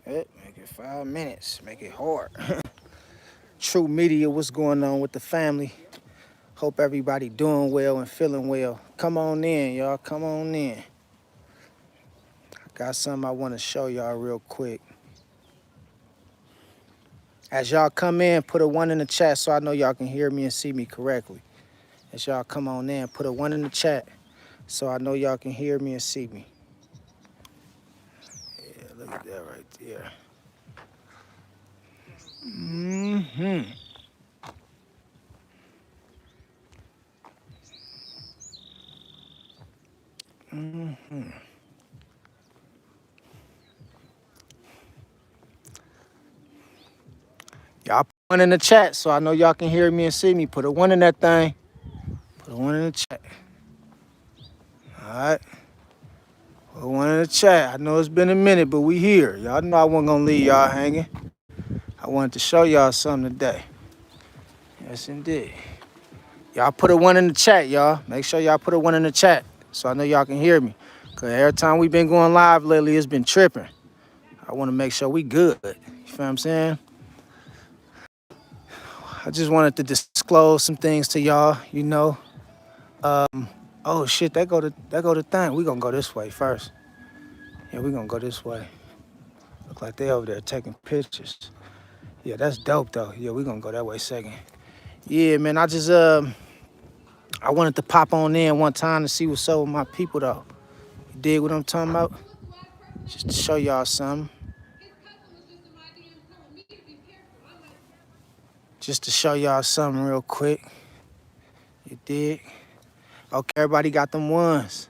Make it 5 minutes. Make it hard. True Media, what's going on with the family? Hope everybody doing well and feeling well. Come on in, y'all. Come on in. I got something I want to show y'all real quick. As y'all come in, put a 1 in the chat so I know y'all can hear me and see me correctly. As y'all come on in, put a 1 in the chat so I know y'all can hear me and see me. Yeah, look at that right there. Mm-hmm. Mm-hmm. Y'all put 1 in the chat so I know y'all can hear me and see me. Put a 1 in that thing. Put a 1 in the chat. All right. Put a 1 in the chat. I know it's been a minute, but we here. Y'all know I wasn't gonna leave y'all hanging. I wanted to show y'all something today. Yes, indeed. Y'all put a 1 in the chat, y'all. Make sure y'all put a 1 in the chat so I know y'all can hear me. Cause every time we been going live lately, it's been tripping. I want to make sure we good. You feel what I'm saying? I just wanted to disclose some things to y'all, you know. Oh shit, that go to thing. We gonna go this way first. Yeah, we gonna go this way. Look like they over there taking pictures. Yeah, that's dope though. Yeah, we gonna go that way second. Yeah, man, I wanted to pop on in one time to see what's up with my people though. You dig what I'm talking about? Just to show y'all something. Just to show y'all something real quick. You dig? Okay, everybody got them ones.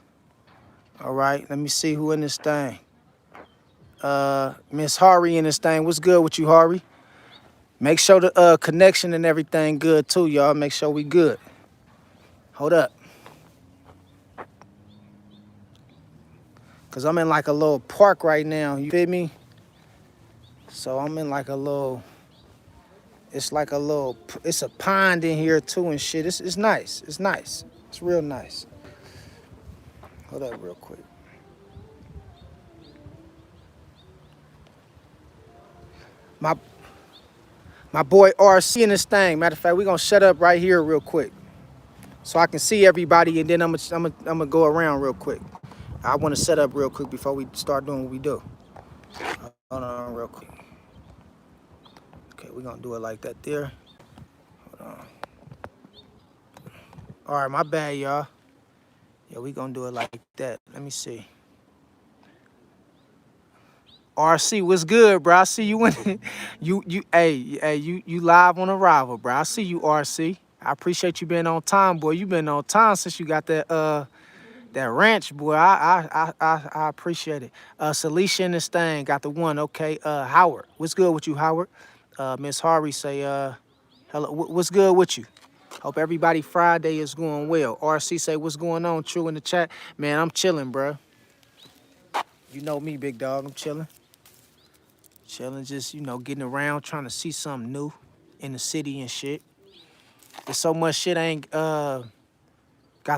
All right, let me see who in this thing. Miss Hari in this thing. What's good with you, Hari? Make sure the connection and everything good too, y'all. Make sure we good. Hold up. Cause I'm in like a little park right now, you feel me? So I'm in like a little, it's a pond in here too and shit. It's nice, it's nice. It's real nice. Hold up real quick. My my boy RC in this thing. Matter of fact, we gonna shut up right here real quick. So I can see everybody and then I'm gonna go around real quick. I wanna set up real quick before we start doing what we do. Hold on real quick. Okay, we're gonna do it like that there. Hold on. All right, my bad, y'all. Yeah, we gonna do it like that. Let me see. RC, what's good, bro? I see you in you live on Arrival, bro. I see you, RC. I appreciate you being on time, boy. You been on time since you got that ranch, boy. I appreciate it. Celicia in this thing got the 1. Okay. Howard, what's good with you, Howard? Miss Hari say hello. What's good with you? Hope everybody Friday is going well. RC say what's going on? True in the chat, man. I'm chilling, bro. You know me, big dog. I'm chilling. Chilling, just, getting around, trying to see something new in the city and shit. There's so much shit I ain't got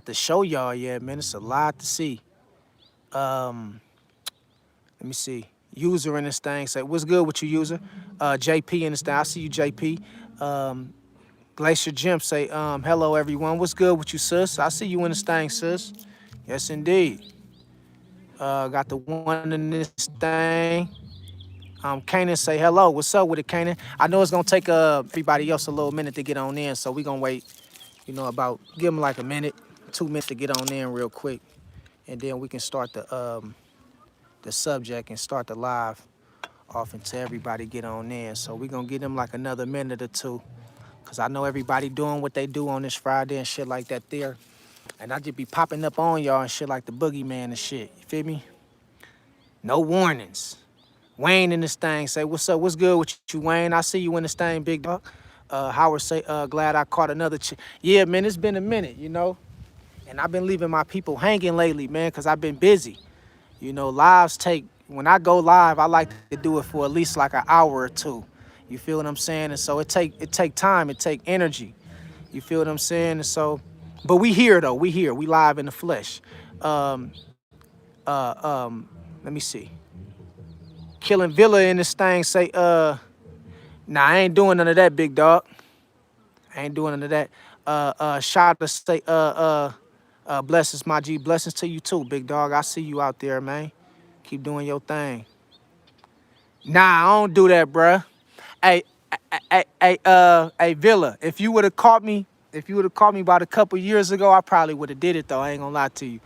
to show y'all yet, man. It's a lot to see. Let me see. User in this thing say, what's good with you, user? JP in this thing. I see you, JP. Glacier Jim say, hello, everyone. What's good with you, sis? I see you in this thing, sis. Yes, indeed. Got the 1 in this thing. Kanan say hello. What's up with it, Kanan? I know it's gonna take everybody else a little minute to get on in, so we gonna wait, about give them like a minute, 2 minutes to get on in real quick, and then we can start the subject and start the live off until everybody get on in. So we gonna give them like another minute or two, cause I know everybody doing what they do on this Friday and shit like that there, and I just be popping up on y'all and shit like the boogeyman and shit. You feel me? No warnings. Wayne in this thing say, what's up? What's good with you, Wayne? I see you in this thing, big dog. Howard say, glad I caught another Yeah, man, it's been a minute, And I've been leaving my people hanging lately, man, because I've been busy. Lives when I go live, I like to do it for at least like an hour or two. You feel what I'm saying? And so it take time, it take energy. You feel what I'm saying? And so, but we here though, we live in the flesh. Let me see. Killing Villa in this thing say, nah, I ain't doing none of that, big dog. I ain't doing none of that. Shout to say, blessings, my G. Blessings to you too, big dog. I see you out there, man. Keep doing your thing. Nah, I don't do that, bruh. Hey, hey, Villa, if you would have caught me, about a couple years ago, I probably would have did it though. I ain't gonna lie to you.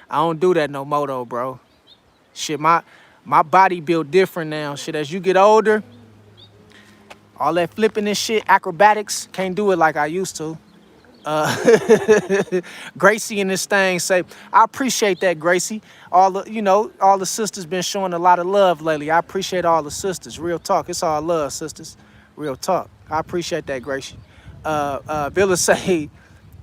I don't do that no more though, bro. Shit, my body built different now. Shit, as you get older, all that flipping and shit, acrobatics, can't do it like I used to. Gracie in this thing say, I appreciate that, Gracie. All the sisters been showing a lot of love lately. I appreciate all the sisters. Real talk. It's all love, sisters. Real talk. I appreciate that, Gracie. Villa say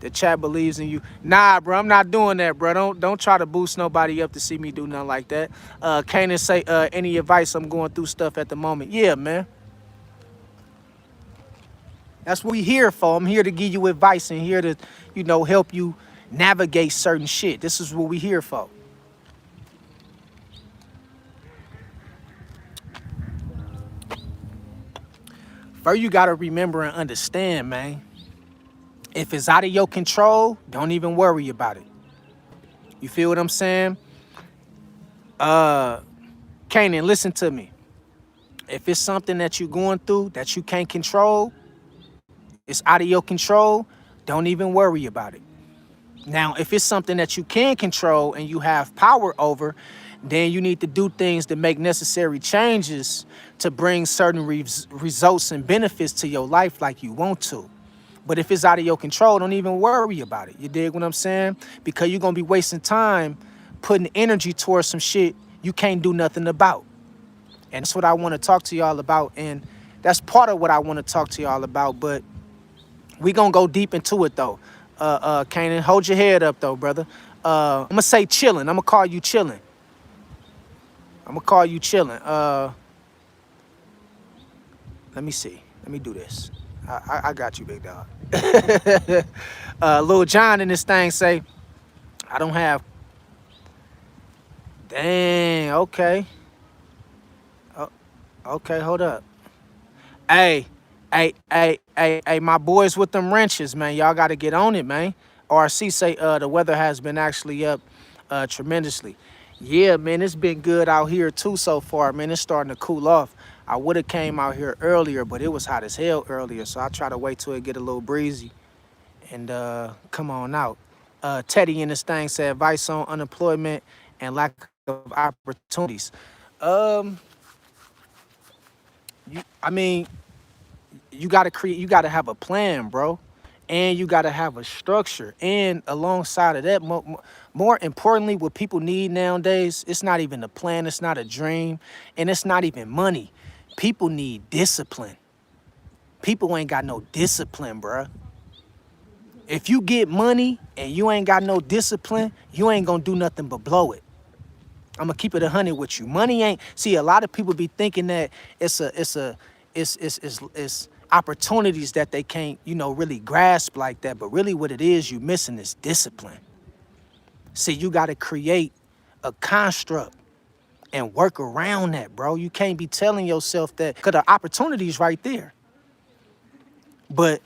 the chat believes in you. Nah, bro, I'm not doing that, bro. Don't try to boost nobody up to see me do nothing like that. Kanan say, any advice? I'm going through stuff at the moment. Yeah, man. That's what we here for. I'm here to give you advice and here to, help you navigate certain shit. This is what we here for. First, you got to remember and understand, man. If it's out of your control, don't even worry about it. You feel what I'm saying? Kanan, listen to me. If it's something that you're going through that you can't control, it's out of your control, don't even worry about it. Now, if it's something that you can control and you have power over, then you need to do things to make necessary changes to bring certain results and benefits to your life like you want to. But if it's out of your control, don't even worry about it. You dig what I'm saying? Because you're going to be wasting time putting energy towards some shit you can't do nothing about. And that's what I want to talk to y'all about. And that's part of what I want to talk to y'all about. But we gonna go deep into it though. Kanan, hold your head up though, brother. I'm gonna say chilling. I'm gonna call you chilling. Let me see. Let me do this. I got you, big dog. Lil John in this thing say, I don't have. Dang. Okay. Okay. Hold up. Hey, my boys with them wrenches, man. Y'all got to get on it, man. RC say the weather has been actually up tremendously. Yeah, man, it's been good out here too so far, man. It's starting to cool off. I would have came out here earlier, but it was hot as hell earlier, so I try to wait till it get a little breezy and come on out. Teddy in this thing said advice on unemployment and lack of opportunities. You gotta have a plan, bro. And you gotta have a structure. And alongside of that, more importantly, what people need nowadays, it's not even a plan, it's not a dream, and it's not even money. People need discipline. People ain't got no discipline, bro. If you get money and you ain't got no discipline, you ain't gonna do nothing but blow it. I'm gonna keep it 100 with you. Money ain't, see, a lot of people be thinking that it's opportunities that they can't, really grasp like that. But really what it is you missing is discipline. See, you got to create a construct and work around that, bro. You can't be telling yourself that, because the opportunity's right there. But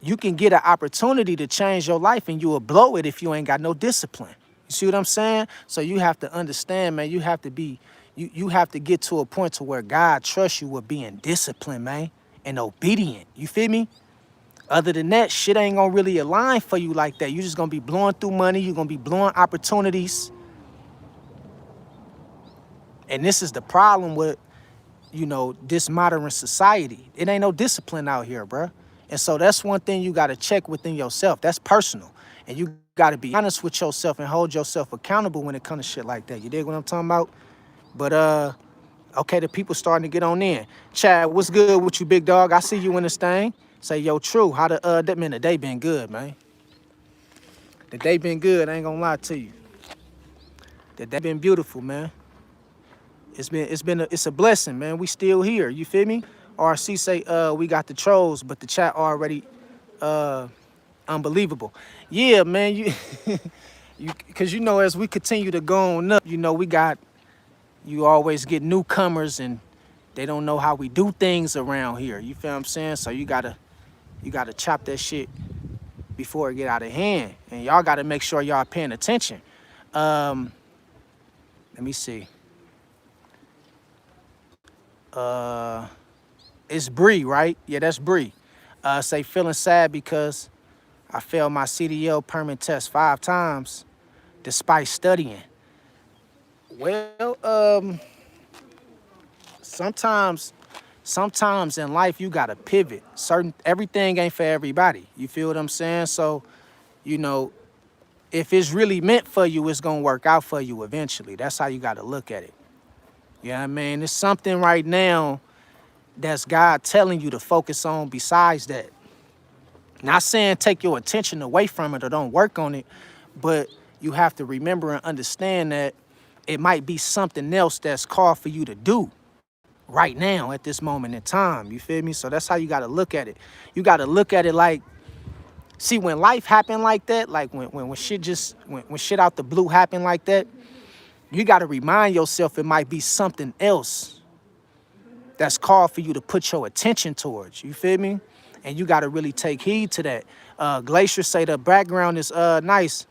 you can get an opportunity to change your life and you will blow it if you ain't got no discipline. You see what I'm saying? So you have to understand, man, you have to get to a point to where God trusts you with being disciplined, man, and obedient. You feel me? Other than that, shit ain't gonna really align for you like that. You're just gonna be blowing through money. You're gonna be blowing opportunities. And this is the problem with, this modern society. It ain't no discipline out here, bruh. And so that's one thing you gotta check within yourself. That's personal. And you gotta be honest with yourself and hold yourself accountable when it comes to shit like that. You dig what I'm talking about? But okay, the people starting to get on in. Chad, what's good with you, big dog? I see you in this thing. Say, yo, true. How the day been good, man. The day been good, I ain't gonna lie to you. The day been beautiful, man. It's a blessing, man. We still here, you feel me? RC say we got the trolls, but the chat already unbelievable. Yeah, man, because as we continue to go on up, we got You always get newcomers and they don't know how we do things around here. You feel what I'm saying? So you gotta chop that shit before it get out of hand. And y'all gotta make sure y'all paying attention. Um, let me see. Uh, it's Bree, right? Yeah, that's Bree. Say feeling sad because I failed my CDL permit test 5 times despite studying. Well, sometimes sometimes in life you gotta pivot. Everything ain't for everybody. You feel what I'm saying? So, you know, if it's really meant for you, it's gonna work out for you eventually. That's how you gotta look at it. You know what I mean? It's something right now that's God telling you to focus on besides that. Not saying take your attention away from it or don't work on it, but you have to remember and understand that it might be something else that's called for you to do right now at this moment in time. You feel me? So that's how you got to look at it. You got to look at it like, see, when life happen like that, like when shit just, when shit out the blue happen like that, you got to remind yourself it might be something else that's called for you to put your attention towards. You feel me? And you got to really take heed to that. Glacier say the background is nice.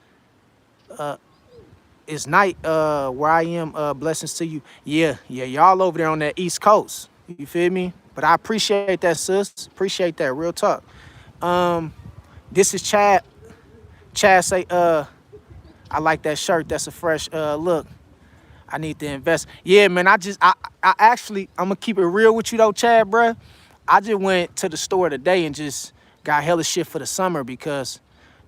It's night where I am. Blessings to you. Yeah, y'all over there on that East Coast. You feel me? But I appreciate that, sis. Appreciate that. Real talk. This is Chad. Chad say, I like that shirt. That's a fresh look. I need to invest. Yeah, man, I actually, I'm gonna keep it real with you though, Chad, bruh. I just went to the store today and just got hella shit for the summer because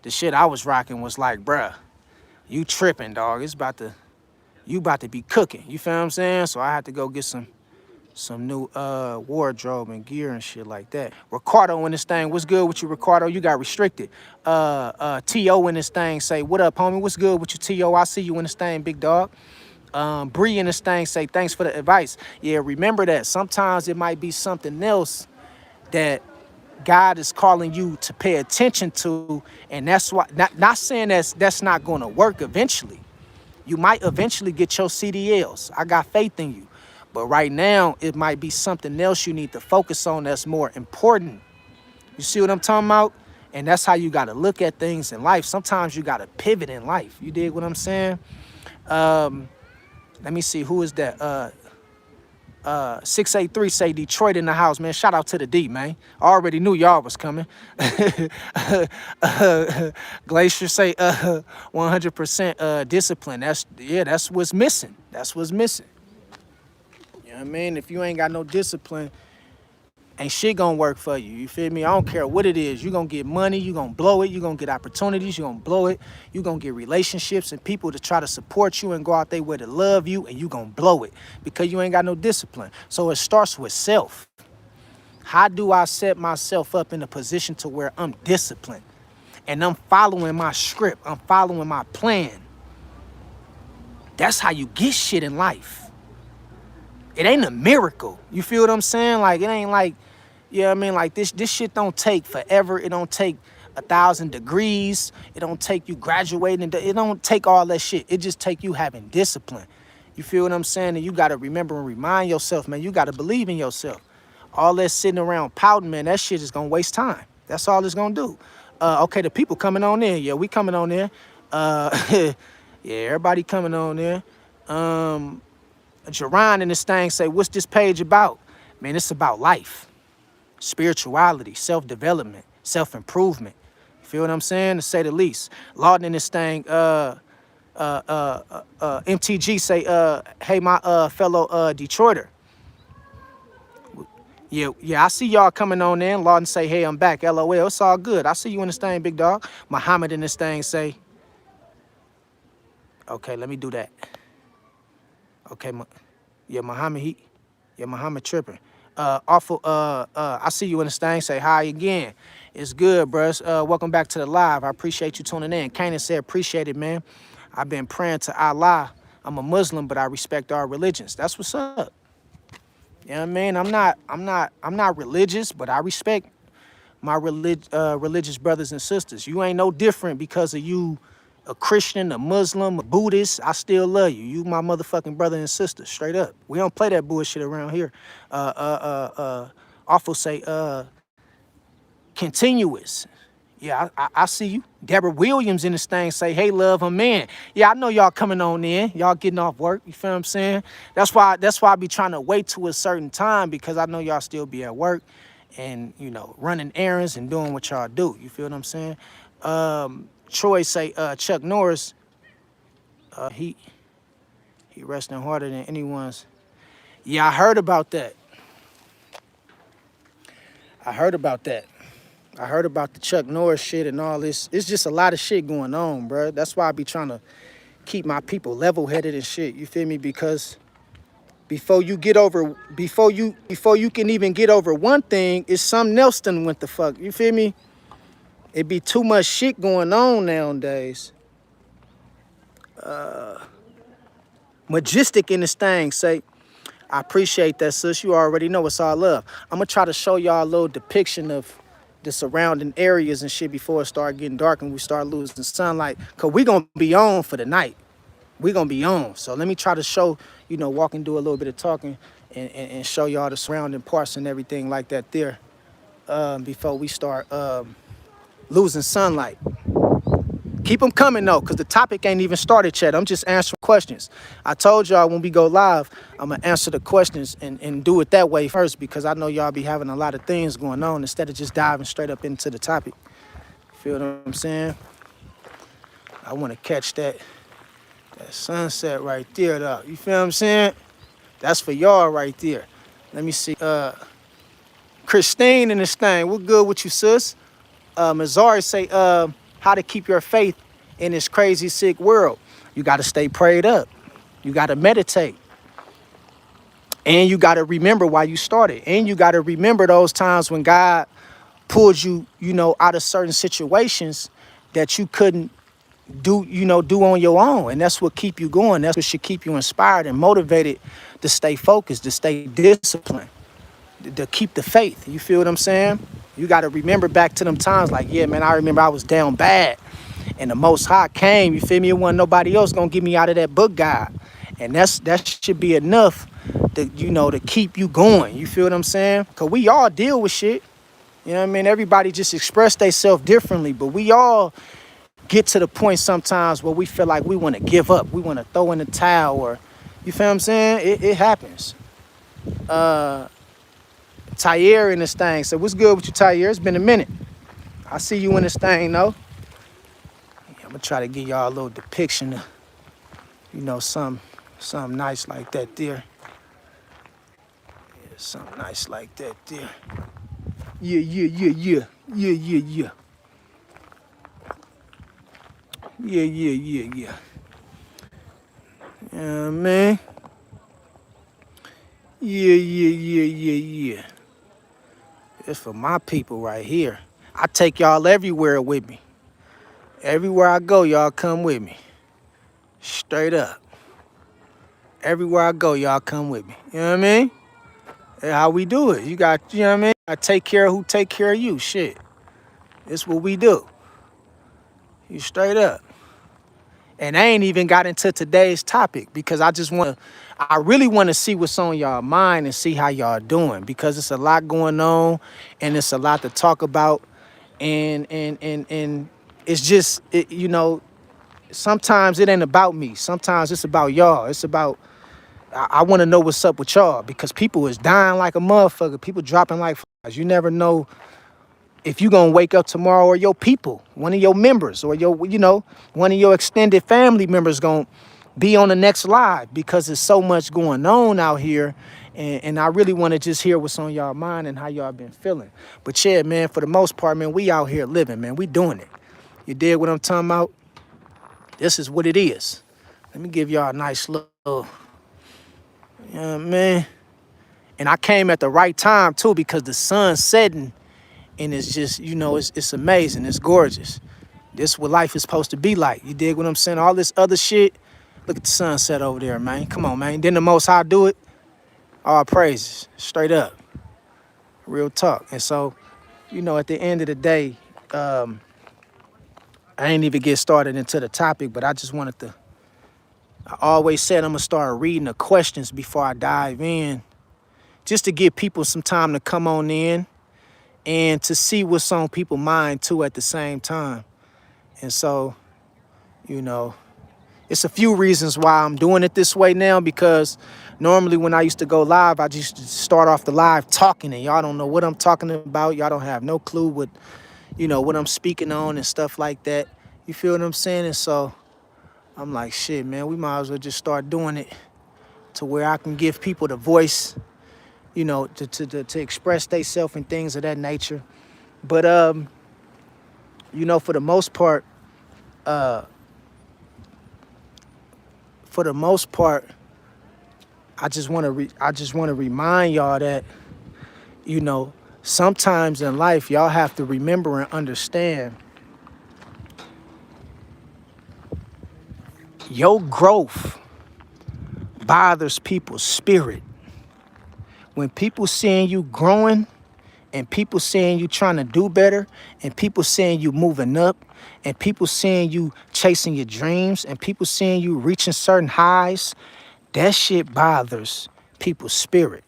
the shit I was rocking was like, bruh, you tripping, dog. You about to be cooking. You feel what I'm saying? So I had to go get some new wardrobe and gear and shit like that. Ricardo in this thing, what's good with you, Ricardo? You got restricted. T.O. in this thing say, what up, homie? What's good with you, T.O.? I see you in this thing, big dog. Bree in this thing say, thanks for the advice. Yeah, remember that. Sometimes it might be something else that God is calling you to pay attention to, and that's why, not saying that's not gonna work eventually. You might eventually get your CDLs. I got faith in you. But right now, it might be something else you need to focus on that's more important. You see what I'm talking about? And that's how you gotta look at things in life. Sometimes you gotta pivot in life. You dig what I'm saying? Let me see, who is that? 683 say Detroit in the house, man. Shout out to the D, man. I already knew y'all was coming. Glacier say 100% discipline. That's what's missing. That's what's missing. You know what I mean? If you ain't got no discipline, ain't shit gonna work for you. You feel me? I don't care what it is. You gonna get money, you gonna blow it, you gonna get opportunities, you gonna blow it, you gonna get relationships and people to try to support you and go out their way to love you, and you gonna blow it because you ain't got no discipline. So it starts with self. How do I set myself up in a position to where I'm disciplined and I'm following my script, I'm following my plan? That's how you get shit in life. It ain't a miracle. You feel what I'm saying? Like, it ain't like, you know what I mean? Like, this shit don't take forever. It don't take 1,000 degrees. It don't take you graduating. It don't take all that shit. It just take you having discipline. You feel what I'm saying? And you got to remember and remind yourself, man, you got to believe in yourself. All that sitting around pouting, man, that shit is going to waste time. That's all it's going to do. Okay, the people coming on in. Yeah, we coming on there. Yeah, everybody coming on there. Jerron in this thing say, what's this page about? Man, it's about life, spirituality, self-development, self-improvement. You feel what I'm saying? To say the least. Lawton in this thing, MTG say, hey, my fellow Detroiter. Yeah, I see y'all coming on in. Lawton say, hey, I'm back. LOL, it's all good. I see you in this thing, big dog. Muhammad in this thing say, okay, let me do that. Okay, Muhammad, Muhammad tripping. I see you in this thing. Say hi again. It's good, bruh. Welcome back to the live. I appreciate you tuning in. Kanan said, appreciate it, man. I've been praying to Allah. I'm a Muslim, but I respect all religions. That's what's up. You know what I mean? I'm not religious, but I respect my religious brothers and sisters. You ain't no different because of you a Christian, a Muslim, a Buddhist, I still love you. You my motherfucking brother and sister, straight up. We don't play that bullshit around here. Awful say, continuous. Yeah, I see you. Deborah Williams in this thing say, hey, love, I'm in. Yeah, I know y'all coming on in. Y'all getting off work. You feel what I'm saying? That's why I be trying to wait to a certain time because I know y'all still be at work and, you know, running errands and doing what y'all do. You feel what I'm saying? Troy say, Chuck Norris, he resting harder than anyone's. Yeah, I heard about that. I heard about that. I heard about the Chuck Norris shit and all this. It's just a lot of shit going on, bro. That's why I be trying to keep my people level-headed and shit. You feel me? Because before you can even get over one thing, it's something else done went the fuck. You feel me? It be too much shit going on nowadays. Majestic in this thing say, I appreciate that, sis. You already know it's all love. I'm gonna try to show y'all a little depiction of the surrounding areas and shit before it start getting dark and we start losing sunlight. Cause we gonna be on for the night. We gonna be on. So let me try to show, you know, walk and do a little bit of talking and show y'all the surrounding parts and everything like that there before we start losing sunlight. Keep them coming though, because the topic ain't even started yet. I'm just answering questions. I told y'all when we go live, I'm gonna answer the questions and do it that way first because I know y'all be having a lot of things going on instead of just diving straight up into the topic. Feel what I'm saying? I wanna catch that sunset right there though. You feel what I'm saying? That's for y'all right there. Let me see. Christine in this thing. What good with you, sis? Mazari say, how to keep your faith in this crazy, sick world. You got to stay prayed up. You got to meditate. And you got to remember why you started. And you got to remember those times when God pulled you, you know, out of certain situations that you couldn't do on your own. And that's what keep you going. That's what should keep you inspired and motivated to stay focused, to stay disciplined, to keep the faith. You feel what I'm saying? You got to remember back to them times like, yeah, man, I remember I was down bad and the Most High came, you feel me? It wasn't nobody else going to get me out of that book, God. And that should be enough to, you know, to keep you going. You feel what I'm saying? Because we all deal with shit. You know what I mean? Everybody just express themselves differently, but we all get to the point sometimes where we feel like we want to give up. We want to throw in the towel or, you feel what I'm saying? It happens. Tyre in this thing. So what's good with you, Tyre? It's been a minute. I see you in this thing, though. Yeah, I'm gonna try to give y'all a little depiction of, you know, something nice like that there. Yeah, something nice like that there. Yeah. Yeah. Yeah, man. Yeah. It's for my people right here. I take y'all everywhere with me. Everywhere I go, y'all come with me. Straight up. Everywhere I go, y'all come with me. You know what I mean? That's how we do it. You know what I mean? I take care of who take care of you. Shit. It's what we do. You straight up. And I ain't even got into today's topic because I really want to see what's on y'all mind and see how y'all doing because it's a lot going on and it's a lot to talk about and it's just, you know, sometimes it ain't about me. Sometimes it's about y'all. It's about, I want to know what's up with y'all because people is dying like a motherfucker. People dropping like flies. You never know if you gonna wake up tomorrow or your people, one of your members or your, you know, one of your extended family members gonna be on the next live because there's so much going on out here. And I really want to just hear what's on y'all mind and how y'all been feeling. But yeah, man, for the most part, man, we out here living, man. We doing it. You dig what I'm talking about? This is what it is. Let me give y'all a nice little, you know what I mean? And I came at the right time too because the sun's setting and it's just, you know, it's amazing. It's gorgeous. This is what life is supposed to be like. You dig what I'm saying? All this other shit. Look at the sunset over there, man. Come on, man. Didn't the Most High do it? All praises. Straight up. Real talk. And so, you know, at the end of the day, I ain't even get started into the topic, but I just wanted to. I always said I'm gonna start reading the questions before I dive in, just to give people some time to come on in and to see what's on people's mind too at the same time. And so, you know, it's a few reasons why I'm doing it this way now, because normally when I used to go live, I just start off the live talking and y'all don't know what I'm talking about. Y'all don't have no clue what, what I'm speaking on and stuff like that. You feel what I'm saying? And so I'm like, shit, man, we might as well just start doing it to where I can give people the voice, to express themselves and things of that nature. But, for the most part, I just want to remind y'all that, sometimes in life, y'all have to remember and understand your growth bothers people's spirit. When people seeing you growing and people seeing you trying to do better and people seeing you moving up and people seeing you chasing your dreams and people seeing you reaching certain highs, that shit bothers people's spirit.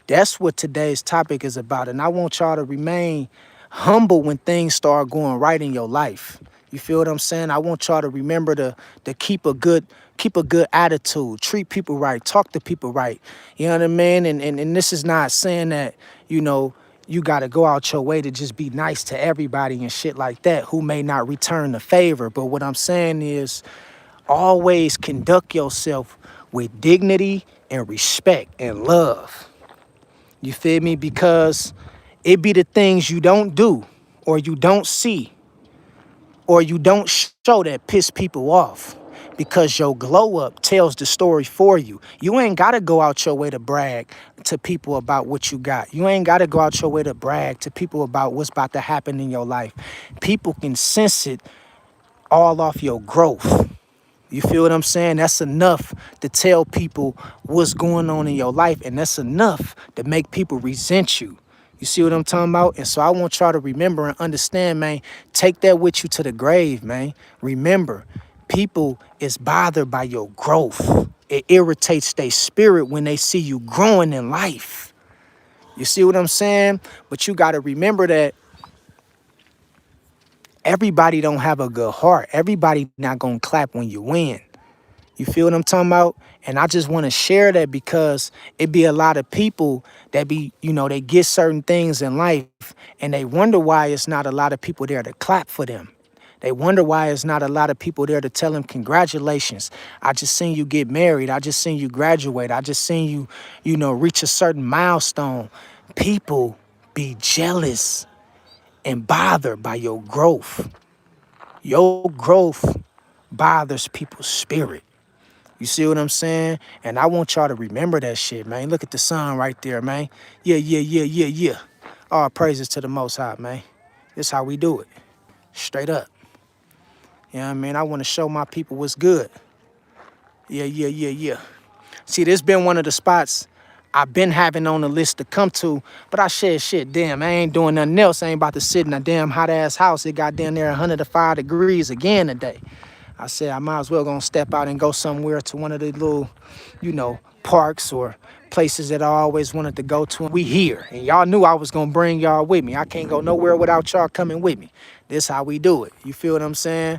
That's what today's topic is about. And I want y'all to remain humble when things start going right in your life. You feel what I'm saying? I want y'all to remember to keep a good attitude, treat people right, talk to people right. You know what I mean? And this is not saying that, you got to go out your way to just be nice to everybody and shit like that who may not return the favor. But what I'm saying is always conduct yourself with dignity and respect and love. You feel me? Because it be the things you don't do or you don't see or you don't show that piss people off, because your glow up tells the story for you. You ain't got to go out your way to brag to people about what you got. You ain't got to go out your way to brag to people about what's about to happen in your life. People can sense it all off your growth. You feel what I'm saying? That's enough to tell people what's going on in your life, and that's enough to make people resent you. You see what I'm talking about? And so I want y'all to remember and understand, man, take that with you to the grave, man. Remember, people is bothered by your growth. It irritates their spirit when they see you growing in life. You see what I'm saying? But you got to remember that everybody don't have a good heart. Everybody not going to clap when you win. You feel what I'm talking about? And I just want to share that because it be a lot of people that be, they get certain things in life and they wonder why it's not a lot of people there to clap for them. They wonder why it's not a lot of people there to tell them, congratulations. I just seen you get married. I just seen you graduate. I just seen you, reach a certain milestone. People be jealous and bothered by your growth. Your growth bothers people's spirit. You see what I'm saying? And I want y'all to remember that shit, man. Look at the sun right there, man. Yeah. All praises to the Most High, man. This how we do it. Straight up. You know what I mean? I want to show my people what's good. Yeah. See, this been one of the spots I've been having on the list to come to, but I said, shit, damn, I ain't doing nothing else. I ain't about to sit in a damn hot-ass house. It got down there 105 degrees again today. I said I might as well gonna step out and go somewhere to one of the little, parks or places that I always wanted to go to. We here, and y'all knew I was gonna bring y'all with me. I can't go nowhere without y'all coming with me. This how we do it. You feel what I'm saying?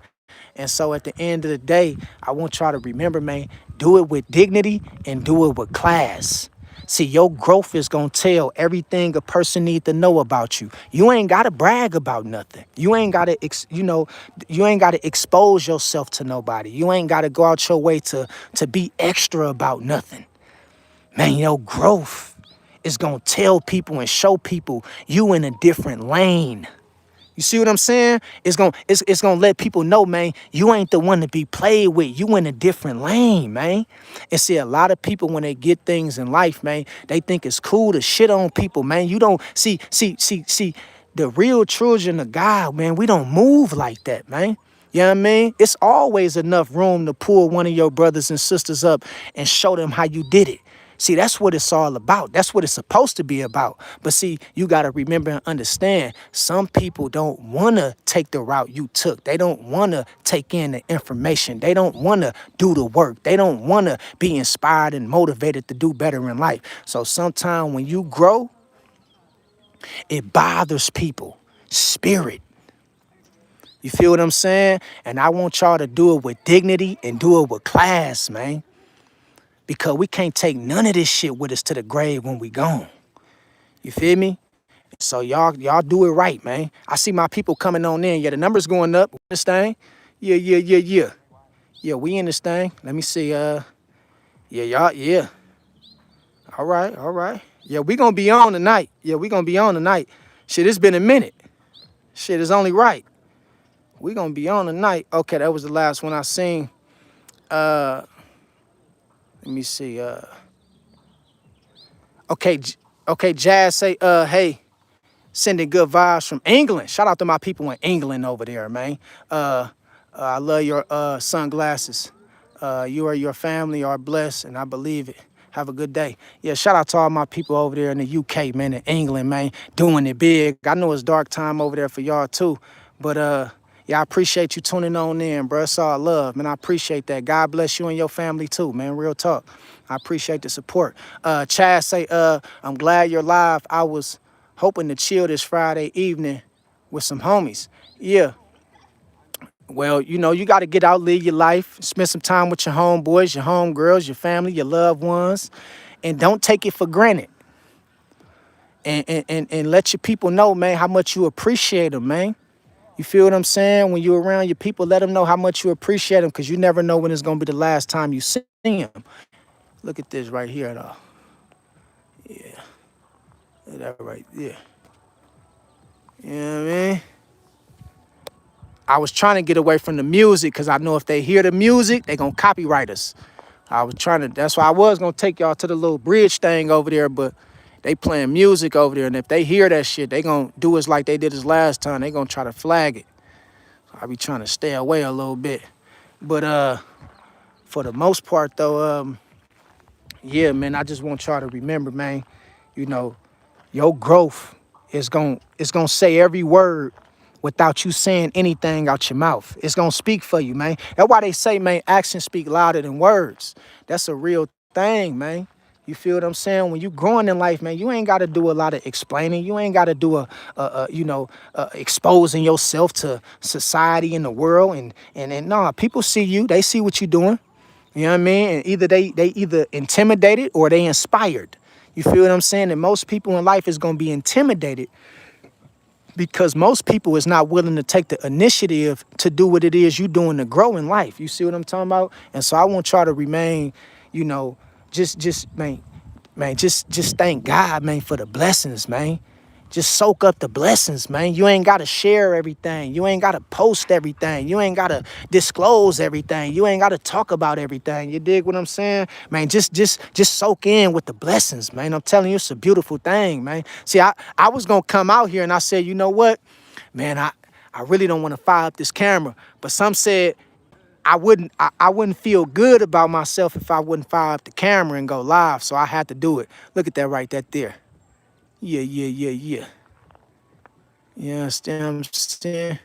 And so at the end of the day, I want y'all to remember, man, do it with dignity and do it with class. See, your growth is going to tell everything a person needs to know about you. You ain't got to brag about nothing. You ain't got to, you ain't got to expose yourself to nobody. You ain't got to go out your way to be extra about nothing. Man, your growth is going to tell people and show people you in a different lane. You see what I'm saying? It's gonna let people know, man, you ain't the one to be played with. You in a different lane, man. And see, a lot of people, when they get things in life, man, they think it's cool to shit on people, man. You don't see the real children of God, man. We don't move like that, man. You know what I mean? It's always enough room to pull one of your brothers and sisters up and show them how you did it. See, that's what it's all about. That's what it's supposed to be about. But see, you got to remember and understand, some people don't want to take the route you took. They don't want to take in the information. They don't want to do the work. They don't want to be inspired and motivated to do better in life. So sometimes when you grow, it bothers people. Spirit. You feel what I'm saying? And I want y'all to do it with dignity and do it with class, man. Because we can't take none of this shit with us to the grave when we gone. You feel me? So y'all do it right, man. I see my people coming on in. Yeah, the numbers going up. This thing. Yeah. Yeah, we in this thing. Let me see. Yeah, y'all. Yeah. All right. Yeah, we gonna be on tonight. Shit, it's been a minute. Shit is only right. We gonna be on tonight. Okay, that was the last one I seen. Let me see. Okay, Jazz say, hey, sending good vibes from England. Shout out to my people in England over there, man. I love your sunglasses. You or your family are blessed, and I believe it. Have a good day. Yeah, shout out to all my people over there in the UK, man, in England, man, doing it big. I know it's dark time over there for y'all too, but yeah, I appreciate you tuning on in, bro. It's all love, man. I appreciate that. God bless you and your family too, man. Real talk. I appreciate the support. Chad say, I'm glad you're live. I was hoping to chill this Friday evening with some homies. Yeah. Well, you know, you got to get out, live your life, spend some time with your homeboys, your homegirls, your family, your loved ones, and don't take it for granted. And let your people know, man, how much you appreciate them, man. You feel what I'm saying? When you're around your people, let them know how much you appreciate them, because you never know when it's going to be the last time you see them. Look at this right here, though. Yeah. Look at that right there. You know what I mean? I was trying to get away from the music because I know if they hear the music, they going to copyright us. That's why I was going to take y'all to the little bridge thing over there, but they playing music over there. And if they hear that shit, they going to do us like they did us last time. They going to try to flag it. So I be trying to stay away a little bit. But for the most part, though, yeah, man, I just want y'all to remember, man, you know, your growth is going to say every word without you saying anything out your mouth. It's going to speak for you, man. That's why they say, man, actions speak louder than words. That's a real thing, man. You feel what I'm saying? When you growing in life, man, you ain't got to do a lot of explaining. You ain't got to do exposing yourself to society and the world. And no, people see you. They see what you're doing. You know what I mean? And either they either intimidated or they inspired. You feel what I'm saying? And most people in life is going to be intimidated because most people is not willing to take the initiative to do what it is you doing to grow in life. You see what I'm talking about? And so I want y'all to remain, you know, just thank God, man, for the blessings, man. Just soak up the blessings, man. You ain't got to share everything. You ain't got to post everything. You ain't got to disclose everything. You ain't got to talk about everything. You dig what I'm saying? Man, just soak in with the blessings, man. I'm telling you, it's a beautiful thing, man. See, I was going to come out here and I said, you know what? Man, I really don't want to fire up this camera. But some said I wouldn't feel good about myself if I wouldn't fire up the camera and go live. So I had to do it. Look at that right there. Yeah. You understand what I'm saying?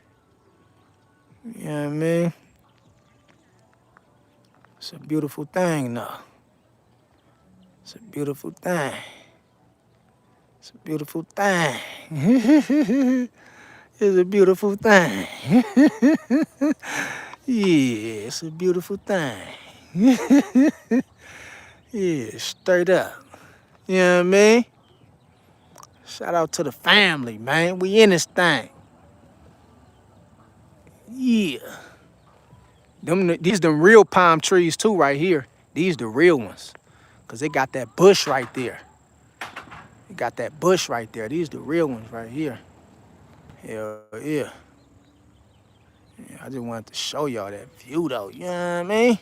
You know what I mean? It's a beautiful thing, though. It's a beautiful thing. It's a beautiful thing. It's a beautiful thing. Yeah, it's a beautiful thing. Yeah, straight up. You know what I mean? Shout out to the family, man. We in this thing. Yeah. These them real palm trees too right here. These the real ones. Cause they got that bush right there. They got that bush right there. These the real ones right here. Hell yeah. Yeah, I just wanted to show y'all that view though. You know what I mean?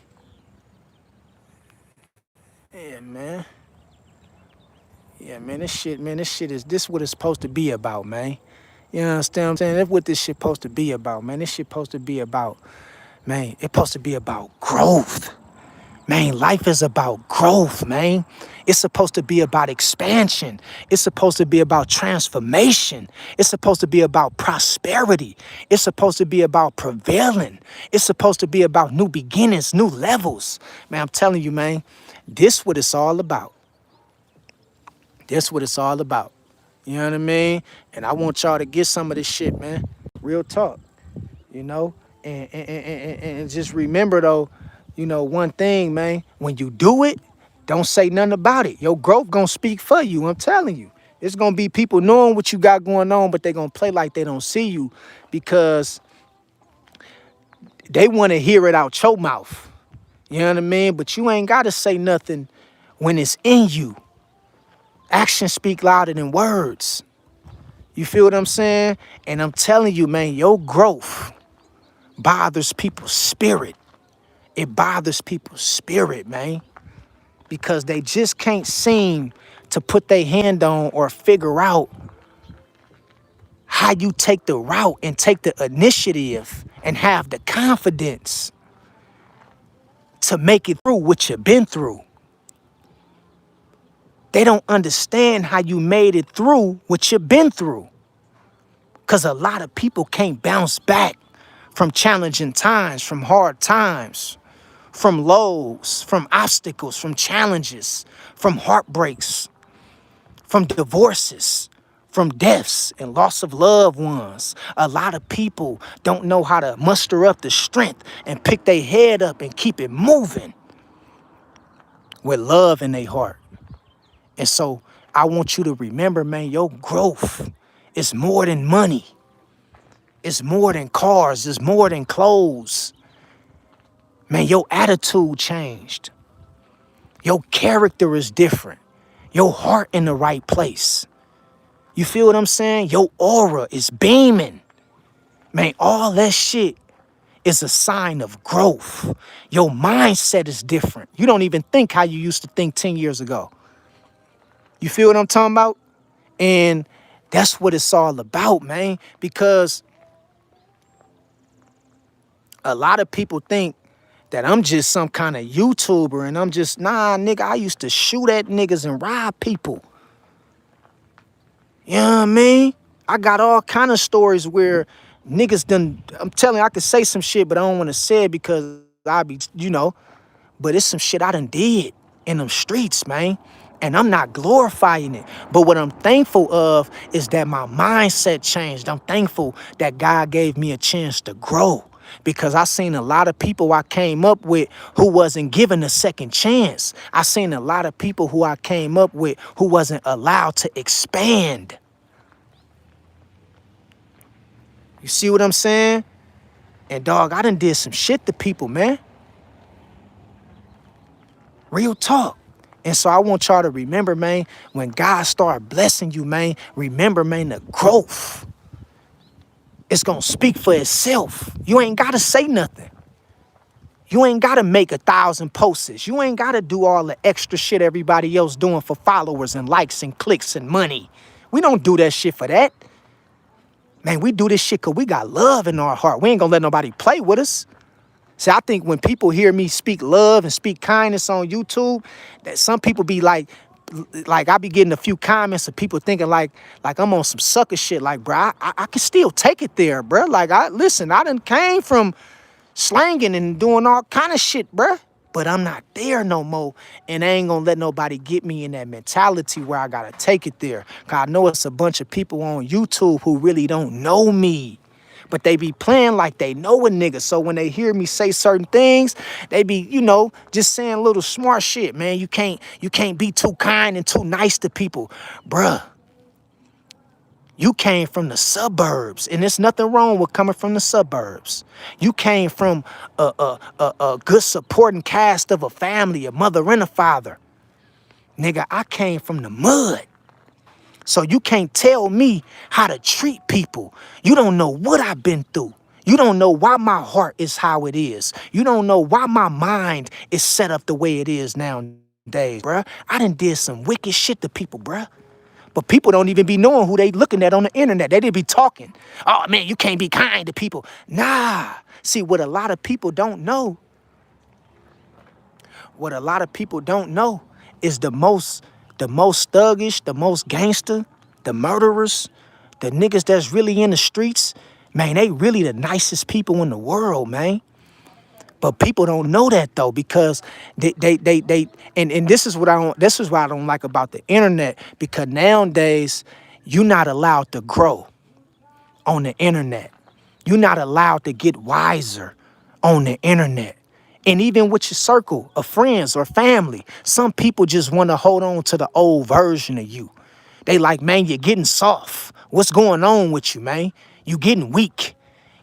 Yeah, man. Yeah, man, this shit is what it's supposed to be about, man. You understand what I'm saying? That's what this shit supposed to be about, man. This shit supposed to be about, man, it's supposed to be about growth. Man, life is about growth, man. It's supposed to be about expansion. It's supposed to be about transformation. It's supposed to be about prosperity. It's supposed to be about prevailing. It's supposed to be about new beginnings, new levels. Man, I'm telling you, man, this what it's all about. This what it's all about. You know what I mean? And I want y'all to get some of this shit, man. Real talk, you know? And just remember though, you know, one thing, man, when you do it, don't say nothing about it. Your growth gonna speak for you. I'm telling you. It's gonna be people knowing what you got going on, but they gonna play like they don't see you because they wanna hear it out your mouth. You know what I mean? But you ain't gotta say nothing when it's in you. Actions speak louder than words. You feel what I'm saying? And I'm telling you, man, your growth bothers people's spirit. It bothers people's spirit, man, because they just can't seem to put their hand on or figure out how you take the route and take the initiative and have the confidence to make it through what you've been through. They don't understand how you made it through what you've been through. Because a lot of people can't bounce back from challenging times, from hard times, from lows, from obstacles, from challenges, from heartbreaks, from divorces, from deaths and loss of loved ones. A lot of people don't know how to muster up the strength and pick their head up and keep it moving with love in their heart. And so I want you to remember, man, your growth is more than money. It's more than cars. It's more than clothes. Man, your attitude changed. Your character is different. Your heart in the right place. You feel what I'm saying? Your aura is beaming. Man, all that shit is a sign of growth. Your mindset is different. You don't even think how you used to think 10 years ago. You feel what I'm talking about? And that's what it's all about, man. Because a lot of people think that I'm just some kind of YouTuber and I'm just, nah, nigga, I used to shoot at niggas and rob people. You know what I mean? I got all kind of stories where niggas done, I'm telling you, I could say some shit, but I don't want to say it because I be, you know, but it's some shit I done did in them streets, man. And I'm not glorifying it. But what I'm thankful of is that my mindset changed. I'm thankful that God gave me a chance to grow. Because I seen a lot of people I came up with who wasn't given a second chance. I seen a lot of people who I came up with who wasn't allowed to expand. You see what I'm saying? And dog, I done did some shit to people, man. Real talk. And so I want y'all to remember, man, when God start blessing you, man, remember, man, the growth. It's gonna speak for itself. You ain't gotta say nothing. You ain't gotta make 1,000 posts. You ain't gotta do all the extra shit everybody else doing for followers and likes and clicks and money. We don't do that shit for that. Man, we do this shit because we got love in our heart. We ain't gonna let nobody play with us. See, I think when people hear me speak love and speak kindness on YouTube, that some people be like I be getting a few comments of people thinking like I'm on some sucker shit. Like, bro, I can still take it there, bro. Like, I done came from slanging and doing all kind of shit, bro. But I'm not there no more. And I ain't gonna let nobody get me in that mentality where I gotta take it there. Cause I know it's a bunch of people on YouTube who really don't know me. But they be playing like they know a nigga. So when they hear me say certain things, they be, you know, just saying little smart shit, man. You can't be too kind and too nice to people. Bruh, you came from the suburbs, and there's nothing wrong with coming from the suburbs. You came from a good supporting cast of a family, a mother and a father. Nigga, I came from the mud. So you can't tell me how to treat people. You don't know what I've been through. You don't know why my heart is how it is. You don't know why my mind is set up the way it is nowadays, bruh. I done did some wicked shit to people, bruh. But people don't even be knowing who they looking at on the internet. They didn't be talking. Oh, man, you can't be kind to people. Nah. See, what a lot of people don't know, What a lot of people don't know is the most thuggish, the most gangster, the murderers, the niggas that's really in the streets, man, they really the nicest people in the world, man. But people don't know that though, because they and this is what I don't like about the internet, because nowadays you're not allowed to grow on the internet. You're not allowed to get wiser on the internet. And even with your circle of friends or family, some people just want to hold on to the old version of you. They like, man, you're getting soft. What's going on with you, man? You getting weak.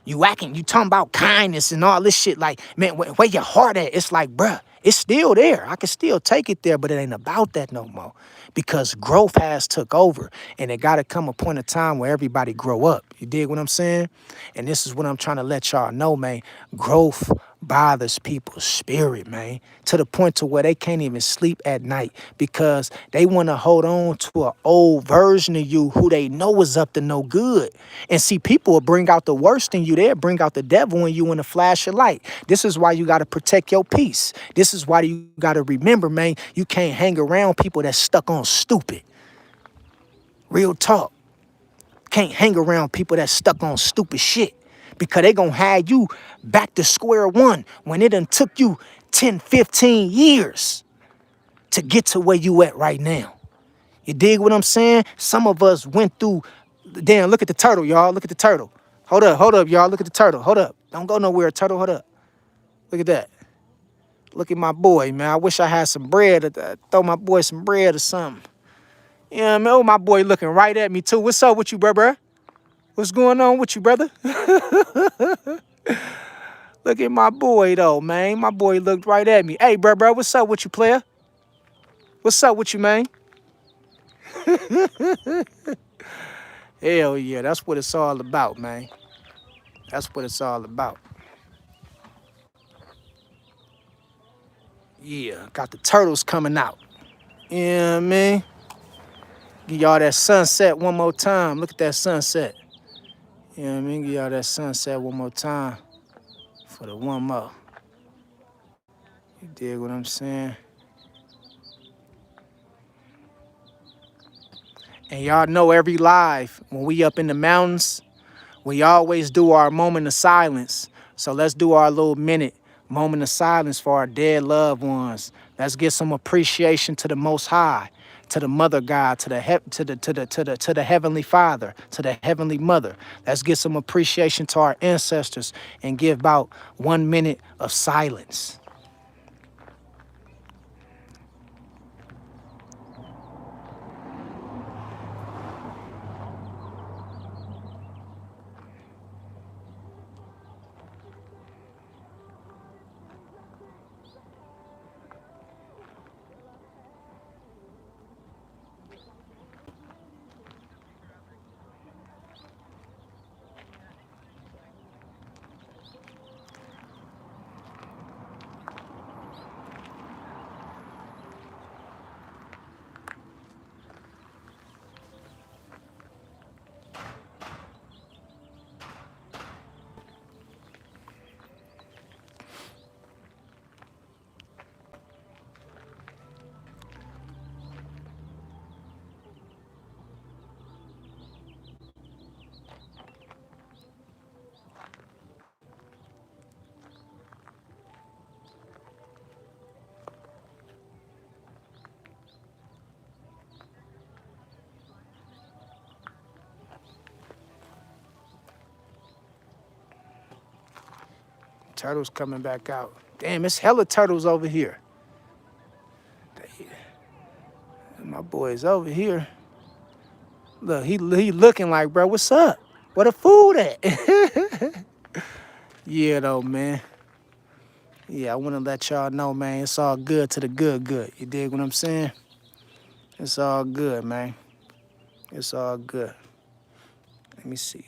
You talking about kindness and all this shit. Like, man, where your heart at? It's like, bruh, it's still there. I can still take it there, but it ain't about that no more. Because growth has took over. And it gotta come a point of time where everybody grow up. You dig what I'm saying? And this is what I'm trying to let y'all know, man. Growth bothers people's spirit, man, to the point to where they can't even sleep at night because they want to hold on to an old version of you who they know is up to no good. And see, people will bring out the worst in you. They'll bring out the devil in you in a flash of light. This is why you got to protect your peace. This is why you got to remember, man, you can't hang around people that's stuck on stupid. Real talk. Can't hang around people that's stuck on stupid shit, because they gonna have you back to square one when it done took you 10, 15 years to get to where you at right now. You dig what I'm saying? Some of us went through, damn, look at the turtle, y'all. Look at the turtle. Hold up, y'all. Look at the turtle. Hold up. Don't go nowhere, turtle. Hold up. Look at that. Look at my boy, man. I wish I had some bread. Throw my boy some bread or something. You know what I mean? Oh, my boy looking right at me, too. What's up with you, bruh? What's going on with you, brother? Look at my boy, though, man. My boy looked right at me. Hey, bruh, what's up with you, player? What's up with you, man? Hell yeah, that's what it's all about, man. That's what it's all about. Yeah, got the turtles coming out. You know what I mean? Give y'all that sunset one more time. Look at that sunset. You know what I mean? Give y'all that sunset one more time for the one more. You dig what I'm saying? And y'all know every live, when we up in the mountains, we always do our moment of silence. So let's do our little minute moment of silence for our dead loved ones. Let's give some appreciation to the Most High, to the Mother God, to the Heavenly Father, to the Heavenly Mother. Let's give some appreciation to our ancestors and give about 1 minute of silence. Turtles coming back out. Damn, it's hella turtles over here. My boy's over here. Look, he looking like, bro, what's up? Where the food at? Yeah, though, man. Yeah, I want to let y'all know, man, it's all good to the good good. You dig what I'm saying? It's all good, man. It's all good. Let me see.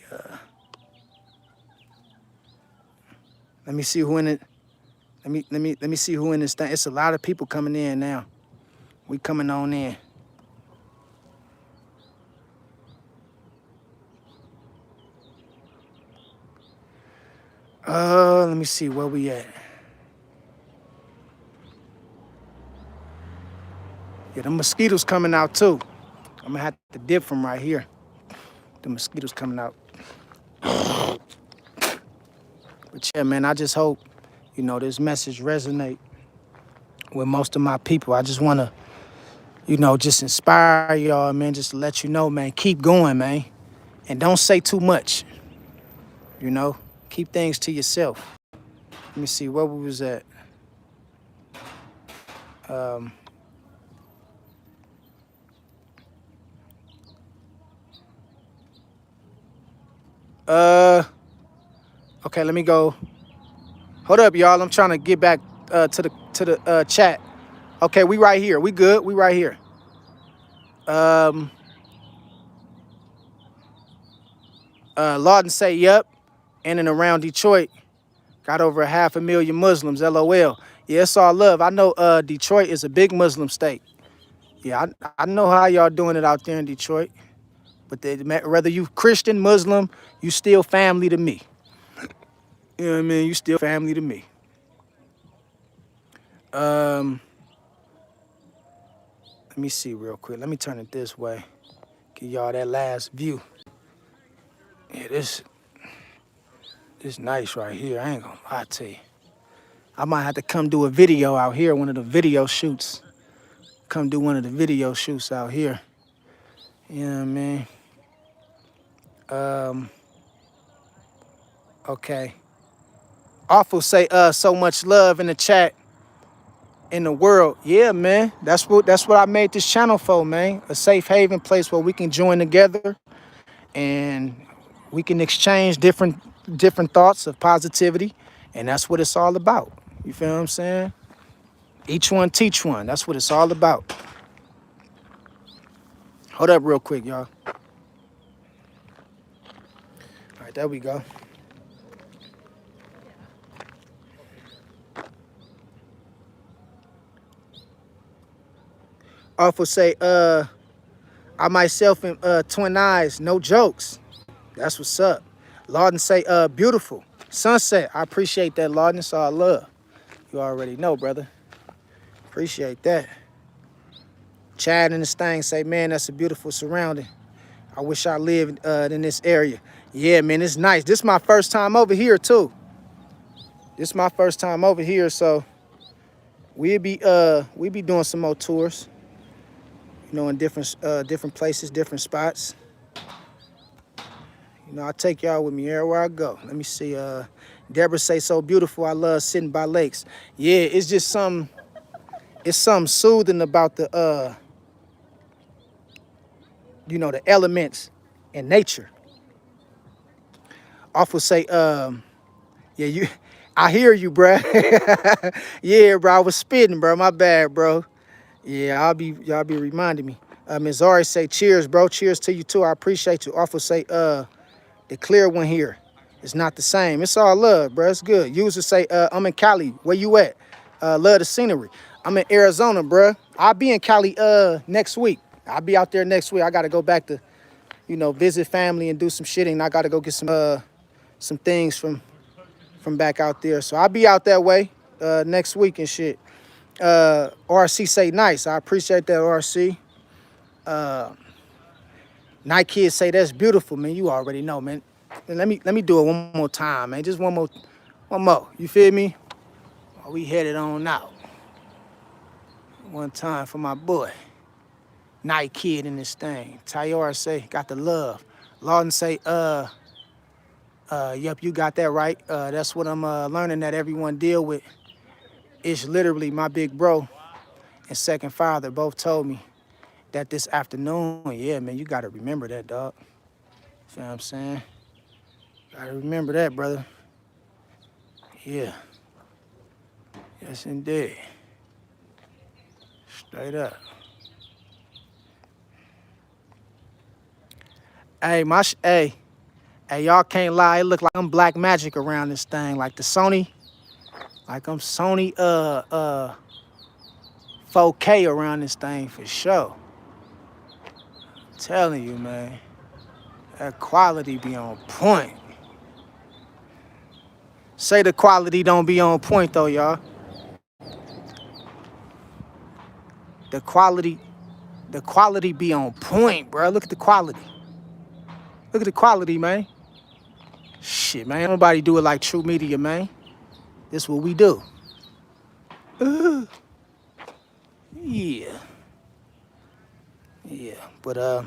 Let me see who in it. Let me see who in this thing. It's a lot of people coming in now. We coming on in. Let me see where we at. the mosquitoes coming out too. I'm gonna have to dip from right here. The mosquitoes coming out. But yeah, man, I just hope, you know, this message resonate with most of my people. I just wanna, you know, just inspire y'all, man, just to let you know, man, keep going, man. And don't say too much, you know? Keep things to yourself. Let me see, where we was at. Okay, let me go. Hold up, y'all. I'm trying to get back to the chat. Okay, we right here. We good. We right here. Lawton say, yep. In and around Detroit, got over 500,000 Muslims. LOL. Yeah, it's all love. I know Detroit is a big Muslim state. Yeah, I know how y'all doing it out there in Detroit. But whether you Christian, Muslim, you still family to me. You know what I mean? You still family to me. Let me see real quick. Let me turn it this way. Give y'all that last view. Yeah, this nice right here. I ain't gonna lie to you. I might have to come do a video out here, one of the video shoots. Come do one of the video shoots out here. You know what I mean? Okay. Awful say so much love in the chat in the world. Yeah, man. That's what I made this channel for, man. A safe haven place where we can join together and we can exchange different thoughts of positivity, and that's what it's all about. You feel what I'm saying? Each one teach one. That's what it's all about. Hold up real quick, y'all. All right, there we go. Awful say, I myself am twin eyes, no jokes. That's what's up. Lawden say, beautiful. Sunset, I appreciate that, Lawden. It's all love. You already know, brother. Appreciate that. Chad and this thing say, man, that's a beautiful surrounding. I wish I lived in this area. Yeah, man, it's nice. This is my first time over here, too. This is my first time over here, so we be doing some more tours. You know, in different places, different spots. You know, I take y'all with me everywhere I go. Let me see. Deborah say, so beautiful. I love sitting by lakes. Yeah, it's just something soothing about the, you know, the elements in nature. Awful say, yeah, I hear you, bruh. Yeah, bro, I was spitting, bro. My bad, bro. Yeah, y'all be reminding me. Ms. Zari say, cheers, bro. Cheers to you too. I appreciate you. Awful say, the clear one here is not the same. It's all love, bro. It's good. User say, I'm in Cali. Where you at? Love the scenery. I'm in Arizona, bro. I'll be in Cali next week. I'll be out there next week. I gotta go back to, you know, visit family and do some shitting. I gotta go get some things from back out there. So I'll be out that way next week and shit. RC say nice. I appreciate that, RC. Night Kids say that's beautiful, man. You already know, man. And let me do it one more time, man. Just one more. You feel me? Oh, we headed on out. One time for my boy. Night Kid in this thing. Tayora say, got the love. Lawden say, yep, you got that right. That's what I'm learning that everyone deal with. It's literally my big bro and second father both told me that this afternoon. Yeah, man, you got to remember that, dog. You know what I'm saying? Got to remember that, brother. Yeah. Yes, indeed. Straight up. Hey, y'all can't lie. It look like I'm black magic around this thing. Like the Sony, like I'm Sony 4K around this thing for sure. I'm telling you, man. That quality be on point. Say the quality don't be on point though, y'all. The quality The quality be on point, bro. Look at the quality. Look at the quality, man. Shit, man. Nobody do it like True Media, man. This what we do. Yeah. Yeah. But let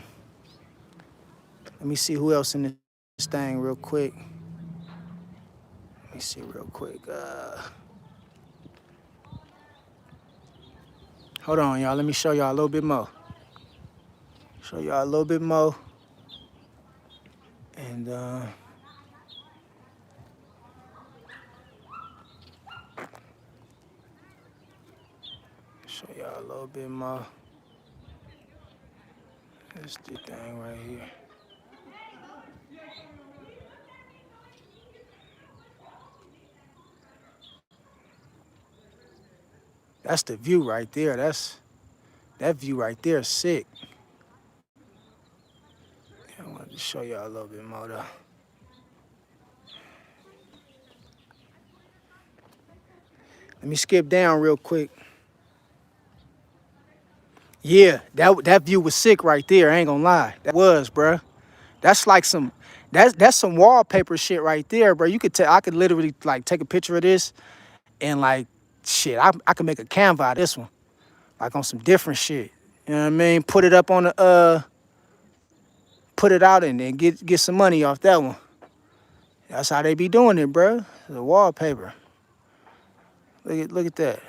me see who else in this thing real quick. Let me see real quick. Hold on, y'all. Let me show y'all a little bit more. Show y'all a little bit more. And show y'all a little bit more. That's the thing right here. That's the view right there. That view right there is sick. I wanted to show y'all a little bit more though. Let me skip down real quick. Yeah, that view was sick right there. I ain't gonna lie. That was, bruh. That's like that's some wallpaper shit right there, bro. You could tell I could literally like take a picture of this and like shit. I could make a Canva out of this one. Like on some different shit. You know what I mean? Put it up on the put it out and then get some money off that one. That's how they be doing it, bro. The wallpaper. Look at that.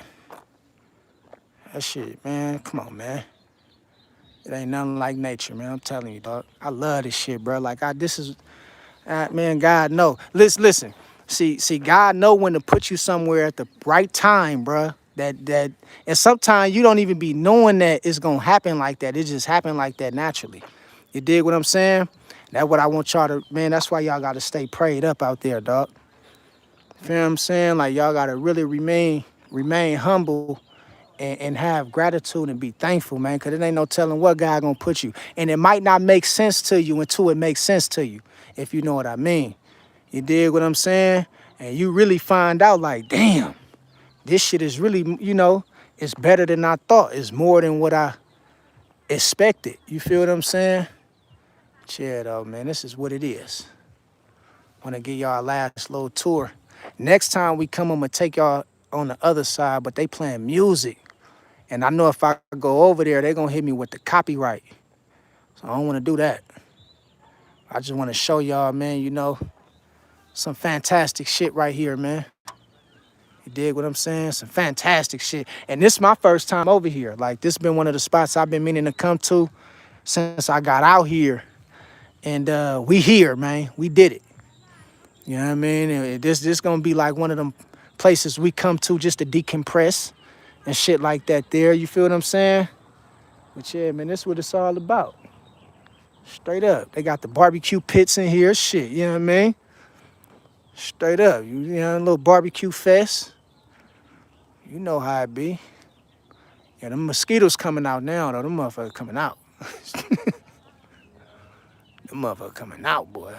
That shit, man. Come on, man. It ain't nothing like nature, man. I'm telling you, dog. I love this shit, bro. Like man, God know. Listen. See, God know when to put you somewhere at the right time, bro. And sometimes you don't even be knowing that it's gonna happen like that. It just happen like that naturally. You dig what I'm saying? That's what I want y'all to, man. That's why y'all gotta stay prayed up out there, dog. Feel what I'm saying? Like y'all gotta really remain humble and have gratitude and be thankful, man, because it ain't no telling what God gonna put you. And it might not make sense to you until it makes sense to you, if you know what I mean. You dig what I'm saying? And you really find out like, damn, this shit is really, it's better than I thought. It's more than what I expected. You feel what I'm saying? Yeah, though, man, this is what it is. Want to give y'all a last little tour. Next time we come, I'm going to take y'all on the other side, but they playing music. And I know if I go over there, they're going to hit me with the copyright. So I don't want to do that. I just want to show y'all, man, some fantastic shit right here, man. You dig what I'm saying? Some fantastic shit. And this is my first time over here. Like, this been one of the spots I've been meaning to come to since I got out here. And we here, man. We did it. You know what I mean? And this going to be like one of them places we come to just to decompress and shit like that there. You feel what I'm saying? But yeah, man, this is what it's all about. Straight up. They got the barbecue pits in here. Shit, you know what I mean? Straight up. You know, a little barbecue fest. You know how it be. Yeah, them mosquitoes coming out now, though. Them motherfuckers coming out. Them motherfuckers coming out, boy.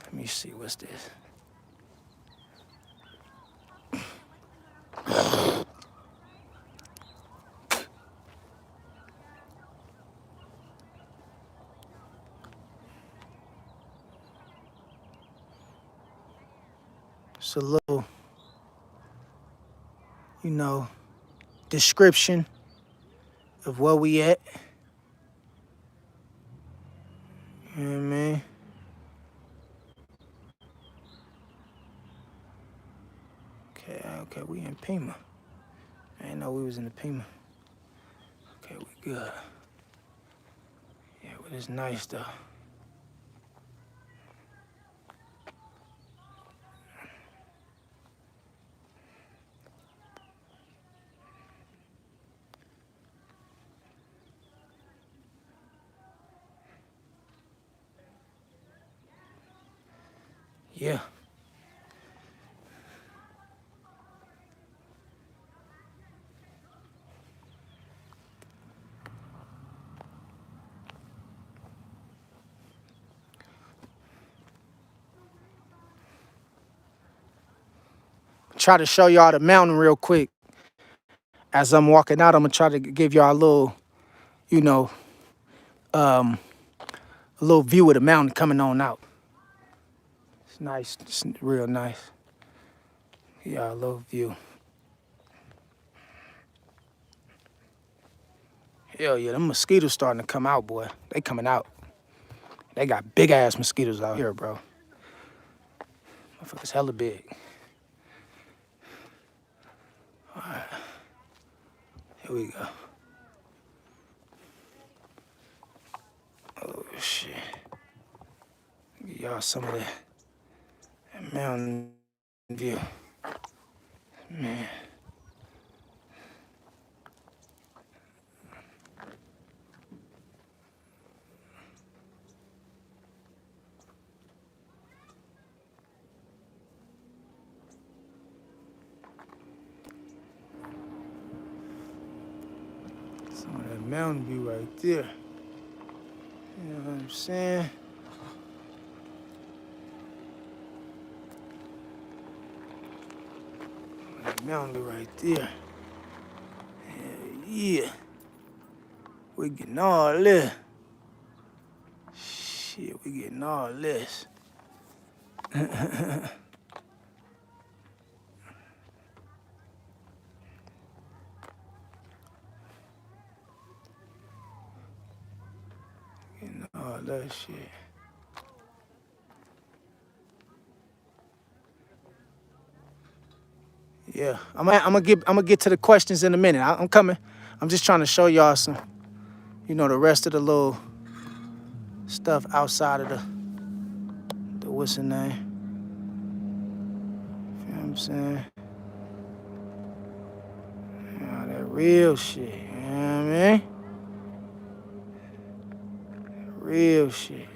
Let me see, what's this? It's a little, description of where we at. You know what I mean? Okay, we in Pima. I didn't know we was in the Pima. Okay, we good. Yeah, but it's nice though. Yeah. Try to show y'all the mountain real quick. As I'm walking out, I'm gonna try to give y'all a you know, a little view of the mountain coming on out. It's nice, it's real nice. Yeah, a little view. Hell yeah, them mosquitoes starting to come out, boy. They coming out. They got big ass mosquitoes out here, bro. Motherfuckers hella big. All right, here we go. Oh shit. Give y'all some of that mountain view. Man. Some of that mountain view right there. You know what I'm saying? That mountain view right there. Hell yeah. We getting all this. Shit, we getting all this. Getting all that shit. Yeah, I'm gonna get to the questions in a minute. I'm coming. I'm just trying to show y'all some, you know, the rest of the little stuff outside of the what's the name? You know what I'm saying? Yeah, that real shit. You know what I mean? Real shit.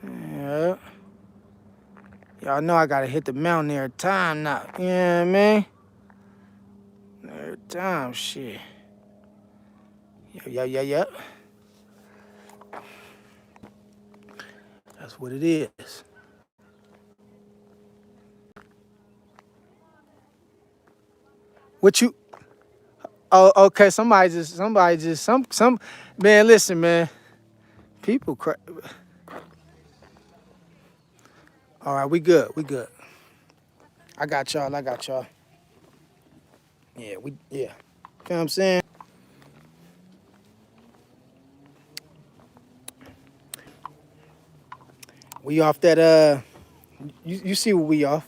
Yeah. Y'all know I gotta hit the mountain every time now. You know what I mean? Every time, shit. Yeah. That's what it is. What you? Oh, okay. Some, man. Listen, man. People cry. All right, we good. I got y'all. Yeah. You know what I'm saying? We off that, you see what we off.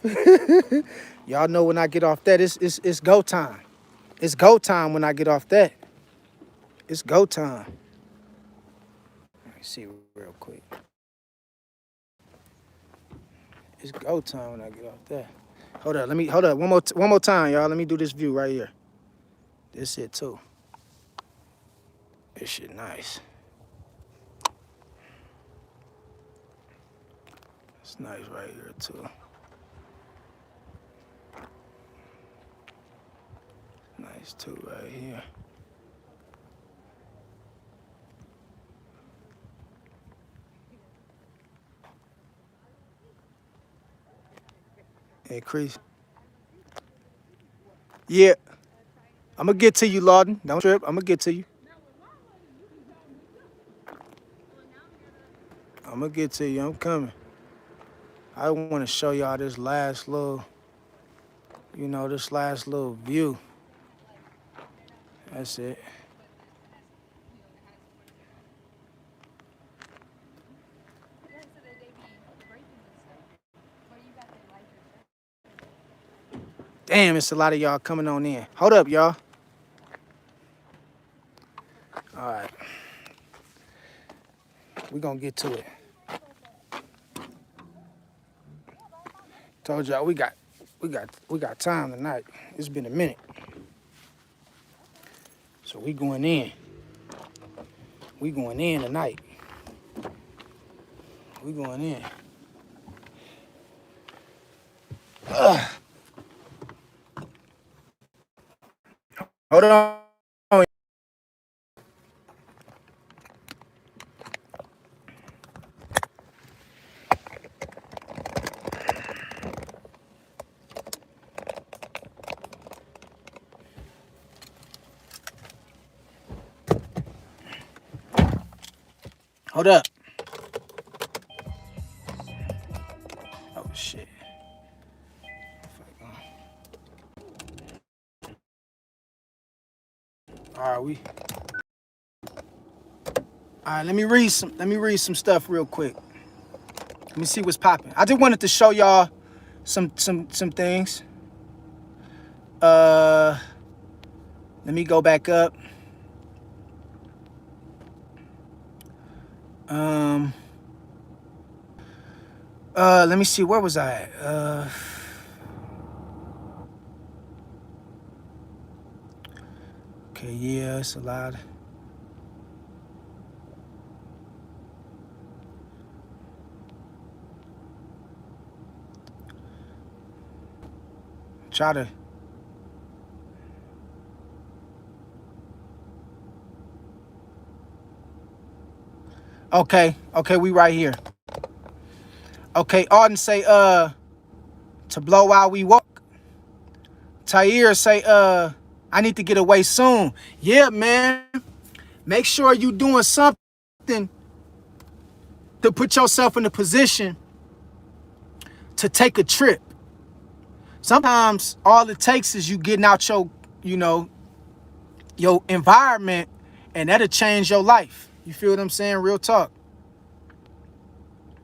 Y'all know when I get off that, it's go time. It's go time when I get off that. It's go time. Let me see real quick. It's go time when I get off that. Hold up, one more time, y'all. Let me do this view right here. This it too. This shit nice. It's nice right here too. Nice too right here. Increase. Yeah. I'm gonna get to you, Lawden. Don't trip. I'm gonna get to you. I'm gonna get to you. I'm coming. I want to show y'all this last little, you know, this last little view. That's it. Damn, it's a lot of y'all coming on in. Hold up, y'all. All right. We're gonna get to it. Told y'all we got time tonight. It's been a minute. So we going in. We going in tonight. We going in. Hold on. Hold up. Oh shit. All right, all right, let me read some stuff real quick. Let me see what's popping. I just wanted to show y'all some things. Let me go back up. Let me see, where was I at? Okay, yeah, it's a lot. Try to. Okay, we right here. Okay, Arden say, to blow while we walk. Tyre say, I need to get away soon. Yeah, man. Make sure you doing something to put yourself in a position to take a trip. Sometimes all it takes is you getting out your, your environment, and that'll change your life. You feel what I'm saying? Real talk.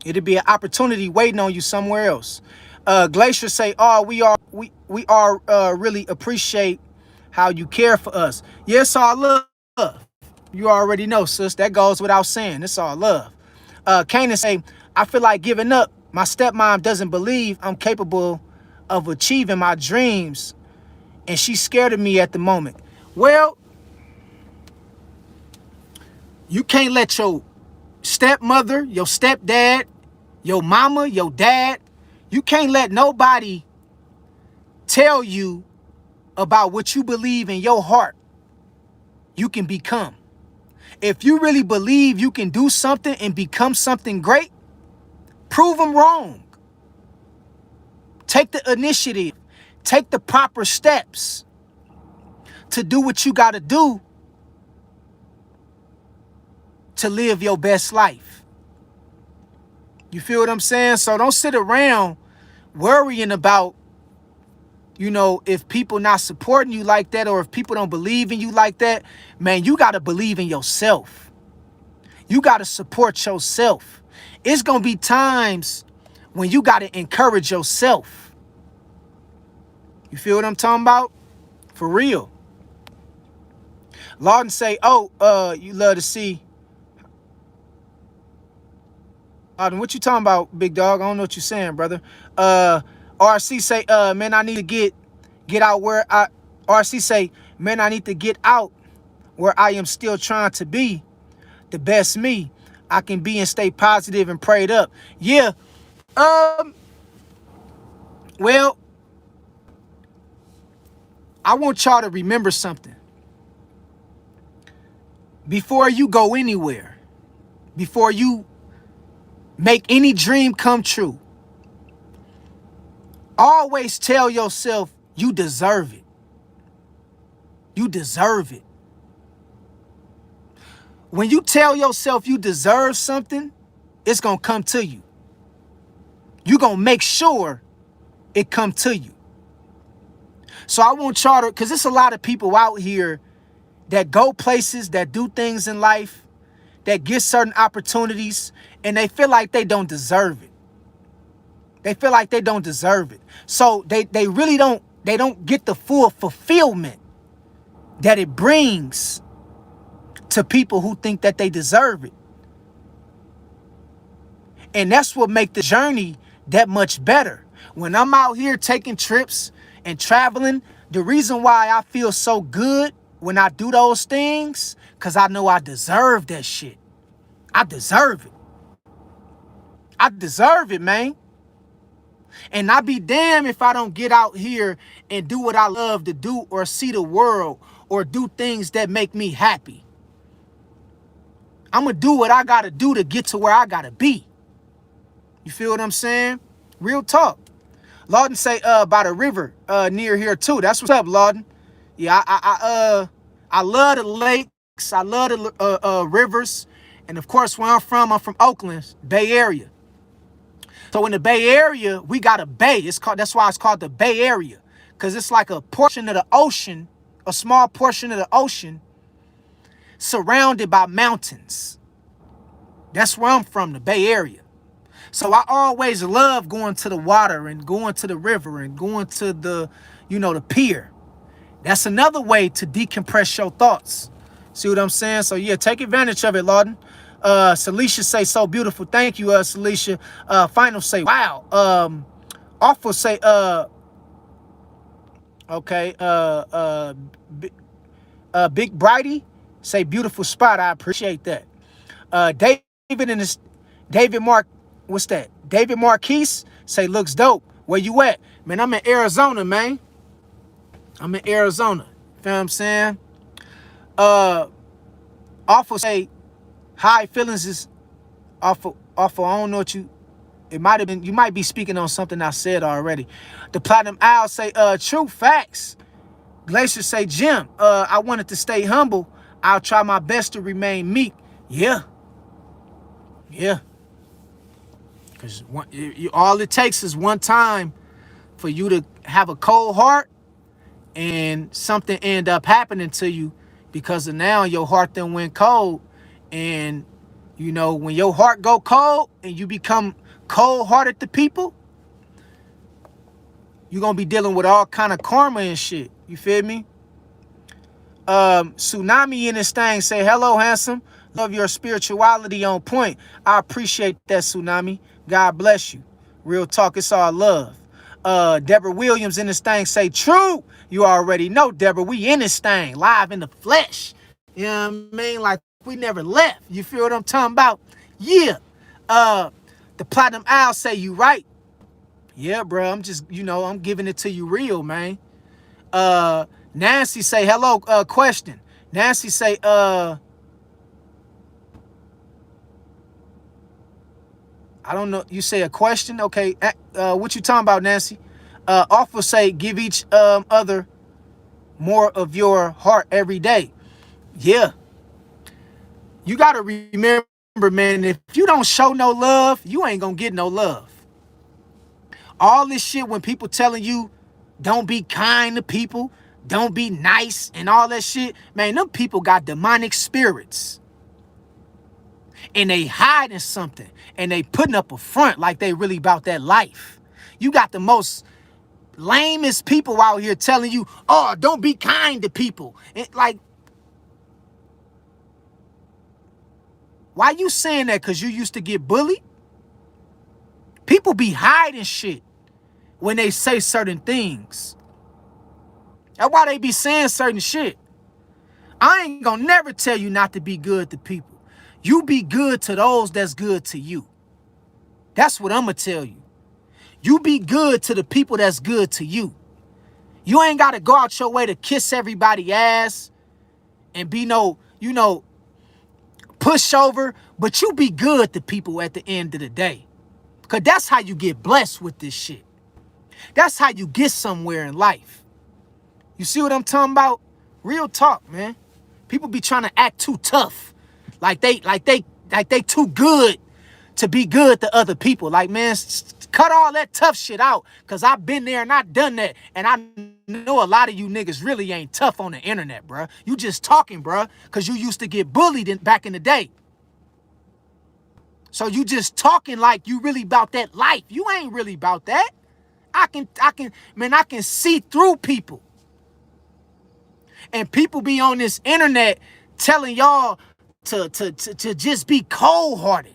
It'll be an opportunity waiting on you somewhere else. Glacier say, oh, we really appreciate how you care for us. Yes, all love. You already know, sis. That goes without saying. It's all love. Kanan say, I feel like giving up. My stepmom doesn't believe I'm capable of achieving my dreams, and she's scared of me at the moment. Well, you can't let your stepmother, your stepdad, your mama, your dad, you can't let nobody tell you about what you believe in your heart you can become. If you really believe you can do something and become something great, prove them wrong. Take the initiative. Take the proper steps to do what you got to do to live your best life. You feel what I'm saying? So don't sit around worrying about, if people not supporting you like that, or if people don't believe in you like that. Man, you got to believe in yourself. You got to support yourself. It's going to be times when you got to encourage yourself. You feel what I'm talking about? For real. Lawden say, oh, you love to see. Lawden, what you talking about, big dog? I don't know what you're saying, brother. RC say, man, I need to get out where RC say, man, I need to get out where I am still trying to be the best me I can be and stay positive and prayed up. Yeah. Well, I want y'all to remember something. Before you go anywhere, before you make any dream come true, always tell yourself you deserve it. You deserve it. When you tell yourself you deserve something, it's going to come to you. You're going to make sure it come to you. So I want y'all to, because there's a lot of people out here that go places, that do things in life, that get certain opportunities, and they feel like they don't deserve it. They feel like they don't deserve it. So they really don't get the full fulfillment that it brings to people who think that they deserve it. And that's what makes the journey that much better. When I'm out here taking trips and traveling, the reason why I feel so good when I do those things, because I know I deserve that shit. I deserve it. I deserve it, man. And I be damned if I don't get out here and do what I love to do, or see the world, or do things that make me happy. I'm going to do what I got to do to get to where I got to be. You feel what I'm saying? Real talk. Lawden say, by the river, near here too. That's what's up, Lawden. Yeah, I love the lakes. I love the rivers. And of course, where I'm from Oakland, Bay Area. So in the Bay Area, we got a bay. That's why it's called the Bay Area. Because it's like a portion of the ocean, a small portion of the ocean, surrounded by mountains. That's where I'm from, the Bay Area. So I always love going to the water and going to the river and going to the, the pier. That's another way to decompress your thoughts. See what I'm saying? So yeah, take advantage of it, Lawden. Celicia say so beautiful. Thank you, Celicia. Final say, wow. Awful say, okay. Big Brighty say beautiful spot. I appreciate that. David Mark, what's that? David Marquise say looks dope. Where you at? Man, I'm in Arizona, man. I'm in Arizona. Feel what I'm saying? Awful say high feelings is awful. I don't know what it might have been. You might be speaking on something I said already. The Platinum Owl say true facts. Glacier say Jim, I wanted to stay humble. I'll try my best to remain meek. Yeah. Because all it takes is one time for you to have a cold heart and something end up happening to you because of now your heart then went cold. And, when your heart go cold and you become cold-hearted to people, you're going to be dealing with all kind of karma and shit. You feel me? Tsunami in this thing say, hello, handsome. Love your spirituality on point. I appreciate that, Tsunami. God bless you. Real talk, it's all love. Deborah Williams in this thing say, true. You already know, Deborah, we in this thing, live in the flesh. You know what I mean? Like, we never left. You feel what I'm talking about? Yeah. The Platinum Owl say, you right. Yeah, bro, I'm just, I'm giving it to you real, man. Nancy say, hello, question. Nancy say, I don't know. You say a question? Okay. What you talking about, Nancy? Offer say, give each other more of your heart every day. Yeah. You got to remember, man, if you don't show no love, you ain't going to get no love. All this shit when people telling you, don't be kind to people, don't be nice and all that shit, man, them people got demonic spirits. And they hiding something and they putting up a front like they really about that life. You got the most lamest people out here telling you, oh, don't be kind to people. Like, why you saying that? Because you used to get bullied? People be hiding shit when they say certain things. That's why they be saying certain shit. I ain't gonna never tell you not to be good to people. You be good to those that's good to you. That's what I'm gonna tell you. You be good to the people that's good to you. You ain't gotta go out your way to kiss everybody's ass and be no, pushover, but you be good to people at the end of the day. Because that's how you get blessed with this shit. That's how you get somewhere in life. You see what I'm talking about? Real talk, man. People be trying to act too tough. Like they too good to be good to other people. Like, man, cut all that tough shit out. Because I've been there and I've done that. And I know a lot of you niggas really ain't tough on the internet, bruh. You just talking, bruh. Because you used to get bullied back in the day. So you just talking like you really about that life. You ain't really about that. I can see through people. And people be on this internet telling y'all to just be cold-hearted.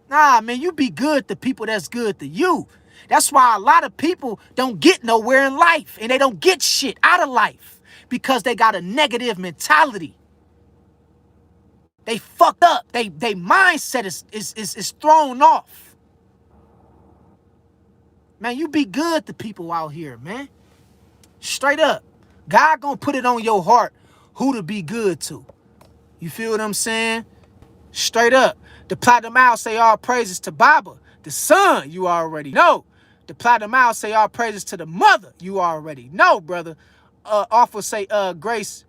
Nah, man, you be good to people that's good to you. That's why a lot of people don't get nowhere in life and they don't get shit out of life because they got a negative mentality. They fucked up. They mindset is thrown off. Man, you be good to people out here, man. Straight up. God gonna put it on your heart who to be good to. You feel what I'm saying? Straight up. The Platinum Owl say all praises to Baba. The son, you already know. The Platinum Owl say all praises to the mother. You already know, brother. Awful say, Grace.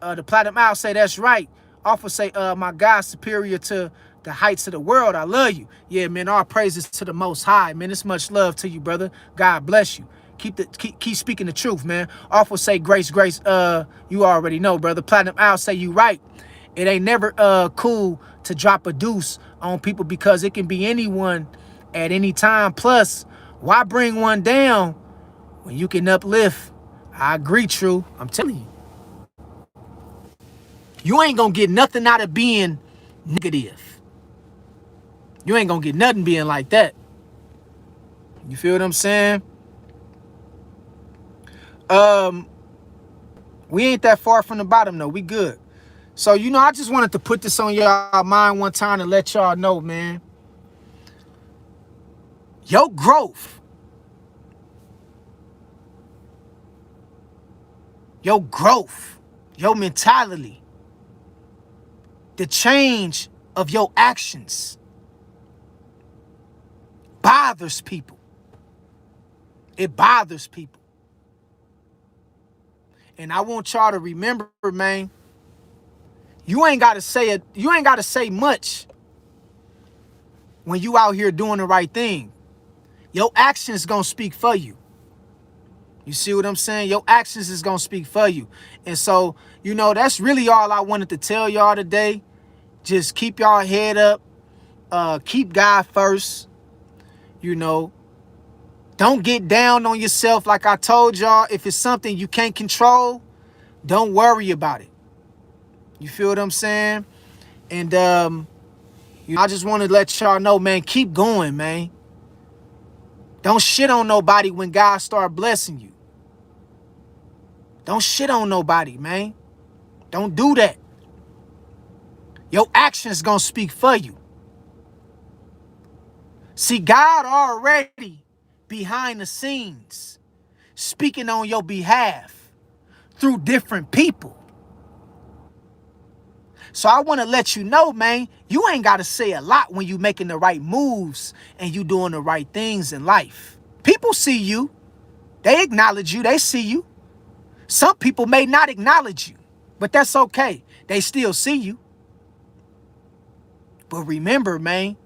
The Platinum Owl say that's right. Offer say, my God superior to the heights of the world. I love you. Yeah, man, all praises to the Most High, man. It's much love to you, brother. God bless you. Keep speaking the truth, man. Offer say, grace, grace. You already know, brother. Platinum Al say you right. It ain't never cool to drop a deuce on people because it can be anyone at any time. Plus, why bring one down when you can uplift? I agree, true. I'm telling you. You ain't gonna get nothing out of being negative. You ain't gonna get nothing being like that. You feel what I'm saying? We ain't that far from the bottom though. We good. So, I just wanted to put this on y'all mind one time to let y'all know, man. Your growth, your mentality, the change of your actions bothers people. It bothers people. And I want y'all to remember, man, you ain't gotta say it, you ain't gotta say much when you out here doing the right thing. Your actions gonna speak for you. You see what I'm saying? Your actions is gonna speak for you. And so, that's really all I wanted to tell y'all today. Just keep y'all head up. Keep God first. Don't get down on yourself. Like I told y'all, if it's something you can't control, don't worry about it. You feel what I'm saying? And I just want to let y'all know, man, keep going, man. Don't shit on nobody when God start blessing you. Don't shit on nobody, man. Don't do that. Your actions gonna speak for you. See, God already behind the scenes speaking on your behalf through different people. So I want to let you know, man, you ain't got to say a lot when you making the right moves and you doing the right things in life. People see you. They acknowledge you. They see you. Some people may not acknowledge you, but that's okay. They still see you. But remember, man,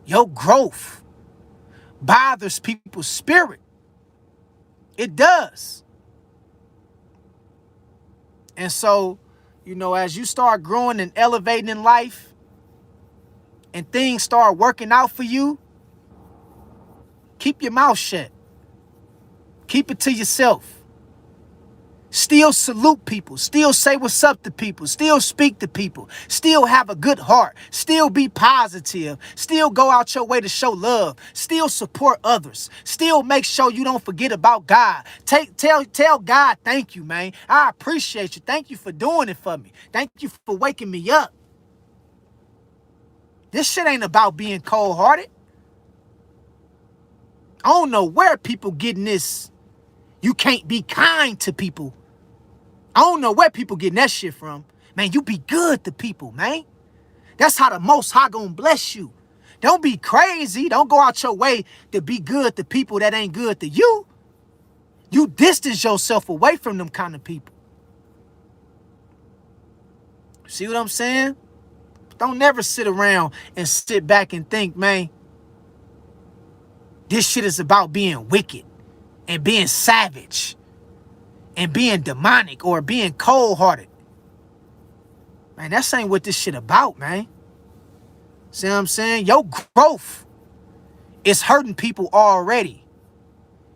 your growth bothers people's spirit. It does. And so, as you start growing and elevating in life and things start working out for you, keep your mouth shut. Keep it to yourself. Still salute people. Still say what's up to people. Still speak to people. Still have a good heart. Still be positive. Still go out your way to show love. Still support others. Still make sure you don't forget about God. Tell God thank you, man. I appreciate you. Thank you for doing it for me. Thank you for waking me up. This shit ain't about being cold-hearted. I don't know where people getting this. You can't be kind to people. I don't know where people getting that shit from. Man, you be good to people, man. That's how the Most High gonna bless you. Don't be crazy. Don't go out your way to be good to people that ain't good to you. You distance yourself away from them kind of people. See what I'm saying? Don't never sit around and sit back and think, man, this shit is about being wicked and being savage and being demonic or being cold-hearted. Man, that ain't what this shit about, man. See what I'm saying? Your growth is hurting people already.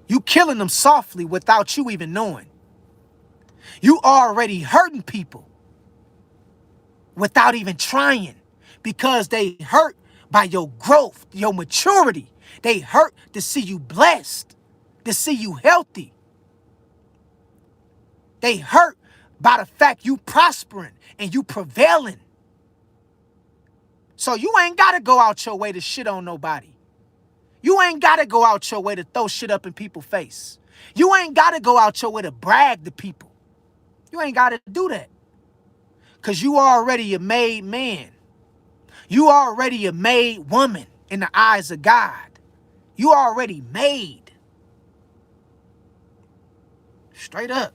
You killing them softly without you even knowing. You already hurting people without even trying because they hurt by your growth, your maturity. They hurt to see you blessed, to see you healthy. They hurt by the fact you prospering and you prevailing. So you ain't got to go out your way to shit on nobody. You ain't got to go out your way to throw shit up in people's face. You ain't got to go out your way to brag to people. You ain't got to do that. Because you already a made man. You already a made woman in the eyes of God. You already made. Straight up.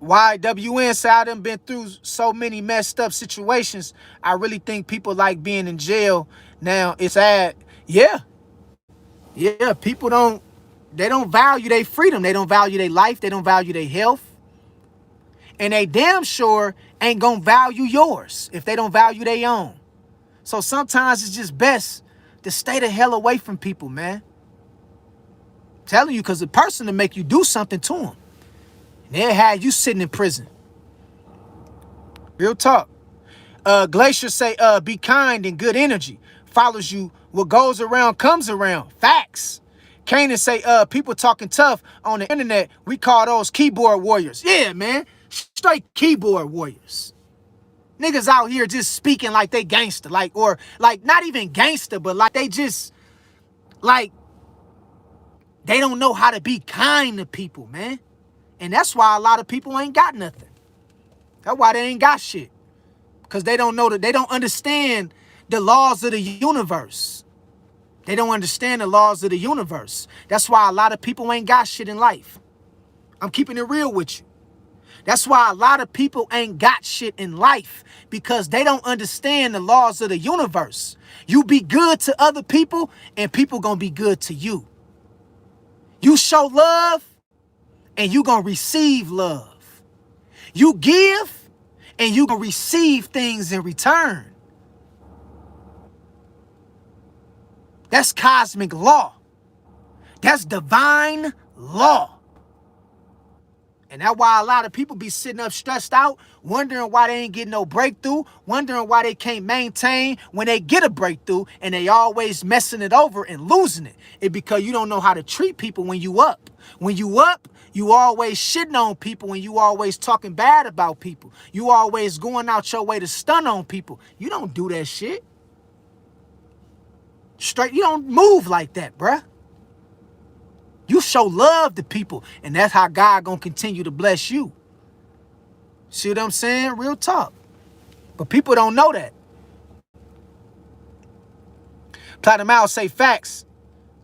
YWN say I done been through so many messed up situations. I really think people like being in jail now. It's sad. Yeah. Yeah. They don't value their freedom. They don't value their life. They don't value their health. And they damn sure ain't gonna value yours if they don't value their own. So sometimes it's just best to stay the hell away from people, man. I'm telling you, because the person to make you do something to them. And they'll have you sitting in prison. Real talk. Glacier say, be kind and good energy. Follows you. What goes around comes around. Facts. Kanan say, people talking tough on the internet. We call those keyboard warriors. Yeah, man. Straight keyboard warriors. Niggas out here just speaking like they gangster. Or not even gangster, but like they just, like, they don't know how to be kind to people, man. And that's why a lot of people ain't got nothing. That's why they ain't got shit. Because they don't know that they don't understand the laws of the universe. They don't understand the laws of the universe. That's why a lot of people ain't got shit in life. I'm keeping it real with you. That's why a lot of people ain't got shit in life, because they don't understand the laws of the universe. You be good to other people and people gonna be good to you. You show love and you gonna receive love. You give and you gonna receive things in return. That's cosmic law. That's divine law. And that's why a lot of people be sitting up stressed out, wondering why they ain't getting no breakthrough, wondering why they can't maintain when they get a breakthrough, and they always messing it over and losing it. It's because you don't know how to treat people when you up. When you up, you always shitting on people, and you always talking bad about people. You always going out your way to stun on people. You don't do that shit. Straight, you don't move like that, bruh. You show love to people, and that's how God gonna continue to bless you. See what I'm saying? Real talk. But people don't know that. Platinum Owl say facts.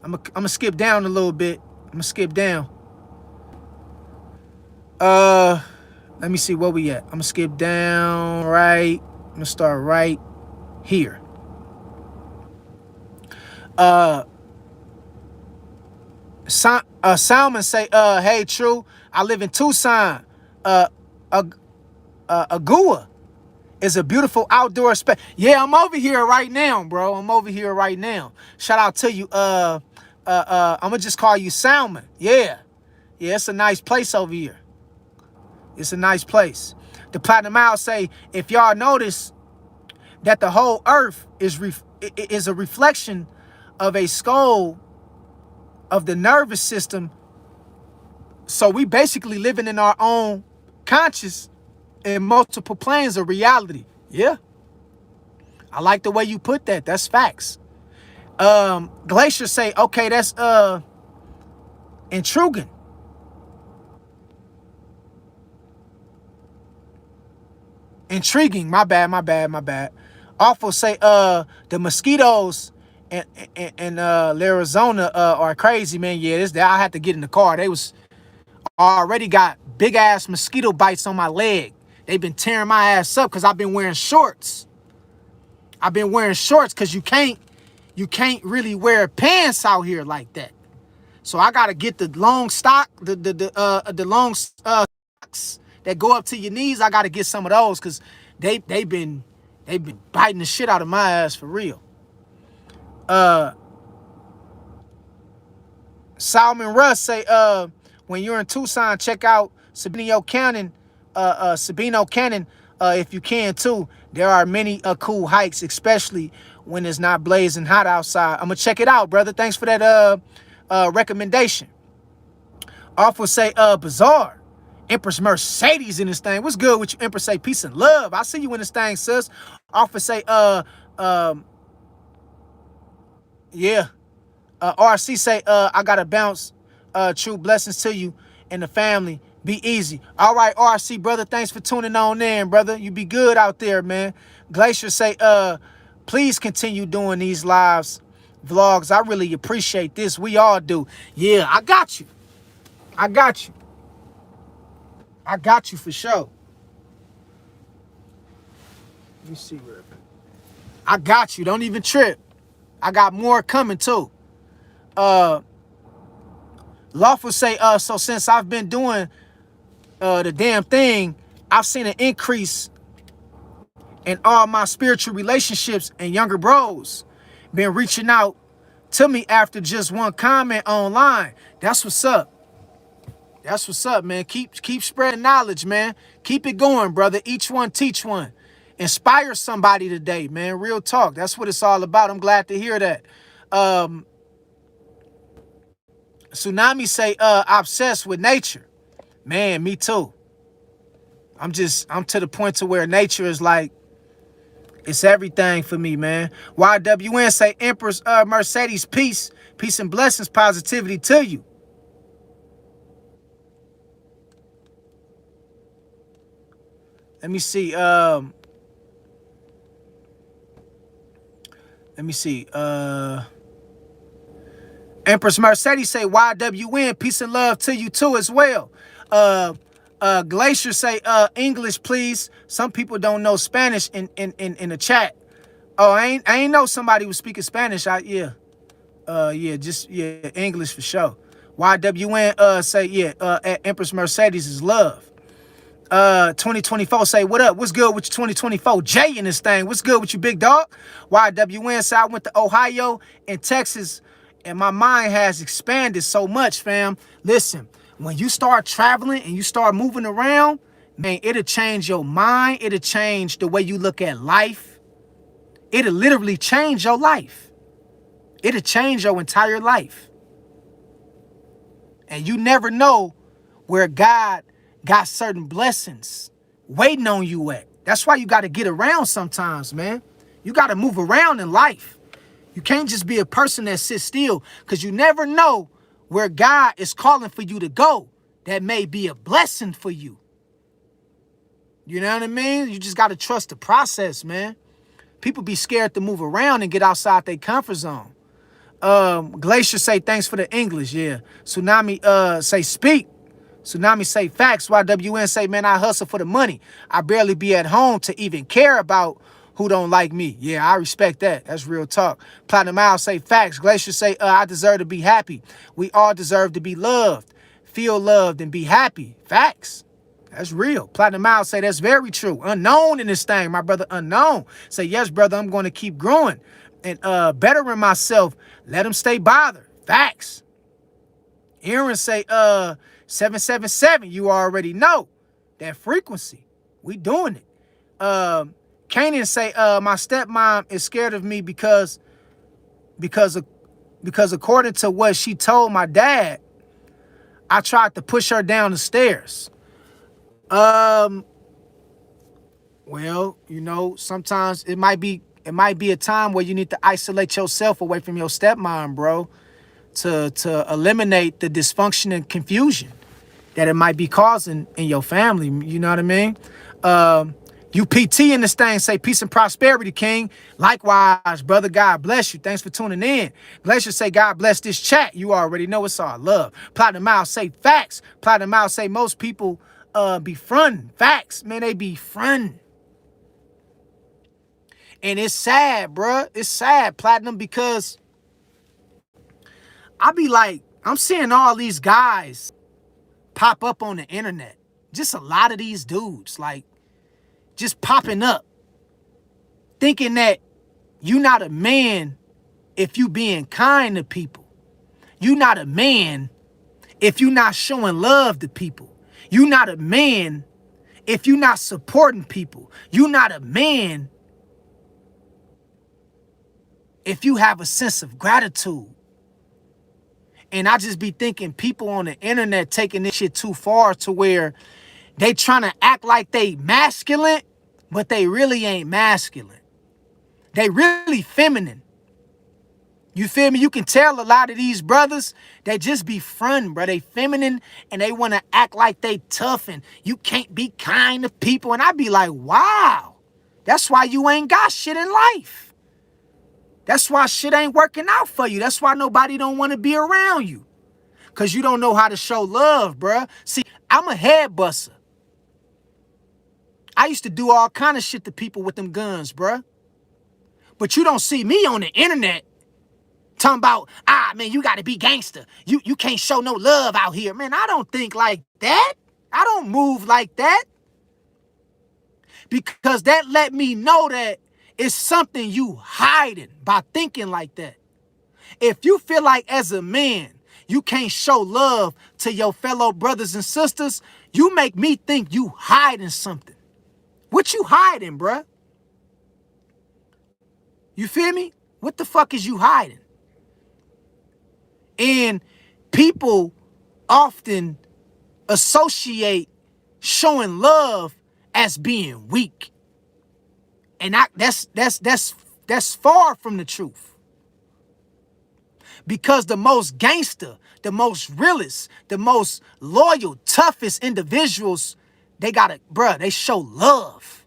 I'm gonna skip down a little bit. I'm gonna skip down. Let me see where we at. I'm gonna skip down right. I'm gonna start right here. Salmon say, hey, true. I live in Tucson. Agua is a beautiful outdoor space. Yeah, I'm over here right now, bro. I'm over here right now. Shout out to you. I'm gonna just call you Salmon. Yeah. Yeah, it's a nice place over here. It's a nice place. The Platinum Owl say, if y'all notice that the whole earth is a reflection of a skull of the nervous system. So we basically living in our own conscious in multiple planes of reality. Yeah. I like the way you put that. That's facts. Glacier say, okay, that's intriguing. Intriguing. My bad. Awful say, the mosquitoes in Arizona are crazy, man. Yeah, I had to get in the car. They was already got big ass mosquito bites on my leg. They've been tearing my ass up because I've been wearing shorts. I've been wearing shorts because you can't really wear pants out here like that. So I gotta get the long the long socks that go up to your knees. I gotta get some of those because they've been biting the shit out of my ass for real. Salman Russ say, when you're in Tucson, check out Sabino Canyon, if you can too. There are many cool hikes, especially when it's not blazing hot outside. I'm gonna check it out, brother. Thanks for that recommendation. Awful say, Bizarre. Empress Mercedes in this thing. What's good with you, Empress? Say peace and love. I see you in this thing, sis. Awful say, yeah. RC say, I gotta bounce. True blessings to you and the family. Be easy. All right, RC, brother. Thanks for tuning on in, brother. You be good out there, man. Glacier say, please continue doing these lives, vlogs. I really appreciate this. We all do. Yeah, I got you. I got you for sure. Let me see real quick. I got you. Don't even trip. I got more coming too. Lawful say, so since I've been doing the damn thing, I've seen an increase in all my spiritual relationships, and younger bros been reaching out to me after just one comment online. That's what's up. That's what's up, man. Keep spreading knowledge, man. Keep it going, brother. Each one teach one. Inspire somebody today, man. Real talk. That's what it's all about. I'm glad to hear that. Tsunami say, obsessed with nature. Man, me too. I'm to the point to where nature is like, it's everything for me, man. YWN say, Empress Mercedes, peace and blessings, positivity to you. Let me see. Empress Mercedes say, YWN, peace and love to you too as well. Glacier say, English, please. Some people don't know Spanish in the chat. Oh, I ain't know somebody was speaking Spanish. Yeah, English for sure. YWN say, Empress Mercedes is love. 2024 say, what up? What's good with you 2024? Jay in this thing. What's good with you, big dog? YWN say, I went to Ohio and Texas, and my mind has expanded so much, fam. Listen, when you start traveling and you start moving around, man, it'll change your mind. It'll change the way you look at life. It'll literally change your life. It'll change your entire life. And you never know where God got certain blessings waiting on you at. That's why you got to get around sometimes, man. You got to move around in life. You can't just be a person that sits still, because you never know where God is calling for you to go. That may be a blessing for you. You know what I mean? You just got to trust the process, man. People be scared to move around and get outside their comfort zone. Glacier say, thanks for the English. Yeah. Tsunami say, speak. Tsunami say, facts. YWN say, man, I hustle for the money. I barely be at home to even care about who don't like me. Yeah, I respect that. That's real talk. Platinum Owl say, facts. Glacier say, I deserve to be happy. We all deserve to be loved, feel loved, and be happy. Facts. That's real. Platinum Owl say, that's very true. Unknown in this thing, my brother. Unknown. Say, yes, brother, I'm going to keep growing and bettering myself. Let them stay bothered. Facts. Aaron say, 777, you already know that frequency. We doing it. Kanan say, my stepmom is scared of me because according to what she told my dad, I tried to push her down the stairs. Well, you know, sometimes it might be a time where you need to isolate yourself away from your stepmom, bro, to eliminate the dysfunction and confusion that it might be causing in your family. You know what I mean? UPT in this thing say, peace and prosperity, King. Likewise, brother, God bless you. Thanks for tuning in. Glacier say, God bless this chat. You already know it's all love. Platinum Mouse say, facts. Platinum Mouse say, most people be fronting. Facts, man, they be fronting. And it's sad, bruh. It's sad, Platinum, because I be like, I'm seeing all these guys pop up on the internet. Just a lot of these dudes, like, just popping up, thinking that you not a man if you being kind to people. You not a man if you not showing love to people. You not a man if you not supporting people. You not a man if you have a sense of gratitude. And I just be thinking people on the internet taking this shit too far to where they trying to act like they masculine, but they really ain't masculine. They really feminine. You feel me? You can tell a lot of these brothers, they just be frontin', bro. They feminine and they want to act like they tough and you can't be kind to people. And I be like, wow, that's why you ain't got shit in life. That's why shit ain't working out for you. That's why nobody don't want to be around you. Because you don't know how to show love, bruh. See, I'm a head buster. I used to do all kind of shit to people with them guns, bruh. But you don't see me on the internet talking about, man, you got to be gangster. You can't show no love out here. Man, I don't think like that. I don't move like that. Because that let me know that it's something you hiding by thinking like that. If you feel like as a man, you can't show love to your fellow brothers and sisters, you make me think you hiding something. What you hiding, bruh? You feel me? What the fuck is you hiding? And people often associate showing love as being weak. And that's far from the truth. Because the most gangster, the most realest, the most loyal, toughest individuals, they show love.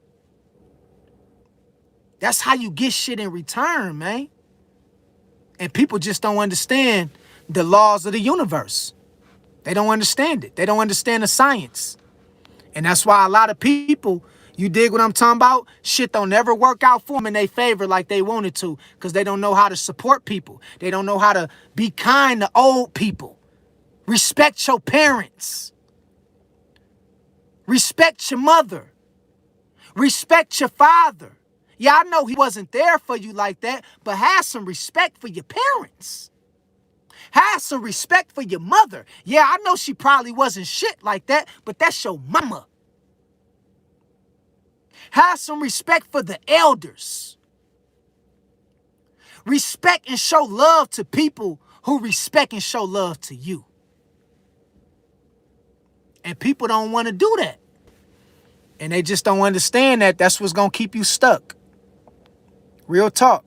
That's how you get shit in return, man. And people just don't understand the laws of the universe. They don't understand it. They don't understand the science. And that's why a lot of people, you dig what I'm talking about? Shit don't never work out for them in their favor like they wanted to, because they don't know how to support people. They don't know how to be kind to old people. Respect your parents. Respect your mother. Respect your father. Yeah, I know he wasn't there for you like that, but have some respect for your parents. Have some respect for your mother. Yeah, I know she probably wasn't shit like that, but that's your mama. Have some respect for the elders. Respect and show love to people who respect and show love to you. And people don't want to do that. And they just don't understand that that's what's going to keep you stuck. Real talk.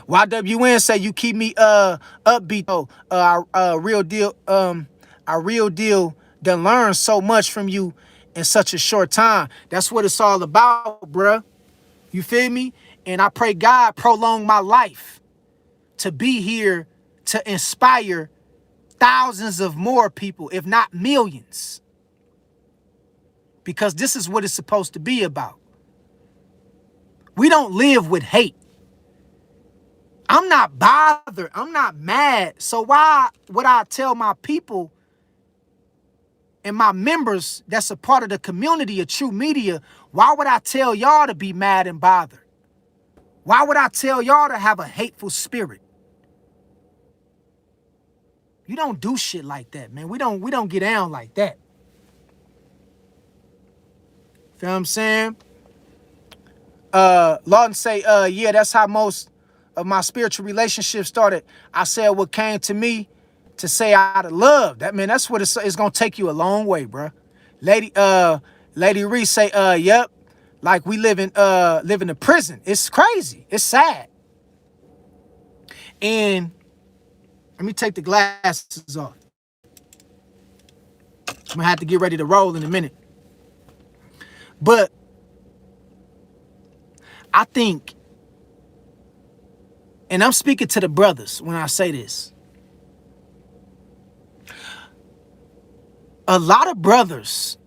YWN say you keep me upbeat though. Our real deal done learned so much from you in such a short time. That's what it's all about, bruh. You feel me? And I pray God prolong my life to be here to inspire thousands of more people, if not millions. Because this is what it's supposed to be about. We don't live with hate. I'm not bothered. I'm not mad. So why would I tell my people and my members that's a part of the community of True Media, why would I tell y'all to be mad and bothered? Why would I tell y'all to have a hateful spirit? You don't do shit like that, man. We don't get down like that. Feel what I'm saying? Lawton say, yeah, that's how most of my spiritual relationships started. I said what came to me to say out of love. That, man, that's what it's gonna take you a long way, bro. Lady Reese say, yep, like we live in a prison. It's crazy. It's sad. And let me take the glasses off. I'm gonna have to get ready to roll in a minute. But I think, and I'm speaking to the brothers when I say this, a lot of brothers,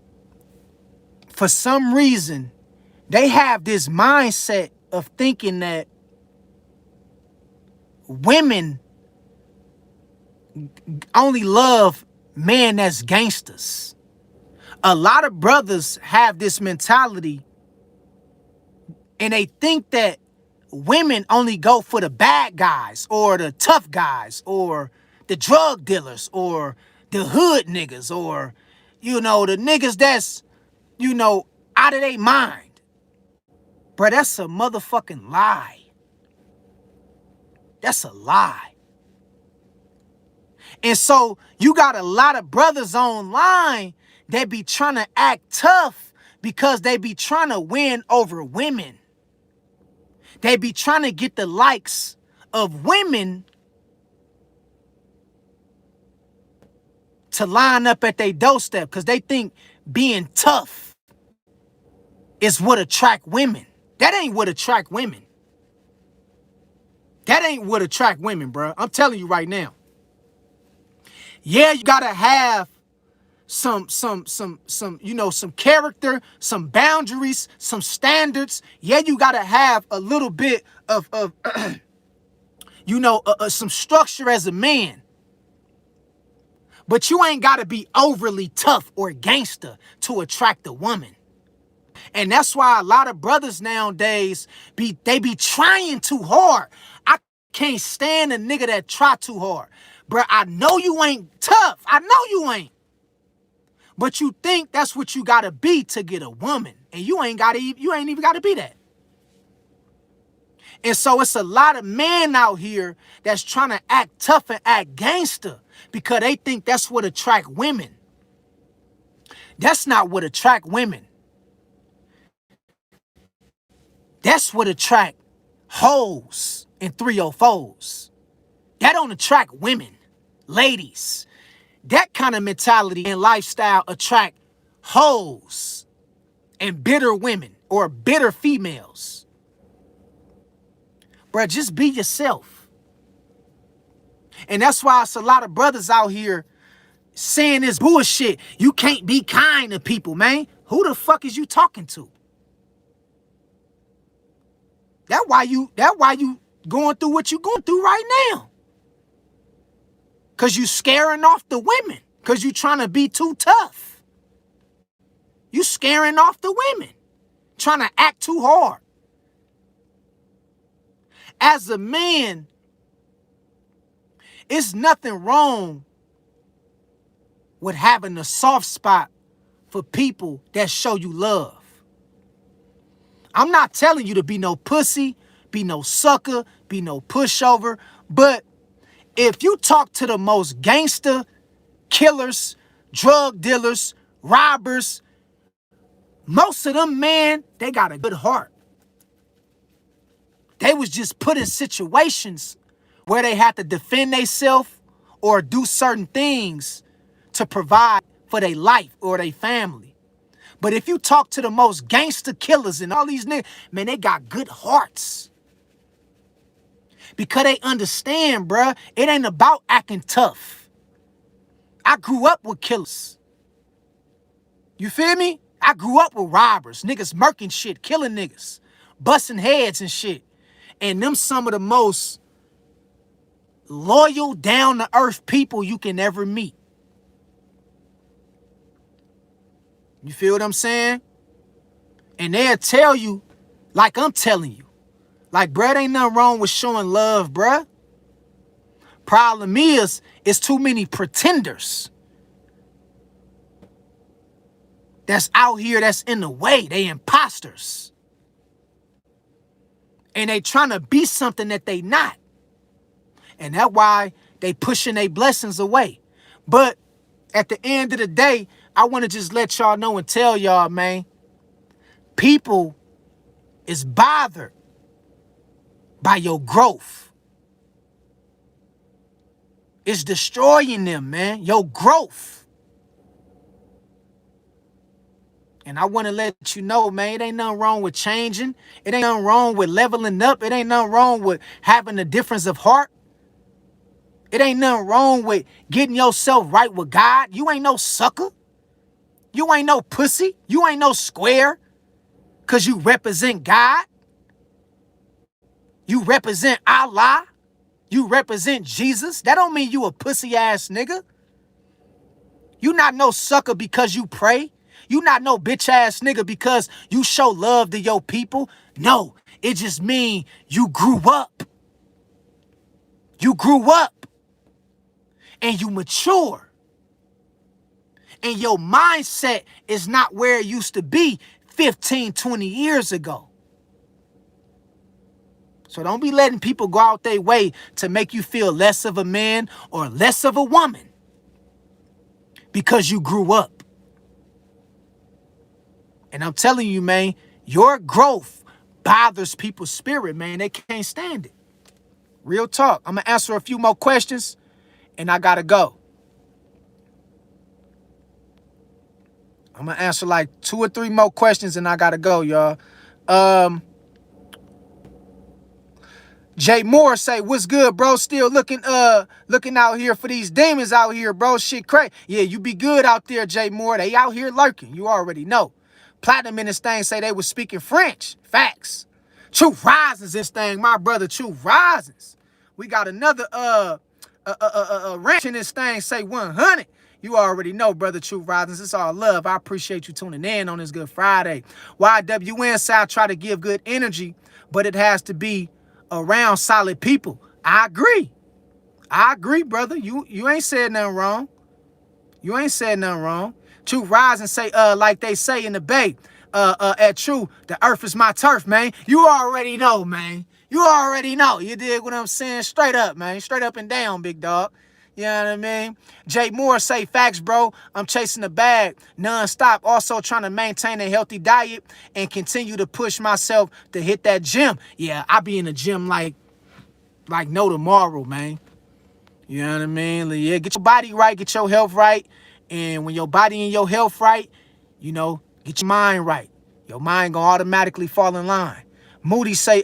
for some reason, they have this mindset of thinking that women only love men that's gangsters. A lot of brothers have this mentality and they think that women only go for the bad guys or the tough guys or the drug dealers or the hood niggas or, you know, the niggas that's, you know, out of their mind. Bro, that's a motherfucking lie. That's a lie. And so you got a lot of brothers online that be trying to act tough because they be trying to win over women. They be trying to get the likes of women to line up at their doorstep because they think being tough is what attract women. That ain't what attract women. That ain't what attract women, bro. I'm telling you right now. Yeah, you gotta have you know, some character, some boundaries, some standards. Yeah, you gotta have a little bit of you know, some structure as a man. But you ain't gotta be overly tough or gangster to attract a woman. And that's why a lot of brothers nowadays be trying too hard. I can't stand a nigga that try too hard. Bruh, I know you ain't tough. I know you ain't. But you think that's what you gotta be to get a woman. And you ain't even gotta be that. And so it's a lot of men out here that's trying to act tough and act gangster because they think that's what attract women. That's not what attract women. That's what attract hoes and 304s. That don't attract women, ladies. That kind of mentality and lifestyle attract hoes and bitter women or bitter females. Bruh, just be yourself. And that's why it's a lot of brothers out here saying this bullshit. You can't be kind to people, man. Who the fuck is you talking to? That's why you going through what you going through right now. Cause you scaring off the women. Cause you trying to be too tough. You scaring off the women. Trying to act too hard. As a man, it's nothing wrong with having a soft spot for people that show you love. I'm not telling you to be no pussy, be no sucker, be no pushover, but if you talk to the most gangster, killers, drug dealers, robbers, most of them, man, they got a good heart. They was just put in situations where they had to defend themselves or do certain things to provide for their life or their family. But if you talk to the most gangster killers and all these niggas, man, they got good hearts. Because they understand, bruh, it ain't about acting tough. I grew up with killers. You feel me? I grew up with robbers, niggas murking shit, killing niggas, busting heads and shit. And them some of the most loyal, down-to-earth people you can ever meet. You feel what I'm saying? And they'll tell you, like I'm telling you, like, bruh, ain't nothing wrong with showing love, bruh. Problem is, it's too many pretenders that's out here that's in the way. They imposters. And they trying to be something that they not. And that's why they pushing their blessings away. But at the end of the day, I want to just let y'all know and tell y'all, man, people is bothered by your growth. It's destroying them, man. Your growth. And I want to let you know, man, it ain't nothing wrong with changing. It ain't nothing wrong with leveling up. It ain't nothing wrong with having a difference of heart. It ain't nothing wrong with getting yourself right with God. You ain't no sucker. You ain't no pussy. You ain't no square. Because you represent God. You represent Allah. You represent Jesus. That don't mean you a pussy ass nigga. You not no sucker because you pray. You not no bitch ass nigga because you show love to your people. No, it just mean you grew up. You grew up. And you mature. And your mindset is not where it used to be 15, 20 years ago. So don't be letting people go out their way to make you feel less of a man or less of a woman because you grew up. And I'm telling you, man, your growth bothers people's spirit, man. They can't stand it. Real talk. I'm going to answer a few more questions and I got to go. I'm going to answer like 2 or 3 more questions and I got to go, y'all. Jay Moore say, what's good, bro? Still looking out here for these demons out here, bro. Shit crazy. Yeah, you be good out there, Jay Moore. They out here lurking. You already know. Platinum in this thing say they was speaking French. Facts. Truth Risings this thing, my brother. Truth Risings. We got another ranch in this thing say 100. You already know, brother. Truth Risings. It's all love. I appreciate you tuning in on this Good Friday. YWN say I try to give good energy, but it has to be around solid people. I agree. I agree, brother. You ain't said nothing wrong. You ain't said nothing wrong. Truth Rise and say, like they say in the Bay, at True, the earth is my turf, man. You already know, man. You already know. You dig what I'm saying? Straight up, man. Straight up and down, big dog. You know what I mean? Jay Moore say, facts, bro. I'm chasing the bag non-stop. Also trying to maintain a healthy diet and continue to push myself to hit that gym. Yeah, I be in the gym like no tomorrow, man. You know what I mean? Like, yeah, get your body right, get your health right. And when your body and your health right, you know, get your mind right. Your mind gonna automatically fall in line. Moody say,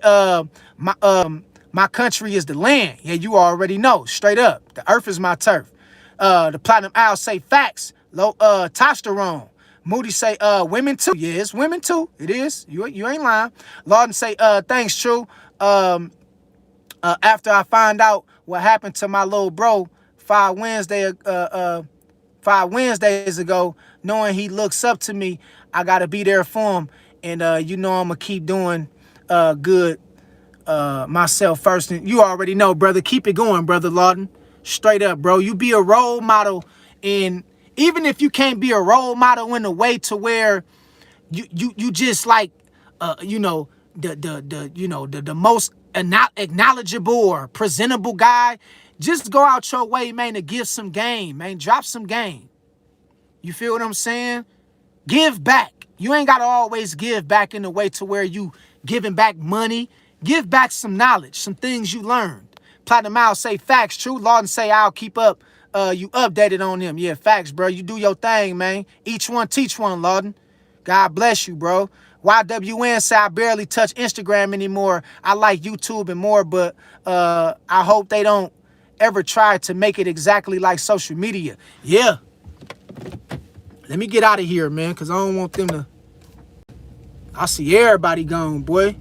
my country is the land. Yeah, you already know. Straight up. The earth is my turf. The Platinum Owl say facts. Low testosterone. Moody say women too. Yeah, it's women too. It is. You ain't lying. Lawden say thanks, True. After I find out what happened to my little bro 5 Wednesdays ago, knowing he looks up to me, I gotta be there for him. And you know I'm gonna keep doing good myself first. And you already know, brother. Keep it going, brother Lawden. Straight up, bro. You be a role model, and even if you can't be a role model in a way to where you just like you know, the most acknowledgeable or presentable guy, just go out your way, man, to give some game, man. Drop some game. You feel what I'm saying? Give back. You ain't got to always give back in a way to where you giving back money. Give back some knowledge, some things you learned. Platinum Owl say facts, True. Lawden say I'll keep up you updated on them. Yeah, facts, bro. You do your thing, man. Each one teach one, Lawden. God bless you, bro. YWN say I barely touch Instagram anymore. I like YouTube and more, but I hope they don't ever try to make it exactly like social media. Yeah. Let me get out of here, man, because I don't want them to... I see everybody gone, boy.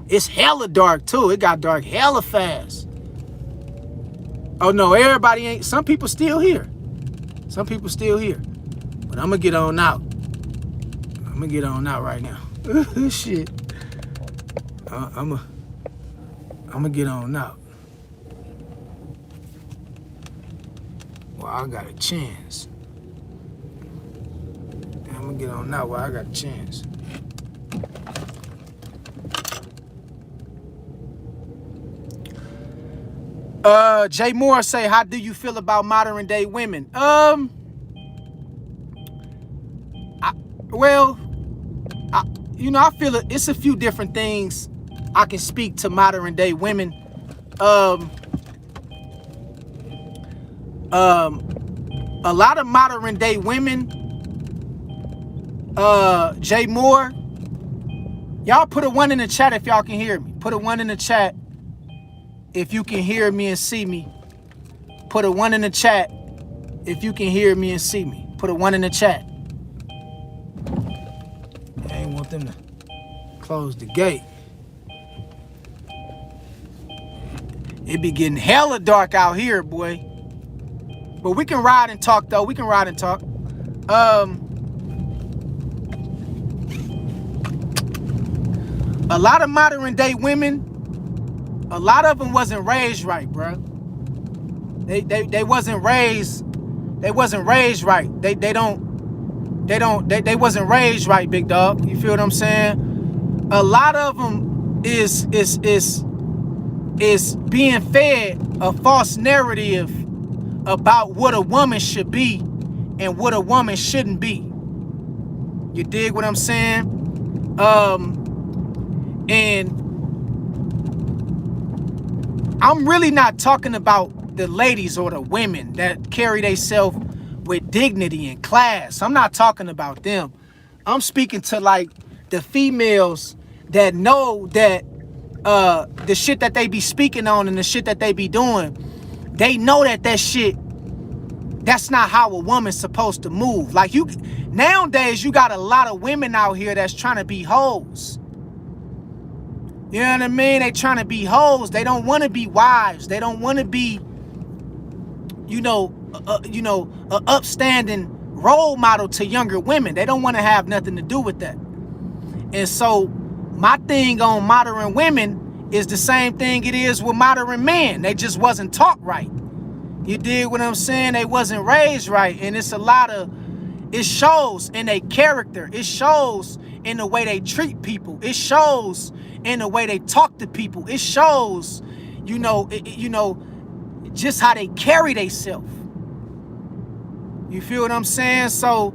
It's hella dark, too. It got dark hella fast. Oh, no, everybody ain't... Some people still here. Some people still here. But I'm going to get on out. I'm going to get on out right now. Shit. I'm going to get on out. Well, I got a chance. I'm going to get on out while I got a chance. Jay Moore say, how do you feel about modern day women? You know, I feel it's a few different things I can speak to modern day women. A lot of modern day women, Jay Moore, y'all put a 1 in the chat if y'all can hear me. Put a 1 in the chat if you can hear me and see me. Put a 1 in the chat if you can hear me and see me. Put a 1 in the chat. I ain't want them to close the gate. It be getting hella dark out here, boy. But we can ride and talk, though. We can ride and talk. A lot of modern day women, a lot of them wasn't raised right, bro. They wasn't raised. They wasn't raised right. They wasn't raised right, big dog. You feel what I'm saying? A lot of them is being fed a false narrative about what a woman should be and what a woman shouldn't be. You dig what I'm saying? And I'm really not talking about the ladies or the women that carry themselves with dignity and class. I'm not talking about them. I'm speaking to like the females that know that the shit that they be speaking on and the shit that they be doing, they know that shit, that's not how a woman's supposed to move. Like, nowadays you got a lot of women out here that's trying to be hoes. You know what I mean? They trying to be hoes. They don't want to be wives. They don't want to be, a upstanding role model to younger women. They don't want to have nothing to do with that. And so my thing on modern women is the same thing it is with modern men. They just wasn't taught right. You dig what I'm saying? They wasn't raised right. And it shows in their character. It shows in the way they treat people. It shows in the way they talk to people. It shows, just how they carry themselves. You feel what I'm saying? So,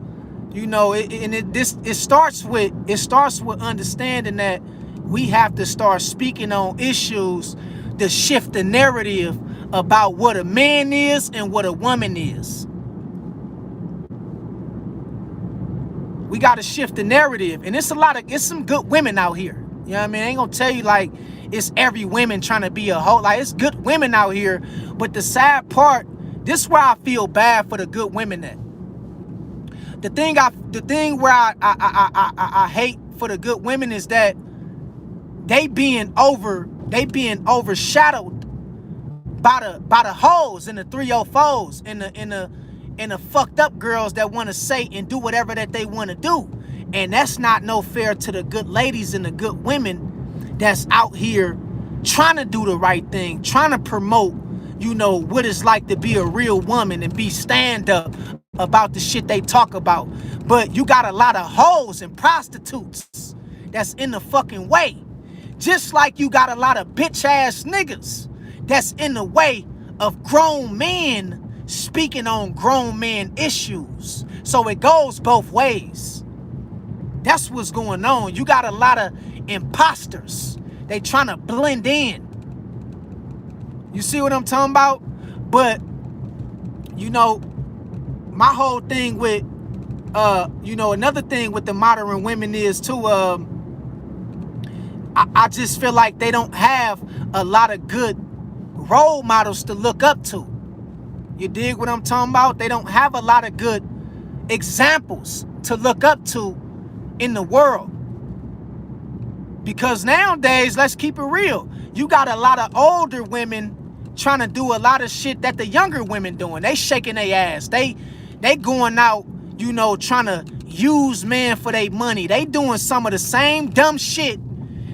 it starts with understanding that we have to start speaking on issues to shift the narrative about what a man is and what a woman is. We got to shift the narrative. And it's some good women out here. You know what I mean? I ain't gonna tell you like it's every woman trying to be a hoe. Like, it's good women out here. But the sad part, this is where I feel bad for the good women at. The thing where I hate for the good women is that they being overshadowed by the hoes and the 304s and the fucked up girls that want to say and do whatever that they want to do. And that's not no fair to the good ladies and the good women that's out here trying to do the right thing, trying to promote, what it's like to be a real woman and be stand up about the shit they talk about. But you got a lot of hoes and prostitutes that's in the fucking way. Just like you got a lot of bitch ass niggas that's in the way of grown men speaking on grown men issues. So it goes both ways. That's what's going on. You got a lot of imposters. They trying to blend in. You see what I'm talking about? But, my whole thing with, another thing with the modern women is too, I just feel like they don't have a lot of good role models to look up to. You dig what I'm talking about? They don't have a lot of good examples to look up to in the world. Because nowadays, let's keep it real, you got a lot of older women trying to do a lot of shit that the younger women doing. They shaking their ass. They going out, trying to use men for their money. They doing some of the same dumb shit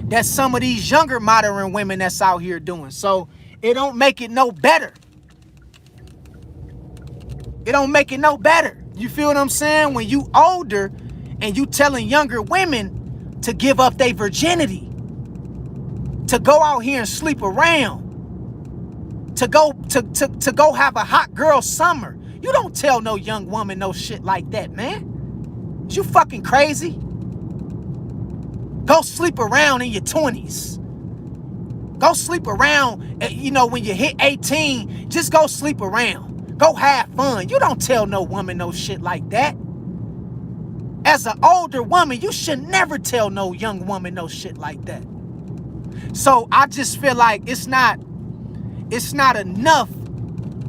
that some of these younger modern women that's out here doing. So it don't make it no better. It don't make it no better. You feel what I'm saying? When you older and you telling younger women to give up their virginity, to go out here and sleep around, to go have a hot girl summer. You don't tell no young woman no shit like that, man. Is you fucking crazy? Go sleep around in your 20s. Go sleep around, when you hit 18, just go sleep around. Go have fun. You don't tell no woman no shit like that. As an older woman, you should never tell no young woman no shit like that. So I just feel like it's not enough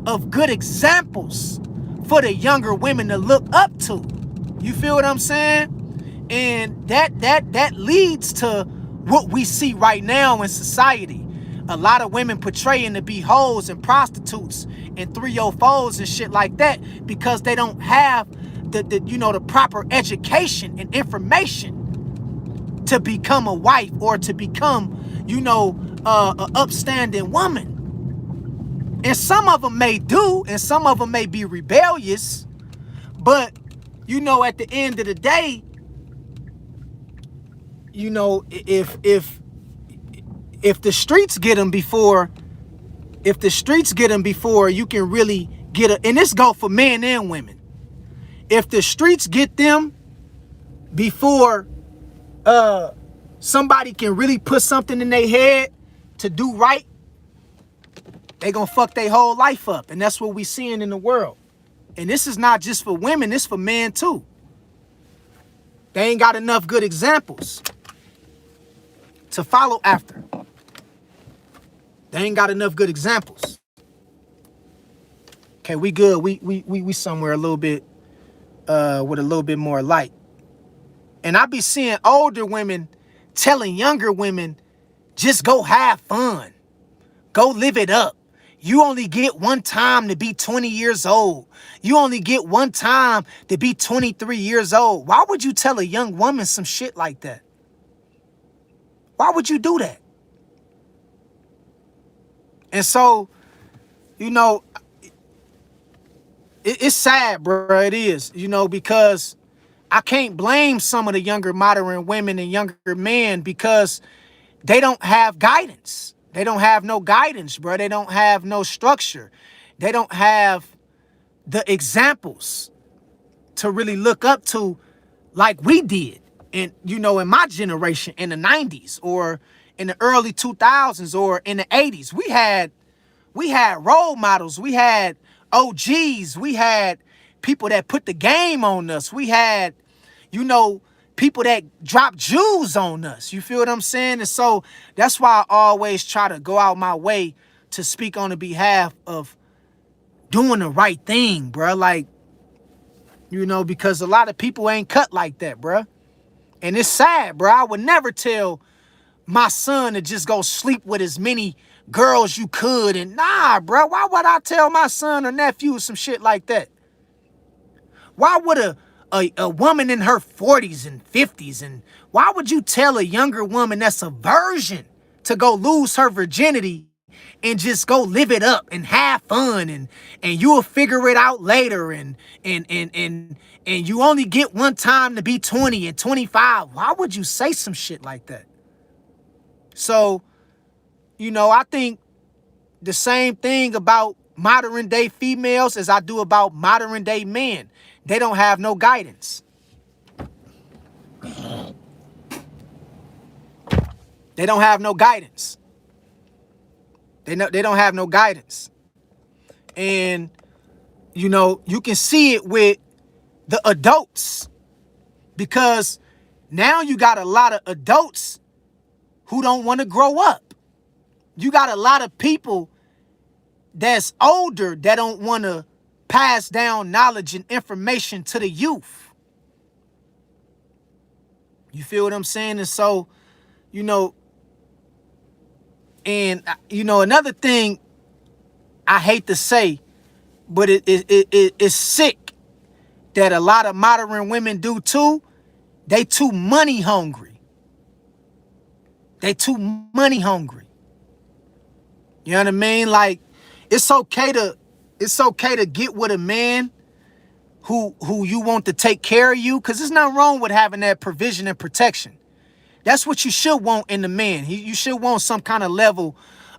of good examples for the younger women to look up to. You feel what I'm saying? And that leads to what we see right now in society. A lot of women portraying to be hoes and prostitutes and 304s and shit like that because they don't have the proper education and information to become a wife or to become, a upstanding woman. And some of them may do, and some of them may be rebellious, but, at the end of the day, if the streets get them before, you can really get and this go for men and women. If the streets get them before somebody can really put something in their head to do right, they gonna fuck their whole life up. And that's what we seeing in the world. And this is not just for women, it's for men too. They ain't got enough good examples to follow after. They ain't got enough good examples. Okay, we good. We somewhere a little bit with a little bit more light. And I be seeing older women telling younger women, just go have fun. Go live it up. You only get one time to be 20 years old. You only get one time to be 23 years old. Why would you tell a young woman some shit like that? Why would you do that? And so, you know, it's sad, bro. It is, you know, because I can't blame some of the younger modern women and younger men because they don't have guidance. They don't have no guidance, bro. They don't have no structure. They don't have the examples to really look up to like we did. And, you know, in my generation in the 90s or in the early 2000s or in the 80s, we had role models. We had OGs. We had people that put the game on us. We had, you know, people that drop jewels on us. You feel what I'm saying? And so that's why I always try to go out my way to speak on the behalf of doing the right thing, bro. Like, you know, because a lot of people ain't cut like that, bro. And it's sad, bro. I would never tell my son to just go sleep with as many girls you could. And nah, bro, why would I tell my son or nephew some shit like that? Why would a woman in her 40s and 50s, and why would you tell a younger woman that's a virgin to go lose her virginity and just go live it up and have fun and you'll figure it out later and you only get one time to be 20 and 25? Why would you say some shit like that? So, you know, I think the same thing about modern day females as I do about modern day men. They don't have no guidance. They don't have no guidance. They don't have no guidance. And, you know, you can see it with the adults, because now you got a lot of adults who don't want to grow up. You got a lot of people that's older that don't want to pass down knowledge and information to the youth. You feel what I'm saying? And so, you know, and, you know, another thing I hate to say, but it's sick that a lot of modern women do too. They too money hungry. They too money hungry. You know what I mean? Like, it's okay to get with a man who you want to take care of you, because there's nothing wrong with having that provision and protection. That's what you should want in the man. You should want some kind of level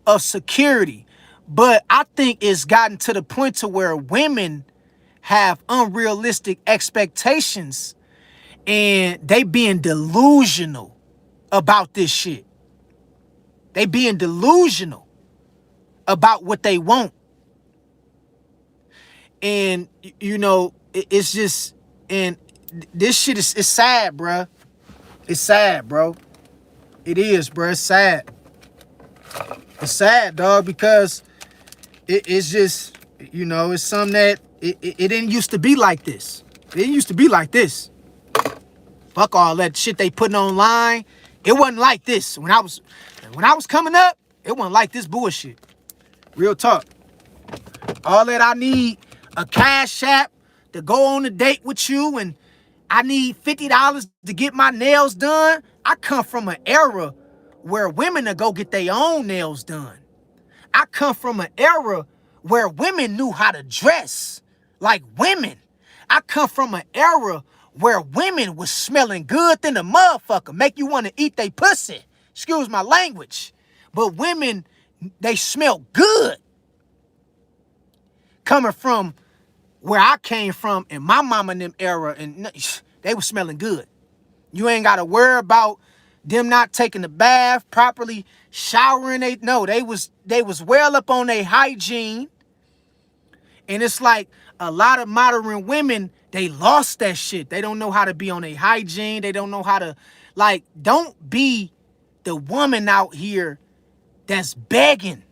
of security. But I think it's gotten to the point to where women have unrealistic expectations and they being delusional about this shit. They being delusional about what they want. And, you know, it's just, and this shit is, it's sad, bruh. It's sad, bro. It is, bro. It's sad. It's sad, dog, because it's just, you know, it's something that it didn't used to be like this. It didn't used to be like this. Fuck all that shit they putting online. It wasn't like this. When I was coming up, it wasn't like this bullshit. Real talk. All that I need, a cash app to go on a date with you, and I need $50 to get my nails done. I come from an era where women to go get their own nails done. I come from an era where women knew how to dress like women. I come from an era where women was smelling good than a motherfucker, make you want to eat they pussy. Excuse my language. But women, they smell good. Coming from where I came from in my mama and them era, and they were smelling good. You ain't got to worry about them not taking the bath properly, showering. They was well up on their hygiene. And it's like a lot of modern women, they lost that shit. They don't know how to be on their hygiene. They don't know how to, like, don't be the woman out here that's begging.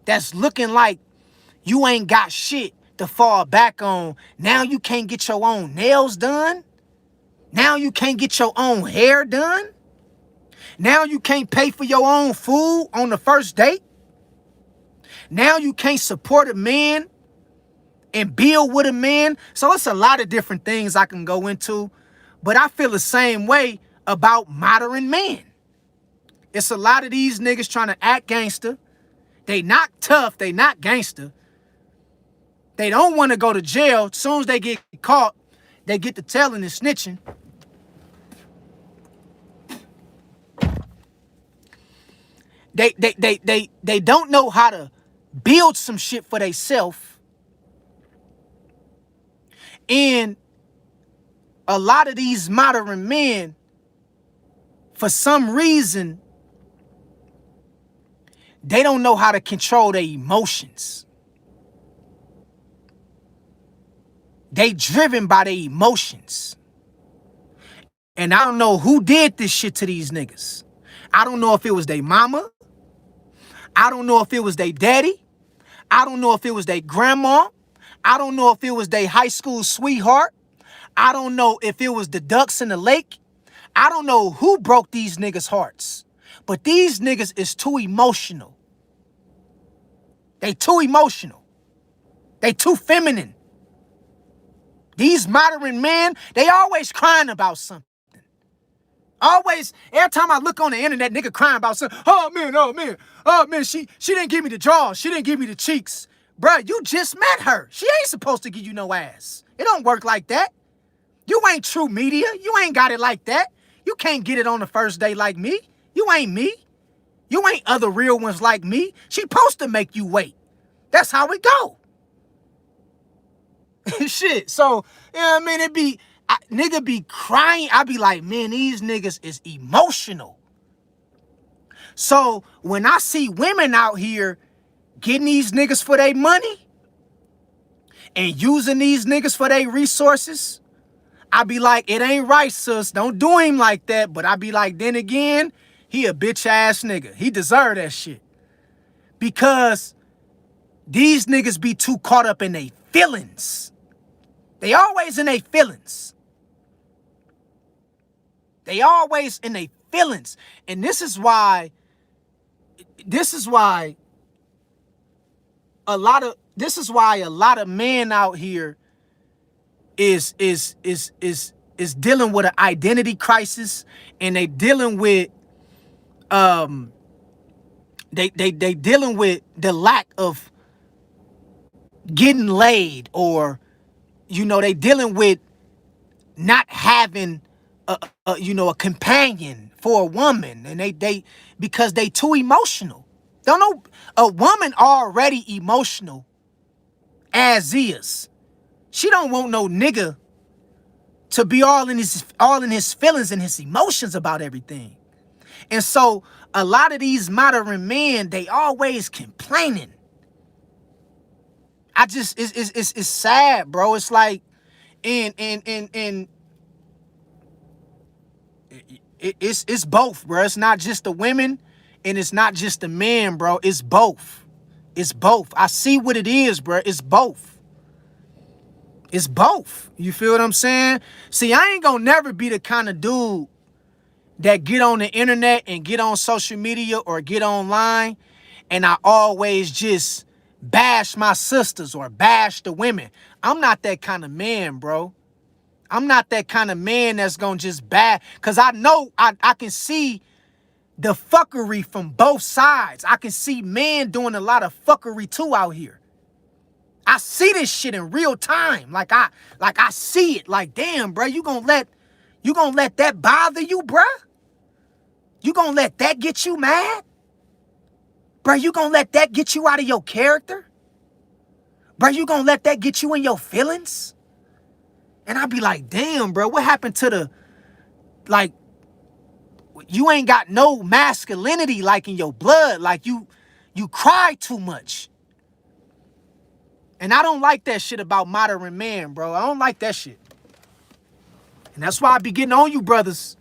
that's looking like you ain't got shit to fall back on. Now you can't get your own nails done. Now you can't get your own hair done. Now you can't pay for your own food on the first date. Now you can't support a man and build with a man. So it's a lot of different things I can go into. But I feel the same way about modern men. It's a lot of these niggas trying to act gangster. They not tough. They not gangster. They don't want to go to jail. As soon as they get caught, they get to telling and snitching. They don't know how to build some shit for themselves. And a lot of these modern men, for some reason, they don't know how to control their emotions. They driven by their emotions. And I don't know who did this shit to these niggas. I don't know if it was their mama. I don't know if it was their daddy. I don't know if it was their grandma. I don't know if it was their high school sweetheart. I don't know if it was the ducks in the lake. I don't know who broke these niggas' hearts. But these niggas is too emotional. They too emotional. They too feminine. These modern men, they always crying about something. Always, every time I look on the internet, nigga crying about something. Oh man, she didn't give me the jaws. She didn't give me the cheeks. Bruh, you just met her. She ain't supposed to give you no ass. It don't work like that. You ain't true media. You ain't got it like that. You can't get it on the first day like me. You ain't me. You ain't other real ones like me. She supposed to make you wait. That's how it go. Shit. So, you know what I mean? Nigga be crying. I be like, man, these niggas is emotional. So when I see women out here getting these niggas for their money and using these niggas for their resources, I be like, it ain't right, sis. Don't do him like that. But I be like, then again, he a bitch ass nigga. He deserve that shit. Because these niggas be too caught up in their feelings. They always in their feelings. They always in their feelings. And this is why a lot of men out here is dealing with an identity crisis, and they dealing with they dealing with the lack of getting laid, or they dealing with not having a companion for a woman, and they because they too emotional. Don't know, a woman already emotional as is. She don't want no nigga to be all in his feelings and his emotions about everything. And so a lot of these modern men, they always complaining. It's sad, bro. It's like it's both, bro. It's not just the women and it's not just the men, bro. It's both. It's both. I see what it is, bro. It's both. It's both. You feel what I'm saying? See, I ain't gonna never be the kind of dude that get on the internet and get on social media or get online and I always just bash my sisters or bash the women. I'm not that kind of man, bro. I'm not that kind of man that's gonna just bash, because I know I can see the fuckery from both sides. I can see men doing a lot of fuckery too out here. I see this shit in real time. Like I see it. Like, damn, bro, you gonna let that bother you, bruh? You gonna let that get you mad? Bruh, you gonna let that get you out of your character? Bruh, you gonna let that get you in your feelings? And I be like, damn, bro, what happened to the, like, you ain't got no masculinity like in your blood. Like you cry too much. And I don't like that shit about modern men, bro. I don't like that shit. And that's why I be getting on you brothers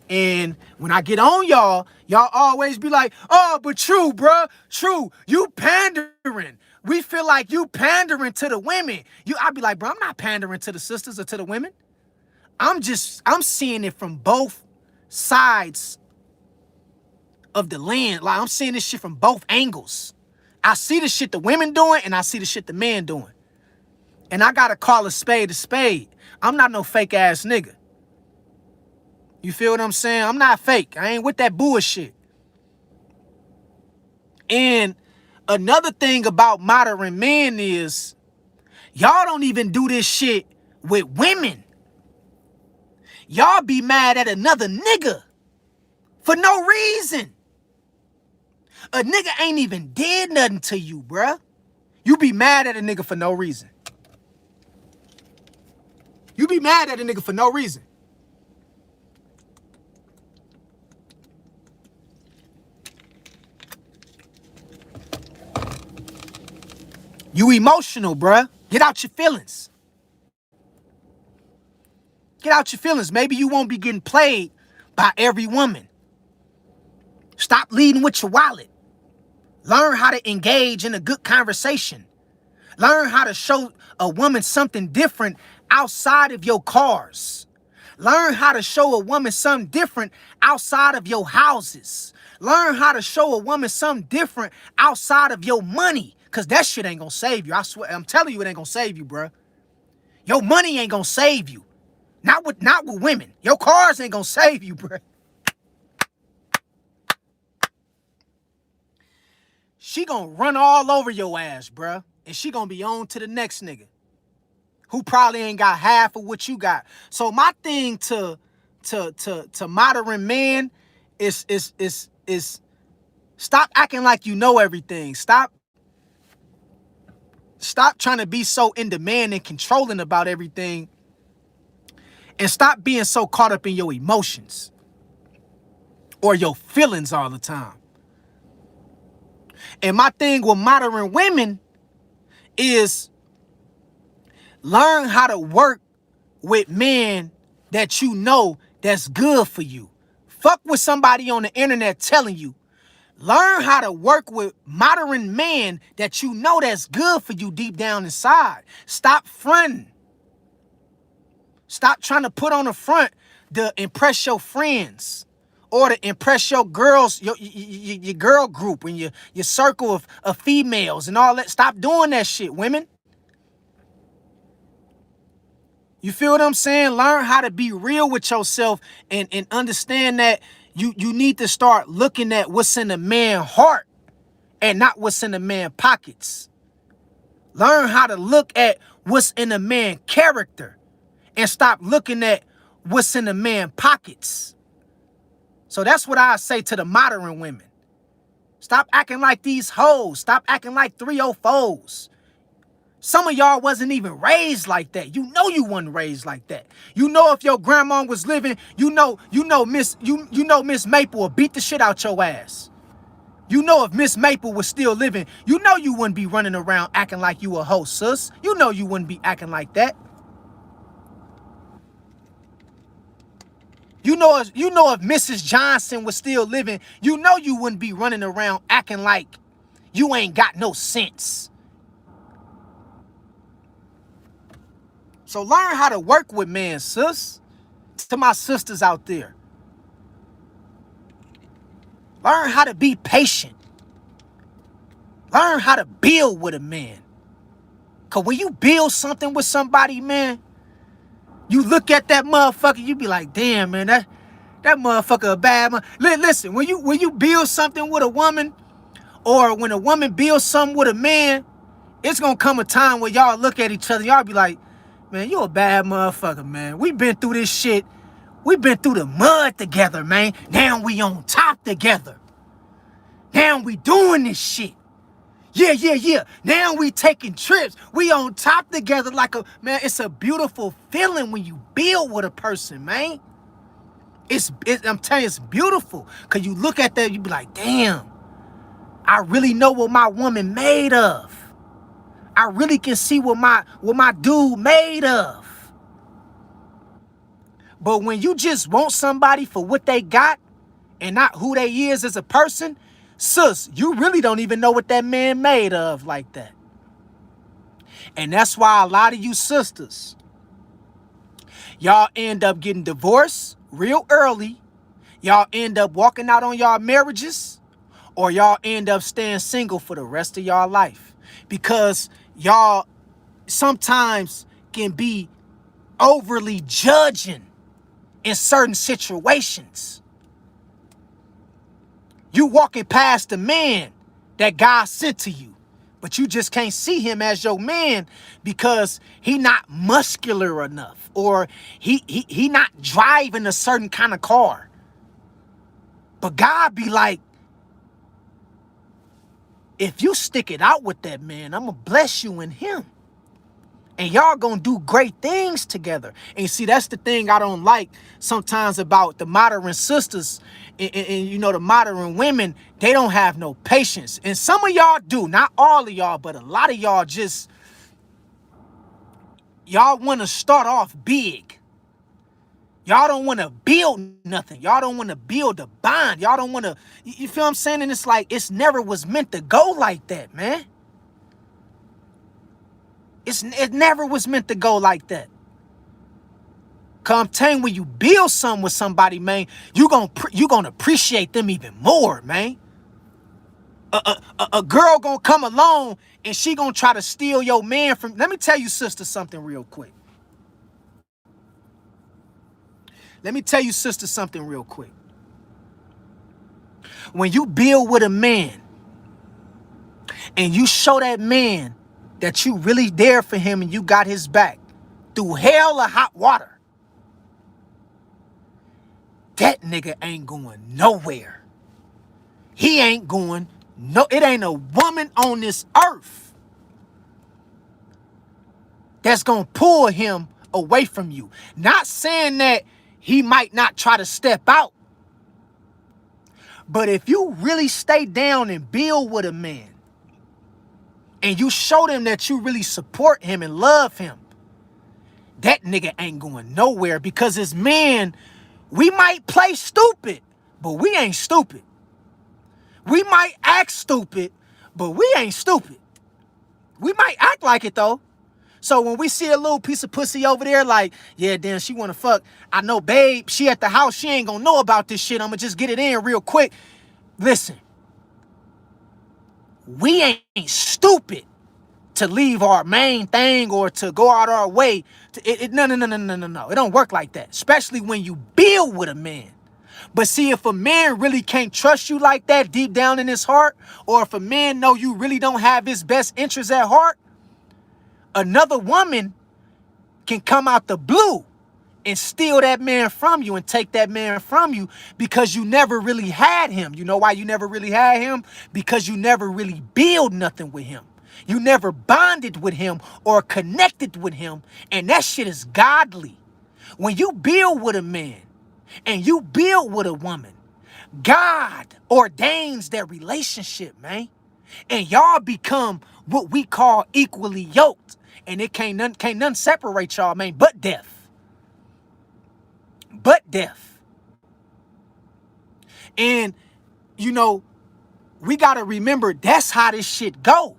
And when I get on y'all, y'all always be like, oh, but true, bruh, true, you pandering. We feel like you pandering to the women. I be like, bro, I'm not pandering to the sisters or to the women. I'm seeing it from both sides of the land. Like, I'm seeing this shit from both angles. I see the shit the women doing, and I see the shit the men doing. And I gotta call a spade a spade. I'm not no fake ass nigga. You feel what I'm saying? I'm not fake. I ain't with that bullshit. And another thing about modern men is y'all don't even do this shit with women. Y'all be mad at another nigga for no reason. A nigga ain't even did nothing to you, bruh. You be mad at a nigga for no reason. You be mad at a nigga for no reason. You emotional, bruh. Get out your feelings. Get out your feelings. Maybe you won't be getting played by every woman. Stop leading with your wallet. Learn how to engage in a good conversation. Learn how to show a woman something different outside of your cars. Learn how to show a woman something different outside of your houses. Learn how to show a woman something different outside of your money. Because that shit ain't going to save you. I swear, I'm telling you, it ain't going to save you, bruh. Your money ain't going to save you. Not with women. Your cars ain't going to save you, bruh. She going to run all over your ass, bruh. And she going to be on to the next nigga who probably ain't got half of what you got. So my thing to modern men is stop acting like you know everything. Stop trying to be so in demand and controlling about everything. And stop being so caught up in your emotions or your feelings all the time. And my thing with modern women is learn how to work with men that you know that's good for you. Fuck with somebody on the internet telling you. Learn how to work with modern men that you know that's good for you deep down inside. Stop fronting. Stop trying to put on the front to impress your friends or to impress your girls, your girl group and your circle of females and all that. Stop doing that shit, women. You feel what I'm saying? Learn how to be real with yourself and understand that you need to start looking at what's in a man's heart and not what's in a man's pockets. Learn how to look at what's in a man's character and stop looking at what's in a man's pockets. So that's what I say to the modern women. Stop acting like these hoes. Stop acting like 304s. Some of y'all wasn't even raised like that. You know you wasn't raised like that. You know if your grandma was living, you know Miss Maple would beat the shit out your ass. You know if Miss Maple was still living, you know you wouldn't be running around acting like you a hoe, sis. You know you wouldn't be acting like that. You know if Mrs. Johnson was still living, you know you wouldn't be running around acting like you ain't got no sense. So learn how to work with men, sis. To my sisters out there. Learn how to be patient. Learn how to build with a man. Because when you build something with somebody, man, you look at that motherfucker, you be like, damn, man, that motherfucker a bad man. Listen, when you build something with a woman, or when a woman builds something with a man, it's going to come a time where y'all look at each other, y'all be like, man, you a bad motherfucker, man. We been through this shit. We been through the mud together, man. Now we on top together. Now we doing this shit. Yeah. Now we taking trips. We on top together like a, man, it's a beautiful feeling when you build with a person, man. I'm telling you, it's beautiful. Because you look at that, you be like, damn, I really know what my woman made of. I really can see what my dude made of. But when you just want somebody for what they got and not who they is as a person, sis, you really don't even know what that man made of like that. And that's why a lot of you sisters, y'all end up getting divorced real early. Y'all end up walking out on y'all marriages, or y'all end up staying single for the rest of y'all life. Because y'all sometimes can be overly judging in certain situations. You walking past the man that God sent to you, but you just can't see him as your man because he not muscular enough, or he not driving a certain kind of car. But God be like, if you stick it out with that man, I'm gonna bless you in him. And y'all gonna do great things together. And you see, that's the thing I don't like sometimes about the modern sisters and you know, the modern women. They don't have no patience. And some of y'all do, not all of y'all, but a lot of y'all just, y'all want to start off big. Y'all don't want to build nothing. Y'all don't want to build a bond. Y'all don't want to, you feel what I'm saying? And it's like, it's never was meant to go like that, man. It never was meant to go like that. Come telling, when you build something with somebody, man, you gonna appreciate them even more, man. A girl gonna come along and she gonna try to steal your man from. Let me tell you, sister, something real quick. Let me tell you, sister, something real quick. When you build with a man and you show that man that you really there for him and you got his back through hell or hot water, that nigga ain't going nowhere. He ain't going no, it ain't a woman on this earth that's gonna pull him away from you. Not saying that he might not try to step out, but if you really stay down and build with a man and you show them that you really support him and love him, that nigga ain't going nowhere. Because as men, we might play stupid, but we ain't stupid. We might act stupid, but we ain't stupid. We might act like it though. So when we see a little piece of pussy over there, like, yeah, damn, she wanna fuck. I know, babe, she at the house, she ain't gonna know about this shit. I'ma just get it in real quick. Listen, we ain't stupid to leave our main thing or to go out our way. No. It don't work like that, especially when you build with a man. But see, if a man really can't trust you like that deep down in his heart, or if a man know you really don't have his best interests at heart, another woman can come out the blue and steal that man from you and take that man from you because you never really had him. You know why you never really had him? Because you never really build nothing with him. You never bonded with him or connected with him. And that shit is godly. When you build with a man and you build with a woman, God ordains their relationship, man. And y'all become what we call equally yoked. And it can't none separate y'all, man, but death. But death. And, you know, we got to remember that's how this shit go.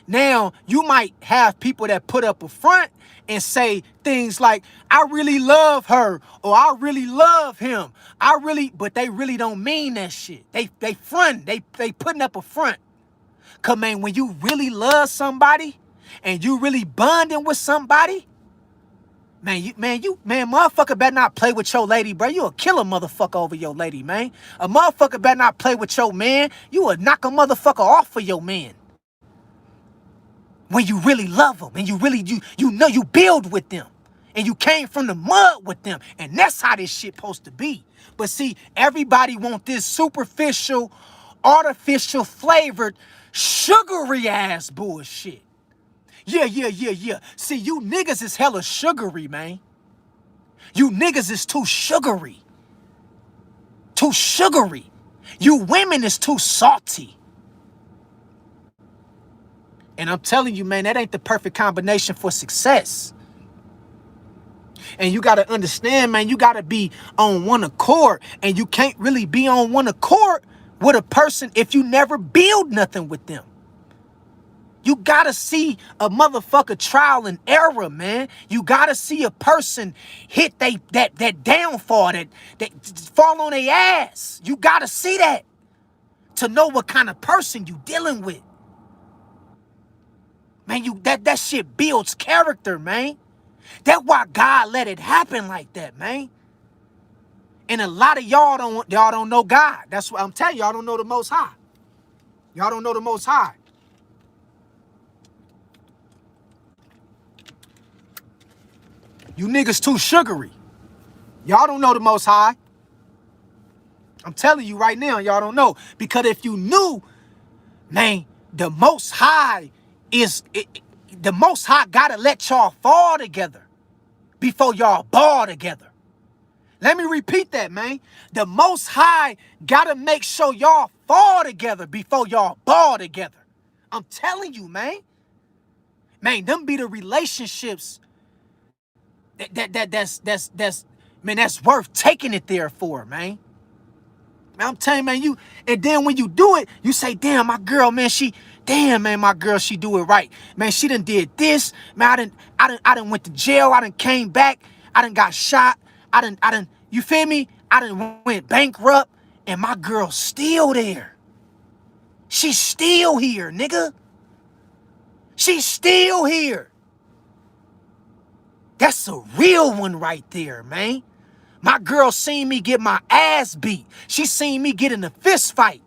Now, you might have people that put up a front and say things like, I really love her, or I really love him. But they really don't mean that shit. They front, they putting up a front. Cause man, when you really love somebody and you really bonding with somebody, man, motherfucker better not play with your lady, bro. You'll kill a motherfucker over your lady, man. A motherfucker better not play with your man. You will knock a motherfucker off for your man. When you really love them and you really, you know you build with them and you came from the mud with them. And that's how this shit supposed to be. But see, everybody want this superficial, artificial flavored, sugary ass bullshit. Yeah. See, you niggas is hella sugary, man. You niggas is too sugary. Too sugary. You women is too salty. And I'm telling you, man, that ain't the perfect combination for success. And you got to understand, man, you got to be on one accord. And you can't really be on one accord with a person if you never build nothing with them. You got to see a motherfucker trial and error, man. You got to see a person hit that downfall, that fall on their ass. You got to see that to know what kind of person you dealing with. Man, that shit builds character, man. That's why God let it happen like that, man. And a lot of y'all don't know God. That's what I'm telling y'all don't know the Most High. Y'all don't know the Most High. You niggas too sugary. Y'all don't know the Most High. I'm telling you right now, y'all don't know. Because if you knew, man, the Most High the Most High gotta let y'all fall together before y'all ball together. Let me repeat that, man. The Most High gotta make sure y'all fall together before y'all ball together. I'm telling you, man. Man, them be the relationships that's worth taking it there for, man. I'm telling you, man, and then when you do it, you say, damn, my girl, man, she do it right. Man, she done did this. Man, I done went to jail. I done came back. I done got shot. I done, you feel me? I done went bankrupt, and my girl's still there. She's still here, nigga. She's still here. That's a real one right there, man. My girl seen me get my ass beat. She seen me get in a fist fight.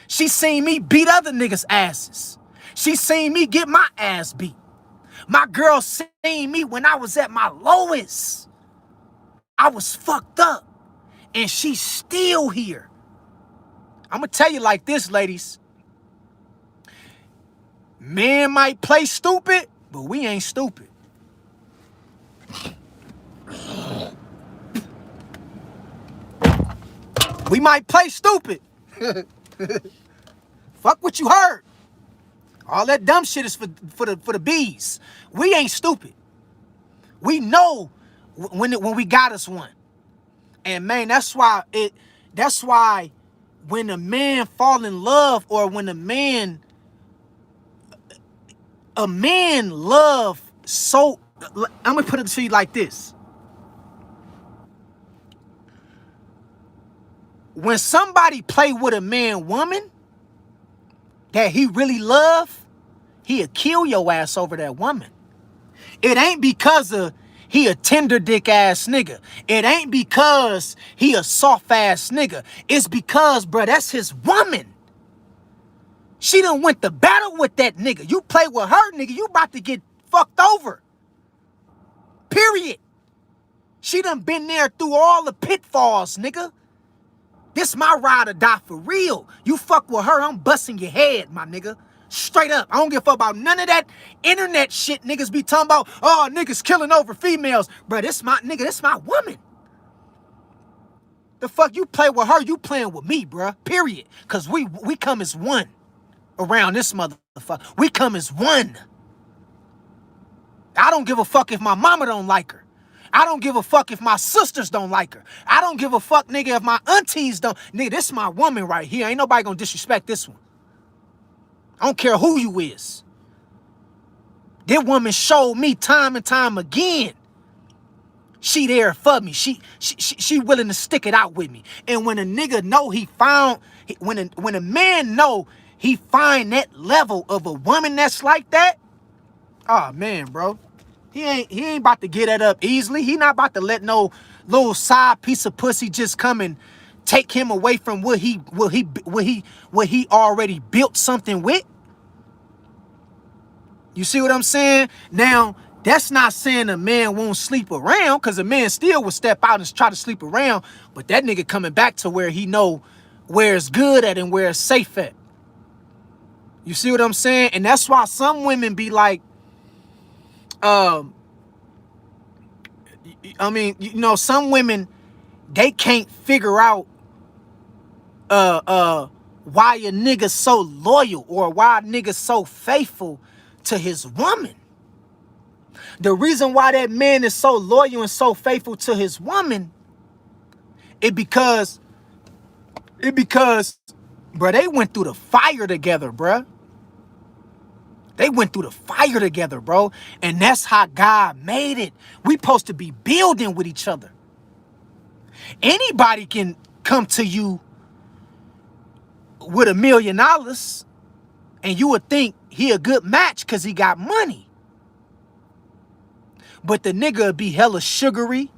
She seen me beat other niggas' asses. She seen me get my ass beat. My girl seen me when I was at my lowest. I was fucked up. And she's still here. I'm going to tell you like this, ladies. Men might play stupid, but we ain't stupid. We might play stupid. Fuck what you heard. All that dumb shit is for the bees. We ain't stupid. We know when we got us one. And man, that's why when a man fall in love, or when a man love so, I'm gonna put it to you like this. When somebody play with a woman that he really love, he'll kill your ass over that woman. It ain't because he a tender dick ass nigga. It ain't because he a soft ass nigga. It's because, bruh, that's his woman. She done went to battle with that nigga. You play with her, nigga, you about to get fucked over. Period. She done been there through all the pitfalls, nigga. This my ride or die for real. You fuck with her, I'm busting your head, my nigga. Straight up. I don't give a fuck about none of that internet shit niggas be talking about. Oh, niggas killing over females. Bro, this my nigga, this my woman. The fuck you play with her, you playing with me, bro. Period. Cause we come as one around this motherfucker. We come as one. I don't give a fuck if my mama don't like her. I don't give a fuck if my sisters don't like her. I don't give a fuck, nigga, if my aunties don't. Nigga, this is my woman right here. Ain't nobody gonna disrespect this one. I don't care who you is. This woman showed me time and time again. She there for me. She willing to stick it out with me. And when a nigga know he found, when a man know he find that level of a woman that's like that, oh man, bro. He ain't about to get that up easily. He not about to let no little side piece of pussy just come and take him away from what he already built something with. You see what I'm saying? Now, that's not saying a man won't sleep around, because a man still will step out and try to sleep around, but that nigga coming back to where he know where it's good at and where it's safe at. You see what I'm saying? And that's why some women be like, I mean, you know, some women, they can't figure out why a nigga so loyal or why a nigga so faithful to his woman. The reason why that man is so loyal and so faithful to his woman, it because, bruh, they went through the fire together, bruh. They went through the fire together, bro. And that's how God made it. We supposed to be building with each other. Anybody can come to you with $1 million and you would think he a good match because he got money. But the nigga would be hella sugary.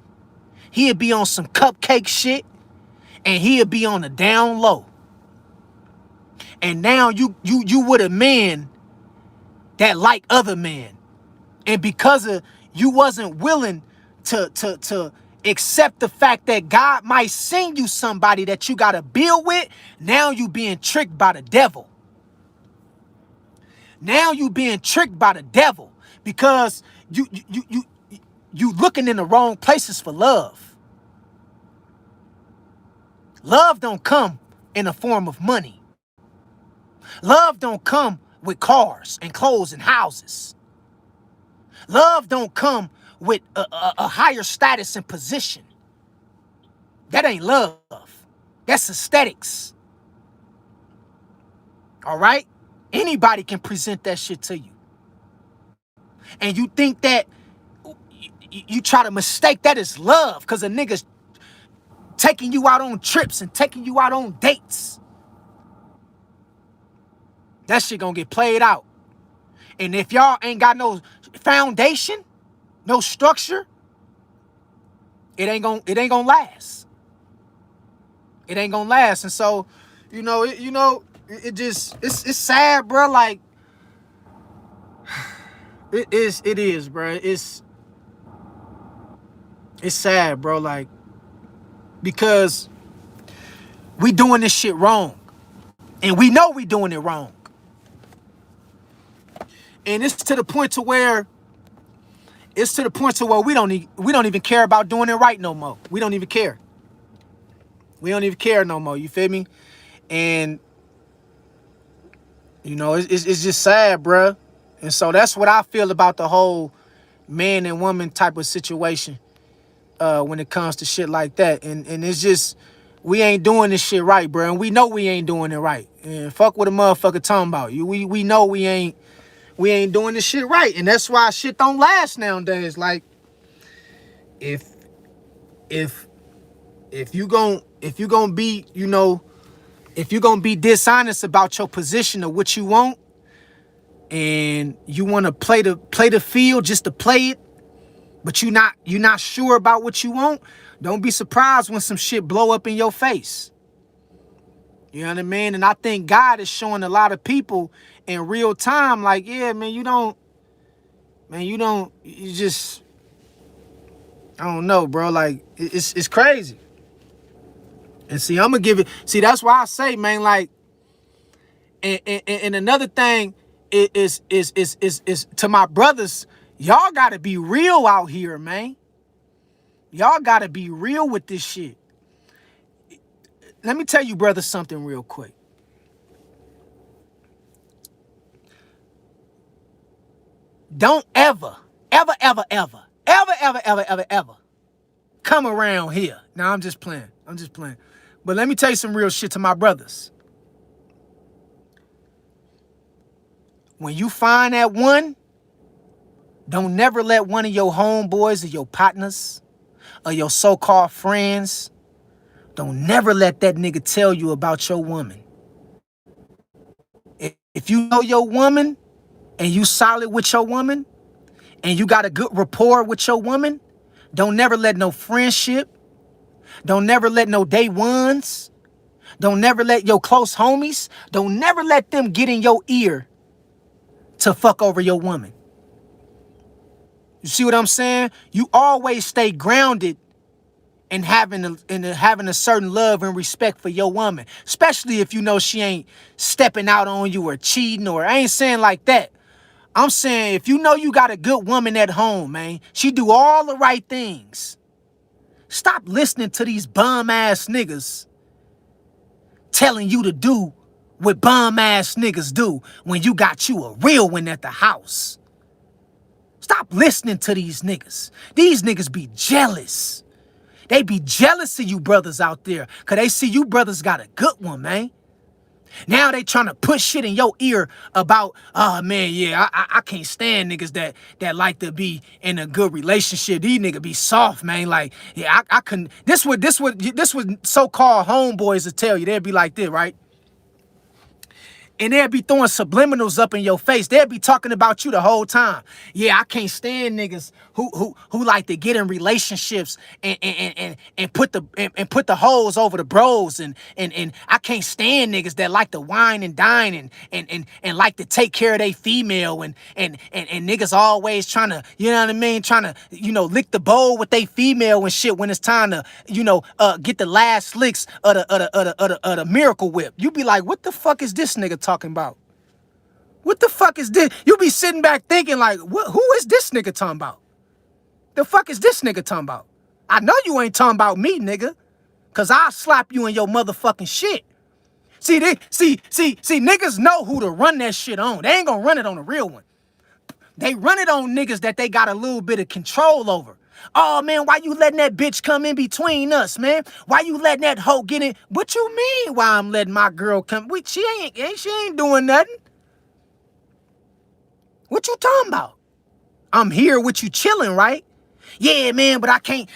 He'd be on some cupcake shit. And he'd be on the down low. And now you with a man that like other men. And because of you wasn't willing to accept the fact that God might send you somebody that you got to build with, now you being tricked by the devil. Now you being tricked by the devil because you looking in the wrong places for love. Love don't come in the form of money. Love don't come with cars and clothes and houses. Love don't come with a higher status and position. That ain't love. That's aesthetics. All right? Anybody can present that shit to you. And you think that you try to mistake that as love because a nigga's taking you out on trips and taking you out on dates. That shit gonna get played out. And if y'all ain't got no foundation, no structure, it ain't gonna last. It ain't gonna last. And so, it's sad, bro. Like it is, bro. It's sad, bro. Like, because we doing this shit wrong. And we know we doing it wrong. And it's to the point to where we don't even care about doing it right no more. We don't even care. We don't even care no more. You feel me? And it's just sad, bruh. And so that's what I feel about the whole man and woman type of situation when it comes to shit like that. And it's just, we ain't doing this shit right, bruh. And we know we ain't doing it right. And fuck what a motherfucker talking about. We know we ain't doing this shit right. And that's why shit don't last nowadays. Like, if you gon' be, if you gonna be dishonest about your position of what you want, and you want to play the field just to play it, but you're not sure about what you want, don't be surprised when some shit blow up in your face. You know what I mean? And I think God is showing a lot of people in real time, like, yeah, man, you just, I don't know, bro. Like, it's crazy. And see, I'm gonna give it, see, that's why I say, man, like, and another thing is to my brothers, y'all gotta be real out here, man. Y'all gotta be real with this shit. Let me tell you, brother, something real quick. Don't ever come around here. Now, I'm just playing. But let me tell you some real shit to my brothers. When you find that one, don't never let one of your homeboys or your partners or your so-called friends, don't never let that nigga tell you about your woman. If you know your woman and you solid with your woman and you got a good rapport with your woman, don't never let no friendship, don't never let no day ones, don't never let your close homies, don't never let them get in your ear to fuck over your woman. You see what I'm saying? You always stay grounded and having a certain love and respect for your woman, especially if you know she ain't stepping out on you or cheating, or I ain't saying like that. I'm saying if you know you got a good woman at home, man, she do all the right things. Stop listening to these bum ass niggas telling you to do what bum ass niggas do when you got you a real one at the house. Stop listening to these niggas. These niggas be jealous. They be jealous of you brothers out there because they see you brothers got a good one, man. Now they trying to push shit in your ear about, oh man, yeah, I can't stand niggas that like to be in a good relationship. These niggas be soft, man. Like, yeah, I couldn't. This what so-called homeboys will tell you. They'd be like this, right? And they'll be throwing subliminals up in your face. They'll be talking about you the whole time. Yeah, I can't stand niggas who like to get in relationships and put the hoes over the bros and I can't stand niggas that like to wine and dine and like to take care of their female and niggas always trying to, you know what I mean, trying to, you know, lick the bowl with they female and shit when it's time to, you know, get the last licks of the Miracle Whip. You be like, what the fuck is this nigga talking about? What the fuck is this? You be sitting back thinking like, who is this nigga talking about? The fuck is this nigga talking about? I know you ain't talking about me, nigga. Cause I'll slap you in your motherfucking shit. See, niggas know who to run that shit on. They ain't gonna run it on a real one. They run it on niggas that they got a little bit of control over. Oh man, why you letting that bitch come in between us, man? Why you letting that hoe get in? What you mean why I'm letting my girl come? She ain't doing nothing. What you talking about? I'm here with you chilling, right? Yeah, man, but I can't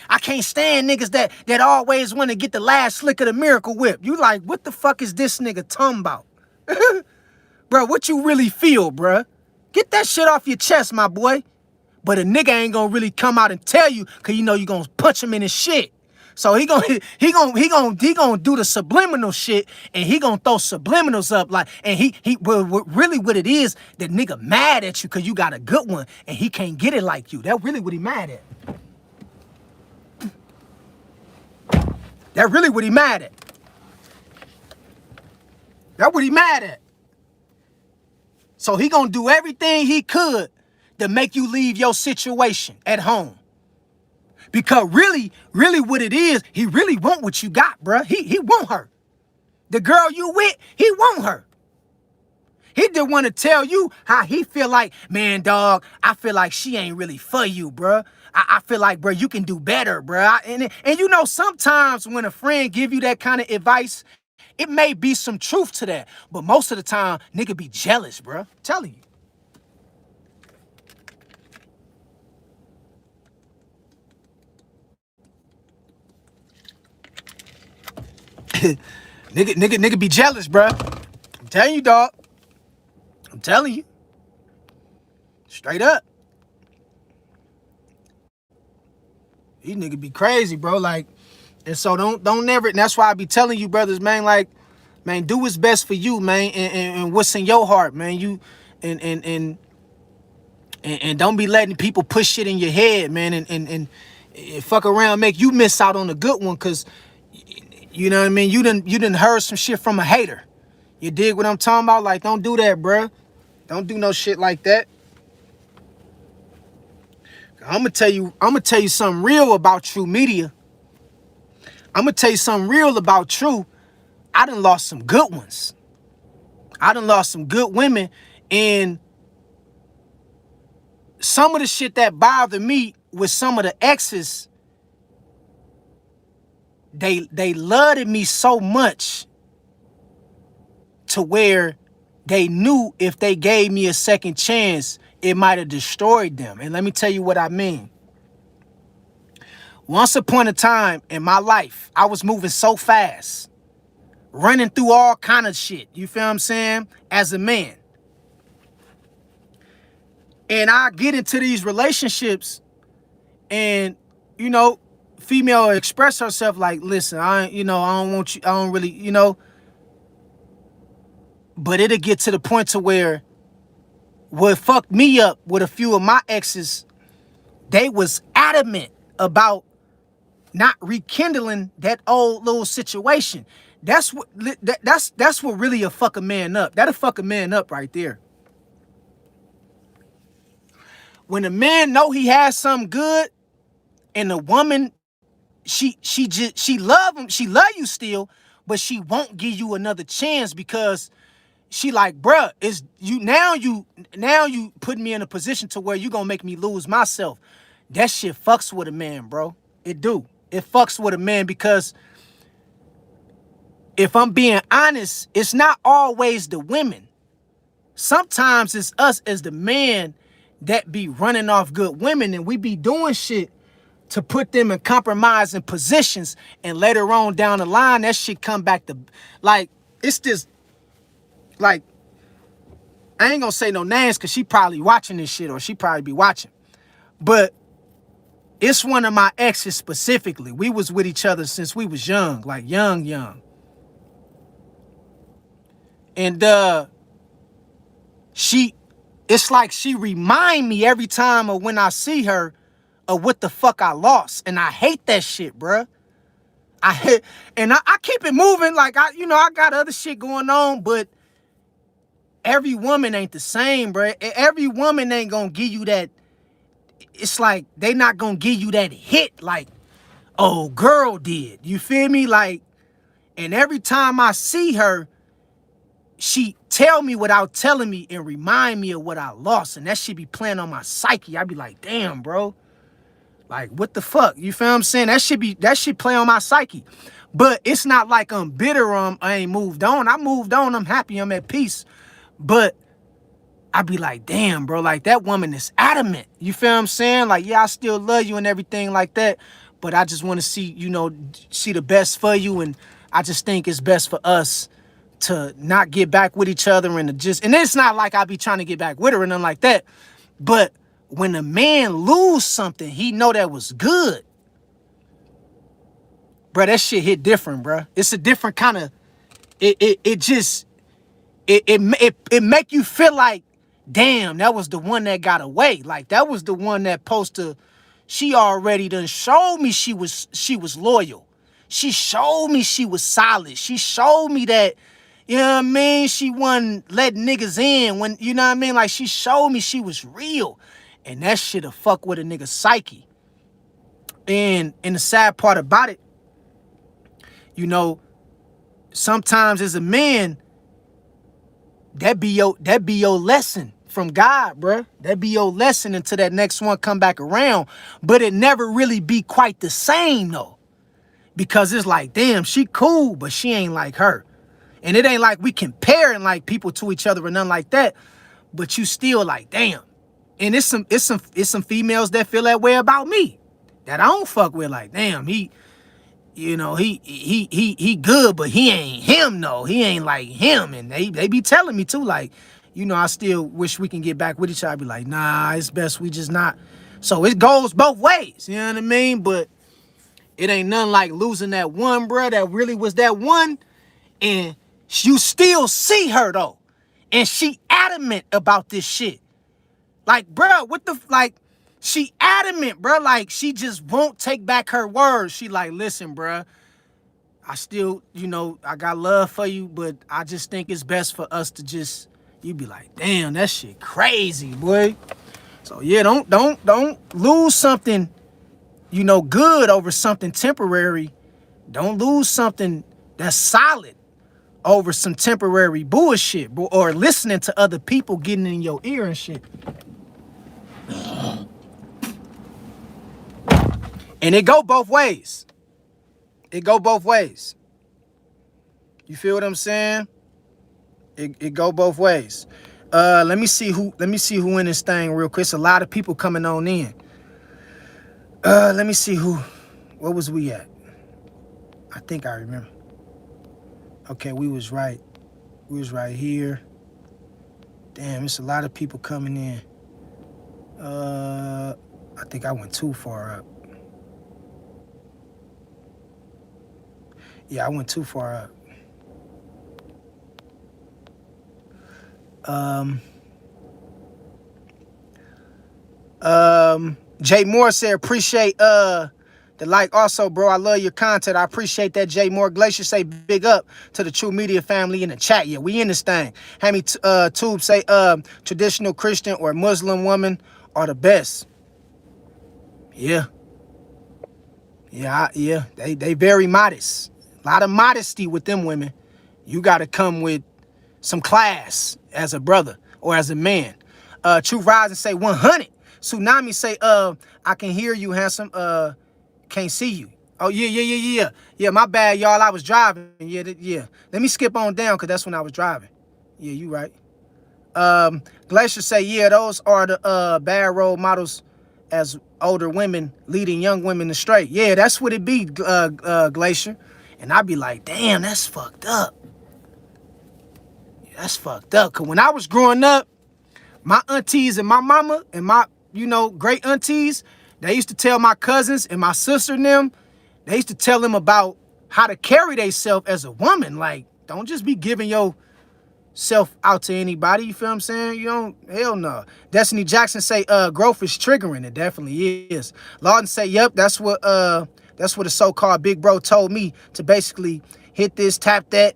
stand niggas that always want to get the last slick of the Miracle Whip. You like, what the fuck is this nigga talking about? Bro, what you really feel, bruh? Get that shit off your chest, my boy. But a nigga ain't gonna really come out and tell you, cause you know you gonna punch him in his shit. So he gonna do the subliminal shit, and he gonna throw subliminals up like, and really what it is, that nigga mad at you cause you got a good one, and he can't get it like you. That really what he mad at. That really what he mad at. That what he mad at. So he gonna do everything he could to make you leave your situation at home. Because really what it is, he really want what you got, bruh. He want her. The girl you with, he want her. He just want to tell you how he feel like, man, dog, I feel like she ain't really for you, bruh. I feel like, bruh, you can do better, bruh. And you know, sometimes when a friend give you that kind of advice, it may be some truth to that. But most of the time, nigga be jealous, bruh. I'm telling you. nigga be jealous, bruh. I'm telling you, dog. I'm telling you. Straight up. These niggas be crazy, bro. Like, and so don't never, and that's why I be telling you, brothers, man, like, man, do what's best for you, man, and what's in your heart, man. You and don't be letting people push shit in your head, man, and fuck around, make you miss out on a good one, cause you know what I mean? You done heard some shit from a hater. You dig what I'm talking about? Like, don't do that, bruh. Don't do no shit like that. I'm gonna tell you something real about True Media. I'm gonna tell you something real about True. I done lost some good ones. I done lost some good women, and some of the shit that bothered me with some of the exes, they loved me so much to where they knew if they gave me a second chance, it might have destroyed them. And let me tell you what I mean. Once upon a time in my life, I was moving so fast, running through all kind of shit. You feel what I'm saying? As a man. And I get into these relationships and, you know, female express herself like, listen, I don't want you, I don't really, you know. But it'll get to the point to where what fucked me up with a few of my exes, they was adamant about not rekindling that old little situation. That's what really a fuck a man up. That'll fuck a man up right there. When a man know he has something good, and the woman, she love him, she love you still, but she won't give you another chance because she like, bruh, is you putting me in a position to where you gonna make me lose myself. That shit fucks with a man, bro. It do. It fucks with a man because if I'm being honest, it's not always the women. Sometimes it's us as the man that be running off good women, and we be doing shit to put them in compromising positions, and later on down the line, that shit come back to, like, it's just, like, I ain't gonna say no names because she probably watching this shit, or she probably be watching, but it's one of my exes specifically. We was with each other since we was young, like young. And it's like she remind me every time of when I see her of what the fuck I lost. And I hate that shit, bruh. I keep it moving. Like, I got other shit going on, but every woman ain't the same, bruh. Every woman ain't gonna give you that. It's like they not gonna give you that hit like, oh, girl did. You feel me? Like, and every time I see her, she tell me without telling me and remind me of what I lost. And that shit be playing on my psyche. I be like, damn, bro. Like, what the fuck? You feel what I'm saying? That shit play on my psyche. But it's not like I'm bitter or I ain't moved on. I moved on. I'm happy. I'm at peace. But I be like, damn, bro. Like, that woman is adamant. You feel what I'm saying? Like, yeah, I still love you and everything like that. But I just want to see, see the best for you. And I just think it's best for us to not get back with each other and it's not like I be trying to get back with her or nothing like that. But when a man lose something, he know that was good. Bro, that shit hit different, bro. It's a different kind of, it make you feel like, damn, that was the one that got away. Like, that was the one that she already done showed me she was loyal. She showed me she was solid. She showed me that, you know what I mean? She wasn't letting niggas in when, you know what I mean? Like, she showed me she was real. And that shit'll fuck with a nigga's psyche. And the sad part about it, sometimes as a man, that be your lesson from God, bruh. That be your lesson until that next one come back around. But it never really be quite the same, though. Because it's like, damn, she cool, but she ain't like her. And it ain't like we comparing like people to each other or nothing like that. But you still like, damn. And it's some females that feel that way about me. That I don't fuck with. Like, damn, he good, but he ain't him, no. He ain't like him. And they be telling me too, like, I still wish we can get back with each other. I be like, nah, it's best we just not. So it goes both ways, you know what I mean? But it ain't nothing like losing that one, bruh, that really was that one. And you still see her, though. And she adamant about this shit. Like, bruh, she adamant, bruh. Like, she just won't take back her words. She like, listen, bruh, I still, I got love for you, but I just think it's best for us to just, you be like, damn, that shit crazy, boy. So, yeah, don't lose something, good over something temporary. Don't lose something that's solid over some temporary bullshit or listening to other people getting in your ear and shit. And it go both ways. It go both ways. You feel what I'm saying? It go both ways. Let me see who in this thing real quick. It's a lot of people coming on in. Let me see where was we at? I think I remember. Okay, we was right. We was right here. Damn, it's a lot of people coming in. I think I went too far up. Yeah, I went too far up. Jay Moore said, appreciate the like. Also, bro, I love your content. I appreciate that. Jay Moore Glacier say big up to the True Media family in the chat. Yeah, we in this thing. Hammy Tube say traditional Christian or Muslim women are the best. Yeah. Yeah, they very modest. A lot of modesty with them women. You got to come with some class as a brother or as a man. True Rising say 100. Tsunami say, I can hear you, handsome. Can't see you. Oh, yeah. Yeah, my bad, y'all. I was driving. Yeah. Let me skip on down, because that's when I was driving. Yeah, you right. Glacier say, yeah, those are the bad role models as older women leading young women astray. Yeah, that's what it be, Glacier. And I be like, damn, that's fucked up. That's fucked up. Because when I was growing up, my aunties and my mama and my, great aunties, they used to tell my cousins and my sister and them, they used to tell them about how to carry themselves as a woman. Like, don't just be giving yourself out to anybody. You feel what I'm saying? You don't, hell no. Destiny Jackson say, growth is triggering. It definitely is. Lawden say, yep, that's what a so-called big bro told me, to basically hit this, tap that,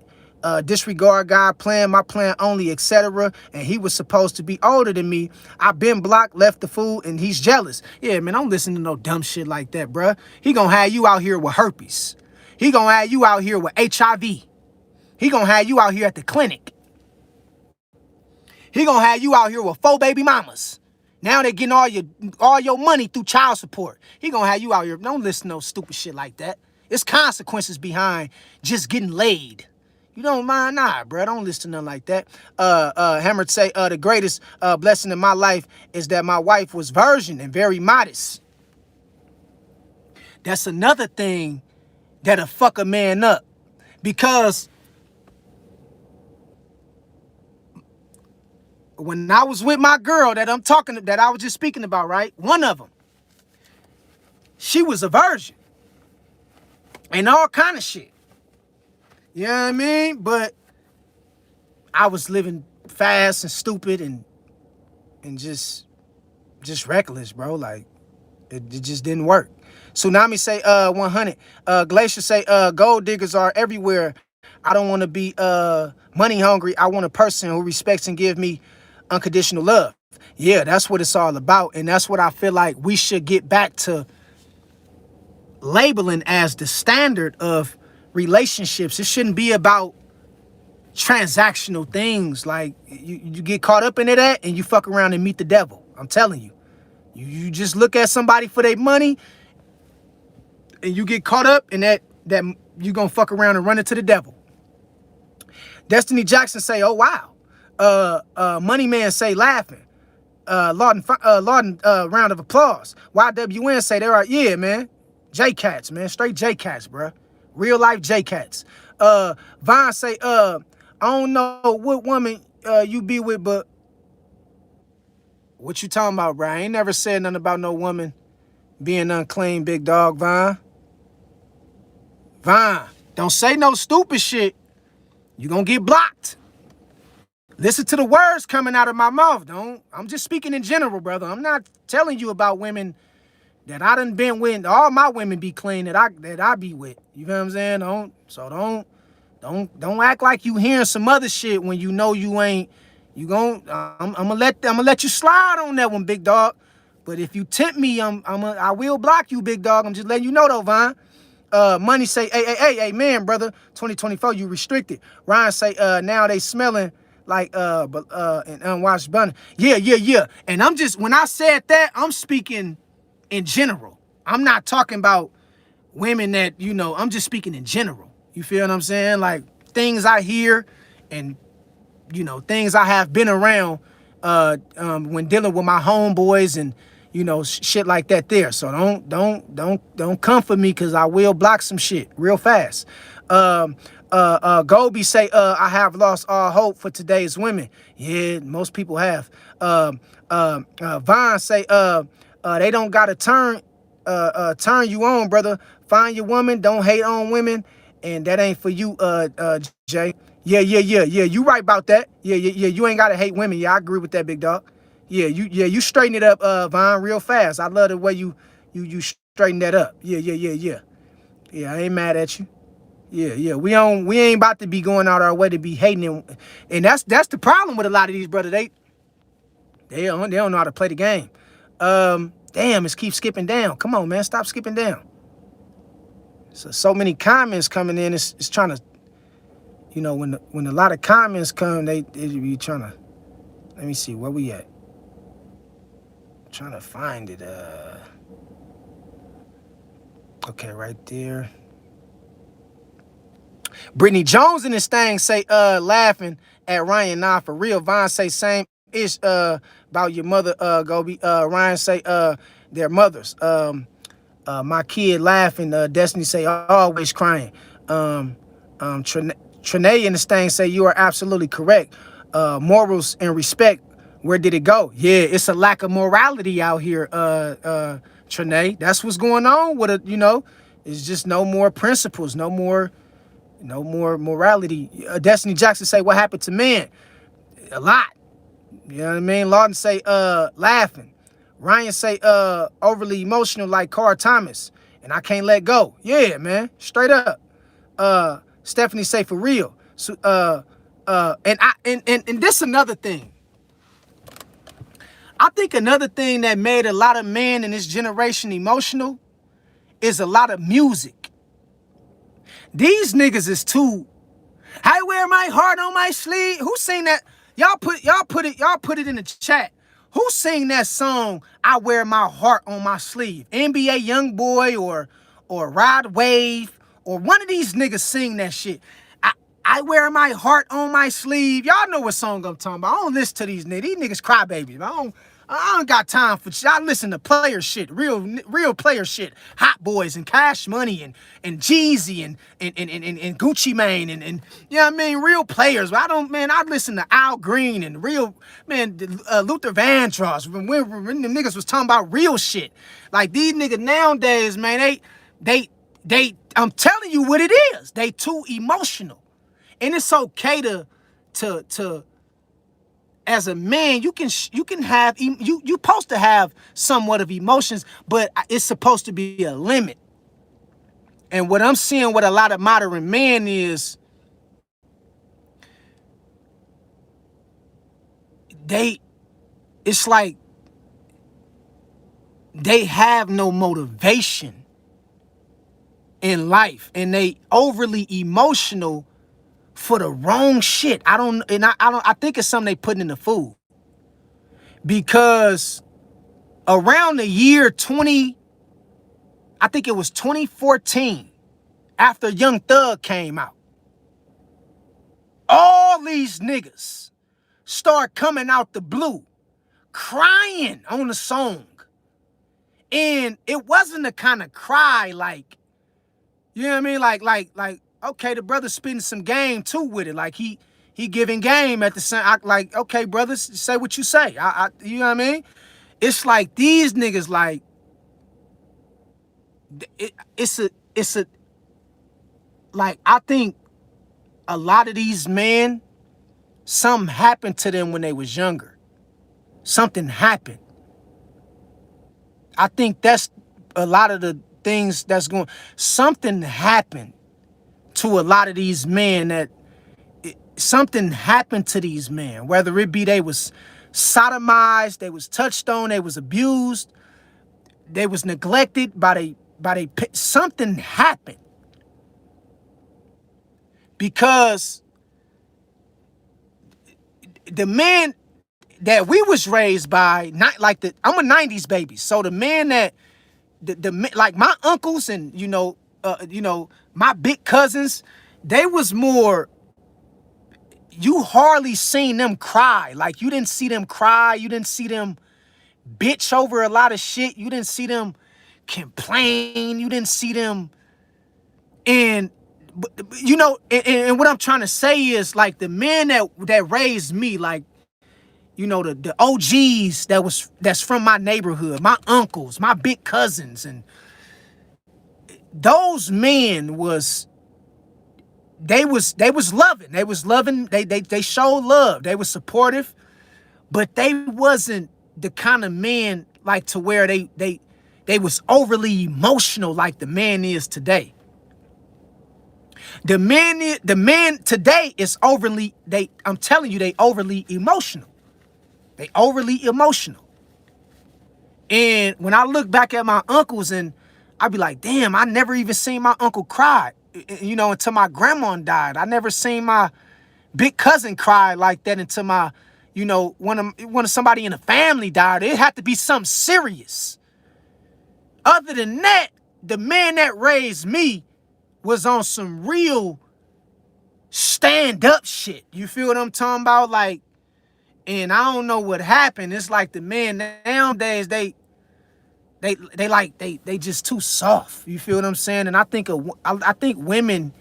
disregard God plan, my plan only, etc. And he was supposed to be older than me. I've been blocked, left the food, and he's jealous. Yeah, man, don't listen to no dumb shit like that, bruh. He gonna have you out here with herpes. He gonna have you out here with HIV. He gonna have you out here at the clinic. He gonna have you out here with 4 baby mamas. Now they getting all your money through child support. He gonna have you out here. Don't listen to no stupid shit like that. It's consequences behind just getting laid. You don't mind? Nah, bro. Don't listen to nothing like that. Hammered say, the greatest blessing in my life is that my wife was virgin and very modest. That's another thing that'll fuck a man up. Because when I was with my girl that I was just speaking about, right? One of them, she was a virgin. And all kind of shit. You know what I mean? But I was living fast and stupid and just reckless, bro. Like, it just didn't work. Tsunami say 100. Glacier say gold diggers are everywhere. I don't want to be money hungry. I want a person who respects and give me unconditional love. Yeah, that's what it's all about. And that's what I feel like we should get back to labeling as the standard of relationships. It shouldn't be about transactional things. Like, you get caught up into that and you fuck around and meet the devil. I'm telling you. You just look at somebody for their money and you get caught up in that you gonna fuck around and run into the devil. Destiny Jackson say, oh wow. Money Man say laughing. Lawden round of applause. YWN say they are, yeah, man. J-Cats, man. Straight J-Cats, bruh. Real life J-Cats. Vaughn say, I don't know what woman you be with, but what you talking about, bro? I ain't never said nothing about no woman being unclean, big dog, Vaughn. Vaughn, don't say no stupid shit. You gonna get blocked. Listen to the words coming out of my mouth. I'm just speaking in general, brother. I'm not telling you about women that I done been with. All my women be clean that I be with. You know what I'm saying? Don't act like you hearing some other shit when you know you ain't. I'm gonna let you slide on that one, big dog. But if you tempt me, I will block you, big dog. I'm just letting you know though, Vaughn. Money say, hey, man, brother, 2024, you restricted. Ryan say, now they smelling like an unwashed bun. Yeah. And when I said that, I'm speaking in general. I'm not talking about women that, I'm just speaking in general. You feel what I'm saying? Like, things I hear and, things I have been around when dealing with my homeboys and, shit like that there. So don't come for me, because I will block some shit real fast. Gobi say, I have lost all hope for today's women. Yeah, most people have. Vaughn say, they don't gotta turn you on, brother. Find your woman, don't hate on women, and that ain't for you, Jay. Yeah. You right about that. Yeah. You ain't gotta hate women. Yeah, I agree with that, big dog. Yeah, you straighten it up, Vaughn, real fast. I love the way you straighten that up. Yeah. Yeah, I ain't mad at you. Yeah. We ain't about to be going out our way to be hating them. And that's the problem with a lot of these brothers. They don't know how to play the game. Damn, it keeps skipping down. Come on, man, stop skipping down. So many comments coming in. It's trying to, you know, when a lot of comments come, they be trying to, let me see, where we at? Trying to find it. Okay, right there. Brittany Jones and this thing say, laughing at Ryan. Nah, for real. Vaughn say same ish about your mother, Gobi. Ryan say their mothers. My kid laughing. Destiny say always crying. Trinae and this thing say you are absolutely correct. Morals and respect. Where did it go? Yeah, it's a lack of morality out here, Trinae. That's what's going on with it, you know. It's just no more principles, no more morality. Destiny Jackson say, what happened to men? A lot. You know what I mean? Lawton say, laughing. Ryan say, overly emotional like Carl Thomas. And I can't let go. Yeah, man. Straight up. Stephanie say, for real. So, and this another thing. I think another thing that made a lot of men in this generation emotional is a lot of music. These niggas is too, I wear my heart on my sleeve. Who sing that? Y'all put it in the chat. Who sing that song, I wear my heart on my sleeve? NBA Youngboy or Rod Wave or one of these niggas sing that shit. I wear my heart on my sleeve. Y'all know what song I'm talking about. I don't listen to these niggas. These niggas crybabies. I don't got time for shit. I listen to player shit, real player shit. Hot Boys and Cash Money and Jeezy and Gucci Mane and you know what I mean? Real players. I listen to Al Green and real, man, Luther Vandross. When the niggas was talking about real shit. Like these niggas nowadays, man, they I'm telling you what it is. They too emotional. And it's okay to as a man, you can have, you supposed to have somewhat of emotions, but it's supposed to be a limit. And what I'm seeing with a lot of modern men is it's like they have no motivation in life and they overly emotional for the wrong shit. I think it's something they putting in the food. Because around the year 2014, after Young Thug came out, all these niggas start coming out the blue, crying on the song. And it wasn't the kind of cry like, you know what I mean? Like, okay, the brother's spitting some game too with it. Like he giving game at the same. Like, okay, brothers, say what you say. You know what I mean? It's like these niggas like. It's a. Like I think a lot of these men, something happened to them when they was younger. Something happened. I think that's a lot of the things that's going. Something happened to a lot of these men that something happened to these men, whether it be they was sodomized, they was touched on, they was abused, they was neglected by something happened. Because the man that we was raised by, not like I'm a 90s baby. So the man that like my uncles and my big cousins, they was more, you hardly seen them cry. Like you didn't see them cry. You didn't see them bitch over a lot of shit. You didn't see them complain. You didn't see them. And what I'm trying to say is like the men that raised me, like, the OGs that's from my neighborhood, my uncles, my big cousins, and those men they was loving. They was loving. They showed love. They was supportive, but they wasn't the kind of men like to where they was overly emotional like the man is today. The man today is I'm telling you, they overly emotional. They overly emotional. And when I look back at my uncles and I be like, damn, I never even seen my uncle cry. you know, until my grandma died. I never seen my big cousin cry like that until my, you know, when somebody in the family died. It had to be something serious. Other than that, the man that raised me was on some real stand-up shit. You feel what I'm talking about? Like, and I don't know what happened. It's like the men nowadays, they just too soft. You feel what I'm saying? And I think women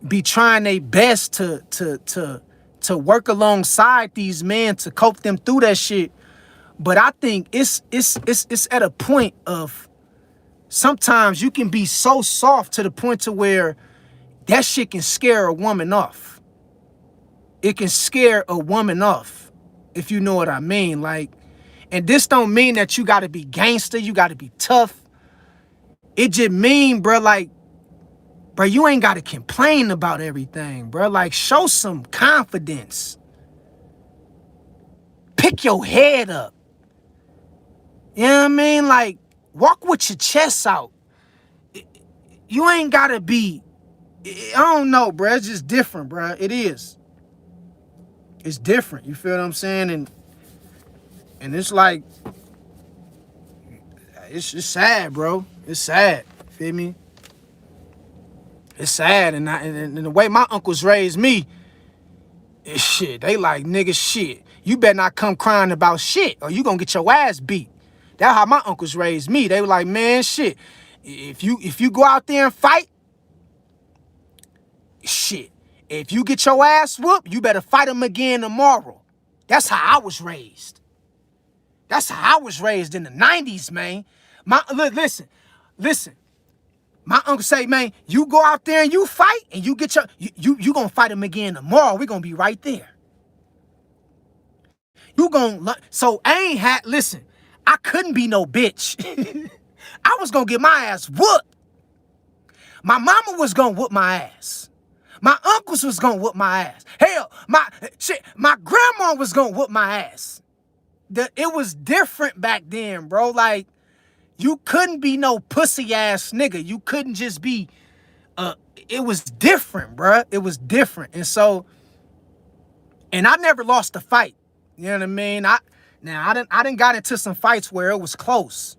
be trying their best to work alongside these men to cope them through that shit. But I think it's at a point of sometimes you can be so soft to the point to where that shit can scare a woman off. It can scare a woman off, if you know what I mean. Like, and this don't mean that you gotta be gangster, you gotta be tough. It just mean, bro, like, bro, you ain't gotta complain about everything, bro. Like, show some confidence. Pick your head up. You know what I mean? Like, walk with your chest out. You ain't gotta be, I don't know, bro. It's just different, bro. It is. It's different. You feel what I'm saying? And it's like, it's sad, bro. It's sad. Feel me? It's sad. And the way my uncles raised me, shit, they like, nigga, shit. You better not come crying about shit or you gonna get your ass beat. That's how my uncles raised me. They were like, man, shit. If you go out there and fight, shit. If you get your ass whooped, you better fight them again tomorrow. That's how I was raised. That's how I was raised in the 90s, man. Listen. My uncle say, man, you go out there and you fight and you get you gonna fight them again tomorrow. We're gonna be right there. So listen, I couldn't be no bitch. I was gonna get my ass whooped. My mama was gonna whoop my ass. My uncles was gonna whoop my ass. Hell, my grandma was gonna whoop my ass. It was different back then, bro. Like, you couldn't be no pussy ass nigga. You couldn't just be, it was different, bro. It was different. And so, and I never lost a fight. You know what I mean? I done got into some fights where it was close,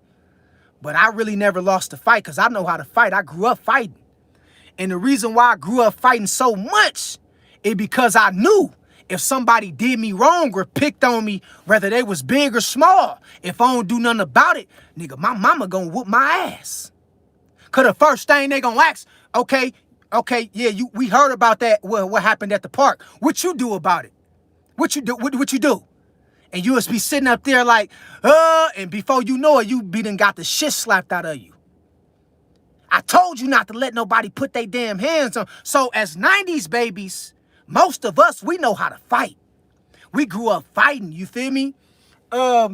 but I really never lost a fight because I know how to fight. I grew up fighting. And the reason why I grew up fighting so much is because I knew if somebody did me wrong or picked on me, whether they was big or small, if I don't do nothing about it, nigga, my mama gonna whoop my ass. Cause the first thing they gonna ask, okay, yeah, we heard about that. Well, what happened at the park? What you do about it? What you do? What you do? And you just be sitting up there like, and before you know it, you done got the shit slapped out of you. I told you not to let nobody put their damn hands on. So as 90s babies, most of us, we know how to fight. We grew up fighting, you feel me? A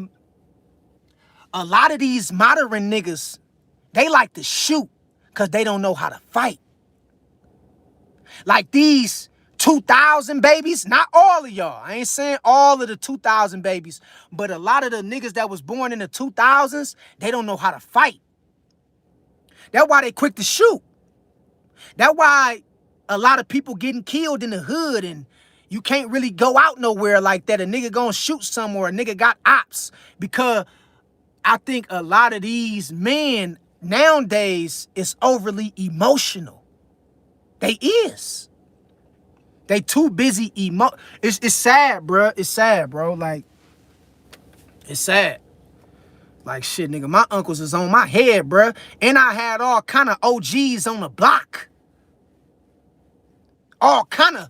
lot of these modern niggas, they like to shoot because they don't know how to fight. Like these 2000 babies, not all of y'all. I ain't saying all of the 2000 babies, but a lot of the niggas that was born in the 2000s, they don't know how to fight. That's why they quick to shoot. That's why a lot of people getting killed in the hood and you can't really go out nowhere like that. A nigga gonna shoot somewhere, a nigga got ops. Because I think a lot of these men nowadays is overly emotional. They is. They too busy It's sad, bro. It's sad, bro. Like, it's sad. Like, shit, nigga, my uncles is on my head, bruh. And I had all kind of OGs on the block. All kind of,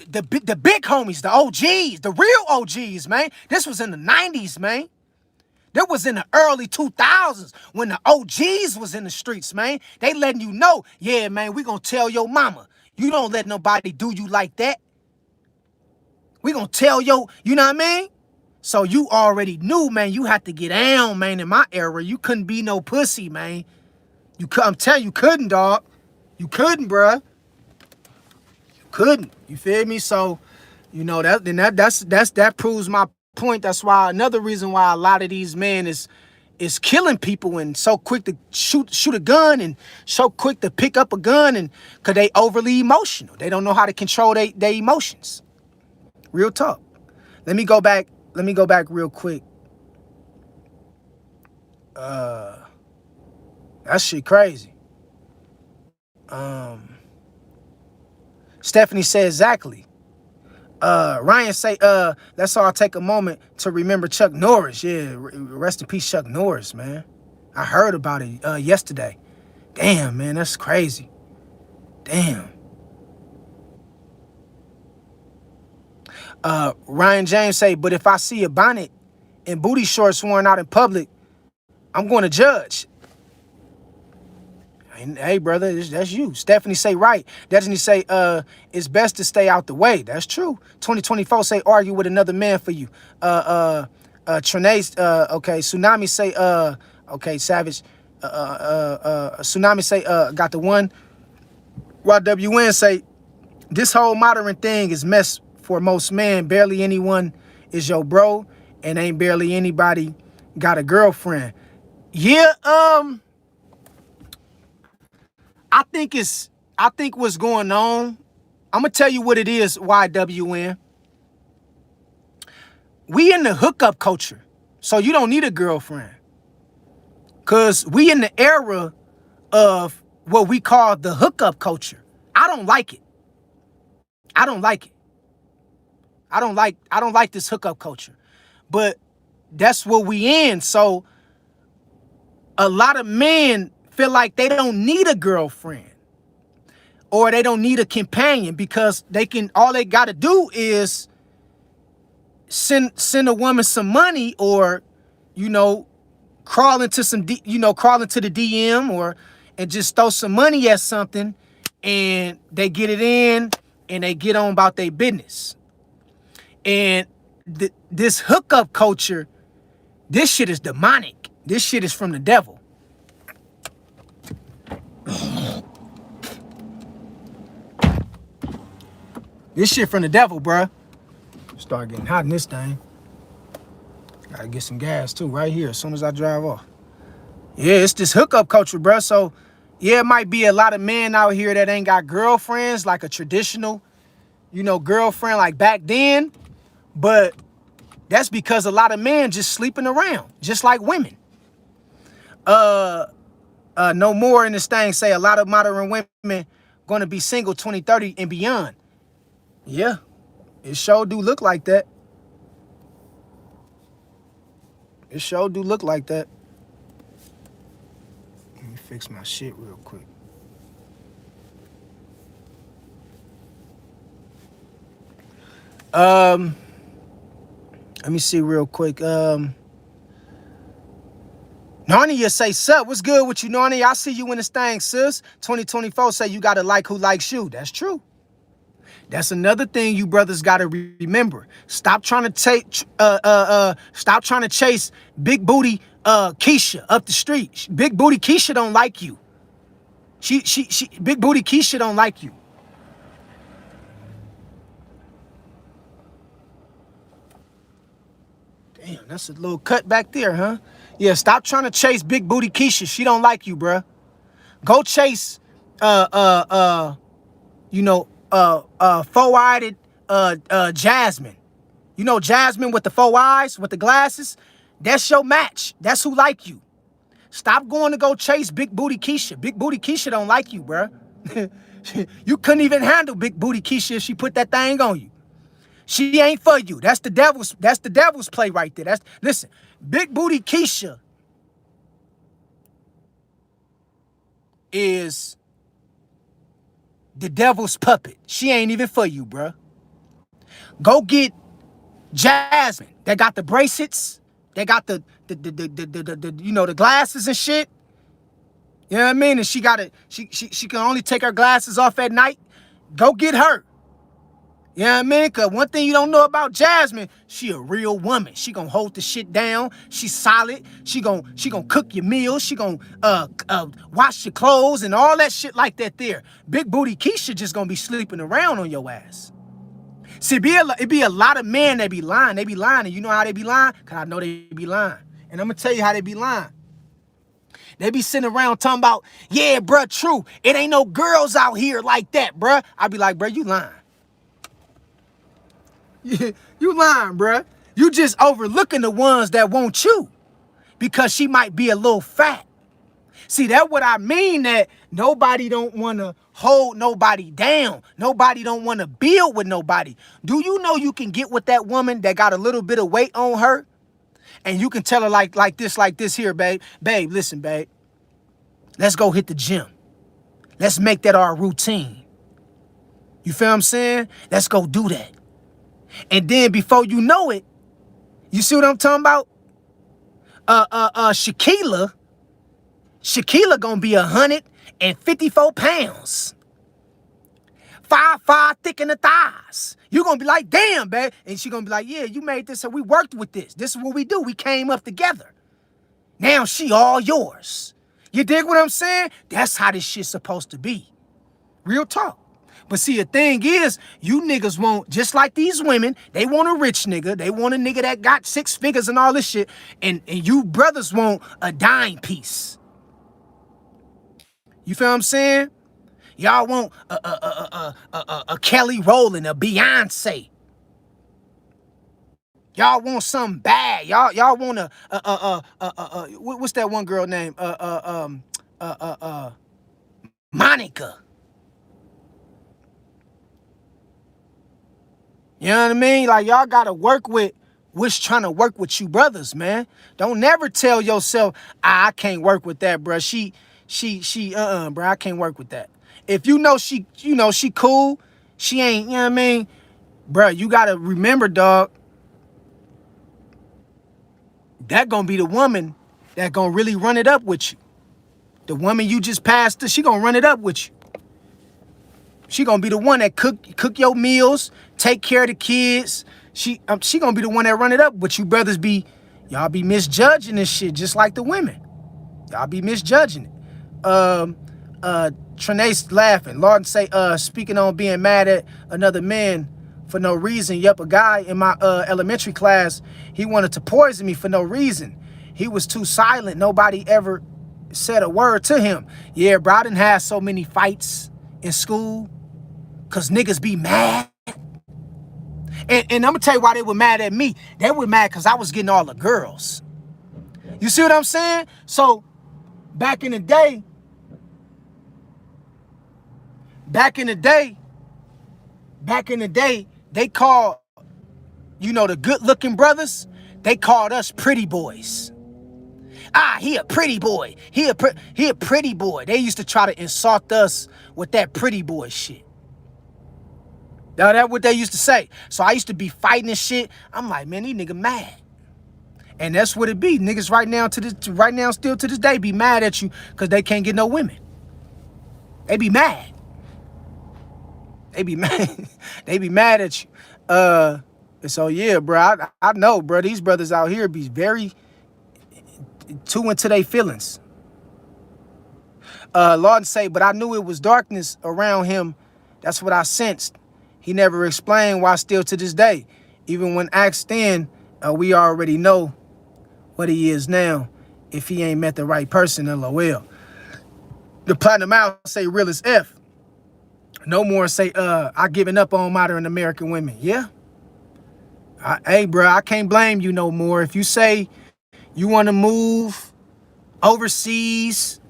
the big homies, the OGs, the real OGs, man. This was in the 90s, man. That was in the early 2000s when the OGs was in the streets, man. They letting you know, yeah, man, we gonna tell your mama. You don't let nobody do you like that. We gonna tell you know what I mean? So you already knew, man, you had to get down, man. In my era, you couldn't be no pussy, man. I'm telling you, couldn't, dog. You couldn't, bruh. You couldn't. You feel me? So, you know, that proves my point. That's why another reason why a lot of these men is is killing people and so quick to shoot a gun and so quick to pick up a gun, and because they overly emotional. They don't know how to control their emotions. Real talk. Let me go back real quick. That shit crazy. Stephanie said exactly. Ryan say, let's all take a moment to remember Chuck Norris. Yeah, rest in peace, Chuck Norris, man. I heard about it yesterday. Damn, man, that's crazy. Damn. Ryan James say, but if I see a bonnet and booty shorts worn out in public, I'm going to judge. Hey, brother, that's you. Stephanie say, right. Destiny say, it's best to stay out the way. That's true. 2024 say, argue with another man for you. Trinae, okay. Tsunami say, okay, Savage. Tsunami say, got the one. YWN say, this whole modern thing is mess for most men. Barely anyone is your bro, and ain't barely anybody got a girlfriend. Yeah, I think what's going on, I'm gonna tell you what it is, YWN. We in the hookup culture, so you don't need a girlfriend. Cause we in the era of what we call the hookup culture. I don't like it. I don't like this hookup culture. But that's what we in. So a lot of men feel like they don't need a girlfriend or they don't need a companion because all they got to do is send a woman some money, or crawl into the DM and just throw some money at something, and they get it in and they get on about their business. And this hookup culture, this shit is demonic. This shit is from the devil. This shit from the devil, bruh. Start getting hot in this thing. Gotta get some gas too, right here, as soon as I drive off. Yeah, it's this hookup culture, bruh. So, yeah, it might be a lot of men out here that ain't got girlfriends, like a traditional, girlfriend like back then. But that's because a lot of men just sleeping around, just like women. No more in this thing say a lot of modern women gonna be single 2030 and beyond. Yeah, it sure do look like that. It sure do look like that. Let me fix my shit real quick. Let me see real quick. Narnia say, sup, what's good with you, Narnia? I see you in this thing, sis. 2024 say you gotta like who likes you. That's true. That's another thing you brothers gotta remember. Stop trying to chase big booty Keisha up the street. Big booty Keisha don't like you. She big booty Keisha don't like you. Damn, that's a little cut back there, huh? Yeah, stop trying to chase big booty Keisha. She don't like you, bruh. Go chase four-eyed Jasmine. You know Jasmine with the four eyes, with the glasses? That's your match. That's who like you. Stop going to go chase big booty Keisha. Big booty Keisha don't like you, bruh. You couldn't even handle big booty Keisha if she put that thing on you. She ain't for you. That's the devil's play right there. Listen, big booty Keisha is the devil's puppet. She ain't even for you, bruh. Go get Jasmine. They got the bracelets. They got the glasses and shit. You know what I mean? And she can only take her glasses off at night. Go get her. You know what I mean? Because one thing you don't know about Jasmine, she a real woman. She gonna hold the shit down. She's solid. She gonna cook your meals. She gonna wash your clothes and all that shit like that there. Big booty Keisha just gonna be sleeping around on your ass. See, it be a lot of men that be lying. They be lying, and you know how they be lying? Because I know they be lying. And I'm gonna tell you how they be lying. They be sitting around talking about, yeah, bruh, true. It ain't no girls out here like that, bruh. I be like, bruh, you lying. You lying, bruh. You just overlooking the ones that want you because she might be a little fat. See, that's what I mean, that nobody don't want to hold nobody down. Nobody don't want to build with nobody. Do you know you can get with that woman that got a little bit of weight on her? And you can tell her like this here, babe. Babe, listen, babe. Let's go hit the gym. Let's make that our routine. You feel what I'm saying? Let's go do that. And then before you know it, you see what I'm talking about? Shaquilla gonna be 154 pounds. 5'5", thick in the thighs. You gonna be like, damn, babe. And she gonna be like, yeah, you made this, so we worked with this. This is what we do. We came up together. Now she all yours. You dig what I'm saying? That's how this shit's supposed to be. Real talk. But see, the thing is, you niggas want, just like these women, they want a rich nigga. They want a nigga that got 6 figures and all this shit. And you brothers want a dime piece. You feel what I'm saying? Y'all want a Kelly Rowland, a Beyonce. Y'all want something bad. Y'all want what's that one girl name? Monica. You know what I mean? Like, y'all gotta work with what's trying to work with you brothers, man. Don't never tell yourself, I can't work with that, bro. Bro, I can't work with that. If you know she cool, she ain't, you know what I mean? Bro, you gotta remember, dog, that gonna be the woman that gonna really run it up with you. The woman you just passed, she gonna run it up with you. She gonna be the one that cook your meals, take care of the kids. She gonna be the one that run it up. But you brothers y'all be misjudging this shit just like the women. Y'all be misjudging it. Trinae's laughing. Lawden say, speaking on being mad at another man for no reason. Yep, a guy in my elementary class, he wanted to poison me for no reason. He was too silent. Nobody ever said a word to him. Yeah, bro, I done had so many fights in school. Cause niggas be mad. And I'm gonna tell you why they were mad at me. They were mad because I was getting all the girls. You see what I'm saying? So back in the day, they called, the good looking brothers, they called us pretty boys. Ah, he a pretty boy. He a pretty boy. They used to try to insult us with that pretty boy shit. Now, that's what they used to say. So I used to be fighting and shit. I'm like, man, these niggas mad. And that's what it be. Niggas right now, still to this day, be mad at you because they can't get no women. They be mad. They be mad. They be mad at you. So yeah, bro, I know, bro, these brothers out here be very too into their feelings. Lawden say, but I knew it was darkness around him. That's what I sensed. He never explained why still to this day. Even when asked then, we already know what he is now. If he ain't met the right person, LOL. The Platinum Out say real as F. No more say, I given up on modern American women. Yeah. Hey, bro, I can't blame you no more. If you say you want to move overseas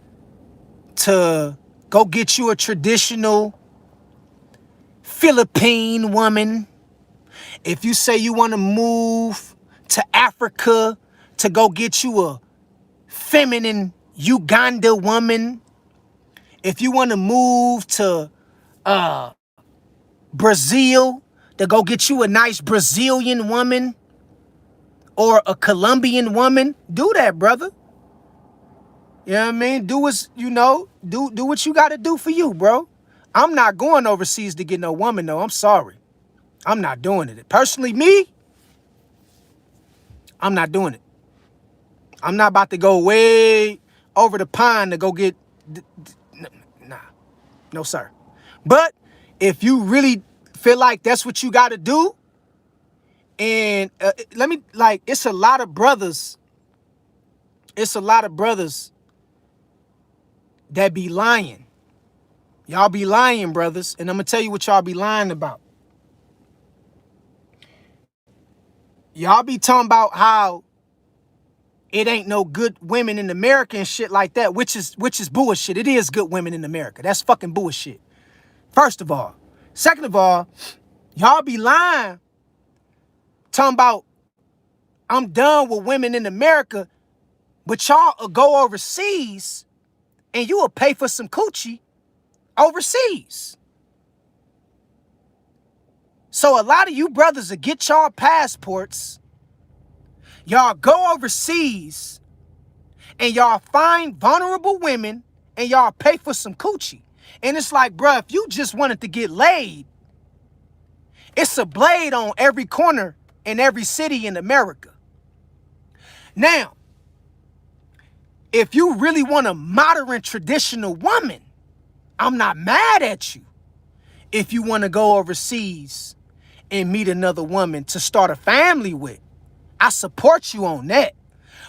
to go get you a traditional Philippine woman, if you say you want to move to Africa to go get you a feminine Uganda woman, if you want to move to Brazil to go get you a nice Brazilian woman or a Colombian woman, do that, brother. You know what I mean? Do what do what you got to do for you, bro. I'm not going overseas to get no woman, though. I'm sorry. I'm not doing it. Personally, me, I'm not doing it. I'm not about to go way over the pond to go get, nah, no, sir. But if you really feel like that's what you got to do, and it's a lot of brothers it's a lot of brothers that be lying. Y'all be lying, brothers, and I'm gonna tell you what y'all be lying about. Y'all be talking about how it ain't no good women in America and shit like that, which is bullshit. It is good women in America. That's fucking bullshit. First of all. Second of all, y'all be lying, talking about I'm done with women in America, but y'all will go overseas and you will pay for some coochie overseas. So a lot of you brothers will get y'all passports, y'all go overseas, and y'all find vulnerable women and y'all pay for some coochie. And it's like, bruh, if you just wanted to get laid, it's a blade on every corner in every city in America. Now, if you really want a modern traditional woman, I'm not mad at you. If you want to go overseas and meet another woman to start a family with, I support you on that.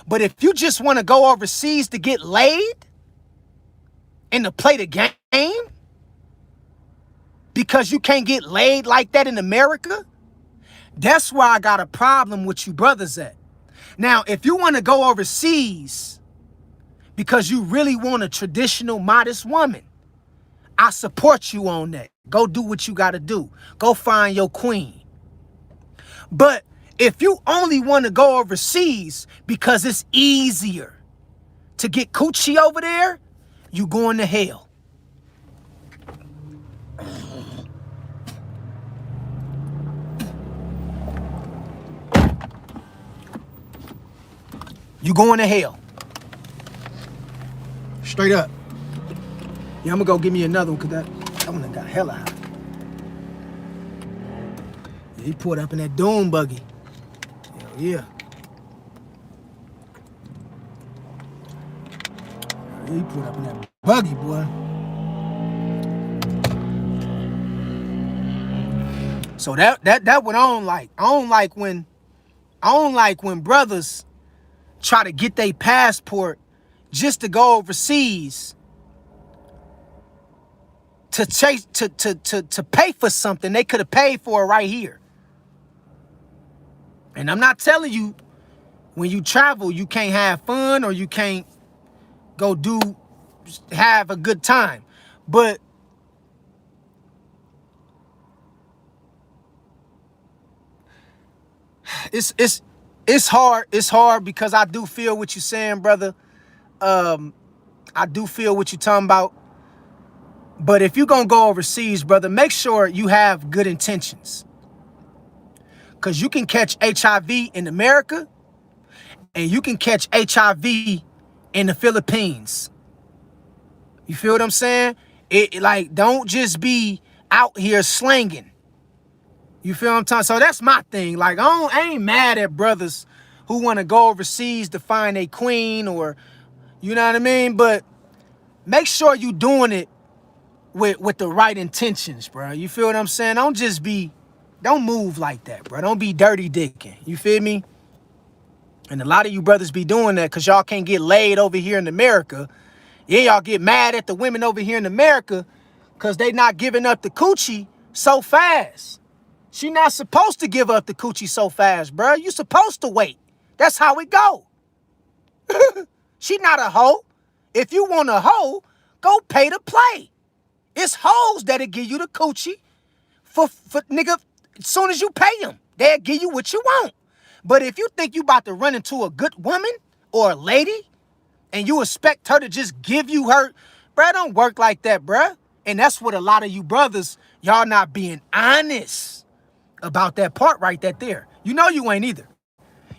But if you just want to go overseas to get laid and to play the game because you can't get laid like that in America, that's why I got a problem with you brothers at. Now, if you want to go overseas because you really want a traditional, modest woman, I support you on that. Go do what you got to do. Go find your queen. But if you only want to go overseas because it's easier to get coochie over there, you going to hell. You going to hell. Straight up. Yeah, I'm gonna go give me another one because that one got hella hot. Yeah, he pulled up in that Doom buggy. Hell yeah. He pulled up in that buggy, boy. So that what I don't like. I don't like when brothers try to get their passport just to go overseas to chase to pay for something they could have paid for right here. And I'm not telling you when you travel you can't have fun or you can't go have a good time, but it's hard because I do feel what you're saying, brother. I do feel what you're talking about. But if you're going to go overseas, brother, make sure you have good intentions. Because you can catch HIV in America and you can catch HIV in the Philippines. You feel what I'm saying? Like, don't just be out here slanging. You feel what I'm talking? So that's my thing. Like, I ain't mad at brothers who want to go overseas to find a queen or, you know what I mean? But make sure you doing it with the right intentions, bro. You feel what I'm saying? Don't move like that, bro. Don't be dirty dicking. You feel me? And a lot of you brothers be doing that because y'all can't get laid over here in America. Yeah, y'all get mad at the women over here in America because they not giving up the coochie so fast. She not supposed to give up the coochie so fast, bro. You supposed to wait. That's how it go. She not a hoe. If you want a hoe, go pay to play. It's hoes that'll give you the coochie for nigga, as soon as you pay them, they'll give you what you want. But if you think you about to run into a good woman or a lady and you expect her to just give you her, bruh, don't work like that, bruh. And that's what a lot of you brothers, y'all not being honest about that part right there. You know you ain't either.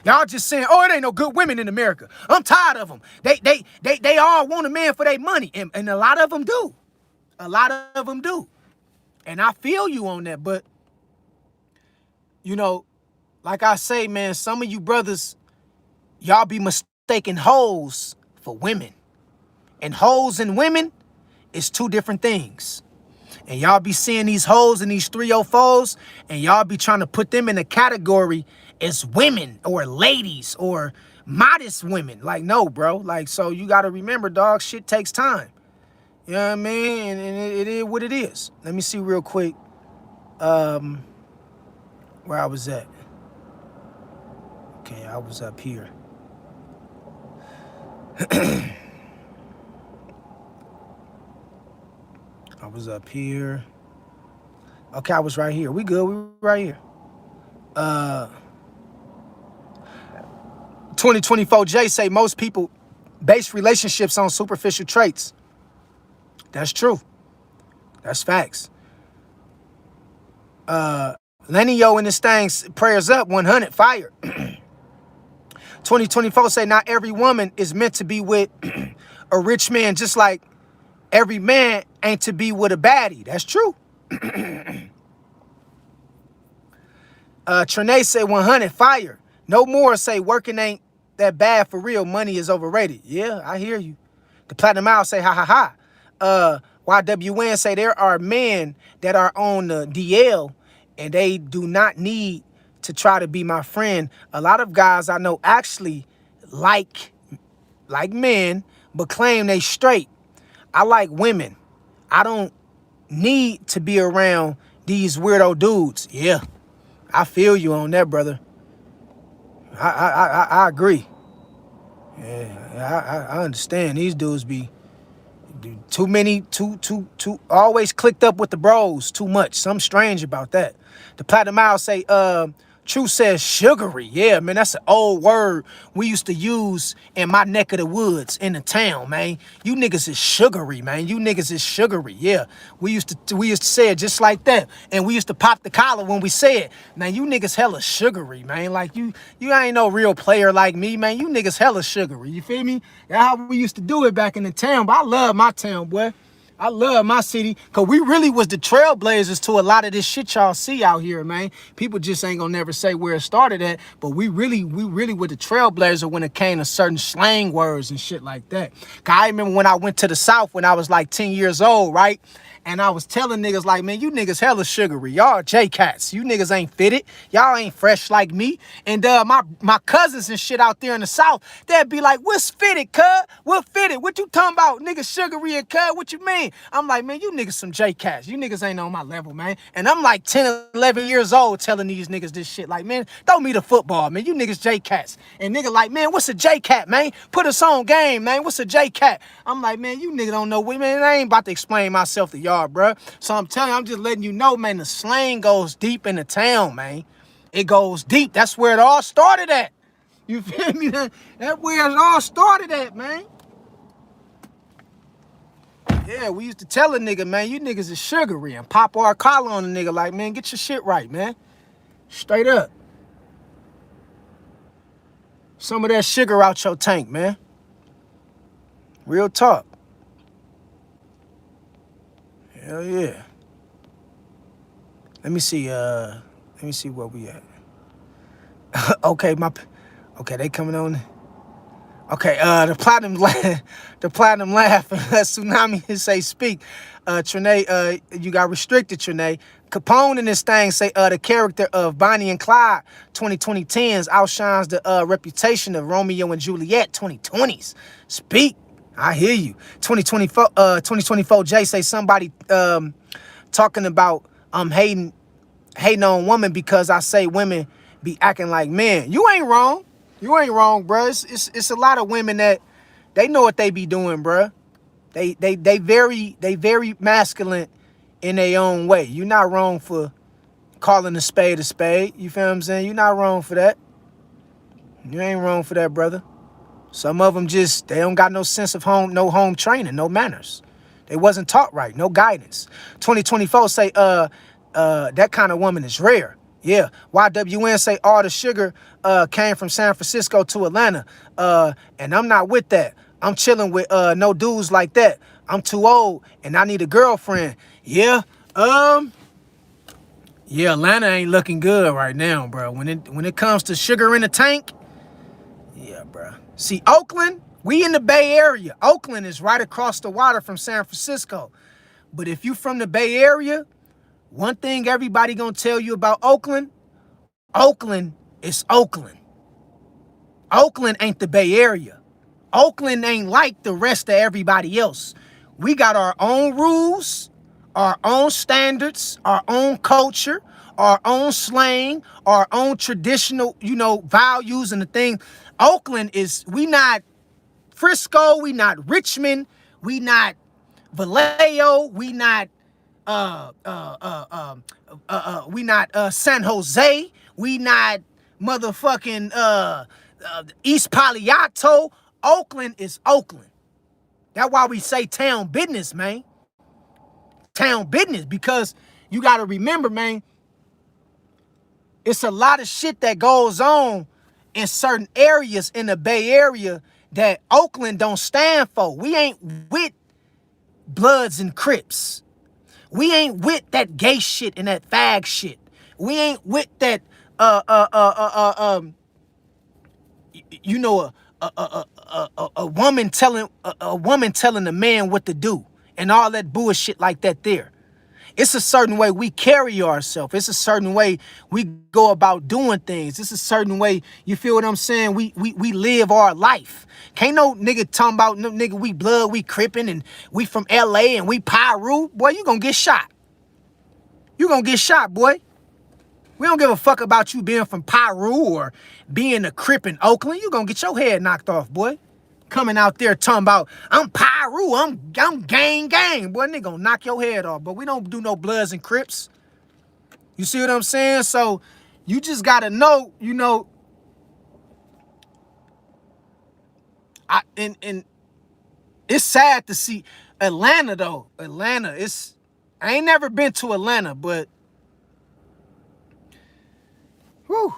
Y'all just saying, oh, it ain't no good women in America. I'm tired of them. They all want a man for their money. And a lot of them do. A lot of them do. And I feel you on that. But, you know, like I say, man, some of you brothers, y'all be mistaking hoes for women. And hoes and women is two different things. And y'all be seeing these hoes and these 304s, and y'all be trying to put them in a category as women or ladies or modest women. Like, no, bro. Like, so you got to remember, dog, shit takes time. You know what I mean? And it is what it is. Let me see real quick where I was at. Okay, I was up here. I was up here. Okay, I was right here. We good. We right here. 2024 J say most people base relationships on superficial traits. That's true. That's facts. Lenio and this thing, prayers up, 100, fire. 2024 say not every woman is meant to be with a rich man, just like every man ain't to be with a baddie. That's true. Trinae say 100, fire. No more say working ain't that bad for real. Money is overrated. Yeah, I hear you. The Platinum Owl say ha ha ha. YWN say there are men that are on the DL and they do not need to try to be my friend. A lot of guys I know actually like men, but claim they straight. I like women. I don't need to be around these weirdo dudes. Yeah, I feel you on that, brother. I agree. Yeah, I understand. These dudes be too many, too always clicked up with the bros too much. Something strange about that. The Platinum Owl say, True says sugary. Yeah, man, that's an old word we used to use in my neck of the woods in the town, man. You niggas is sugary, man. You niggas is sugary. Yeah, we used to say it just like that, and we used to pop the collar when we say it. Man, you niggas hella sugary, man. Like you ain't no real player like me, man. You niggas hella sugary. You feel me? That's how we used to do it back in the town. But I love my town, boy. I love my city because we really was the trailblazers to a lot of this shit y'all see out here, man. People just ain't gonna never say where it started at, but we really were the trailblazer when it came to certain slang words and shit like that. Cause I remember when I went to the South when I was like 10 years old, right? And I was telling niggas like, man, you niggas hella sugary. Y'all J-Cats. You niggas ain't fitted. Y'all ain't fresh like me. And my cousins and shit out there in the South, they'd be like, what's fitted, cuz? What fitted? What you talking about? Niggas sugary and cuz? What you mean? I'm like, man, you niggas some J-Cats. You niggas ain't on my level, man. And I'm like 10, 11 years old telling these niggas this shit. Like, man, throw me the football, man. You niggas J-Cats. And nigga like, man, what's a J-Cat, man? Put us on game, man. What's a J-Cat? I'm like, man, you niggas don't know. Man, I ain't about to explain myself to y'all, bruh. So I'm telling you, I'm just letting you know, man, the slang goes deep in the town, man. It goes deep. That's where it all started at. You feel me? That's where it all started at, man. Yeah, we used to tell a nigga, man, you niggas is sugary, and pop our collar on a nigga like, man, get your shit right, man. Straight up. Some of that sugar out your tank, man. Real talk. Hell yeah. Let me see where we at. Okay, they coming on. Okay, the platinum laugh, Tsunami say speak. Trinae, you got restricted, Trinae. Capone in this thing say the character of Bonnie and Clyde 2010s outshines the reputation of Romeo and Juliet 2020s. Speak. I hear you. 2024 Jay say somebody talking about hating on women because I say women be acting like men. You ain't wrong. You ain't wrong, bro. It's a lot of women that they know what they be doing, bro. They very masculine in their own way. You're not wrong for calling a spade a spade. You feel what I'm saying? You're not wrong for that. You ain't wrong for that, brother. Some of them just, they don't got no sense of no home training, no manners. They wasn't taught right, no guidance. 2024 say, that kind of woman is rare. Yeah, YWN say all the sugar came from San Francisco to Atlanta. And I'm not with that. I'm chilling with no dudes like that. I'm too old and I need a girlfriend. Yeah, yeah, Atlanta ain't looking good right now, bro. When it comes to sugar in the tank, yeah, bro. See, Oakland, we in the Bay Area. Oakland is right across the water from San Francisco. But if you from the Bay Area, one thing everybody gonna tell you about Oakland is Oakland. Oakland ain't the Bay Area. Oakland ain't like the rest of everybody else. We got our own rules, our own standards, our own culture, our own slang, our own traditional, values and the thing. Oakland is, we not Frisco, we not Richmond, we not Vallejo, we not San Jose, we not motherfucking East Palo Alto. Oakland is Oakland. That's why we say town business, man. Town business, because you got to remember, man, it's a lot of shit that goes on in certain areas in the Bay Area that Oakland don't stand for. We ain't with Bloods and Crips. We ain't with that gay shit and that fag shit. We ain't with that a woman telling a man what to do and all that bullshit like that there. It's a certain way we carry ourselves. It's a certain way we go about doing things. It's a certain way, you feel what I'm saying? We live our life. Can't no nigga talking about no nigga we blood, we crippin', and we from LA and we Pyru. Boy, you gonna get shot. You gonna get shot, boy. We don't give a fuck about you being from Pyru or being a Crip in Oakland. You gonna get your head knocked off, boy. Coming out there talking about, I'm Pyru, I'm gang. Boy, nigga gonna knock your head off. But we don't do no Bloods and Crips. You see what I'm saying? So you just gotta know, and it's sad to see Atlanta though. Atlanta, I ain't never been to Atlanta, but whew.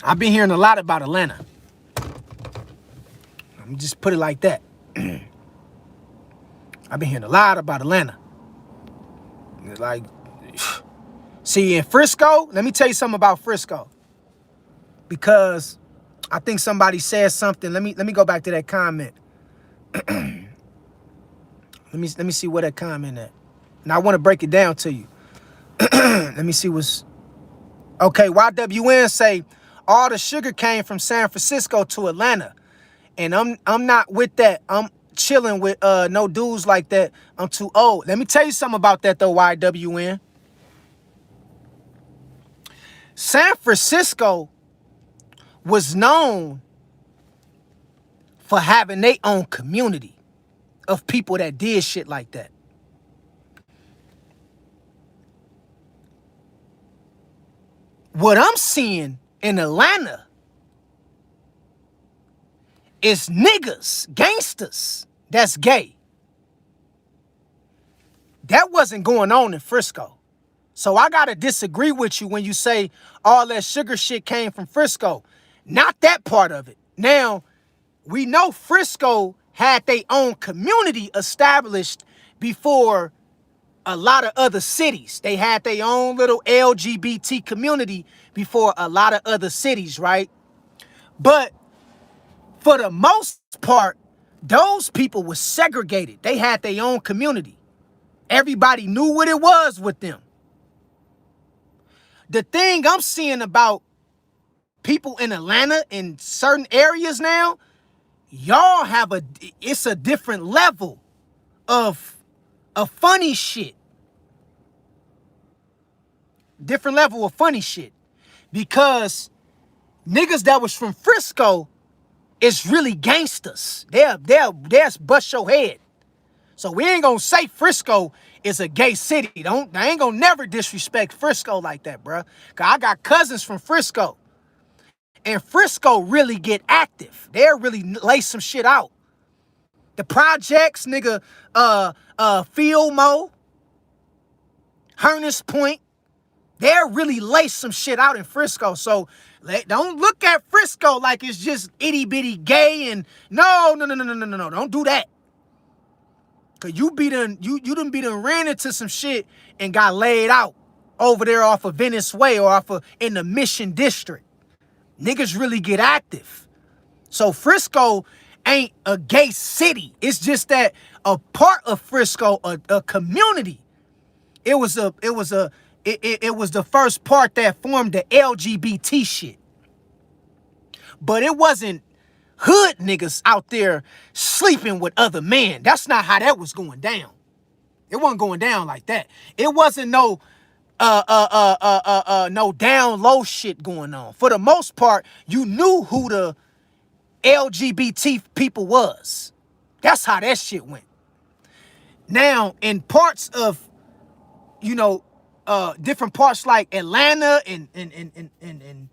I've been hearing a lot about Atlanta. Let me just put it like that. I've been hearing a lot about Atlanta. Like, see, in Frisco, let me tell you something about Frisco. Because I think somebody said something. Let me go back to that comment. Let me see where that comment at. And I want to break it down to you. Let me see what's... Okay, YWN say, all the sugar came from San Francisco to Atlanta. And I'm not with that. I'm chilling with no dudes like that. I'm too old. Let me tell you something about that though, YWN. San Francisco was known for having their own community of people that did shit like that. What I'm seeing in Atlanta is niggas, gangsters, that's gay. That wasn't going on in Frisco. So I gotta disagree with you when you say all that sugar shit came from Frisco. Not that part of it. Now, we know Frisco had their own community established before a lot of other cities. They had their own little LGBT community before a lot of other cities, right? But for the most part, those people were segregated. They had their own community. Everybody knew what it was with them. The thing I'm seeing about people in Atlanta in certain areas now, y'all have it's a different level of funny shit. Different level of funny shit. Because niggas that was from Frisco is really gangsters. They'll bust your head. So we ain't gonna say Frisco is a gay city. I ain't gonna never disrespect Frisco like that, bruh. Cause I got cousins from Frisco. And Frisco really get active. They'll really lay some shit out. The projects, nigga, Fillmore, Harness Point, they'll really lay some shit out in Frisco. So don't look at Frisco like it's just itty bitty gay and no. Don't do that. Cause you done ran into some shit and got laid out over there off of Venice Way or in the Mission District. Niggas really get active. So Frisco ain't a gay city. It's just that a part of Frisco, a community. It was it was the first part that formed the LGBT shit. But it wasn't hood niggas out there sleeping with other men. That's not how that was going down. It wasn't going down like that. It wasn't no no down low shit going on. For the most part, you knew who the LGBT people was. That's how that shit went. Now, in parts of, you know, different parts like Atlanta and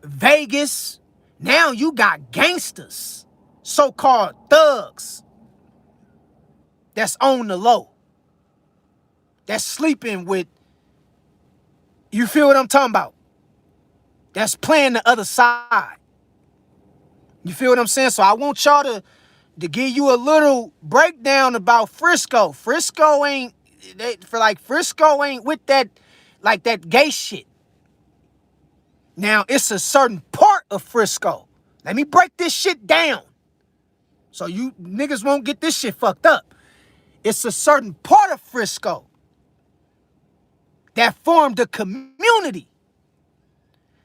Vegas, now you got gangsters, so-called thugs, that's on the low, that's sleeping with, you feel what I'm talking about? That's playing the other side. You feel what I'm saying? So I want y'all to give you a little breakdown about Frisco. Frisco ain't with that, like that gay shit. Now, it's a certain part of Frisco. Let me break this shit down so you niggas won't get this shit fucked up. It's a certain part of Frisco that formed a community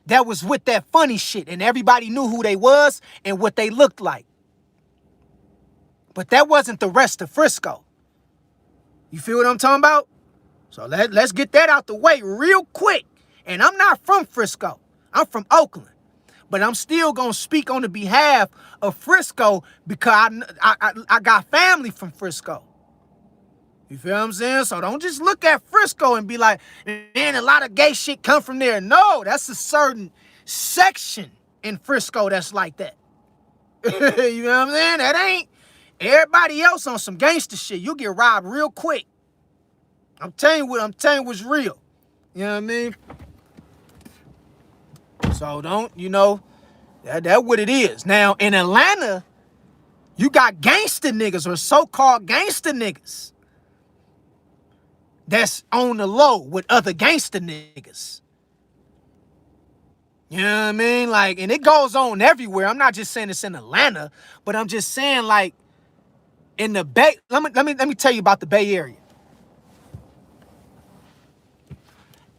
that was with that funny shit, and everybody knew who they was and what they looked like. But that wasn't the rest of Frisco. You feel what I'm talking about? So let's get that out the way real quick. And I'm not from Frisco. I'm from Oakland. But I'm still going to speak on the behalf of Frisco because I got family from Frisco. You feel what I'm saying? So don't just look at Frisco and be like, man, a lot of gay shit come from there. No, that's a certain section in Frisco that's like that. You know what I'm saying? That ain't everybody else on some gangster shit. You'll get robbed real quick. I'm telling you what's real. You know what I mean? So don't, you know, that what it is. Now, in Atlanta, you got gangster niggas or so-called gangster niggas that's on the low with other gangster niggas. You know what I mean? Like, and it goes on everywhere. I'm not just saying it's in Atlanta, but I'm just saying, like, in the Bay, let me tell you about the Bay Area.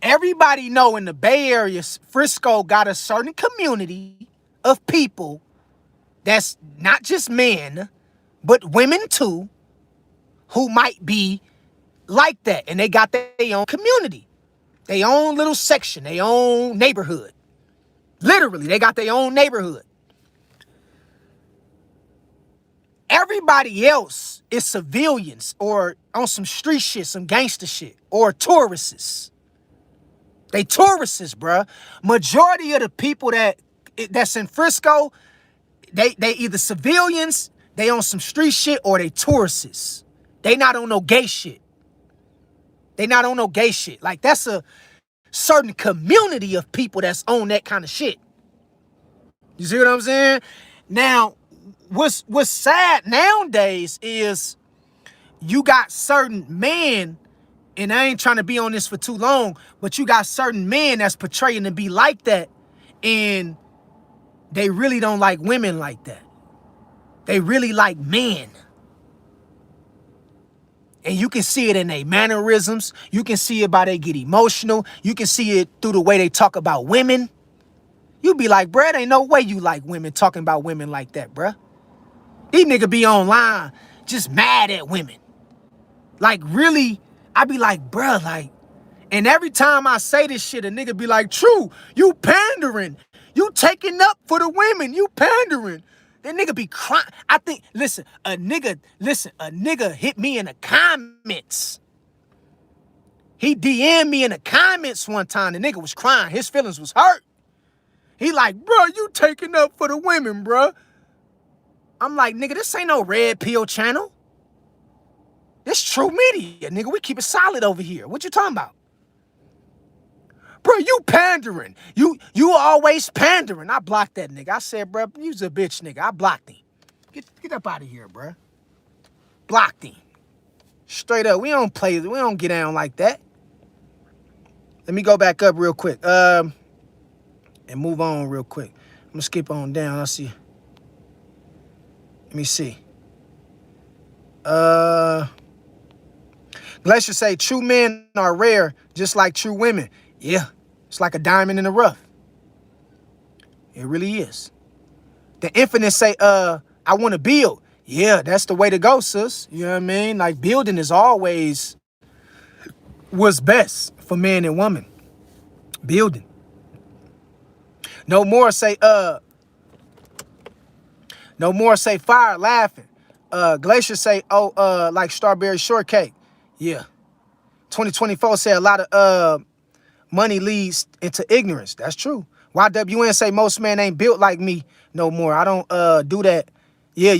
Everybody know in the Bay Area, Frisco got a certain community of people that's not just men, but women too, who might be like that. And they got their own community, their own little section, their own neighborhood. Literally, they got their own neighborhood. Everybody else is civilians or on some street shit, some gangster shit, or tourists. They tourists, bruh. Majority of the people that's in Frisco, they either civilians, they on some street shit, or they tourists. They not on no gay shit. They not on no gay shit. Like, that's a certain community of people that's on that kind of shit. You see what I'm saying? Now, what's sad nowadays is you got certain men, and I ain't trying to be on this for too long, but you got certain men that's portraying to be like that, and they really don't like women like that. They really like men. And you can see it in their mannerisms. You can see it by they get emotional. You can see it through the way they talk about women. You be like, bruh, ain't no way you like women talking about women like that, bruh. These niggas be online just mad at women. Like, really, I be like, bruh, like, and every time I say this shit, a nigga be like, true, you pandering. You taking up for the women. You pandering. That nigga be crying. I think, listen, a nigga hit me in the comments. He DM'd me in the comments one time. The nigga was crying. His feelings was hurt. He like, bro, you taking up for the women, bro. I'm like, nigga, this ain't no red pill channel. This true media, nigga. We keep it solid over here. What you talking about? Bro, you pandering. You always pandering. I blocked that nigga. I said, bro, you's a bitch, nigga. I blocked him. Get up out of here, bro. Blocked him. Straight up. We don't get down like that. Let me go back up real quick. And move on real quick. I'm gonna skip on down. Let's see. Let me see. Glacier say true men are rare, just like true women. Yeah, it's like a diamond in the rough. It really is. The Infinite say, I want to build. Yeah, that's the way to go, sis. You know what I mean? Like building is always what's best for man and woman. Building. No more say fire laughing. Glacier say, like strawberry shortcake. Yeah. 2024 say a lot of money leads into ignorance. That's true. YWN say most men ain't built like me no more. I don't do that. Yeah.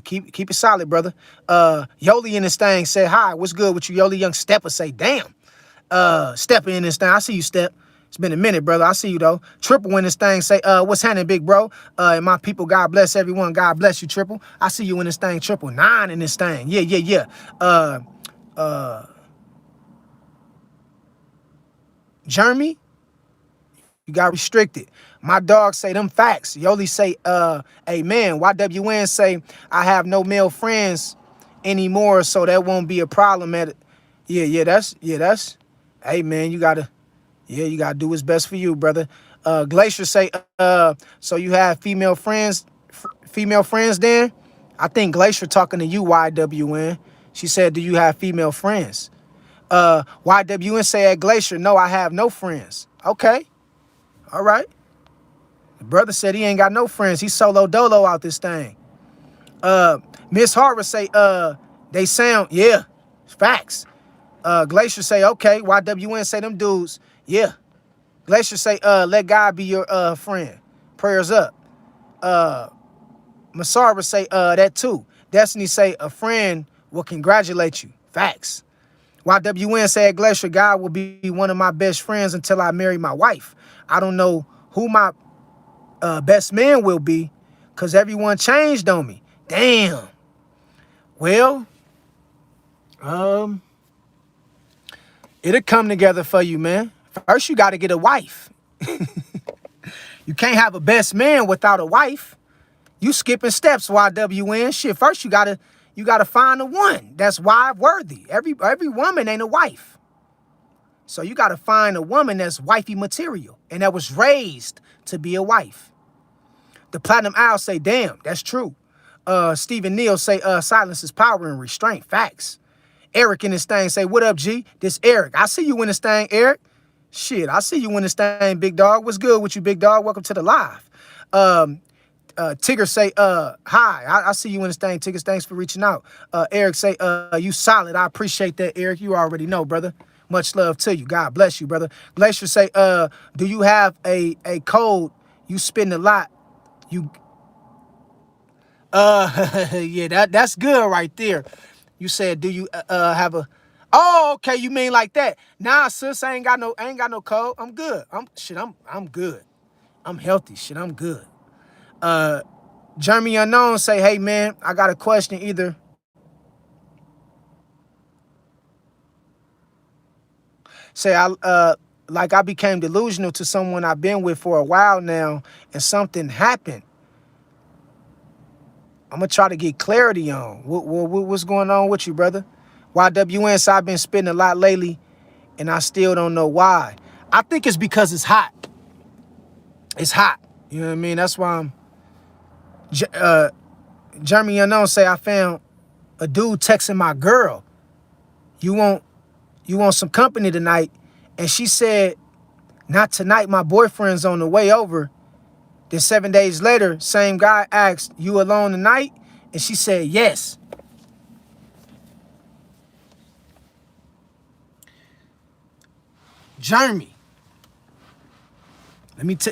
Keep it solid, brother. Yoli in this thing say, hi, what's good with you? Yoli Young Stepper say, damn. Stepper in this thing. I see you, Step. It's been a minute, brother. I see you, though. Triple in this thing say, what's happening, big bro? And my people, God bless everyone. God bless you, Triple. I see you in this thing, Triple. 9 in this thing. Yeah. Jeremy, you got restricted. My dog say them facts. Yoli say, amen. YWN say, I have no male friends anymore, so that won't be a problem at it. That's, hey, man, you gotta do what's best for you, brother. Glacier say, so you have female friends then? I think Glacier talking to you, YWN. She said, do you have female friends? YWN say at Glacier, no, I have no friends. Okay. All right. The brother said he ain't got no friends. He's solo dolo out this thing. Miss Harvard say, they sound, yeah, facts. Glacier say, okay. YWN say them dudes, yeah. Glacier say, let God be your friend. Prayers up. Masara say, that too. Destiny say, a friend will congratulate you. Facts. YWN said, Glacier, God will be one of my best friends until I marry my wife. I don't know who my best man will be because everyone changed on me. Damn. Well, it'll come together for you, man. First, you got to get a wife. You can't have a best man without a wife. You skipping steps, YWN. Shit, first you gotta find the one that's wife worthy. Every woman ain't a wife. So you gotta find a woman that's wifey material and that was raised to be a wife. The Platinum Owl say, damn, that's true. Stephen Neal say, silence is power and restraint. Facts. Eric in this thing say, what up, G? This Eric. I see you in this thing, Eric. Shit, I see you in this thing, big dog. What's good with you, big dog? Welcome to the live. Tigger say, hi, I see you in this thing, Tigger. Thanks for reaching out. Eric say, you solid. I appreciate that, Eric. You already know, brother. Much love to you. God bless you, brother. Glacier say, do you have a code? You spend a lot. You yeah, that's good right there. You said, do you have a oh, okay, you mean like that. Nah, sis, I ain't got no code. I'm good. I'm good. I'm healthy. Shit, I'm good. Jeremy Unknown say, hey man, I got a question either. Say I became delusional to someone I've been with for a while now and something happened. I'm gonna try to get clarity on what's going on with you, brother. YWN said I've been spitting a lot lately and I still don't know why. I think it's because it's hot. It's hot. You know what I mean? That's why I'm Jeremy Unknown say I found a dude texting my girl. You want some company tonight? And she said, not tonight, my boyfriend's on the way over. Then 7 days later, same guy asked, you alone tonight? And she said, yes. Jeremy,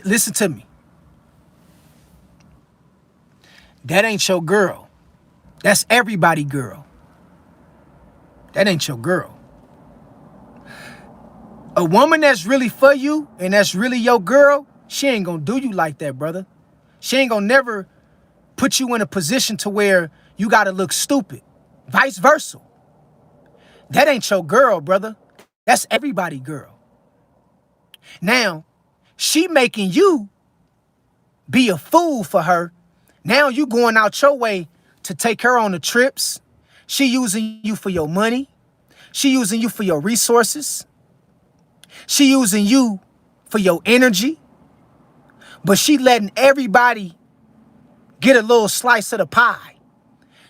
listen to me. That ain't your girl. That's everybody girl. That ain't your girl. A woman that's really for you and that's really your girl, she ain't gonna do you like that, brother. She ain't gonna never put you in a position to where you gotta look stupid. Vice versa. That ain't your girl, brother. That's everybody girl. Now, she making you be a fool for her. Now you going out your way to take her on the trips. She using you for your money. She using you for your resources. She using you for your energy. But she letting everybody get a little slice of the pie.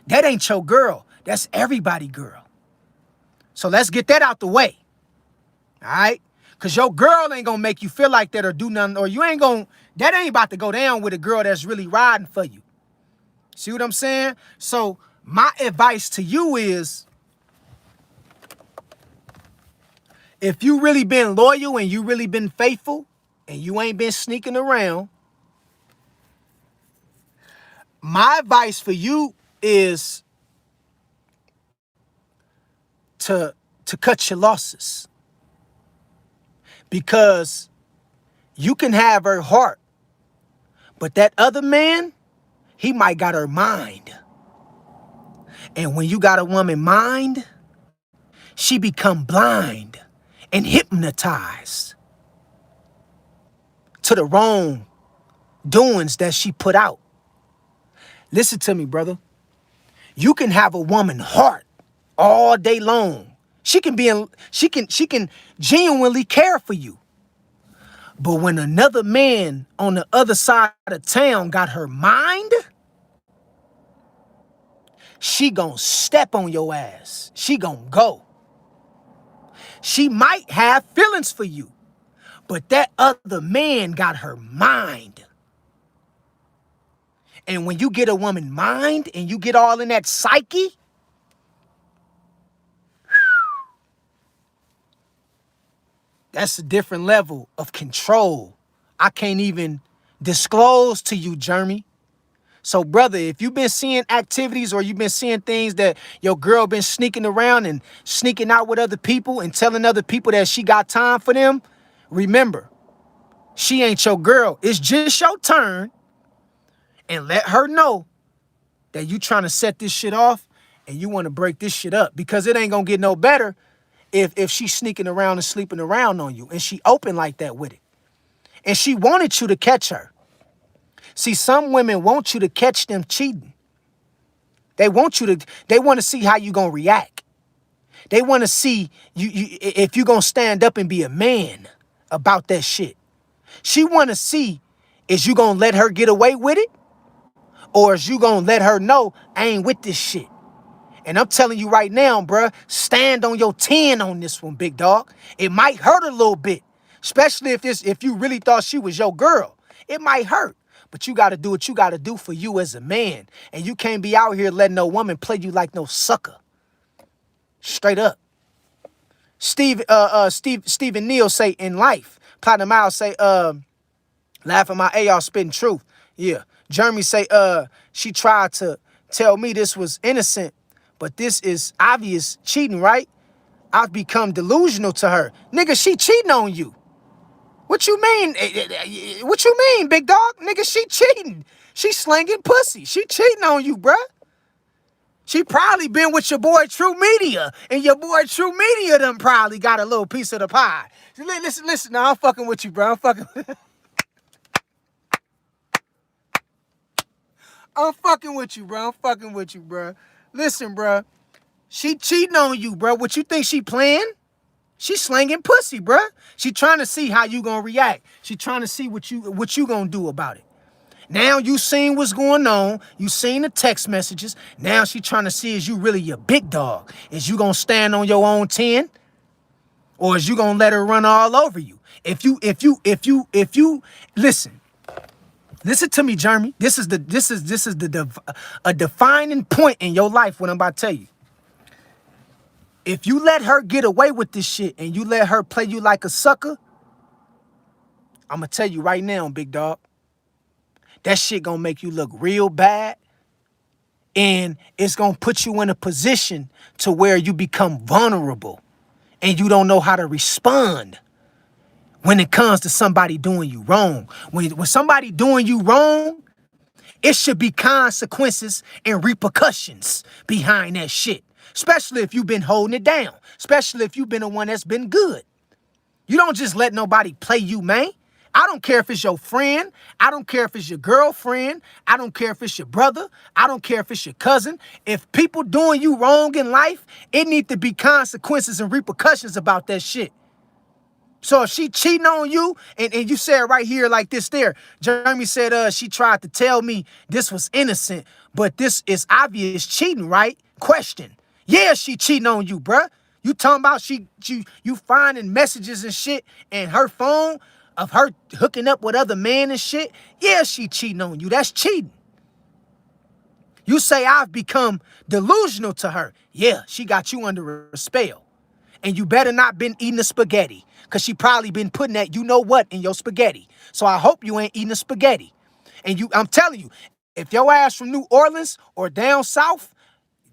That ain't your girl. That's everybody girl. So let's get that out the way. All right? Because your girl ain't going to make you feel like that or do nothing. Or you ain't going to, that ain't about to go down with a girl that's really riding for you. See what I'm saying? So my advice to you is, if you really been loyal and you really been faithful and you ain't been sneaking around, my advice for you is to cut your losses. Because you can have her heart, but that other man, he might got her mind. And when you got a woman mind, she become blind and hypnotized to the wrong doings that she put out. Listen to me, brother. You can have a woman heart all day long. She can genuinely care for you. But when another man on the other side of town got her mind, she gonna step on your ass. She gonna go. She might have feelings for you, but that other man got her mind. And when you get a woman mind and you get all in that psyche, that's a different level of control. I can't even disclose to you, Jeremy. So, brother, if you've been seeing activities or you've been seeing things that your girl been sneaking around and sneaking out with other people and telling other people that she got time for them, remember, she ain't your girl. It's just your turn. And let her know that you trying to set this shit off and you want to break this shit up, because it ain't going to get no better if she's sneaking around and sleeping around on you and she open like that with it. And she wanted you to catch her. See, some women want you to catch them cheating. They want to see how you going to react. They want to see if you going to stand up and be a man about that shit. She want to see, is you going to let her get away with it? Or is you going to let her know, I ain't with this shit? And I'm telling you right now, bruh, stand on your 10 on this one, big dog. It might hurt a little bit, especially if you really thought she was your girl. It might hurt, but you got to do what you got to do for you as a man. And you can't be out here letting no woman play you like no sucker. Straight up. Stephen Neal say, in life. Platinum Miles say, laughing my AR spitting truth. Yeah. Jeremy say, she tried to tell me this was innocent, but this is obvious cheating, right? I've become delusional to her. Nigga, she cheating on you. What you mean? What you mean, big dog? Nigga, she cheating. She slinging pussy. She cheating on you, bruh. She probably been with your boy True Media, and your boy True Media done probably got a little piece of the pie. Listen, now I'm fucking with you, bro. I'm fucking with you, bro. I'm fucking with you, bro. Listen, bro. She cheating on you, bro. What you think she playing? She slanging pussy, bro. She trying to see how you gonna react. She trying to see what you gonna do about it. Now you seen what's going on. You seen the text messages. Now she trying to see, is you really your big dog? Is you gonna stand on your own 10? Or is you gonna let her run all over you? If you listen to me, Jeremy. This is a defining point in your life, what I'm about to tell you. If you let her get away with this shit and you let her play you like a sucker, I'm gonna tell you right now, big dog, that shit gonna make you look real bad, and it's gonna put you in a position to where you become vulnerable and you don't know how to respond when it comes to somebody doing you wrong. When somebody doing you wrong, it should be consequences and repercussions behind that shit. Especially if you've been holding it down. Especially if you've been the one that's been good. You don't just let nobody play you, man. I don't care if it's your friend. I don't care if it's your girlfriend. I don't care if it's your brother. I don't care if it's your cousin. If people doing you wrong in life, it need to be consequences and repercussions about that shit. So if she cheating on you, and you said right here like this there, Jeremy said she tried to tell me this was innocent, but this is obvious cheating, right? Question. Yeah, she cheating on you, bruh. You talking about you finding messages and shit in her phone of her hooking up with other men and shit? Yeah, she cheating on you. That's cheating. You say I've become delusional to her. Yeah, she got you under a spell. And you better not been eating the spaghetti, because she probably been putting that you know what in your spaghetti. So I hope you ain't eating the spaghetti. And I'm telling you, if your ass from New Orleans or down south,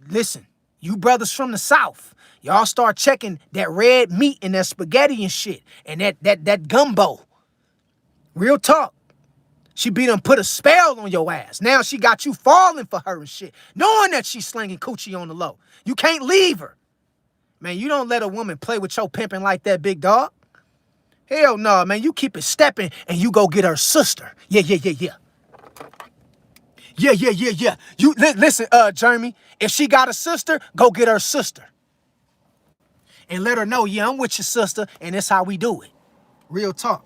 listen, you brothers from the south, y'all start checking that red meat and that spaghetti and shit and that gumbo. Real talk. She done put a spell on your ass. Now she got you falling for her and shit, knowing that she's slinging coochie on the low. You can't leave her. Man, you don't let a woman play with your pimping like that, big dog. Hell no, man. You keep it stepping and you go get her sister. Yeah. Yeah. You listen, Jeremy. If she got a sister, go get her sister. And let her know, yeah, I'm with your sister, and that's how we do it. Real talk.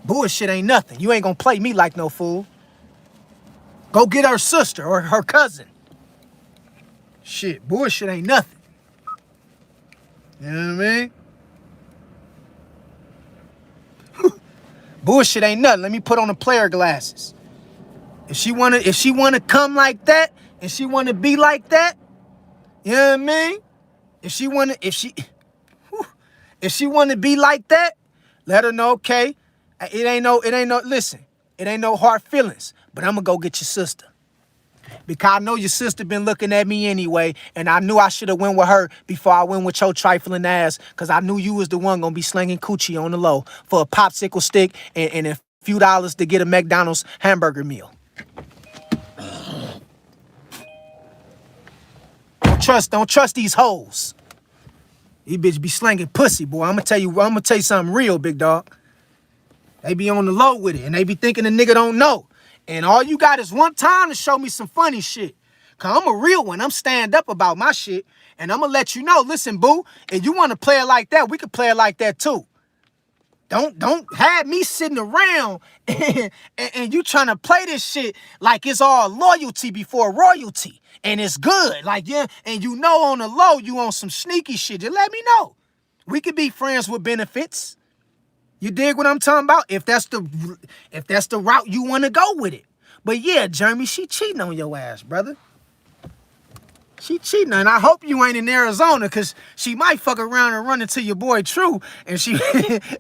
Bullshit ain't nothing. You ain't gonna play me like no fool. Go get her sister or her cousin. Shit, bullshit ain't nothing. You know what I mean? Bullshit ain't nothing. Let me put on the player glasses. If she wanna come like that, and she wanna be like that, you know what I mean? If she wanna be like that, let her know, okay, it ain't no, listen, it ain't no hard feelings, but I'm gonna go get your sister. Because I know your sister been looking at me anyway, and I knew I should have went with her before I went with your trifling ass, because I knew you was the one gonna be slinging coochie on the low for a popsicle stick and a few dollars to get a McDonald's hamburger meal. Don't trust these hoes. These bitches be slanging pussy, boy. I'm gonna tell you something real, big dog. They be on the low with it, and they be thinking the nigga don't know. And all you got is one time to show me some funny shit. Cause I'm a real one. I'm stand up about my shit. And I'm gonna let you know, listen, boo, if you wanna play it like that, we can play it like that too. Don't have me sitting around and you trying to play this shit like it's all loyalty before royalty. And it's good. Like, yeah, and you know on the low, you on some sneaky shit. Just let me know. We could be friends with benefits. You dig what I'm talking about? If that's the route you want to go with it. But yeah, Jeremy, she cheating on your ass, brother. She cheating, and I hope you ain't in Arizona, because she might fuck around and run into your boy True, and she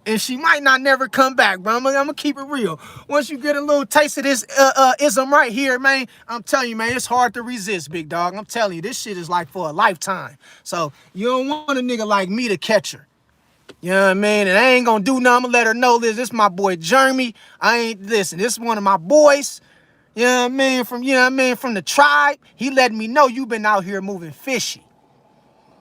and she might not never come back, bro. I'm gonna keep it real. Once you get a little taste of this ism right here, man, I'm telling you, man, it's hard to resist, big dog. I'm telling you, this shit is like for a lifetime. So you don't want a nigga like me to catch her. You know what I mean? And I ain't gonna do nothing. I'm gonna let her know this. This is my boy Jeremy. This is one of my boys. You know what I mean? From the tribe. He letting me know you been out here moving fishy.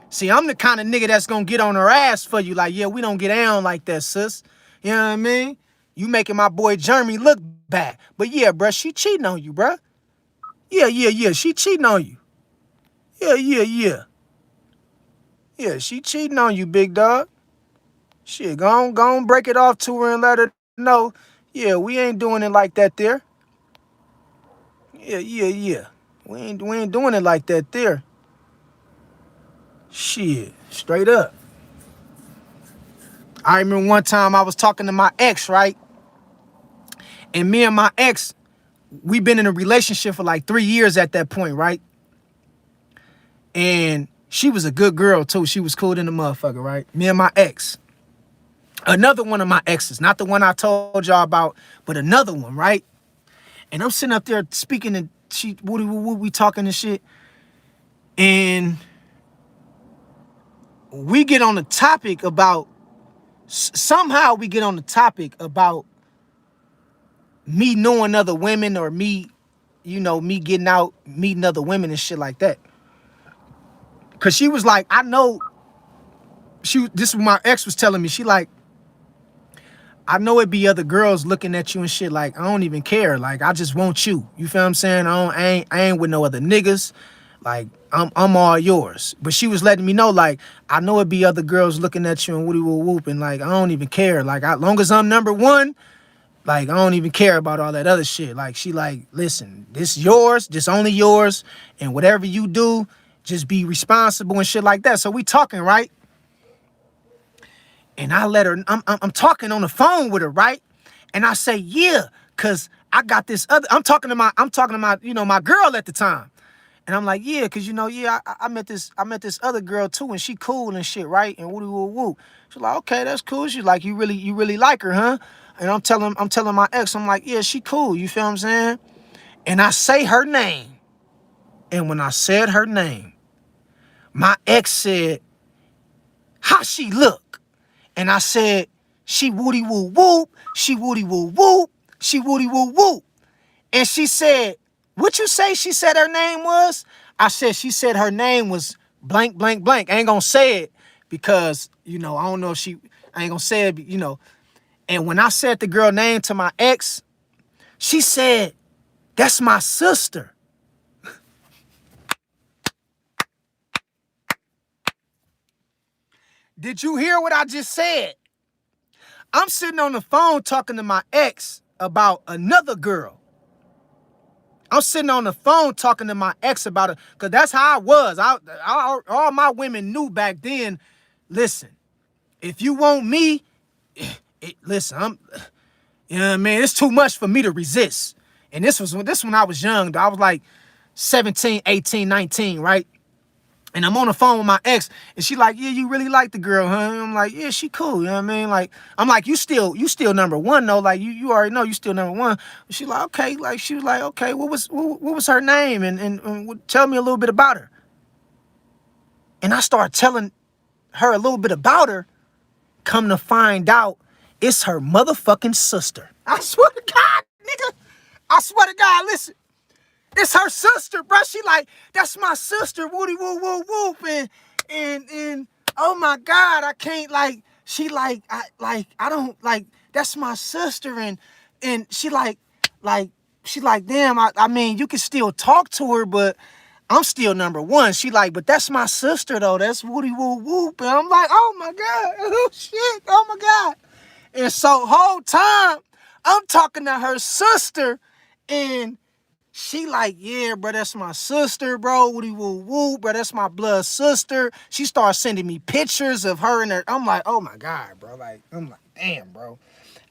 See, I'm the kind of nigga that's gonna get on her ass for you. Like, yeah, we don't get down like that, sis. You know what I mean? You making my boy Jeremy look bad. But yeah, bruh, she cheating on you, bruh. Yeah. She cheating on you. Yeah. Yeah, she cheating on you, big dog. Shit, go on, break it off to her and let her know, yeah, we ain't doing it like that there. Yeah. We ain't doing it like that there. Shit, straight up. I remember one time I was talking to my ex, right? And me and my ex, we been in a relationship for like 3 years at that point, right? And she was a good girl too. She was cool than the motherfucker, right? Me and my ex. Another one of my exes, not the one I told y'all about, but another one, right? And I'm sitting up there speaking and we talking and shit. And we get on the topic about, somehow we get on the topic about me knowing other women, or me, me getting out, meeting other women and shit like that. Cause she was like, I know, this is what my ex was telling me. She like, I know it be other girls looking at you and shit like I don't even care. Like I just want you. You feel what I'm saying? I ain't with no other niggas. Like I'm all yours. But she was letting me know like I know it be other girls looking at you and woody woo whoop and like I don't even care. Like long as I'm number one, like I don't even care about all that other shit. Like she like, listen, this yours, this only yours, and whatever you do, just be responsible and shit like that. So we talking, right? And I let her, I'm talking on the phone with her, right? And I say, yeah, cause I got this other, I'm talking to my, my girl at the time. And I'm like, yeah, cause yeah, I met this other girl too, and she cool and shit, right? And woo woo woo. She's like, okay, that's cool. She's like, you really like her, huh? And I'm telling my ex, I'm like, yeah, she cool. You feel what I'm saying? And I say her name. And when I said her name, my ex said, how she look? And I said, she woody woo whoop, she woody woo whoop, she woody woo whoop. And she said, what you say she said her name was? I said, she said her name was blank, blank, blank. I ain't gonna say it because, I don't know if I ain't gonna say it, And when I said the girl name to my ex, she said, that's my sister. Did you hear what I just said? I'm sitting on the phone talking to my ex about another girl. I'm sitting on the phone talking to my ex about it, because that's how I was. All my women knew back then, listen, if you want me, listen, you know what I mean? It's too much for me to resist. And this when I was young. I was like 17, 18, 19, right? And I'm on the phone with my ex, and she like, yeah, you really like the girl, huh? And I'm like, yeah, she cool, you know what I mean? Like, I'm like, you still number one, though. Like, you already know you still number one. She like, okay, like, she was like, okay, what was her name? And tell me a little bit about her. And I started telling her a little bit about her. Come to find out, it's her motherfucking sister. I swear to God, nigga. I swear to God, listen. It's her sister, bro. She like, that's my sister, woody woo woo whoop. And oh my God, I can't like, she like, I don't like, that's my sister. And she like, damn, I mean, you can still talk to her, but I'm still number one. She like, but that's my sister though. That's woody woo whoop. And I'm like, oh my God, oh shit, oh my God. And so whole time I'm talking to her sister, and she like, yeah, bro, that's my sister, bro. Woody woo woo, bro, that's my blood sister. She starts sending me pictures of her and her. I'm like, oh my God, bro. Like, I'm like, damn, bro.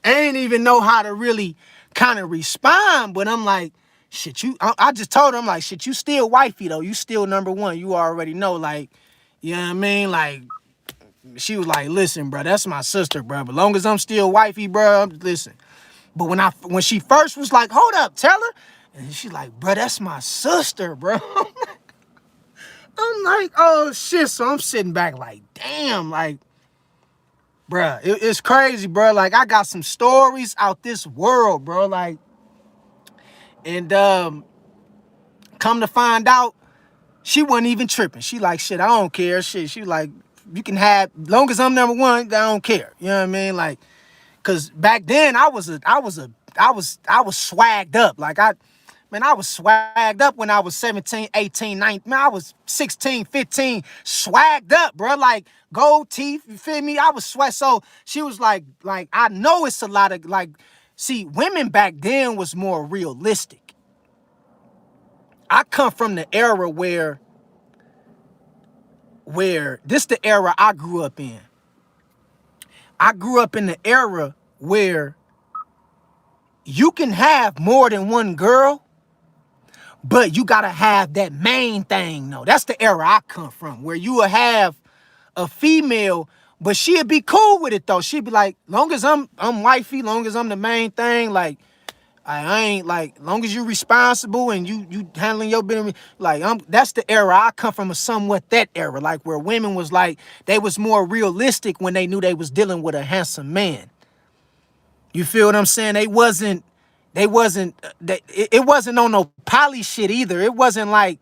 I ain't even know how to really kind of respond, but I'm like, shit, I just told her, I'm like, shit, you still wifey though. You still number one. You already know, like, you know what I mean? Like, she was like, listen, bro, that's my sister, bro. But long as I'm still wifey, bro, listen. But when she first was like, hold up, tell her. And she's like, bro, that's my sister, bro. I'm like, oh shit. So I'm sitting back like, damn, like, bro, it's crazy, bro. Like, I got some stories out this world, bro. Like, and come to find out, she wasn't even tripping. She like, shit, I don't care. Shit, she like, you can have, long as I'm number one, I don't care. You know what I mean? Like, cause back then I was swagged up. Like I was swagged up when I was 17, 18, 19. Man, I was 16, 15, swagged up, bro. Like gold teeth, you feel me? I was swag. So she was like, I know it's a lot of like, see, women back then was more realistic. I come from the era where this the era I grew up in. I grew up in the era where you can have more than one girl, but you gotta have that main thing, though. That's the era I come from, where you will have a female, but she'd be cool with it though. She'd be like, long as I'm wifey, long as I'm the main thing, like I ain't like, long as you responsible and you handling your business, like that's the era I come from, a somewhat that era, like where women was like, they was more realistic when they knew they was dealing with a handsome man. You feel what I'm saying? It wasn't on no poly shit either. It wasn't like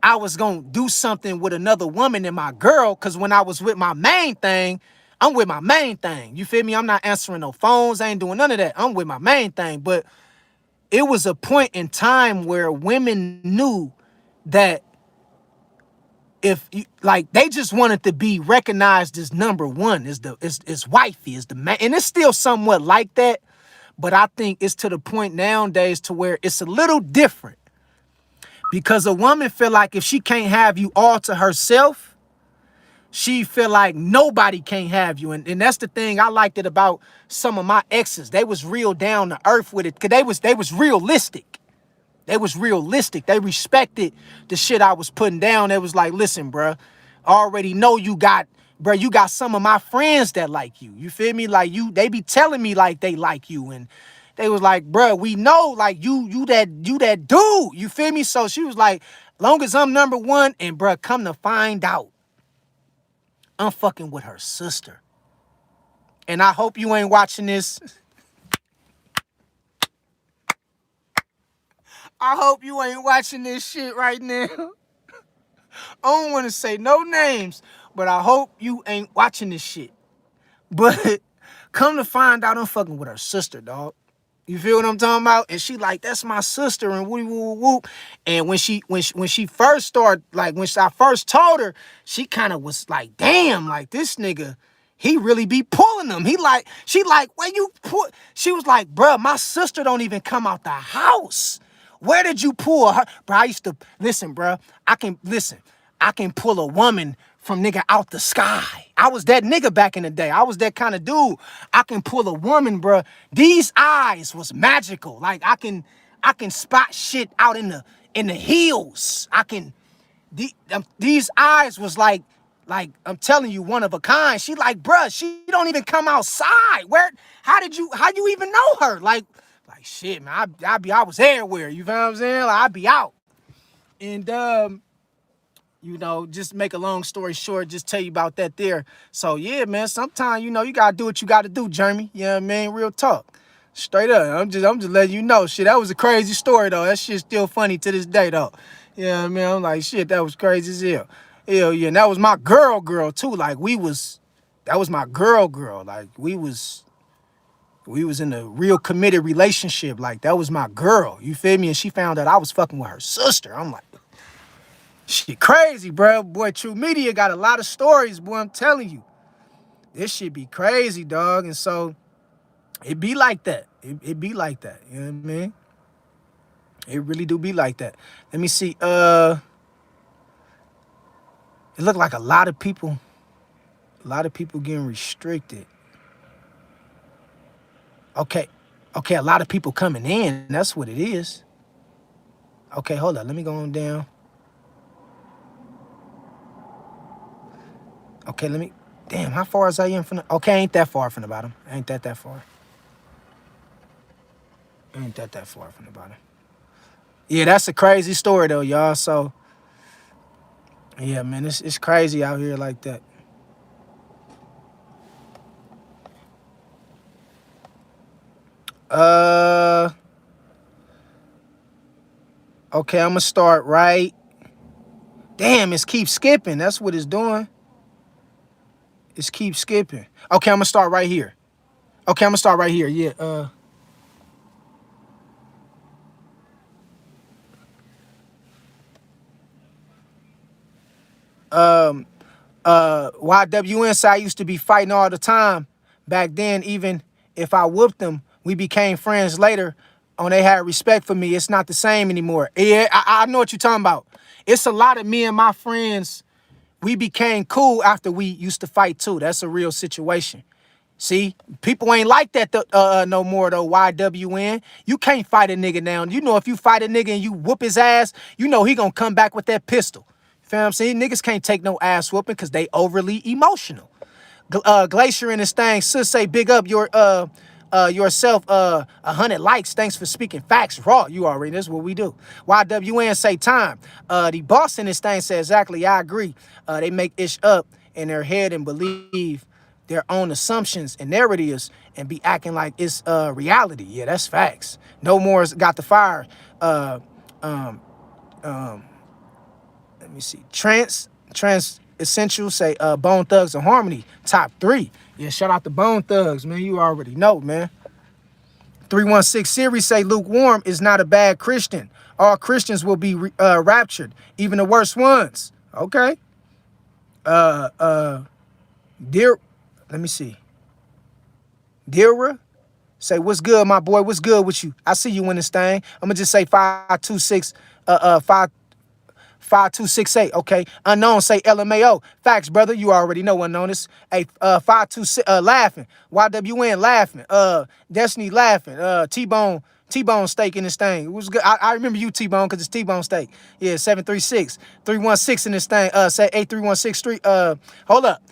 I was gonna do something with another woman and my girl, because when I was with my main thing, I'm with my main thing. You feel me? I'm not answering no phones. I ain't doing none of that. I'm with my main thing. But it was a point in time where women knew that if you, like, they just wanted to be recognized as number one, is wifey, is the man. And it's still somewhat like that. But I think it's to the point nowadays to where it's a little different. Because a woman feel like if she can't have you all to herself, she feel like nobody can't have you. And that's the thing I liked it about some of my exes. They was real down to earth with it. Cause they was realistic. They was realistic. They respected the shit I was putting down. They was like, listen, bruh, I already know you got, bruh, you got some of my friends that like you. You feel me? Like they be telling me like they like you. And they was like, bruh, we know like you that dude. You feel me? So she was like, long as I'm number one, and bruh, come to find out, I'm fucking with her sister. And I hope you ain't watching this. I hope you ain't watching this shit right now. I don't want to say no names, but I hope you ain't watching this shit. But come to find out, I'm fucking with her sister, dog. You feel what I'm talking about? And she like, that's my sister, and whoop, whoop, whoop. And when she first started, like when I first told her, she kind of was like, damn, like this nigga, he really be pulling them. She like, where you put? She was like, bruh, my sister don't even come out the house. Where did you pull her? Bro, I used to, listen, bruh, I can pull a woman from nigga out the sky. I was that nigga back in the day. I was that kind of dude. I can pull a woman, bruh. These eyes was magical. Like I can spot shit out in the hills. These eyes was like I'm telling you, one of a kind. She like, bruh, she don't even come outside. How you even know her? Like shit, man, I was everywhere. You feel what I'm saying? Like, I'd be out. And you know, just make a long story short, just tell you about that there. So yeah, man, sometimes, you know, you gotta do what you gotta do, Jeremy. You know what I mean? Real talk. Straight up. I'm just letting you know. Shit, that was a crazy story though. That shit's still funny to this day though. You know what I mean? I'm like, shit, that was crazy as hell. Hell yeah. And that was my girl too. Like that was my girl. Like we was in a real committed relationship. Like that was my girl. You feel me? And she found out I was fucking with her sister. I'm like, shit crazy, bro. Boy, True Media got a lot of stories, boy. I'm telling you. This shit be crazy, dog. And so it be like that. It be like that. You know what I mean? It really do be like that. Let me see. It look like a lot of people getting restricted. Okay, a lot of people coming in. That's what it is. Okay, hold on. Let me go on down. Okay, damn, how far is I in from the, okay, ain't that far from the bottom. Ain't that far. Ain't that far from the bottom. Yeah, that's a crazy story though, y'all. So, yeah, man, it's crazy out here like that. Okay, I'm gonna start right. Damn, it's keep skipping. That's what it's doing. It's keep skipping. Okay, I'm gonna start right here. Okay, I'm gonna start right here. Yeah. YWN side used to be fighting all the time. Back then, even if I whooped them, we became friends later. On they had respect for me. It's not the same anymore. Yeah, I know what you're talking about. It's a lot of me and my friends. We became cool after we used to fight too. That's a real situation. See, people ain't like that no more though. YWN, you can't fight a nigga now. You know if you fight a nigga and you whoop his ass, you know he gonna come back with that pistol. You feel what I'm saying? Niggas can't take no ass whooping because they overly emotional. Glacier and his thing, sis say big up yourself, 100 likes. Thanks for speaking facts raw. You already, that's what we do. YWN say time. The boss in this thing said exactly, I agree. They make ish up in their head and believe their own assumptions and narratives and be acting like it's reality. Yeah, that's facts. No More's got the fire. Let me see. Trance Essential say Bone Thugs and Harmony, top 3. Yeah, shout out to Bone Thugs, man. You already know, man. 316 series say lukewarm is not a bad Christian. All Christians will be raptured, even the worst ones. Okay. Dear, let me see. Dira say, what's good, my boy? What's good with you? I see you in this thing. I'm gonna just say 526 5268. Okay. Unknown say LMAO. Facts, brother. You already know unknown is. Hey, 526 laughing. YWN laughing. Destiny laughing. T-Bone steak in this thing. It was good. I remember you, T-Bone, because it's T-Bone steak. Yeah, 736. 316 in this thing. Say 83163. Hold up.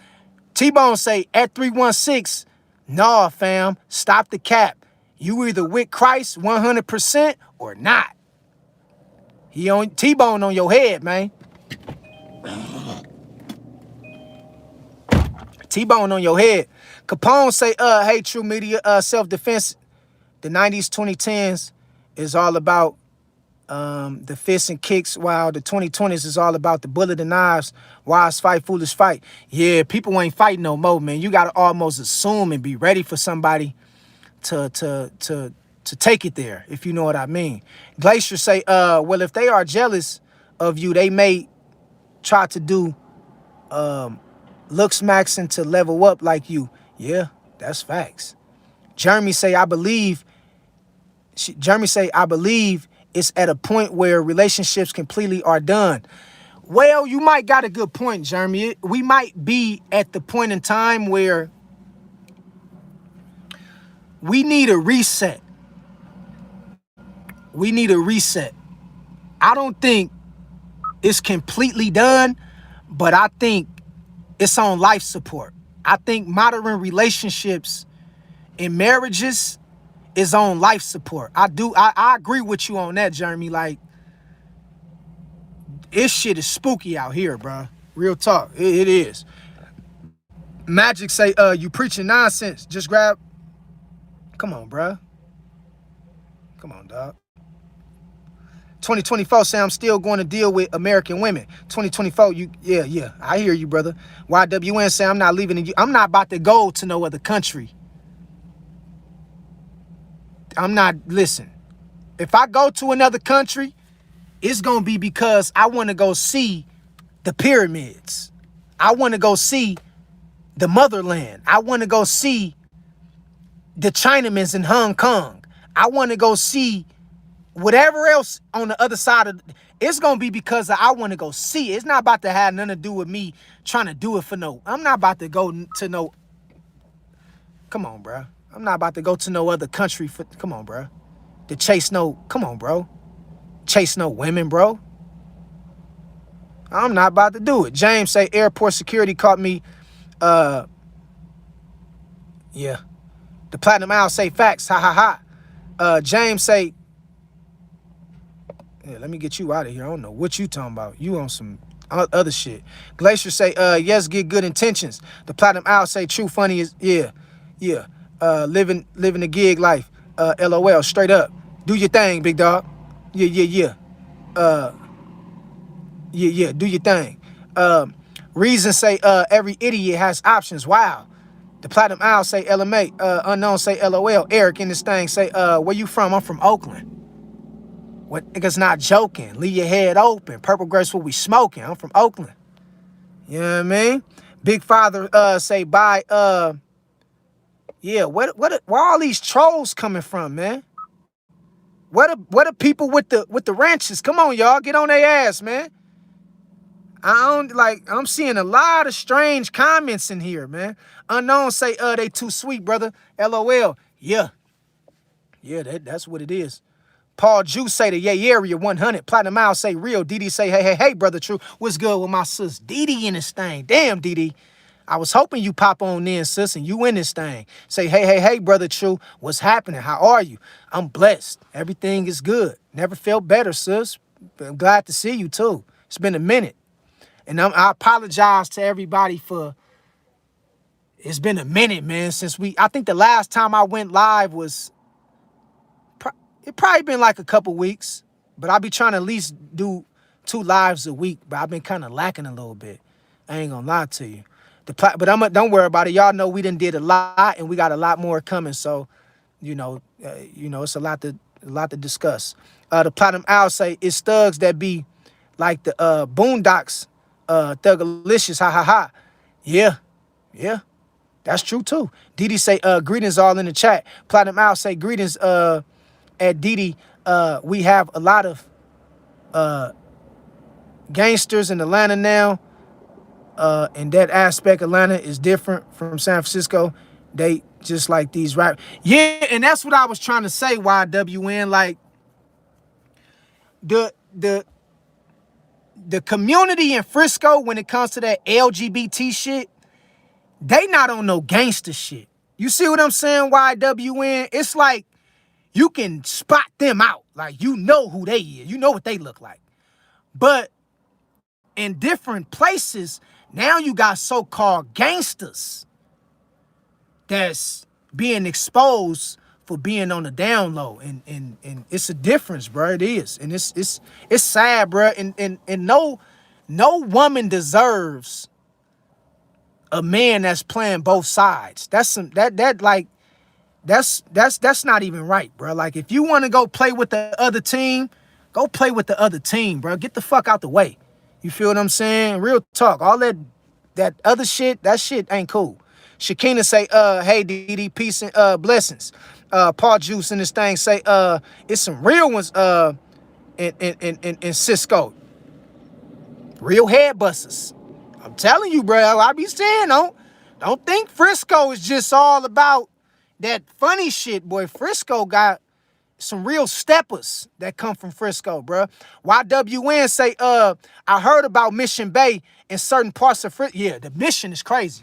T-Bone say at 316. Nah, fam. Stop the cap. You either with Christ 100% or not. He on T-Bone on your head, man. T-Bone on your head. Capone say, hey, True Media, self-defense. The 90s, 2010s is all about the fists and kicks, while the 2020s is all about the bullet and knives. Wise fight, foolish fight. Yeah, people ain't fighting no more, man. You gotta almost assume and be ready for somebody to take it there, if you know what I mean. Glacier say, well, if they are jealous of you, they may try to do looks maxing to level up like you. Yeah, that's facts. Jeremy say, I believe it's at a point where relationships completely are done. Well, you might got a good point, Jeremy. We might be at the point in time where we need a reset. We need a reset. I don't think it's completely done, but I think it's on life support. I think modern relationships and marriages is on life support. I agree with you on that, Jeremy. Like, this shit is spooky out here, bro. Real talk. It is. Magic say, you preaching nonsense. Just grab. Come on, bro. Come on, dog. 2024 say I'm still going to deal with American women. 2024, yeah. I hear you, brother. YWN say I'm not leaving. I'm not about to go to no other country. Listen, if I go to another country, it's going to be because I want to go see the pyramids. I want to go see the motherland. I want to go see the Chinamans in Hong Kong. I want to go see whatever else on the other side of it's going to be because I want to go see it. It's not about to have nothing to do with me trying to do it for I'm not about to go to no. Come on, bro. I'm not about to go to no other country for, come on, bro. To chase come on, bro. Chase no women, bro. I'm not about to do it. James say airport security caught me. Yeah. The Platinum Owl say facts. Ha ha ha. James say, yeah, let me get you out of here. I don't know what you talking about. You on some other shit. Glacier say, yes, get good intentions. The Platinum Owl say true funny is, yeah. Living the gig life. LOL, straight up. Do your thing, big dog. Yeah. Do your thing. Reason say every idiot has options. Wow. The Platinum Owl say LMA. Unknown say LOL. Eric in this thing say, where you from? I'm from Oakland. What niggas not joking. Leave your head open. Purple Grace what we smoking. I'm from Oakland. You know what I mean? Big Father say bye. Yeah, where all these trolls coming from, man? Where the people with the ranches? Come on, y'all, get on their ass, man. I'm seeing a lot of strange comments in here, man. Unknown say, they too sweet, brother. LOL. Yeah, that's what it is. Paul Juice say the Yay Area 100. Platinum Owl say real. DD say, hey, brother True. What's good with my sis? DD in this thing. Damn, DD. I was hoping you pop on in, sis, and you in this thing. Say, hey, brother True. What's happening? How are you? I'm blessed. Everything is good. Never felt better, sis. I'm glad to see you, too. It's been a minute. And I apologize to everybody for... It's been a minute, man, since I think the last time I went live was... It probably been like a couple weeks, but I'll be trying to at least do 2 lives a week, but I've been kind of lacking a little bit. I ain't gonna lie to you. But don't worry about it. Y'all know we done did a lot, and we got a lot more coming. So, it's a lot to discuss. The Platinum Owl say it's thugs that be like the Boondocks, Thugalicious, ha ha ha. Yeah, yeah, that's true too. Didi say greetings all in the chat. Platinum Owl say greetings at Didi. We have a lot of gangsters in Atlanta now. In that aspect, Atlanta is different from San Francisco. They just like these rap. Yeah, and that's what I was trying to say, YWN. Like the community in Frisco, when it comes to that LGBT shit, they not on no gangster shit. You see what I'm saying, YWN? It's like you can spot them out. Like, you know who they is. You know what they look like. But in different places, now you got so-called gangsters that's being exposed for being on the down low. And it's a difference, bro. It is. And it's sad, bro. And no woman deserves a man that's playing both sides. That's not even right, bro. Like, if you want to go play with the other team, go play with the other team, bro. Get the fuck out the way. You feel what I'm saying? Real talk. All that other shit, that shit ain't cool. Shakina say, hey, DD, peace and blessings. Paul Juice and this thing say, it's some real ones in Cisco. Real head busters. I'm telling you, bro. I be saying, don't think Frisco is just all about that funny shit, boy. Frisco got some real steppers that come from Frisco, bro. YWN say, I heard about Mission Bay in certain parts of Frisco. Yeah, the Mission is crazy.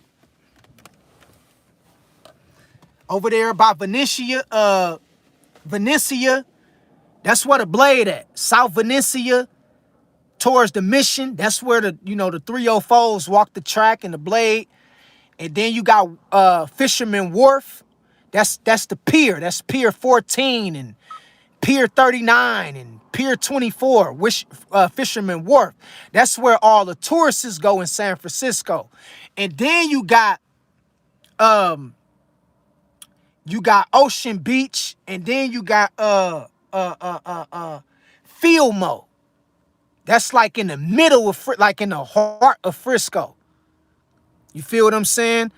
Over there by Venetia, that's where the Blade at. South Venetia, towards the Mission. That's where the 304s walk the track and the Blade. And then you got Fisherman Wharf. That's the pier. That's Pier 14 and Pier 39 and Pier 24, Fisherman Wharf. That's where all the tourists go in San Francisco. And then you got Ocean Beach, and then you got Fillmore. That's like in the middle of like in the heart of Frisco. You feel what I'm saying?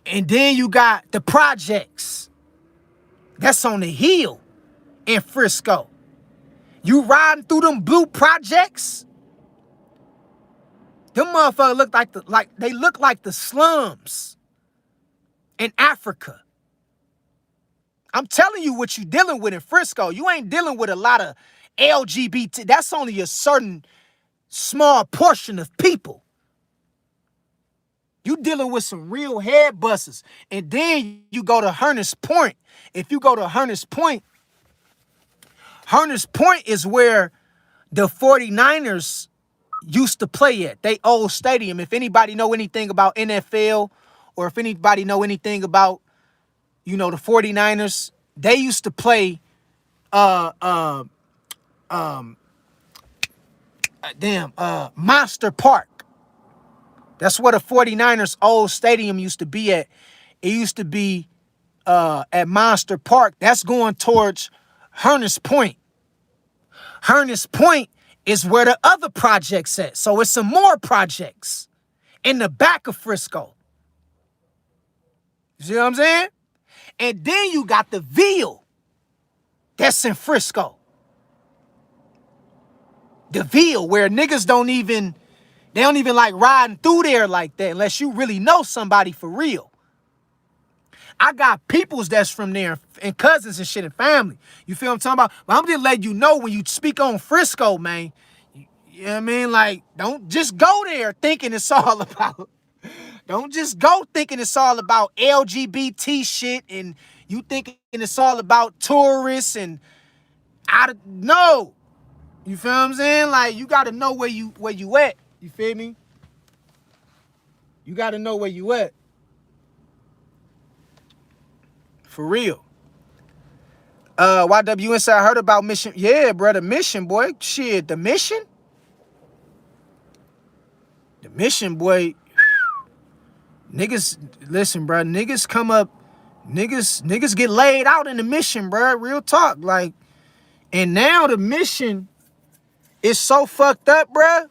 And then you got the projects. That's on the hill in Frisco. You riding through them blue projects? Them motherfuckers look like the slums in Africa. I'm telling you what you dealing with in Frisco. You ain't dealing with a lot of LGBT. That's only a certain small portion of people. You dealing with some real head busters. And then you go to Herners Point. If you go to Herners Point is where the 49ers used to play at. They old stadium. If anybody know anything about NFL, or if anybody know anything about, the 49ers, they used to play Monster Park. That's where the 49ers old stadium used to be at. It used to be at Monster Park. That's going towards Herners Point. Herners Point is where the other projects at. So it's some more projects in the back of Frisco. You see what I'm saying? And then you got the Ville that's in Frisco. The Ville, where niggas don't even like riding through there like that unless you really know somebody for real. I got peoples that's from there and cousins and shit and family. You feel what I'm talking about? But I'm just letting you know, when you speak on Frisco, man, you know what I mean? Like, don't just go there thinking it's all about... Don't just go thinking it's all about LGBT shit and you thinking it's all about tourists and no. You feel what I'm saying? Like, you gotta know where you at. You feel me? You gotta know where you at. For real. YWN said, I heard about Mission. Yeah, bro, the Mission, boy. Shit, the Mission? The Mission, boy, niggas, listen, bro, niggas come up, niggas get laid out in the Mission, bro. Real talk, like, and now the Mission is so fucked up, bro.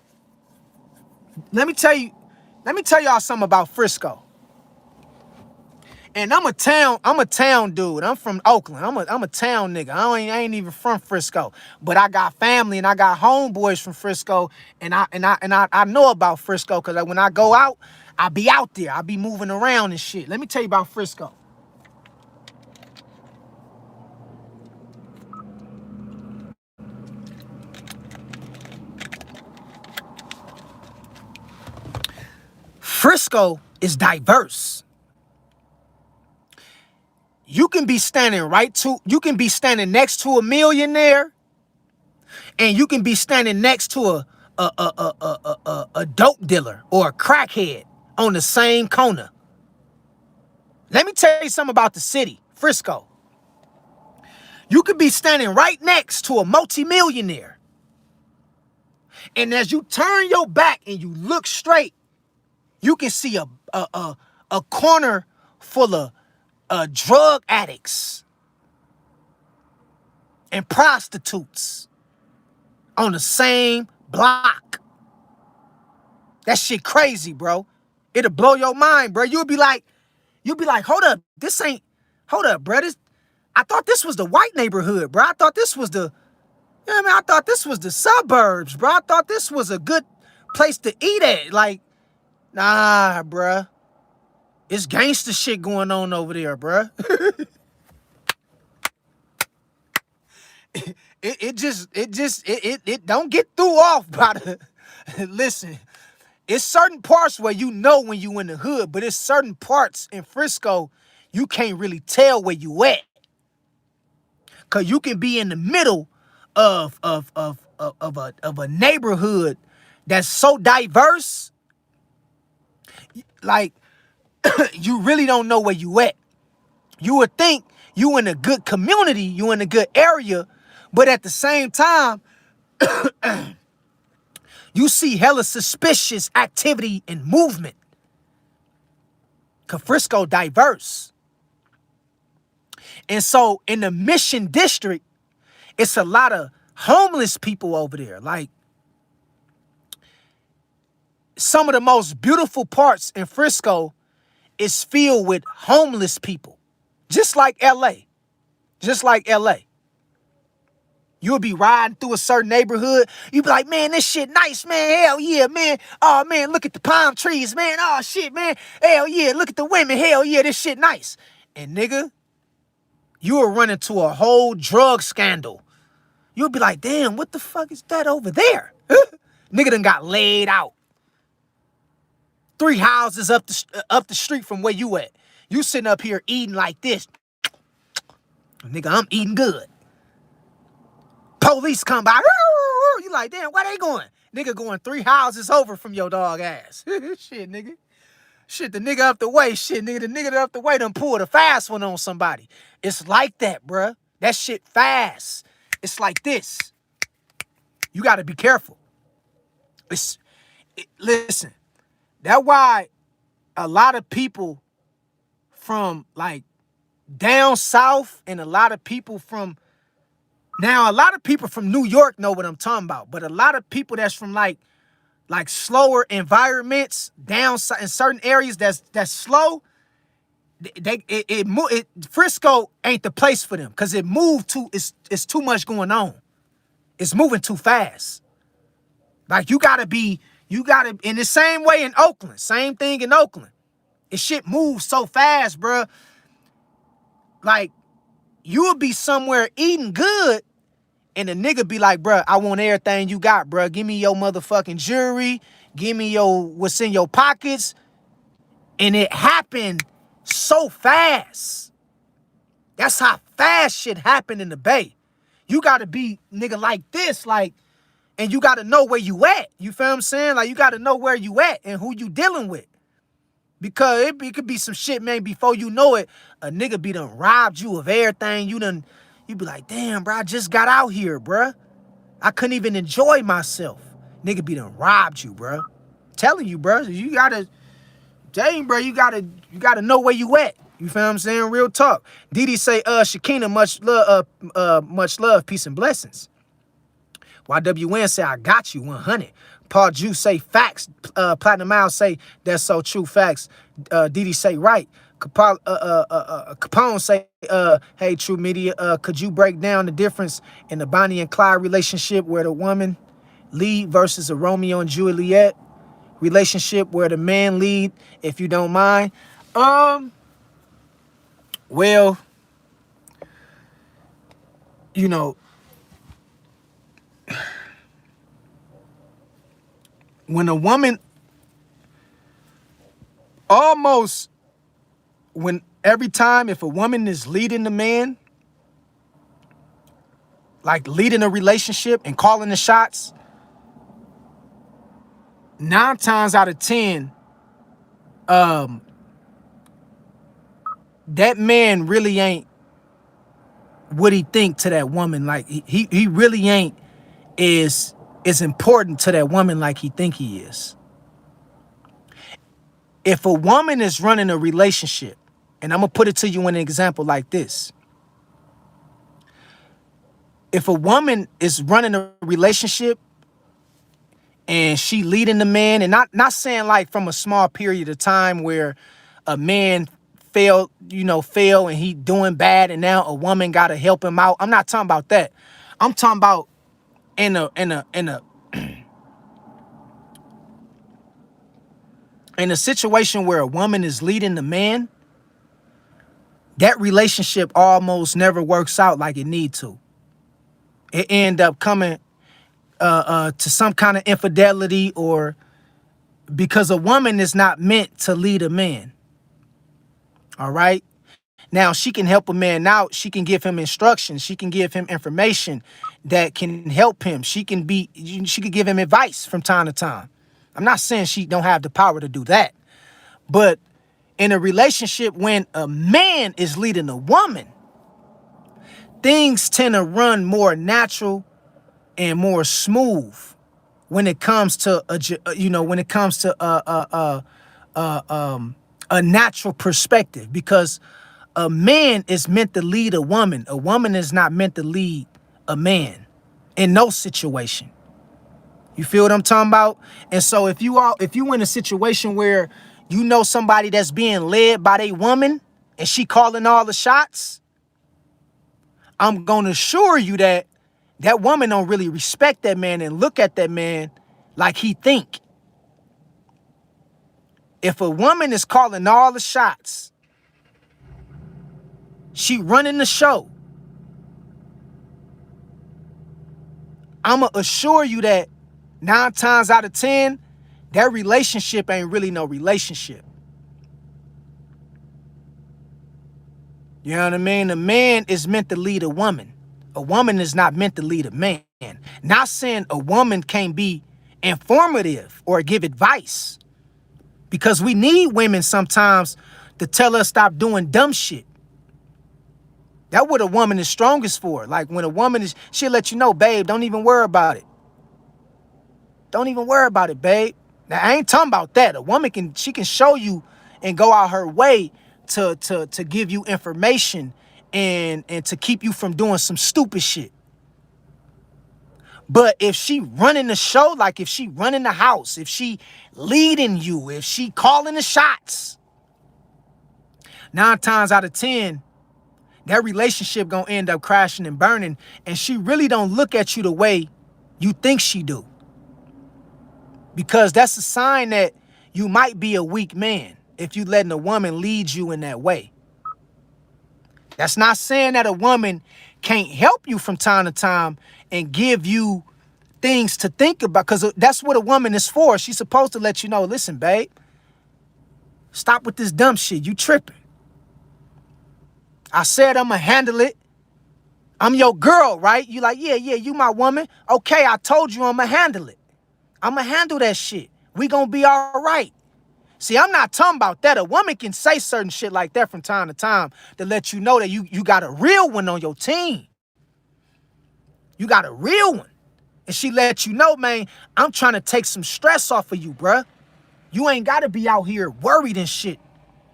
Let me tell y'all something about Frisco. And I'm a town dude. I'm from Oakland. I'm a town nigga. I ain't even from Frisco. But I got family and I got homeboys from Frisco. And I know about Frisco because when I go out, I be out there. I be moving around and shit. Let me tell you about Frisco. Frisco is diverse. You can be standing next to a millionaire, and you can be standing next to a dope dealer or a crackhead on the same corner. Let me tell you something about the city, Frisco. You could be standing right next to a multimillionaire, and as you turn your back and you look straight, you can see a corner full of drug addicts and prostitutes on the same block. That shit crazy, bro. It'll blow your mind, bro. You'll be like, hold up, bro. I thought this was the white neighborhood, bro. I thought this was the, I thought this was the suburbs, bro. I thought this was a good place to eat at. Like, nah, bro. It's gangster shit going on over there, bro. It don't get threw off by the, listen, it's certain parts where you know when you in the hood, but it's certain parts in Frisco you can't really tell where you at. Cause you can be in the middle of a neighborhood that's so diverse, like you really don't know where you at. You would think you in a good community, you in a good area, but at the same time, you see hella suspicious activity and movement. Cause Frisco diverse. And so in the Mission District, it's a lot of homeless people over there. Like, some of the most beautiful parts in Frisco is filled with homeless people. Just like LA. Just like LA. You'll be riding through a certain neighborhood. You'll be like, man, this shit nice, man. Hell yeah, man. Oh, man, look at the palm trees, man. Oh, shit, man. Hell yeah, look at the women. Hell yeah, this shit nice. And nigga, you will run into a whole drug scandal. You'll be like, damn, what the fuck is that over there? Nigga done got laid out. 3 houses up the street from where you at. You sitting up here eating like this. Nigga, I'm eating good. Police come by. You like, damn, where they going? Nigga going 3 houses over from your dog ass. Shit, nigga. Shit, the nigga up the way. Shit, nigga, the nigga up the way done pulled a fast one on somebody. It's like that, bruh. That shit fast. It's like this. You got to be careful. Listen, that's why a lot of people from like down south and a lot of people from New York know what I'm talking about, but a lot of people that's from like slower environments down in certain areas that's slow, Frisco ain't the place for them because it's too much going on. It's moving too fast. Like you gotta in the same way in Oakland, same thing in Oakland. It shit moves so fast, bruh. Like you'll be somewhere eating good and the nigga be like, bruh, I want everything you got, bruh. Give me your motherfucking jewelry. Give me what's in your pockets. And it happened so fast. That's how fast shit happened in the Bay. You gotta be nigga like this, like, and you gotta know where you at. You feel what I'm saying? Like you gotta know where you at and who you dealing with. Because it could be some shit, man, before you know it, a nigga be done robbed you of everything. You be like, damn, bro, I just got out here, bruh. I couldn't even enjoy myself. Nigga be done robbed you, bruh. telling you, bro. You gotta, dang, bro. You gotta know where you at. You feel what I'm saying? Real talk. Didi say, Shakina, much love, peace and blessings. YWN say, I got you, 100. Paul Jew say, facts. Platinum Miles say, that's so true, facts. Didi say, right. Capone say, hey, True Media, could you break down the difference in the Bonnie and Clyde relationship where the woman lead versus a Romeo and Juliet relationship where the man lead, if you don't mind? Well, you know, when a woman almost, when every time if a woman is leading the man, like leading a relationship and calling the shots, 9 times out of 10, that man really ain't what he think to that woman. Like he really ain't is important to that woman like he think he is. If a woman is running a relationship, and I'm gonna put it to you in an example like this. If a woman is running a relationship and she leading the man, and not saying like from a small period of time where a man failed and he doing bad and now a woman got to help him out. I'm not talking about that. I'm talking about in a in a situation where a woman is leading the man, that relationship almost never works out like it need to. It end up coming to some kind of infidelity, or because a woman is not meant to lead a man. All right. Now she can help a man out. She can give him instructions. She can give him information that can help him. She can give him advice from time to time. I'm not saying she don't have the power to do that. But in a relationship, when a man is leading a woman, things tend to run more natural and more smooth when it comes to a natural perspective, because a man is meant to lead a woman. A woman is not meant to lead a man in no situation. You feel what I'm talking about? And so if you in a situation where you know somebody that's being led by their woman and she calling all the shots, I'm gonna assure you that that woman don't really respect that man and look at that man like he think. If a woman is calling all the shots, she running the show, I'ma assure you that 9 times out of 10, that relationship ain't really no relationship. You know what I mean? A man is meant to lead a woman. A woman is not meant to lead a man. Not saying a woman can't be informative or give advice, because we need women sometimes to tell us stop doing dumb shit. That's what a woman is strongest for. Like when a woman is, she'll let you know, babe, don't even worry about it. Don't even worry about it, babe. Now, I ain't talking about that. A woman can show you and go out her way to give you information and to keep you from doing some stupid shit. But if she running the show, like if she running the house, if she leading you, if she calling the shots, 9 times out of 10, that relationship gonna end up crashing and burning, and she really don't look at you the way you think she do. Because that's a sign that you might be a weak man if you letting a woman lead you in that way. That's not saying that a woman can't help you from time to time and give you things to think about, because that's what a woman is for. She's supposed to let you know, listen, babe, stop with this dumb shit. You tripping. I said I'm going to handle it. I'm your girl, right? You like, yeah, you my woman. Okay, I told you I'm going to handle it. I'm going to handle that shit. We going to be all right. See, I'm not talking about that. A woman can say certain shit like that from time to time to let you know that you got a real one on your team. You got a real one. And she let you know, man, I'm trying to take some stress off of you, bruh. You ain't got to be out here worried and shit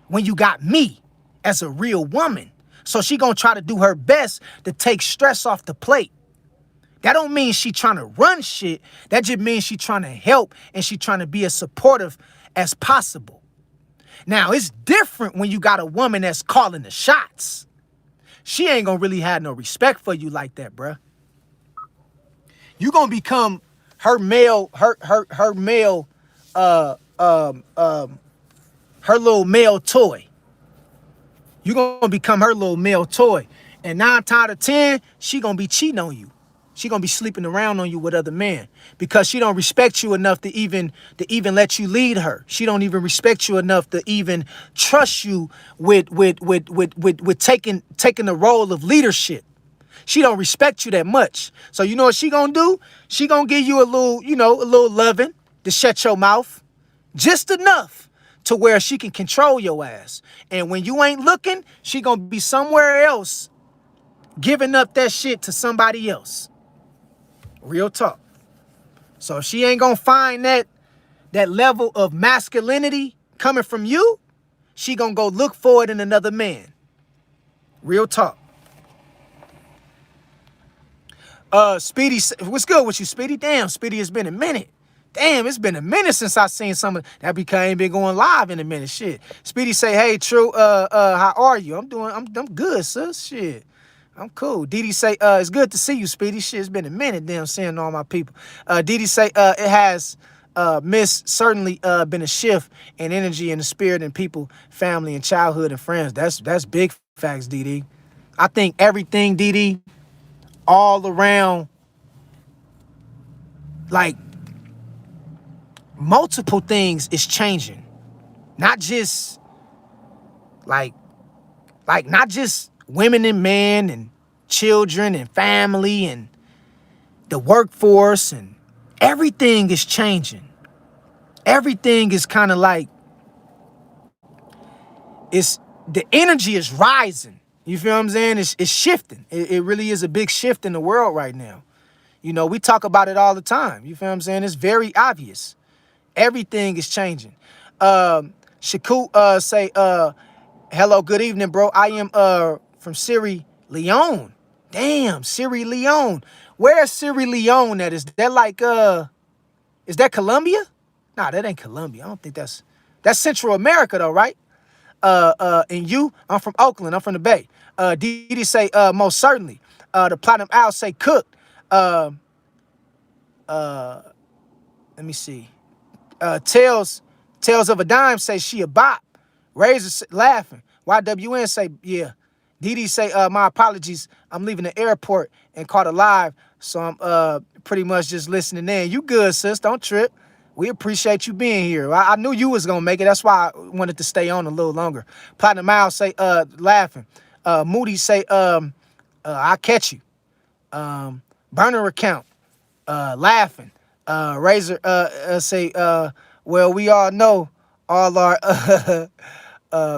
when you got me as a real woman. So she gonna try to do her best to take stress off the plate. That don't mean she trying to run shit. That just means she trying to help and she trying to be as supportive as possible. Now, it's different when you got a woman that's calling the shots. She ain't gonna really have no respect for you like that, bruh. You gonna become her male, her male, her little male toy. You gonna become her little male toy. And 9 times out of 10, she gonna be cheating on you. She gonna be sleeping around on you with other men because she don't respect you enough to even let you lead her. She don't even respect you enough to even trust you with taking the role of leadership. She don't respect you that much. So you know what she gonna do? She gonna give you a little loving to shut your mouth. Just enough to where she can control your ass. And when you ain't looking, she gonna be somewhere else giving up that shit to somebody else. Real talk. So if she ain't gonna find that level of masculinity coming from you, she gonna go look for it in another man. Real talk. Speedy, what's good with you, Speedy? Damn, Speedy, it's been a minute. Damn, it's been a minute since I seen some of that because I ain't been going live in a minute. Shit. Speedy say, hey, True, how are you? I'm good, sis. Shit. I'm cool. Didi say, it's good to see you, Speedy. Shit, it's been a minute, damn, seeing all my people. Didi say, it has certainly been a shift in energy and the spirit and people, family and childhood and friends. That's big facts, Didi. I think everything, Didi, all around, like, multiple things is changing. Not just, like not just women and men and children and family and the workforce, and everything is changing. Everything is kind of like, the energy is rising. You feel what I'm saying? It's shifting. It really is a big shift in the world right now. You know, we talk about it all the time. You feel what I'm saying? It's very obvious. Everything is changing. Shaku say, hello, good evening, bro. I am from Sierra Leone. Damn, Sierra Leone. Where's Sierra Leone at? Is that like is that Colombia? Nah, that ain't Colombia. I don't think that's Central America though, right? And you, I'm from Oakland, I'm from the Bay. Didi say, most certainly. The Platinum Owl say cooked. Let me see. Tales of a Dime say she a bop. Razor laughing. YWN say, yeah. Didi say, my apologies. I'm leaving the airport and caught a live. So I'm pretty much just listening in. You good, sis. Don't trip. We appreciate you being here. I knew you was gonna make it. That's why I wanted to stay on a little longer. Platinum Miles say, laughing. Moody say, I'll catch you. Burner account, laughing. Razor say, well, we all know all our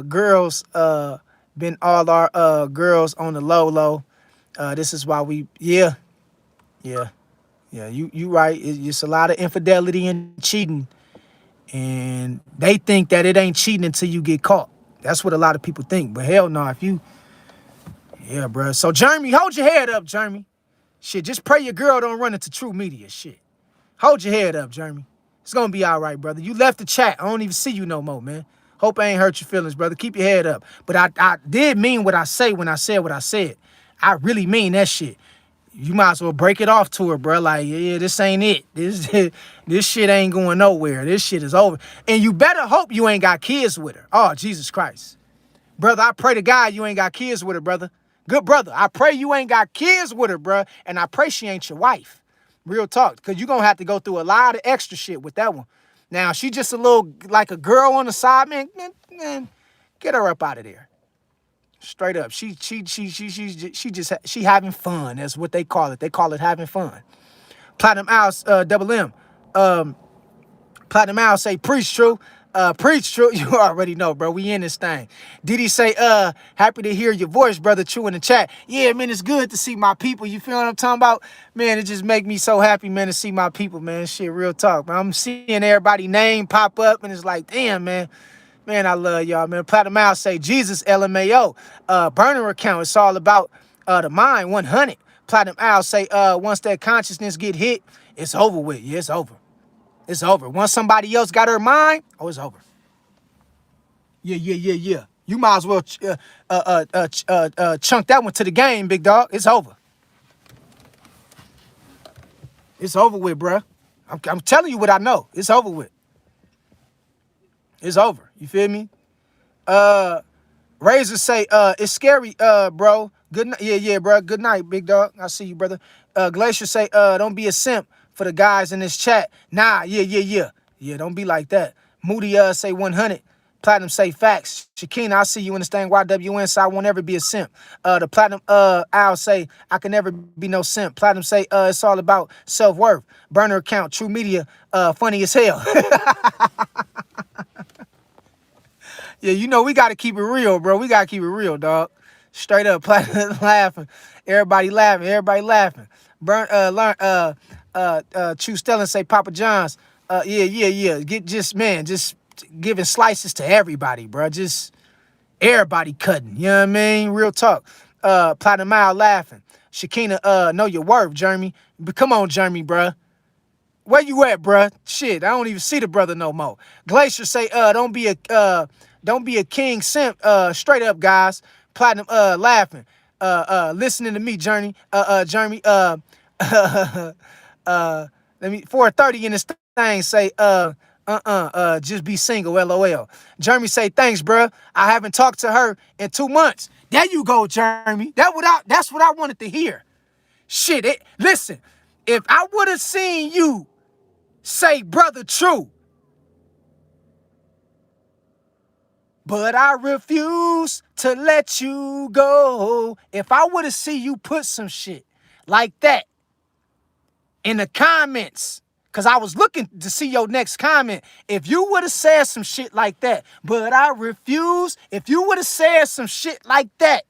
girls, been all our girls on the low. This is why we, yeah, you right. It's a lot of infidelity and cheating. And they think that it ain't cheating until you get caught. That's what a lot of people think. But hell no, yeah, bro. So Jeremy, hold your head up, Jeremy. Shit, just pray your girl don't run into True Media. Shit. Hold your head up, Jeremy. It's gonna be all right, brother. You left the chat. I don't even see you no more, man. Hope I ain't hurt your feelings, brother. Keep your head up. But I did mean what I say when I said what I said. I really mean that shit. You might as well break it off to her, bro. Like, yeah, this ain't it. This shit ain't going nowhere. This shit is over. And you better hope you ain't got kids with her. Oh, Jesus Christ. Brother, I pray to God you ain't got kids with her, brother. Good brother. I pray you ain't got kids with her, bro. And I pray she ain't your wife. Real talk. Because you're going to have to go through a lot of extra shit with that one. Now, she just a little, like a girl on the side, man, get her up out of there. Straight up. She having fun. That's what they call it. They call it having fun. Platinum Owl, double M. Platinum Owl say, preach, True. Preach true. You already know, bro. We in this thing. Did he say, happy to hear your voice, brother True in the chat. Yeah, man, it's good to see my people. You feel what I'm talking about? Man, it just make me so happy, man, to see my people, man. Shit, real talk, man. I'm seeing everybody name pop up, and it's like, damn, man. Man, I love y'all, man. Platinum Mouse say, Jesus, LMAO. Burner account, it's all about the mind, 100. Platinum Owl say, once that consciousness get hit, it's over with. Yeah, it's over. It's over. Once somebody else got her mind, oh, it's over. Yeah. You might as well chunk that one to the game, big dog. It's over. It's over with, bruh. I'm telling you what I know. It's over with. It's over. You feel me? Razor say, it's scary, bro. Good night. Yeah, bro. Good night, big dog. I see you, brother. Glacier say, don't be a simp for the guys in this chat. Nah, yeah. Yeah, don't be like that. Moody say 100. Platinum say facts. Shakina, I see you in this thing. YWN, so I won't ever be a simp. The Platinum Owl say, I can never be no simp. Platinum say, it's all about self-worth. Burner account, True Media, funny as hell. Yeah, you know we gotta keep it real, bro. We gotta keep it real, dog. Straight up, laughing. Everybody laughing. True Stelling say Papa John's. Yeah. Just giving slices to everybody, bro. Just everybody cutting. You know what I mean? Real talk. Platinum Mile laughing. Shakina, know your worth, Jeremy. But come on, Jeremy, bro. Where you at, bruh? Shit, I don't even see the brother no more. Glacier say, don't be a king simp. Straight up, guys. Platinum laughing. Listening to me, Jeremy. Jeremy, let me 430 in this thing say, just be single, LOL. Jeremy say, thanks, bruh. I haven't talked to her in 2 months. There you go, Jeremy. That's what I wanted to hear. Shit, listen, if I would have seen you say, brother True, but I refuse to let you go. If I would have seen you put some shit like that in the comments, because I was looking to see your next comment. If you would have said some shit like that, but I refuse, if you would have said some shit like that,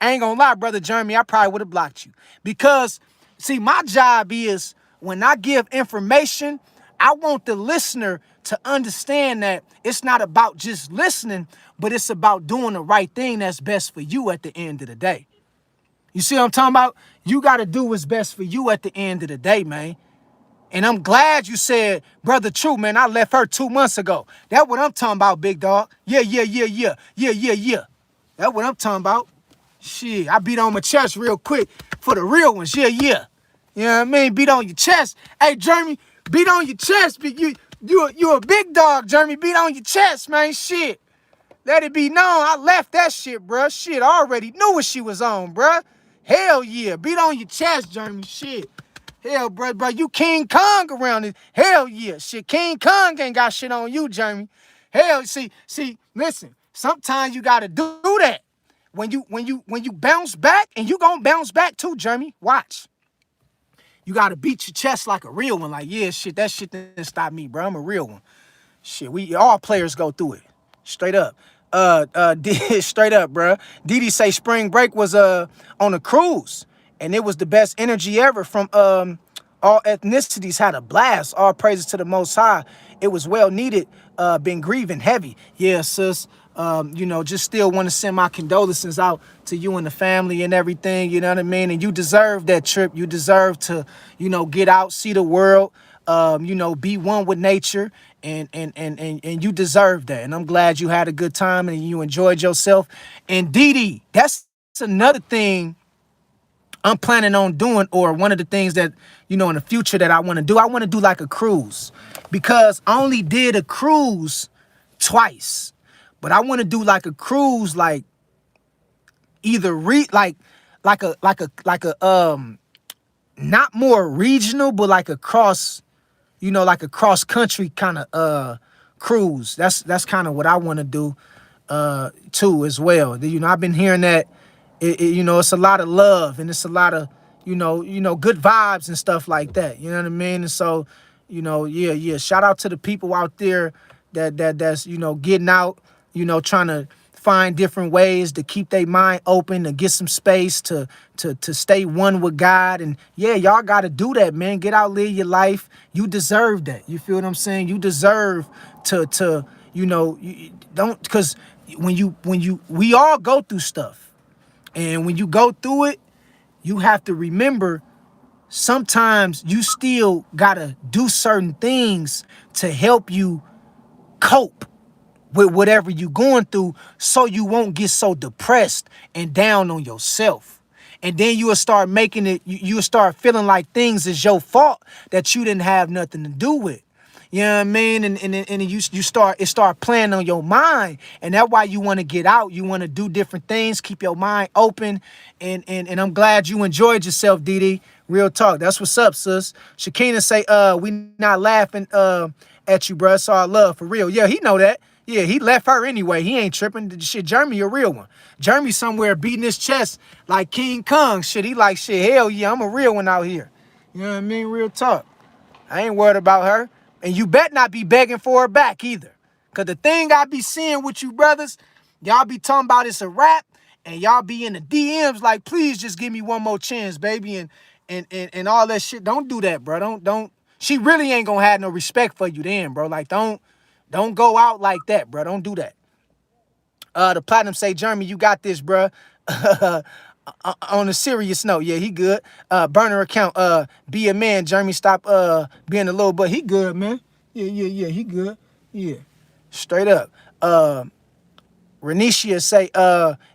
I ain't gonna lie, brother Jeremy, I probably would have blocked you. Because, see, my job is when I give information, I want the listener to understand that it's not about just listening, but it's about doing the right thing that's best for you at the end of the day. You see what I'm talking about? You got to do what's best for you at the end of the day, man. And I'm glad you said, brother True, man, I left her 2 months ago. That's what I'm talking about, big dog. Yeah. That's what I'm talking about. Shit, I beat on my chest real quick for the real ones. Yeah. You know what I mean? Beat on your chest. Hey, Jeremy, beat on your chest. You a big dog, Jeremy. Beat on your chest, man. Shit. Let it be known. I left that shit, bruh. Shit, I already knew what she was on, bruh. Hell yeah. Beat on your chest, Jeremy. Shit. Hell, bro, you King Kong around it. Hell yeah. Shit, King Kong ain't got shit on you, Jeremy. Hell, see, listen. Sometimes you gotta do that. When you bounce back, and you gonna bounce back too, Jeremy. Watch. You gotta beat your chest like a real one. Like, yeah, shit, that shit didn't stop me, bro. I'm a real one. Shit, we all players go through it. Straight up. Straight up, bro. Didi say spring break was on a cruise, and it was the best energy ever from all ethnicities. Had a blast. All praises to the Most High. It was well needed. Been grieving heavy. Yeah, sis. You know, just still want to send my condolences out to you and the family and everything. You know what I mean? And you deserve that trip. You deserve to, you know, get out, see the world. You know, be one with nature, and you deserve that. And I'm glad you had a good time and you enjoyed yourself. And Didi, that's another thing I'm planning on doing, or one of the things that, you know, in the future that I want to do. I want to do like a cruise, because I only did a cruise twice, but I want to do like a cruise, like either like a not more regional, but like a cross, you know, like a cross country kind of cruise. That's kind of what I want to do too as well. You know, I've been hearing that you know, it's a lot of love, and it's a lot of, you know, good vibes and stuff like that. You know what I mean? And so, you know, yeah. Shout out to the people out there that's getting out, trying to find different ways to keep their mind open, to get some space, to stay one with God. And yeah, y'all got to do that, man. Get out, live your life. You deserve that. You feel what I'm saying? You deserve to don't, because we all go through stuff, and when you go through it, you have to remember sometimes you still gotta do certain things to help you cope with whatever you're going through, so you won't get so depressed and down on yourself. And then you'll start making it, you'll start feeling like things is your fault that you didn't have nothing to do with. You know what I mean? And you start playing on your mind. And that's why you want to get out. You want to do different things, keep your mind open. And I'm glad you enjoyed yourself, Didi. Real talk. That's what's up, sis. Shakina say, we not laughing at you, bruh. It's all love for real. Yeah, he know that. Yeah, he left her anyway. He ain't tripping. Shit, Jeremy a real one. Jeremy somewhere beating his chest like King Kong. Shit, he like, shit, hell yeah, I'm a real one out here. You know what I mean? Real talk. I ain't worried about her. And you bet not be begging for her back either. Because the thing I be seeing with you brothers, y'all be talking about it's a rap, and y'all be in the DMs like, please just give me one more chance, baby, and all that shit. Don't do that, bro. Don't. She really ain't gonna have no respect for you then, bro. Like, don't go out like that, bro. Don't do that. The Platinum say, Jeremy, you got this, bro. On a serious note, yeah, he good. Burner account, be a man. Jeremy, stop being a little, but he good, man. Yeah, he good. Yeah, straight up. Renisha say,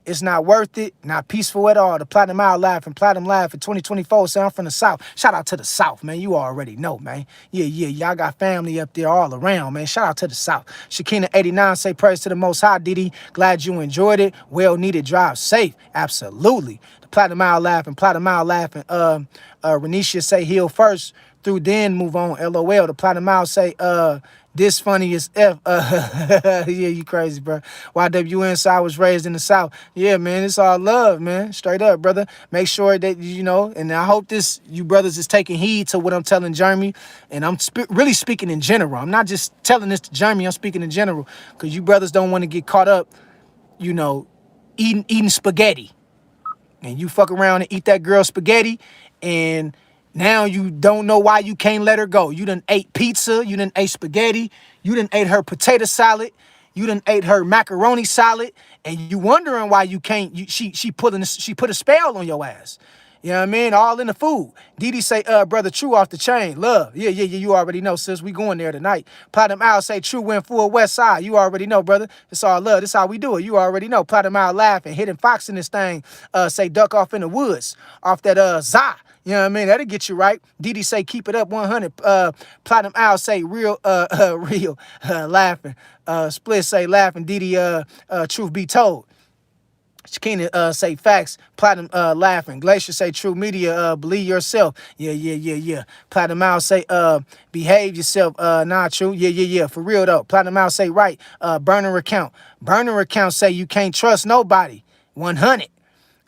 it's not worth it, not peaceful at all. The Platinum Mile Live and Platinum Live for 2024. Say I'm from the South. Shout out to the South, man. You already know, man. Yeah, y'all got family up there all around, man. Shout out to the South. Shakina 89 say, praise to the Most High, Didi. Glad you enjoyed it. Well needed. Drive safe. Absolutely. The Platinum Mile Live and Platinum Mile Live and Renisha say, heal first, through then move on. LOL. The Platinum Mile say, this funny as F. Yeah, you crazy, bro. YWN, so I was raised in the South. Yeah, man, it's all love, man. Straight up, brother. Make sure that, and I hope you brothers is taking heed to what I'm telling Jeremy. And I'm really speaking in general. I'm not just telling this to Jeremy. I'm speaking in general. Because you brothers don't want to get caught up, eating spaghetti. And you fuck around and eat that girl spaghetti, and now you don't know why you can't let her go. You done ate pizza, you done ate spaghetti, you done ate her potato salad, you done ate her macaroni salad, and you wondering why you can't. She put a spell on your ass. You know what I mean? All in the food. Didi say, brother, True off the chain. Love. Yeah. You already know, sis. We going there tonight. Platinum Owl say, True went full West Side. You already know, brother. It's all love. This how we do it. You already know. Platinum Owl laughing, hitting Fox in this thing. Say, duck off in the woods. Off that, za. You know what I mean? That'll get you right. Didi say, keep it up 100. Platinum Owl say, real, laughing. Split say, laughing. Didi, truth be told. Shakina say facts. Platinum laughing. Glacier say true media. Believe yourself. Yeah. Platinum Mouse say behave yourself. Nah, true. Yeah. For real though. Platinum Mouse say right. Burner account. Burner account say you can't trust nobody. 100.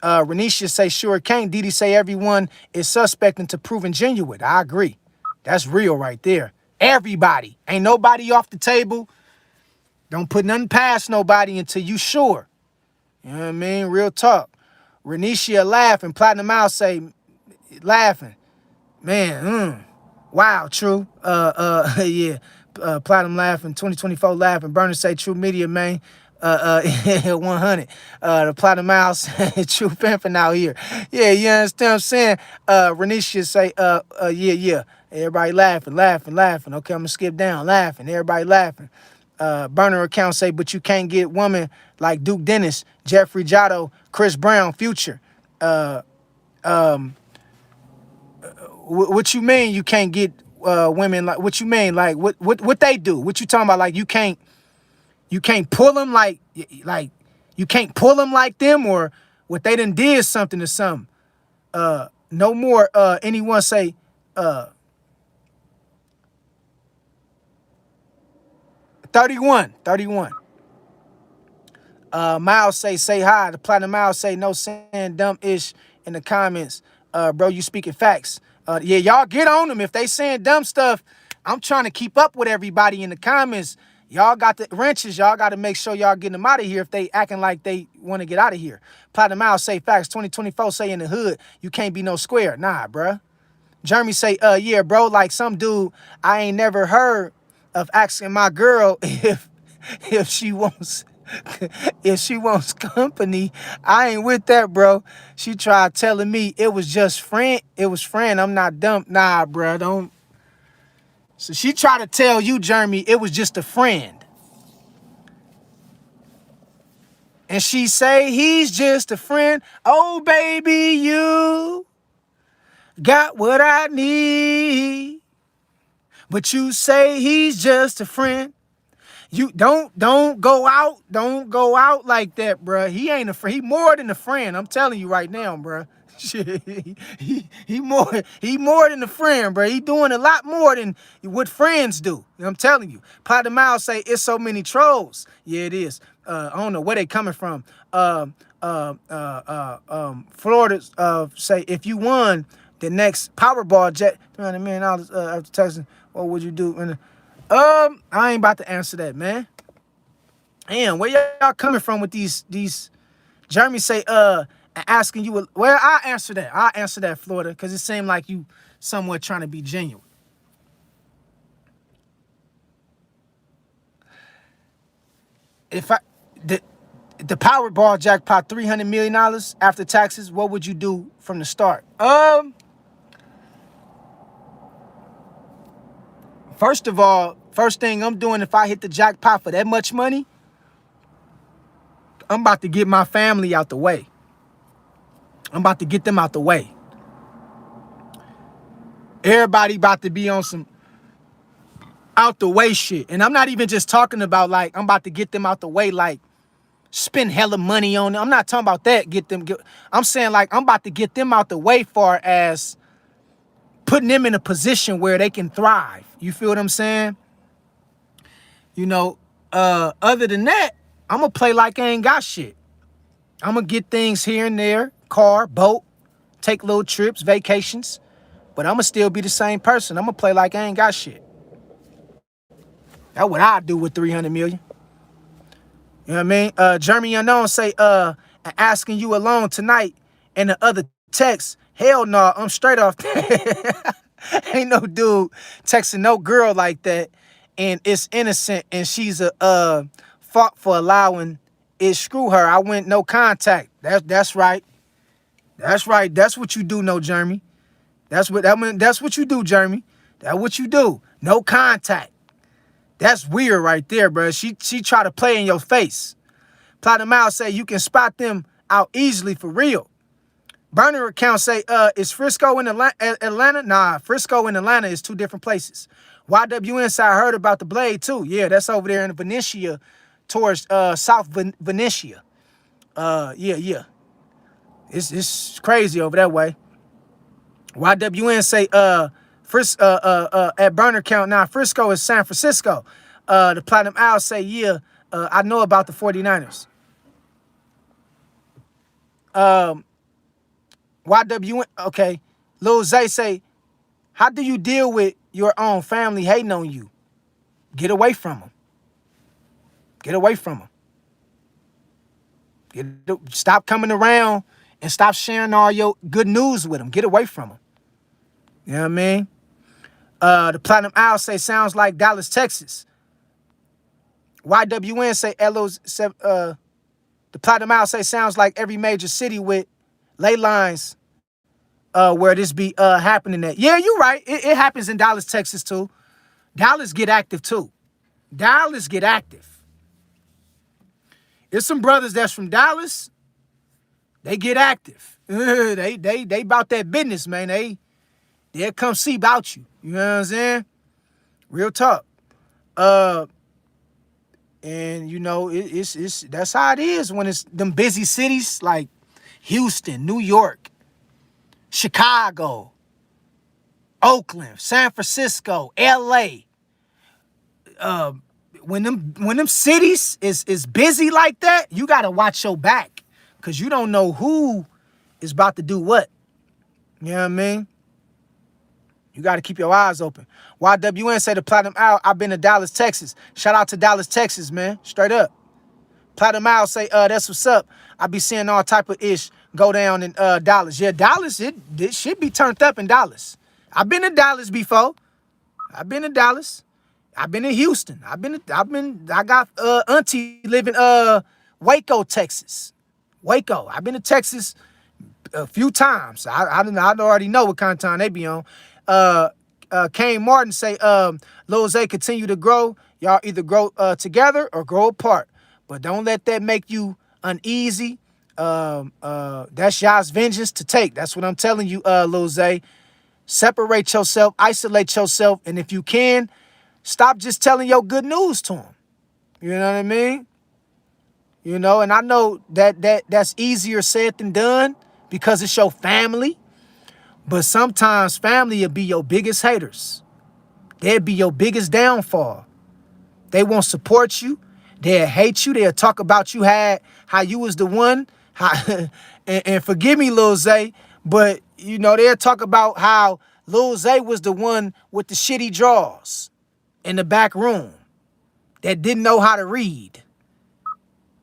Renisha say sure can't. Didi say everyone is suspect until proven genuine. I agree. That's real right there. Everybody. Ain't nobody off the table. Don't put nothing past nobody until you sure. You know what I mean? Real talk. Renisha laughing. Platinum Mouse say laughing. Man, wow, true. Yeah. Platinum laughing. 2024 laughing. Burner say true media, man. 100. The Platinum Mouse true pimping out here. Yeah, you understand what I'm saying? Renisha say, yeah. Everybody laughing. Okay, I'm gonna skip down. Laughing. Everybody laughing. Burner account say, but you can't get women like Duke Dennis, Jeffrey Jotto, Chris Brown, Future. What you mean you can't get women like? What you mean like what they do? What you talking about? Like you can't pull them like you can't pull them like them, or what they done did something to some. No more. Anyone say 31. Miles say hi. The Platinum Miles say no saying dumb-ish in the comments. Bro, you speaking facts. Yeah, y'all get on them. If they saying dumb stuff, I'm trying to keep up with everybody in the comments. Y'all got the wrenches. Y'all got to make sure y'all getting them out of here if they acting like they want to get out of here. Platinum Miles say facts. 2024 say in the hood, you can't be no square. Nah, bruh. Jeremy say, yeah, bro, like some dude I ain't never heard of asking my girl if she wants if she wants company. I ain't with that, bro. She tried telling me it was just friend. It was friend. I'm not dumb. Nah, bro, don't. So she tried to tell you, Jeremy, it was just a friend. And she say he's just a friend. Oh, baby, you got what I need. But you say he's just a friend. You don't go out like that, bruh. He ain't a friend. He more than a friend. I'm telling you right now, bruh. Shit, he more than a friend, bruh. He doing a lot more than what friends do. I'm telling you. Platinum Miles say it's so many trolls. Yeah, it is. I don't know where they coming from. Florida say if you won the next Powerball jet, $300 million after taxes, what would you do? I ain't about to answer that, man. Damn, where y'all coming from with these? Jeremy say, asking you. Well, I answer that, Florida, because it seemed like you somewhat trying to be genuine. If the Powerball jackpot $300 million after taxes, what would you do from the start? First of all, first thing I'm doing if I hit the jackpot for that much money, I'm about to get my family out the way. I'm about to get them out the way. Everybody about to be on some out the way shit. And I'm not even just talking about like, I'm about to get them out the way, like spend hella money on them. I'm not talking about that. I'm saying like, I'm about to get them out the way far as putting them in a position where they can thrive. You feel what I'm saying? You know, other than that, I'm going to play like I ain't got shit. I'm going to get things here and there, car, boat, take little trips, vacations, but I'm going to still be the same person. I'm going to play like I ain't got shit. That's what I do with 300 million. You know what I mean? Jeremy Unknown say, asking you alone tonight and the other text, hell no, I'm straight off that. Ain't no dude texting no girl like that, and it's innocent, and she's a fault for allowing it. Screw her. I went no contact. That's right. That's right. That's what you do, no, Jeremy. That's what you do, Jeremy. That's what you do. No contact. That's weird right there, bro. She try to play in your face. Platinum Miles say you can spot them out easily for real. Burner account say, is Frisco in Atlanta? Nah, Frisco and Atlanta is two different places. YWN say I heard about the Blade too. Yeah, that's over there in Venetia, towards South Venetia. Yeah. It's crazy over that way. YWN say, at Burner count now, Frisco is San Francisco. The Platinum Owl say, yeah, I know about the 49ers. YWN, okay. Lil Zay say, how do you deal with your own family hating on you? Get away from them. Get away from them. Stop coming around and stop sharing all your good news with them. Get away from them. You know what I mean? The Platinum Owl say sounds like Dallas, Texas. YWN say the Platinum Owl say sounds like every major city with ley lines where this be happening at. Yeah, you're right. It happens in Dallas, Texas too. Dallas get active too. Dallas get active. There's some brothers that's from Dallas. They get active. they about that business, man. They'll come see about you. You know what I'm saying? Real talk. And you know, it's that's how it is when it's them busy cities like Houston, New York, Chicago, Oakland, San Francisco, LA. When them cities is busy like that, you gotta watch your back. Cause you don't know who is about to do what. You know what I mean? You got to keep your eyes open. YWN said to Platinum Owl, I've been to Dallas, Texas. Shout out to Dallas, Texas, man. Straight up. Platinum Owl say, that's what's up. I be seeing all type of ish go down in Dallas. Yeah, Dallas, it should be turned up in Dallas. I've been to Dallas before. I've been to Dallas. I've been in Houston. I got auntie living Waco, Texas. Waco. I've been to Texas a few times. I already know what kind of time they be on. Kane Martin say, Lil Zay continue to grow. Y'all either grow together or grow apart. But don't let that make you uneasy. That's y'all's vengeance to take. That's what I'm telling you, Lil Zay. Separate yourself, isolate yourself, and if you can, stop just telling your good news to them. You know what I mean? You know, and I know that's easier said than done because it's your family. But sometimes family will be your biggest haters. They'll be your biggest downfall. They won't support you. They'll hate you. They'll talk about you how you was the one. And forgive me, Lil Zay, but you know, they'll talk about how Lil Zay was the one with the shitty drawers in the back room that didn't know how to read.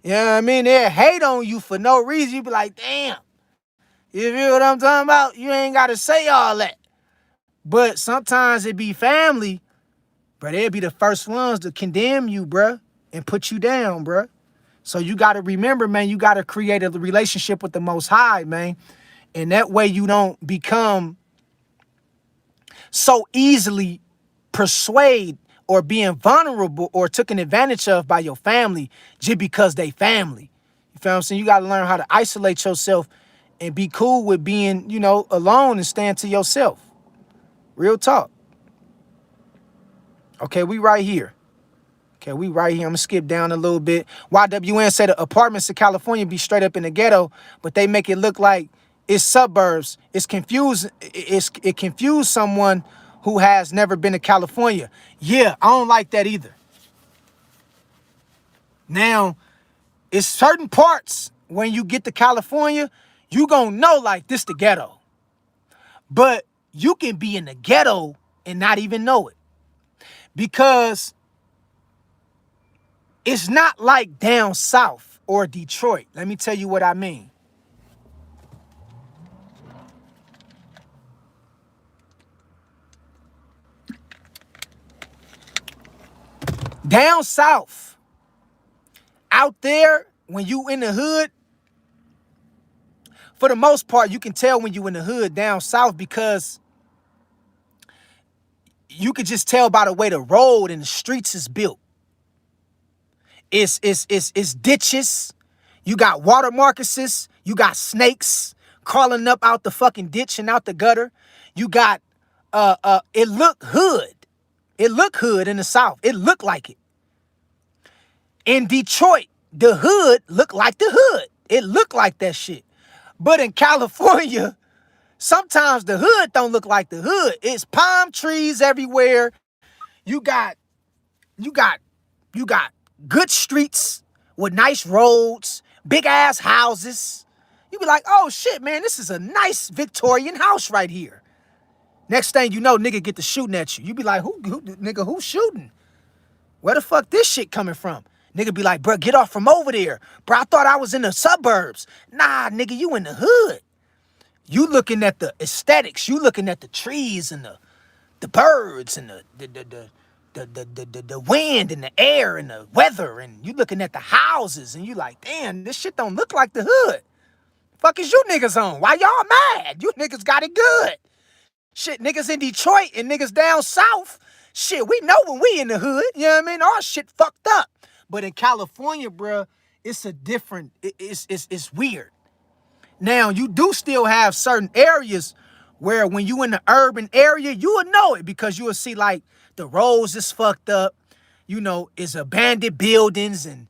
You know what I mean? They'll hate on you for no reason. You be like, damn. You feel what I'm talking about? You ain't got to say all that. But sometimes it be family, but they'll be the first ones to condemn you, bruh, and put you down, bruh. So you got to remember, man, you got to create a relationship with the Most High, man. And that way you don't become so easily persuaded or being vulnerable or taken advantage of by your family just because they family. You feel what I'm saying? You got to learn how to isolate yourself and be cool with being, you know, alone and staying to yourself. Real talk. Okay, we right here. Okay, we right here. I'm going to skip down a little bit. YWN said the apartments in California be straight up in the ghetto, but they make it look like it's suburbs. It's confused. It confused someone who has never been to California. Yeah, I don't like that either. Now, it's certain parts when you get to California, you gonna know like this the ghetto. But you can be in the ghetto and not even know it. Because it's not like down south or Detroit. Let me tell you what I mean. Down south, out there, when you in the hood, for the most part, you can tell when you in the hood down south because you could just tell by the way the road and the streets is built. It's ditches. You got water markuses. You got snakes crawling up out the fucking ditch and out the gutter. You got, it look hood. It look hood in the south. It look like it. In Detroit, the hood look like the hood. It look like that shit. But in California, sometimes the hood don't look like the hood. It's palm trees everywhere. You got good streets with nice roads, big ass houses. You be like, oh shit, man, this is a nice Victorian house right here. Next thing you know, nigga get to shooting at you. You be like, nigga, who's shooting? Where the fuck this shit coming from? Nigga be like, bro, get off from over there. Bro, I thought I was in the suburbs. Nah, nigga, you in the hood. You looking at the aesthetics. You looking at the trees and the birds and the wind and the air and the weather. And you looking at the houses and you like, damn, this shit don't look like the hood. Fuck is you niggas on? Why y'all mad? You niggas got it good. Shit, niggas in Detroit and niggas down south. Shit, we know when we in the hood. You know what I mean? Our shit fucked up. But in California, bruh, it's a different, it's weird. Now, you do still have certain areas where when you in the urban area, you will know it because you will see like the roads is fucked up. You know, it's abandoned buildings and,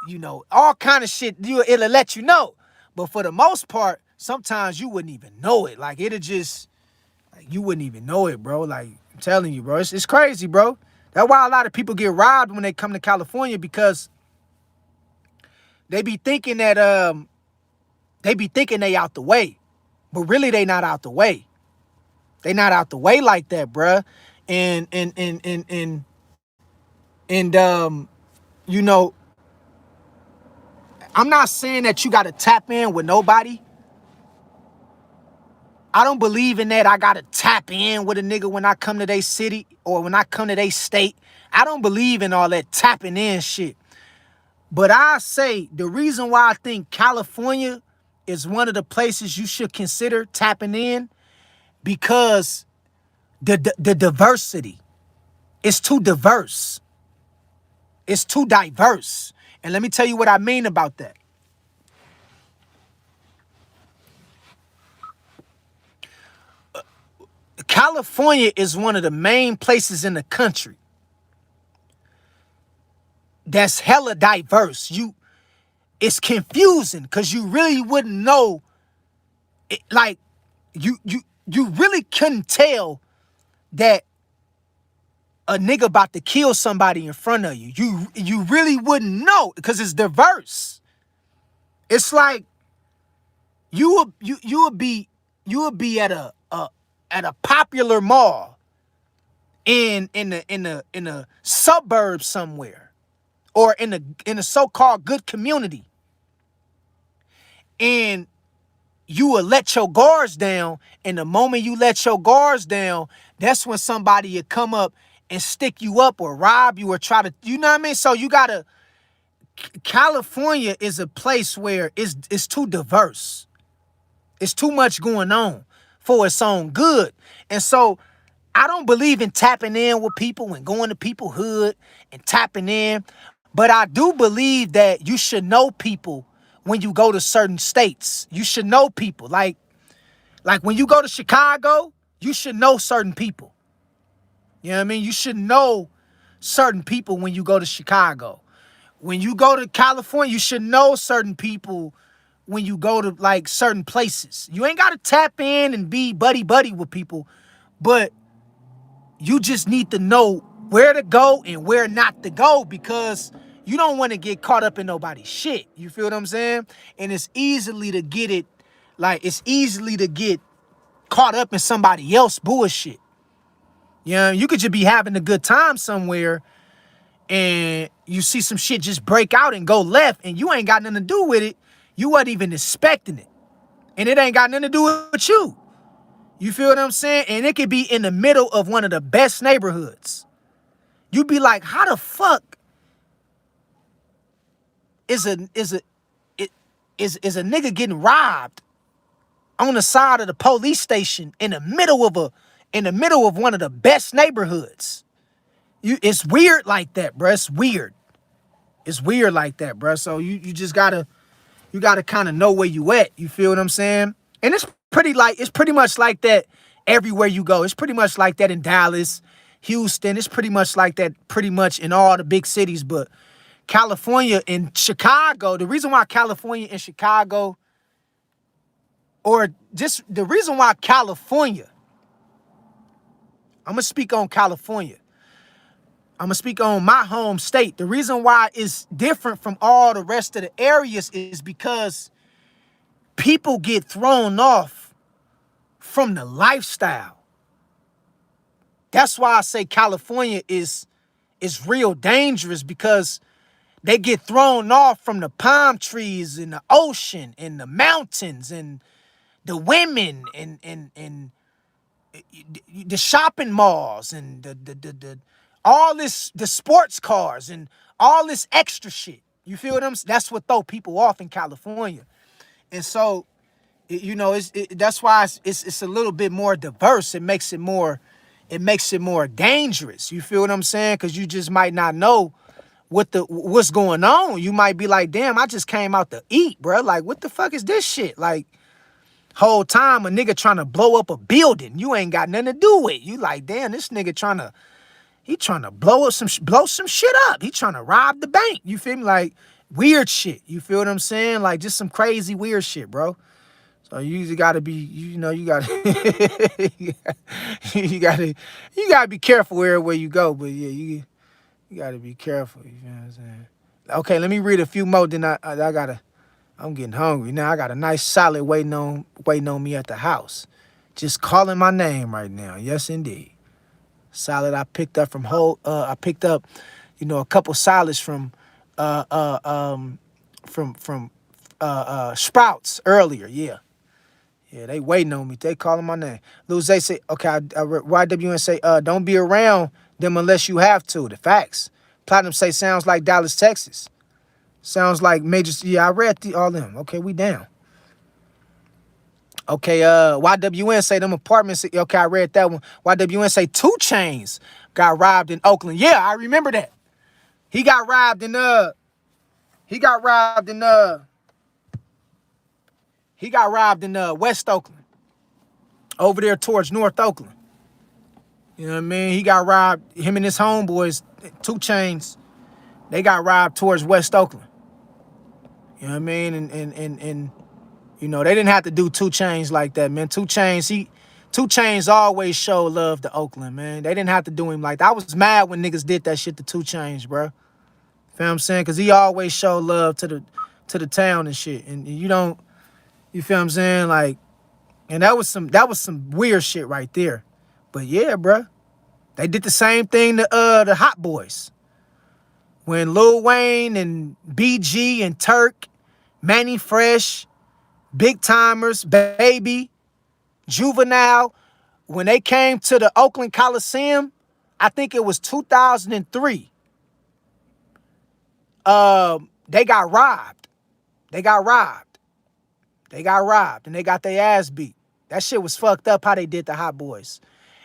you know, all kind of shit. It'll let you know. But for the most part, sometimes you wouldn't even know it. Like, it'll just, like, you wouldn't even know it, bro. Like, I'm telling you, bro, it's crazy, bro. That's why a lot of people get robbed when they come to California because they be thinking that, they out the way, but really they not out the way. They not out the way like that, bruh. And you know, I'm not saying that you gotta tap in with nobody. I don't believe in that. I gotta tap in with a nigga when I come to their city or when I come to their state. I don't believe in all that tapping in shit. But I say the reason why I think California is one of the places you should consider tapping in because the diversity. It's too diverse. It's too diverse. And let me tell you what I mean about that. California is one of the main places in the country that's hella diverse. It's confusing because you really wouldn't know it, like you really couldn't tell that a nigga about to kill somebody in front of you. You really wouldn't know because it's diverse. It's like you would be at a popular mall in a suburb somewhere or in a so-called good community, and you will let your guards down, and the moment you let your guards down, that's when somebody will come up and stick you up or rob you or try to, you know what I mean? So you gotta, California is a place where it's too diverse. It's too much going on for its own good. And so I don't believe in tapping in with people and going to people's hood and tapping in, but I do believe that you should know people when you go to certain states. You should know people. Like when you go to Chicago, you should know certain people. You know what I mean? You should know certain people when you go to Chicago. When you go to California, you should know certain people when you go to like certain places. You ain't got to tap in and be buddy with people, but you just need to know where to go and where not to go because you don't want to get caught up in nobody's shit. You feel what I'm saying? And it's easily to get it, like it's easily to get caught up in somebody else bullshit. You know, you could just be having a good time somewhere and you see some shit just break out and go left and you ain't got nothing to do with it. You wasn't even expecting it. And it ain't got nothing to do with you. You feel what I'm saying? And it could be in the middle of one of the best neighborhoods. You'd be like, how the fuck is a nigga getting robbed on the side of the police station in the middle of one of the best neighborhoods? It's weird like that, bruh. It's weird. It's weird like that, bruh. So you just gotta kind of know where you at. You feel what I'm saying? And it's pretty much like that everywhere you go. It's pretty much like that in Dallas, Houston. It's pretty much like that pretty much in all the big cities. But California and Chicago, the reason why California and Chicago, or just the reason why California, I'm going to speak on California. I'm going to speak on my home state. The reason why it's different from all the rest of the areas is because people get thrown off from the lifestyle. That's why I say California is real dangerous because they get thrown off from the palm trees and the ocean and the mountains and the women and the shopping malls and the all this, the sports cars and all this extra shit. You feel what I'm saying? That's what throw people off in California. And so, that's why it's a little bit more diverse. It makes it more dangerous. You feel what I'm saying? Because you just might not know what's going on. You might be like, damn, I just came out to eat, bro. Like, what the fuck is this shit? Like, whole time a nigga trying to blow up a building. You ain't got nothing to do with. You like, damn, this nigga trying to blow some shit up. He trying to rob the bank. You feel me? Like, weird shit. You feel what I'm saying? Like, just some crazy weird shit, bro. So you gotta be, you gotta you gotta be careful wherever you go. But yeah, you gotta be careful. You know what I'm saying? Okay, let me read a few more. Then I'm getting hungry now. I got a nice salad waiting on me at the house. Just calling my name right now. Yes, indeed. Solid. I picked up from whole. I picked up, a couple solids from, uh, uh, um, Sprouts earlier. Yeah, yeah. They waiting on me. They calling my name. Lil Zay say, okay. YWN say, don't be around them unless you have to. The facts. Platinum say sounds like Dallas, Texas. Sounds like major. Yeah, I read all them. Okay, we down. Okay, YWN say them apartments. Okay, I read that one. YWN say 2 Chainz got robbed in Oakland. Yeah, I remember that. He got robbed in he got robbed in West Oakland. Over there towards North Oakland. You know what I mean? He got robbed, him and his homeboys, 2 Chainz, they got robbed towards West Oakland. You know what I mean? And they didn't have to do 2 Chainz like that, man. 2 Chainz always show love to Oakland, man. They didn't have to do him like that. I was mad when niggas did that shit to 2 Chainz, bro. Feel what I'm saying? Because he always showed love to the town and shit. And you don't, you feel what I'm saying? Like, and that was some weird shit right there. But yeah, bro. They did the same thing to the Hot Boys. When Lil Wayne and BG and Turk, Manny Fresh, Big Timers, Baby, Juvenile, when they came to the Oakland Coliseum, I think it was 2003. They got robbed. They got robbed and they got their ass beat. That shit was fucked up how they did the Hot Boys.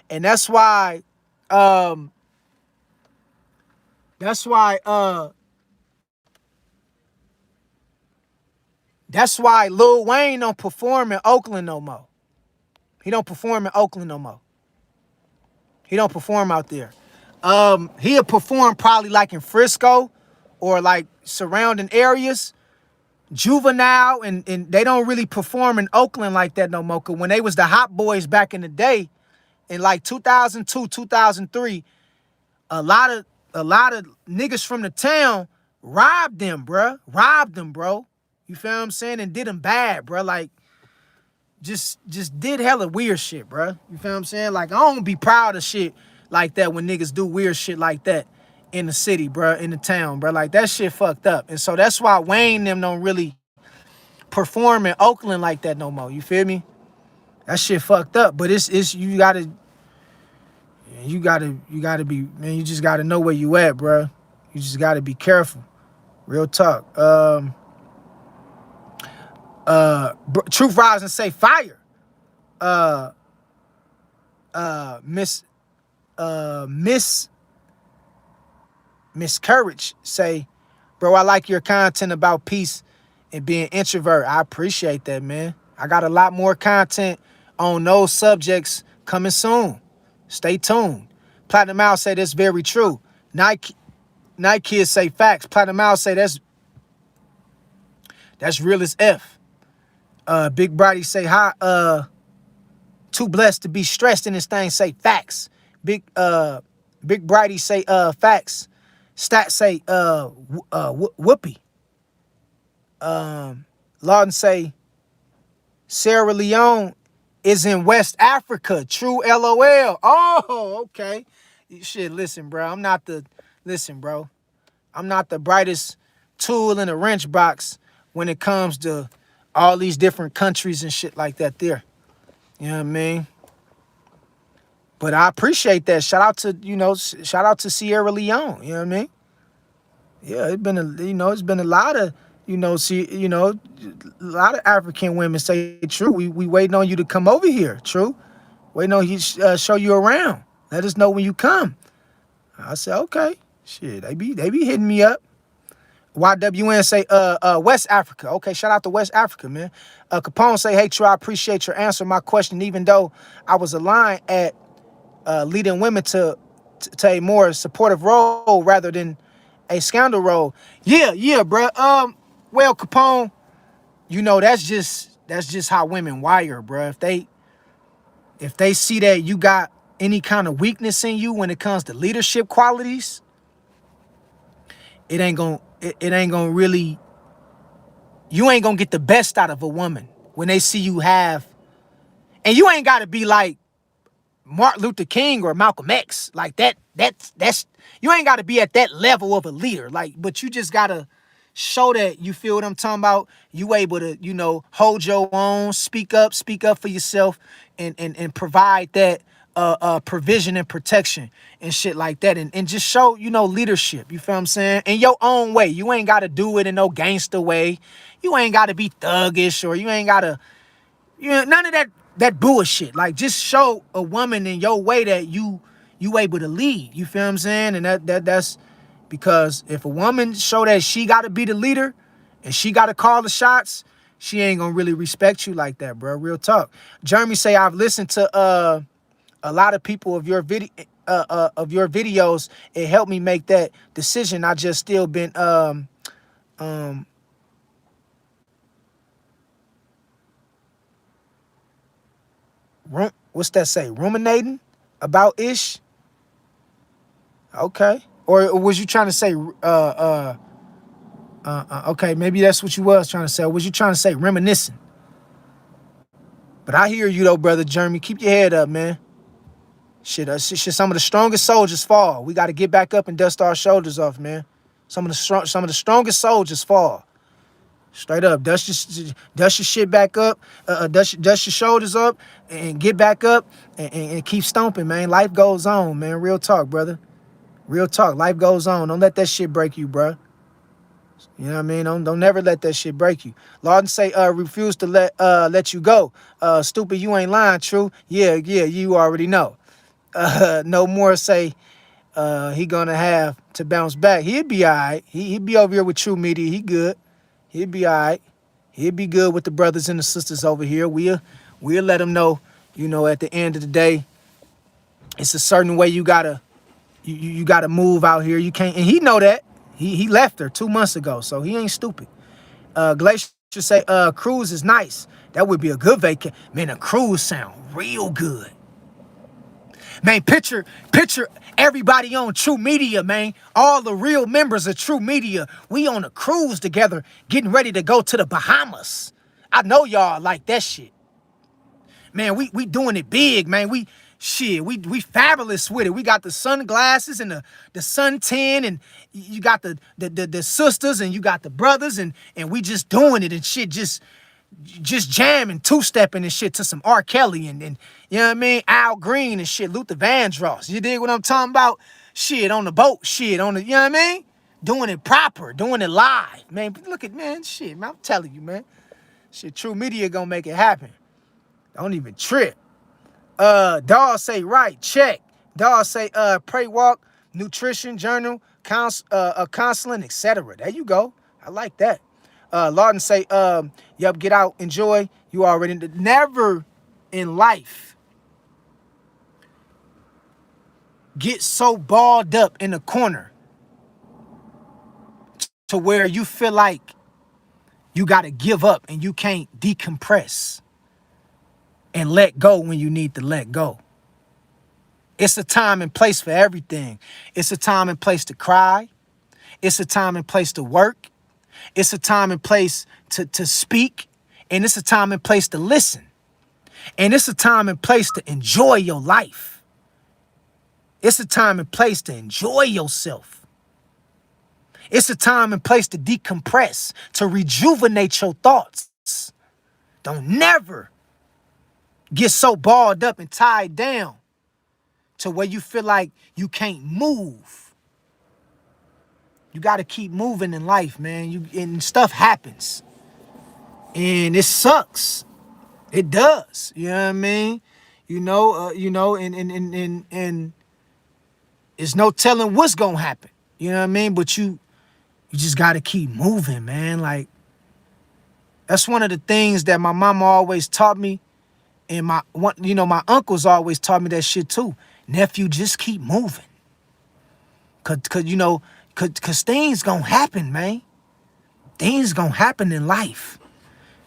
And that's why Lil Wayne don't perform in Oakland no more. He don't perform in Oakland no more. He don't perform out there. He'll perform probably like in Frisco or like surrounding areas. Juvenile and they don't really perform in Oakland like that no more. Cause when they was the Hot Boys back in the day, in like 2002, 2003, a lot of niggas from the town robbed them, bro. You feel what I'm saying? And did them bad, bro. Like, just did hella weird shit, bro. You feel what I'm saying? Like, I don't be proud of shit like that when niggas do weird shit like that in the city, bro, in the town, bro. Like, that shit fucked up. And so that's why Wayne them don't really perform in Oakland like that no more. You feel me? That shit fucked up. But it's you gotta be, man, you just gotta know where you at, bro. You just gotta be careful. Real talk. Truth Rising say fire. Miss Courage say, bro, I like your content about peace and being introvert. I appreciate that, man. I got a lot more content on those subjects coming soon. Stay tuned. Platinum Mouse say that's very true. Night Kids say facts. Platinum Mouse say that's real as F. Big Brady say hi. Too blessed to be stressed in this thing. Say facts. Big Brady say facts. Stat say whoopee. Lawton say Sierra Leone is in West Africa. True LOL. Oh, okay. Shit, listen, bro. I'm not the brightest tool in the wrench box when it comes to all these different countries and shit like that there. You know what I mean? But I appreciate that. Shout out to Sierra Leone. You know what I mean? Yeah, it's been a lot of, a lot of African women say, True, we waiting on you to come over here, True. Waiting on you show you around. Let us know when you come. I said, okay. Shit, they be hitting me up. YWN say West Africa. Okay, shout out to West Africa, man. Capone say, hey, True, I appreciate your answer my question, even though I was aligned at leading women to a more supportive role rather than a scandal role. Yeah, bro. Well, Capone, that's just how women wire, bro. If they see that you got any kind of weakness in you when it comes to leadership qualities, it ain't gonna really, you ain't gonna get the best out of a woman when they see you have. And you ain't gotta be like Martin Luther King or Malcolm X. Like that's you ain't gotta be at that level of a leader. Like, but you just gotta show that you feel what I'm talking about. You able to, you know, hold your own, speak up for yourself, and provide that provision and protection and shit like that, and just show, you know, leadership. You feel what I'm saying? In your own way. You ain't gotta do it in no gangster way. You ain't gotta be thuggish, or you ain't gotta, you know, none of that bullshit. Like, just show a woman in your way that you able to lead. You feel what I'm saying? And that's because if a woman show that she got to be the leader and she got to call the shots, she ain't gonna really respect you like that, bro. Real talk. Jeremy say, I've listened to a lot of people of your videos. It helped me make that decision. I just still been what's that say? Ruminating about ish. Okay. Or was you trying to say okay, maybe that's what you was trying to say. Or was you trying to say reminiscing? But I hear you though, brother Jeremy. Keep your head up, man. Shit, some of the strongest soldiers fall. We got to get back up and dust our shoulders off, man. Some of the strongest soldiers fall. Straight up, dust your shit back up, dust your shoulders up, and get back up and keep stomping, man. Life goes on, man. Real talk, brother. Real talk. Life goes on. Don't let that shit break you, bro. You know what I mean? Don't never let that shit break you. Lawden say, refuse to let you go. Stupid, you ain't lying, true. Yeah, you already know. No more say he gonna have to bounce back. He'd be all right. He'd be over here with True Media. He good. He'd be all right. He'd be good with the brothers and the sisters over here. We'll let him know, you know, at the end of the day, it's a certain way you gotta move out here. You can't, and he know that. He left her 2 months ago, so he ain't stupid. Glacier say, cruise is nice. That would be a good vacation. Man, a cruise sound real good. Man, picture everybody on True Media, man. All the real members of True Media. We on a cruise together, getting ready to go to the Bahamas. I know y'all like that shit. Man, we doing it big, man. We fabulous with it. We got the sunglasses and the suntan, and you got the sisters, and you got the brothers, and we just doing it and shit, just jamming, two-stepping and shit to some R. Kelly and you know what I mean, Al Green and shit, Luther Vandross. You dig what I'm talking about? Shit, on the boat, shit, on the, you know what I mean? Doing it proper, doing it live. Man, look at, man, shit, man, I'm telling you, man. Shit, True Media gonna make it happen. Don't even trip. Dawg say, right, check. Dawg say, pray walk, nutrition, journal, counseling, etc. There you go. I like that. Lawden say, yup, get out, enjoy. You already never in life get so balled up in the corner to where you feel like you got to give up and you can't decompress and let go when you need to let go. It's a time and place for everything. It's a time and place to cry. It's a time and place to work. It's a time and place to speak. And it's a time and place to listen. And it's a time and place to enjoy your life. It's a time and place to enjoy yourself. It's a time and place to decompress, to rejuvenate your thoughts. Don't never get so balled up and tied down to where you feel like you can't move. You got to keep moving in life, man. And stuff happens. And it sucks. It does. You know what I mean? And it's no telling what's going to happen. You know what I mean? But you just got to keep moving, man. Like, that's one of the things that my mama always taught me. And my uncles always taught me that shit too. Nephew, just keep moving. Cause things gonna happen, man. Things gonna happen in life.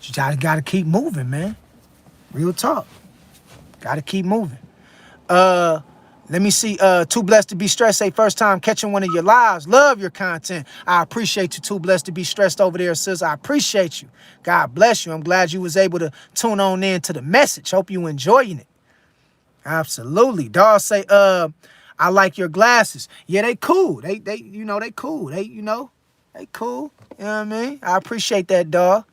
You gotta keep moving, man. Real talk. Gotta keep moving. Let me see. Too blessed to be stressed. Say first time catching one of your lives. Love your content. I appreciate you. Too blessed to be stressed over there, sis. I appreciate you. God bless you. I'm glad you was able to tune on in to the message. Hope you enjoying it. Absolutely. Dawg say, I like your glasses. Yeah, they cool. They they cool. They cool. You know what I mean? I appreciate that, dawg.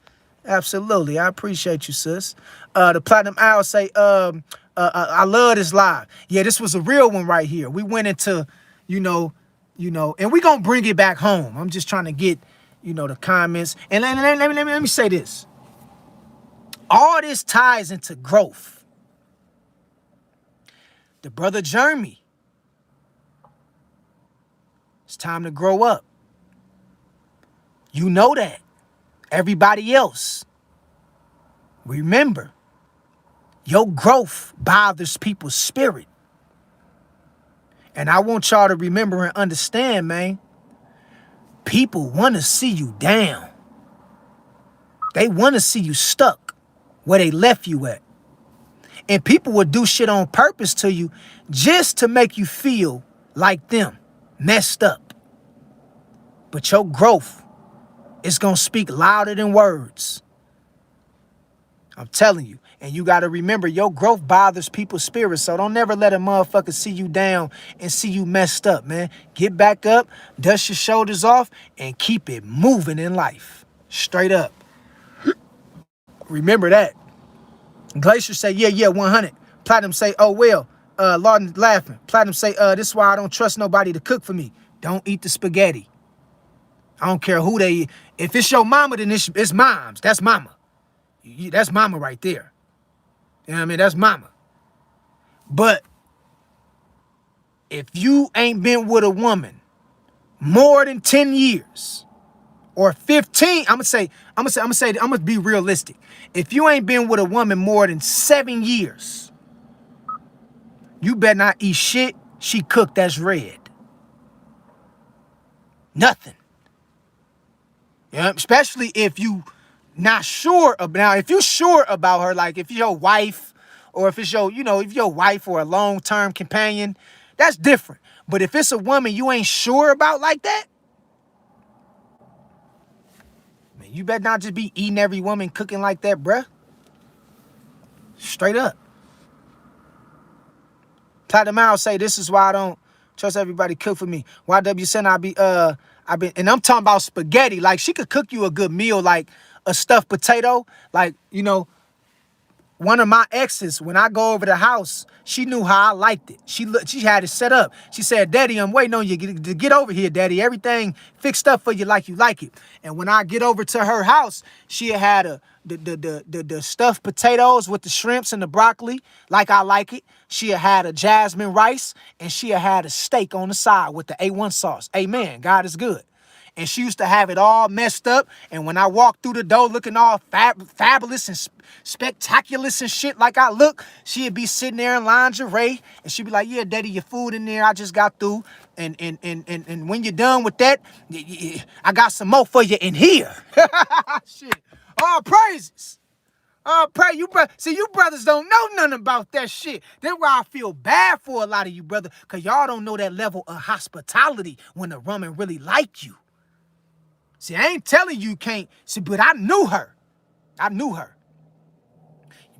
Absolutely. I appreciate you, sis. The Platinum Owl say, I love this live. Yeah, this was a real one right here. We went into, and we gonna bring it back home. I'm just trying to get, the comments. And let me say this. All this ties into growth. The brother Jeremy, it's time to grow up. You know that. Everybody else, remember, your growth bothers people's spirit. And I want y'all to remember and understand, man, people want to see you down. They want to see you stuck where they left you at. And people will do shit on purpose to you just to make you feel like them, messed up. But your growth is going to speak louder than words. I'm telling you. And you got to remember, your growth bothers people's spirits. So don't never let a motherfucker see you down and see you messed up, man. Get back up, dust your shoulders off, and keep it moving in life. Straight up. Remember that. Glacier say, yeah, 100. Platinum say, oh, well. Lawden laughing. Platinum say, this is why I don't trust nobody to cook for me. Don't eat the spaghetti. I don't care who they... If it's your mama, then it's mom's. That's mama. That's mama right there. You know what I mean? That's mama. But if you ain't been with a woman more than 10 years or 15, I'm gonna be realistic. If you ain't been with a woman more than 7 years, you better not eat shit she cooked that's red. Nothing. Yeah, especially if you not sure about, now if you're sure about her, like if your wife or if it's your, if your wife or a long-term companion, that's different. But if it's a woman you ain't sure about like that, man, you better not just be eating every woman cooking like that, bruh. Straight up. Platinum Owl say, this is why I don't trust everybody cook for me. YW said I've been, and I'm talking about spaghetti. Like, she could cook you a good meal, like a stuffed potato. Like, one of my exes, when I go over the house, she knew how I liked it. She had it set up. She said, Daddy, I'm waiting on you to get over here, Daddy. Everything fixed up for you like it. And when I get over to her house, she had the stuffed potatoes with the shrimps and the broccoli, like I like it. She had a jasmine rice, and she had a steak on the side with the A1 sauce. Amen. God is good. And she used to have it all messed up. And when I walked through the door looking all fabulous and spectacular and shit like I look, she'd be sitting there in lingerie. And she'd be like, yeah, Daddy, your food in there. I just got through. And when you're done with that, I got some more for you in here. Shit. All praises. Pray you, see, you brothers don't know nothing about that shit. That's why I feel bad for a lot of you, brother, because y'all don't know that level of hospitality when a woman really like you. See, I ain't telling you can't. See, but I knew her.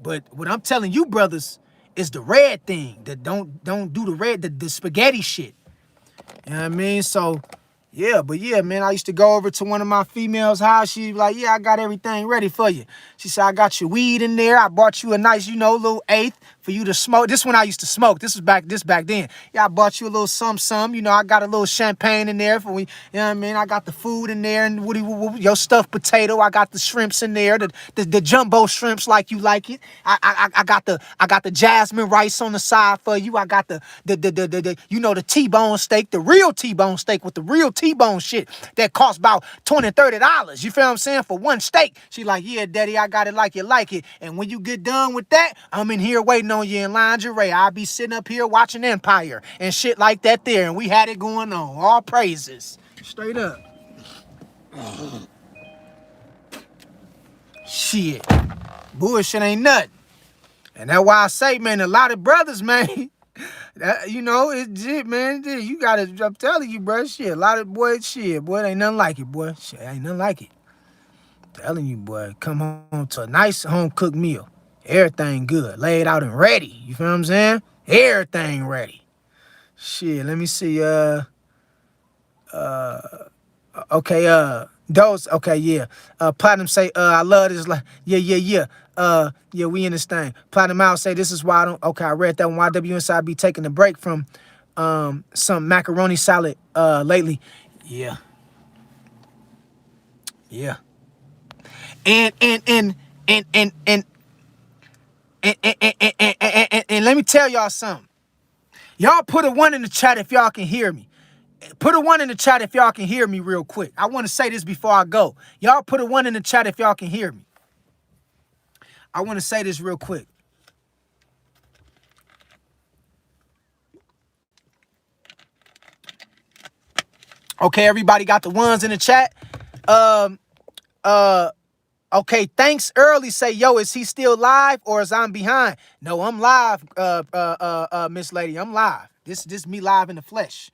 But what I'm telling you, brothers, is the red thing. That don't do the red, the spaghetti shit. You know what I mean? So, yeah, but yeah, man, I used to go over to one of my females' house. She'd be like, yeah, I got everything ready for you. She said, I got your weed in there. I bought you a nice, little eighth for you to smoke. This one I used to smoke. This back then. Yeah, I bought you a little some. I got a little champagne in there for we, I got the food in there and your stuffed potato. I got the shrimps in there, the jumbo shrimps like you like it. I got the jasmine rice on the side for you. I got the T-bone steak, the real T-bone steak with the real T-bone shit that costs about $20, $30. You feel what I'm saying? For one steak. She like, yeah, Daddy, I got it like you like it. And when you get done with that, I'm in here waiting on you in lingerie. I'll be sitting up here watching Empire and shit like that there. And we had it going on. All praises. Straight up. Shit. Bullshit ain't nothing. And that's why I say, man, a lot of brothers, man, You know, it's it, man. You gotta. I'm telling you, bro. Shit, a lot of boy. Shit, boy, ain't nothing like it, boy. Shit, ain't nothing like it. Telling you, boy. Come home to a nice home cooked meal. Everything good, laid out and ready. You feel what I'm saying? Everything ready. Shit, let me see. Okay, those, okay, yeah. Platinum say, I love this, like, yeah. Yeah, we in this thing. Platinum Out say, this is why I don't, okay, I read that one, YW Inside be taking a break from, some macaroni salad, lately. Yeah, yeah. And, and, and, and, and, and, and let me tell y'all something. Y'all put a one in the chat if y'all can hear me. Put a one in the chat if y'all can hear me real quick. I want to say this before I go. Y'all put a one in the chat if y'all can hear me. I want to say this real quick. Okay, everybody got the ones in the chat. Okay, thanks early. Say, yo, is he still live or is I'm behind? No, I'm live, Miss Lady. I'm live. This me live in the flesh.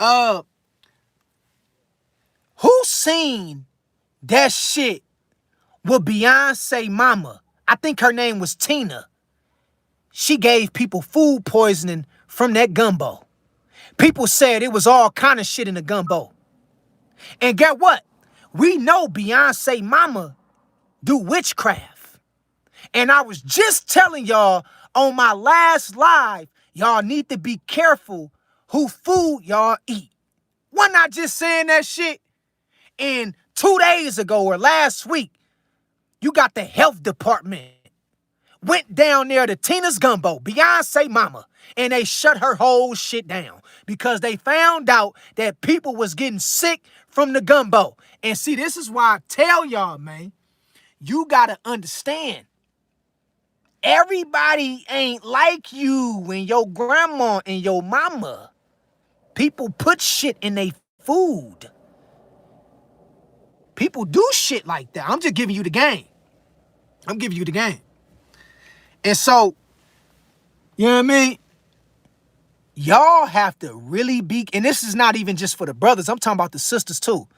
Who seen that shit with Beyonce mama? I think her name was Tina. She gave people food poisoning from that gumbo. People said it was all kind of shit in the gumbo. And get what? We know Beyonce mama do witchcraft. And I was just telling y'all on my last live, y'all need to be careful who food y'all eat. Wasn't I just saying that shit? And 2 days ago or last week, you got the health department went down there to Tina's Gumbo, Beyonce mama, and they shut her whole shit down because they found out that people was getting sick from the gumbo. And see, this is why I tell y'all, man, you gotta understand, everybody ain't like you and your grandma and your mama. People put shit in their food. People do shit like that. I'm just giving you the game. I'm giving you the game. And so, you know what I mean? Y'all have to really be, and this is not even just for the brothers. I'm talking about the sisters too.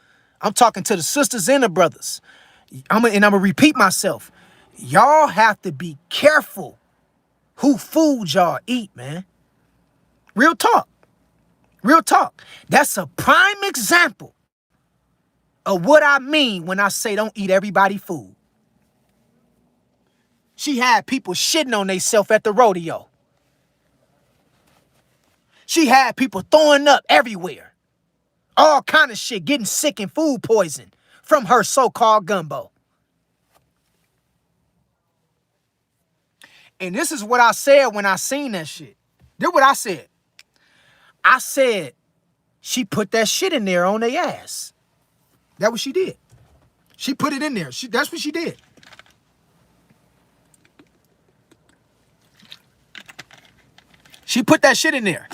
I'm talking to the sisters and the brothers. I'm gonna repeat myself. Y'all have to be careful who food y'all eat, man. Real talk. Real talk. That's a prime example of what I mean when I say don't eat everybody food. She had people shitting on themselves at the rodeo. She had people throwing up everywhere. All kind of shit, getting sick and food poison from her so-called gumbo. And this is what I said when I seen that shit. This is what I said. I said, she put that shit in there on their ass. That's what she did. She put it in there. That's what she did. She put that shit in there.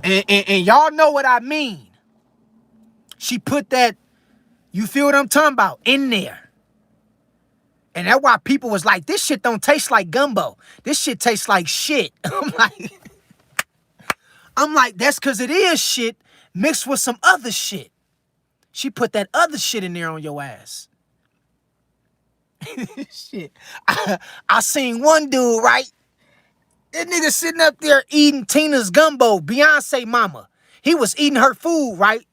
And y'all know what I mean. She put that, you feel what I'm talking about, in there. And that's why people was like, this shit don't taste like gumbo. This shit tastes like shit. I'm like, that's because it is shit mixed with some other shit. She put that other shit in there on your ass. Shit. I seen one dude, right? That nigga sitting up there eating Tina's gumbo, Beyonce mama. He was eating her food, right?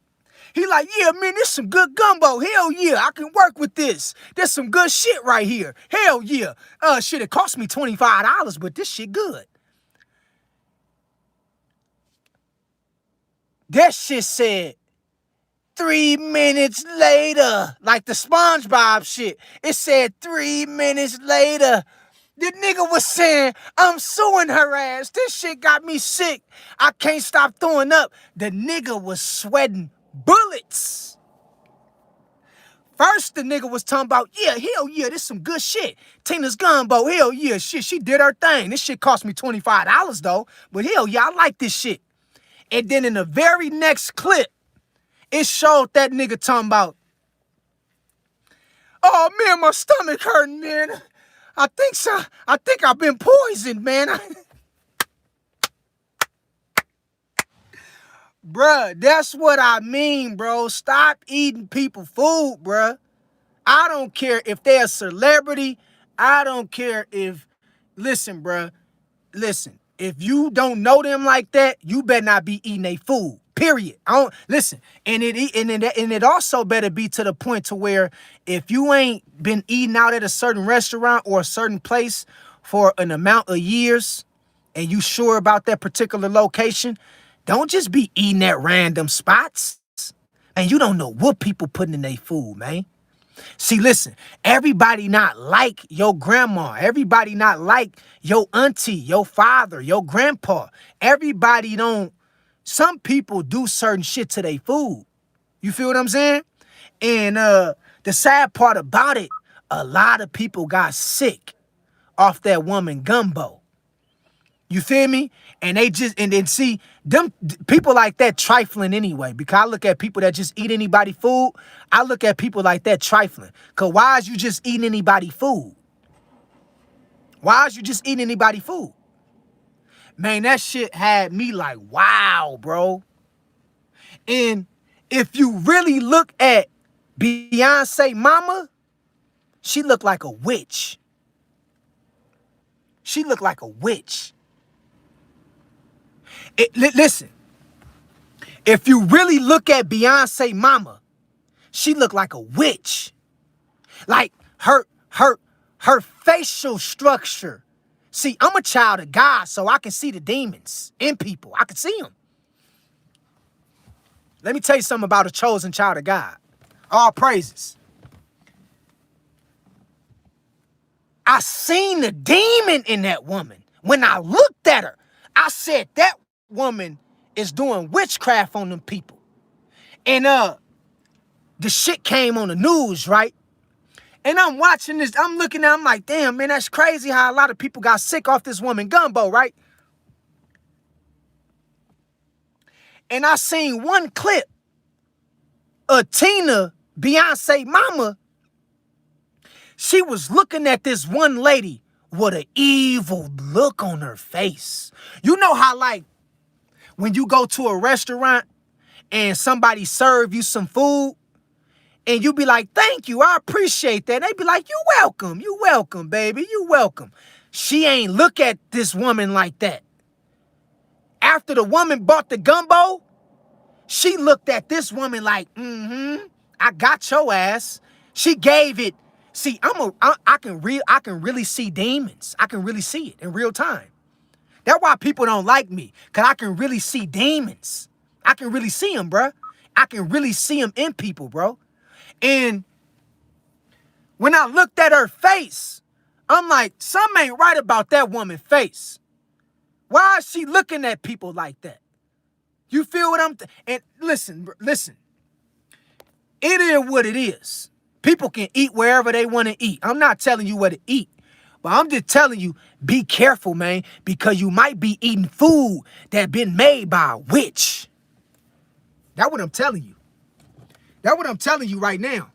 He like, yeah, man, this some good gumbo. Hell yeah, I can work with this. There's some good shit right here. Hell yeah. Shit, it cost me $25, but this shit good. That shit said 3 minutes later, like the SpongeBob shit. It said 3 minutes later. The nigga was saying, I'm suing her ass. This shit got me sick. I can't stop throwing up. The nigga was sweating bullets. First, the nigga was talking about, yeah, hell yeah, this some good shit. Tina's gumbo, hell yeah, shit, she did her thing. This shit cost me $25 though, but hell yeah, I like this shit. And then in the very next clip, it showed that nigga talking about, oh man, my stomach hurting, man. I think so. I think I've been poisoned, man. Bruh, that's what I mean, bro. Stop eating people food, bruh. I don't care if they're a celebrity. I don't care if, listen, bruh. Listen, if you don't know them like that, you better not be eating their food. Period. I don't listen, and it also better be to the point to where if you ain't been eating out at a certain restaurant or a certain place for an amount of years, and you sure about that particular location, don't just be eating at random spots. And you don't know what people putting in their food, man. See, listen, everybody not like your grandma. Everybody not like your auntie, your father, your grandpa. Everybody don't. Some people do certain shit to their food. You feel what I'm saying? And the sad part about it, a lot of people got sick off that woman gumbo. You feel me? And they just, and then see, people like that trifling anyway. Because I look at people that just eat anybody food. I look at people like that trifling. Because why is you just eating anybody food? Why is you just eating anybody food? Man, that shit had me like, wow, bro. And if you really look at Beyonce mama, she looked like a witch. She looked like a witch. Listen, if you really look at Beyonce mama, she looked like a witch. Like her facial structure. See, I'm a child of God, so I can see the demons in people. I can see them. Let me tell you something about a chosen child of God. All praises. I seen the demon in that woman. When I looked at her, I said that woman is doing witchcraft on them people. And the shit came on the news, right? And I'm watching this, I'm looking at, I'm like, damn, man, that's crazy how a lot of people got sick off this woman gumbo, right? And I seen one clip of Tina, Beyonce mama. She was looking at this one lady with an evil look on her face. You know how, like, when you go to a restaurant and somebody serve you some food and you be like, thank you, I appreciate that. And they be like, you welcome, baby, you welcome. She ain't look at this woman like that. After the woman bought the gumbo, she looked at this woman like, I got your ass. She gave it. See, I can really see demons. I can really see it in real time. That's why people don't like me, because I can really see demons. I can really see them, bro. I can really see them in people, bro. And when I looked at her face, I'm like, something ain't right about that woman's face. Why is she looking at people like that? You feel what I'm... And listen. It is what it is. People can eat wherever they want to eat. I'm not telling you what to eat. But I'm just telling you, be careful, man, because you might be eating food that been made by a witch. That's what I'm telling you. That's what I'm telling you right now.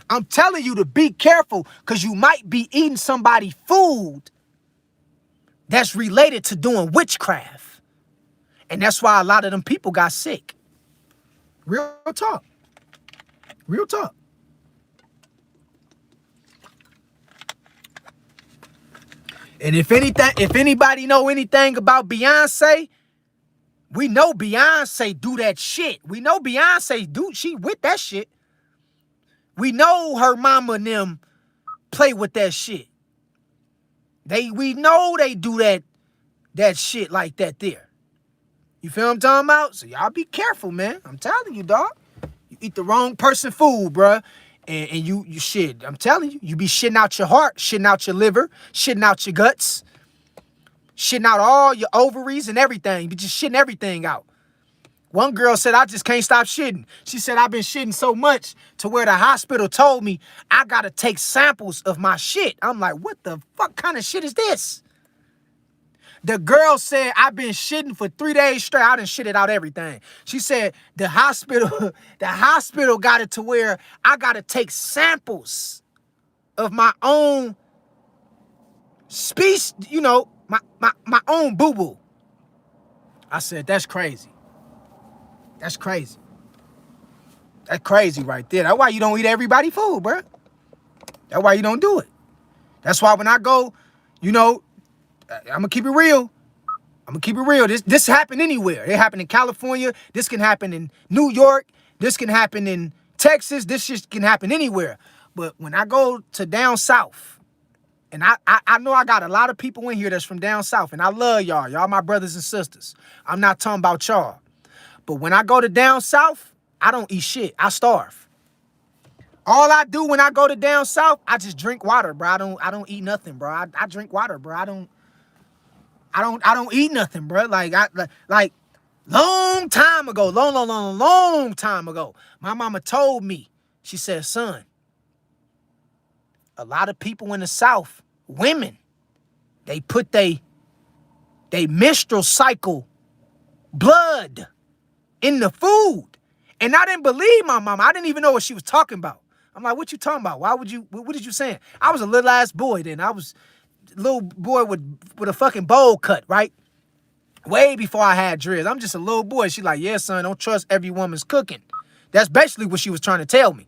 I'm telling you to be careful because you might be eating somebody's food that's related to doing witchcraft. And that's why a lot of them people got sick. Real talk. Real talk. And if anybody know anything about Beyonce, we know Beyonce do that shit. We know Beyonce she with that shit. We know her mama and them play with that shit. We know they do that shit like that there. You feel what I'm talking about? So y'all be careful, man. I'm telling you, dog. You eat the wrong person food, bruh. And you shit. I'm telling you, you be shitting out your heart, shitting out your liver, shitting out your guts, shitting out all your ovaries and everything. You be just shitting everything out. One girl said, I just can't stop shitting. She said, I've been shitting so much to where the hospital told me I got to take samples of my shit. I'm like, what the fuck kind of shit is this? The girl said, I've been shitting for 3 days straight. I done shitted out everything. She said, the hospital got it to where I got to take samples of my own species, my own boo-boo. I said, that's crazy. That's crazy. That's crazy right there. That's why you don't eat everybody food, bro. That's why you don't do it. That's why when I go, you know, I'm gonna keep it real. I'm gonna keep it real. This happened anywhere. It happened in California. This can happen in New York. This can happen in Texas. This shit can happen anywhere. But when I go to down south, and I know I got a lot of people in here that's from down south, and I love y'all. Y'all my brothers and sisters. I'm not talking about y'all. But when I go to down south, I don't eat shit. I starve. All I do when I go to down south, I just drink water, bro. I don't eat nothing, bro. I drink water, bro. I don't eat nothing, bro. Like long time ago, long time ago, my mama told me, she said, son, a lot of people in the South, women, they put they menstrual cycle blood in the food. And I didn't believe my mama. I didn't even know what she was talking about. I'm like, what you talking about? Why would you, what did you saying? I was a little ass boy then. I was a little boy with a fucking bowl cut, right? Way before I had dreads. I'm just a little boy. She like, yeah, son, don't trust every woman's cooking. That's basically what she was trying to tell me.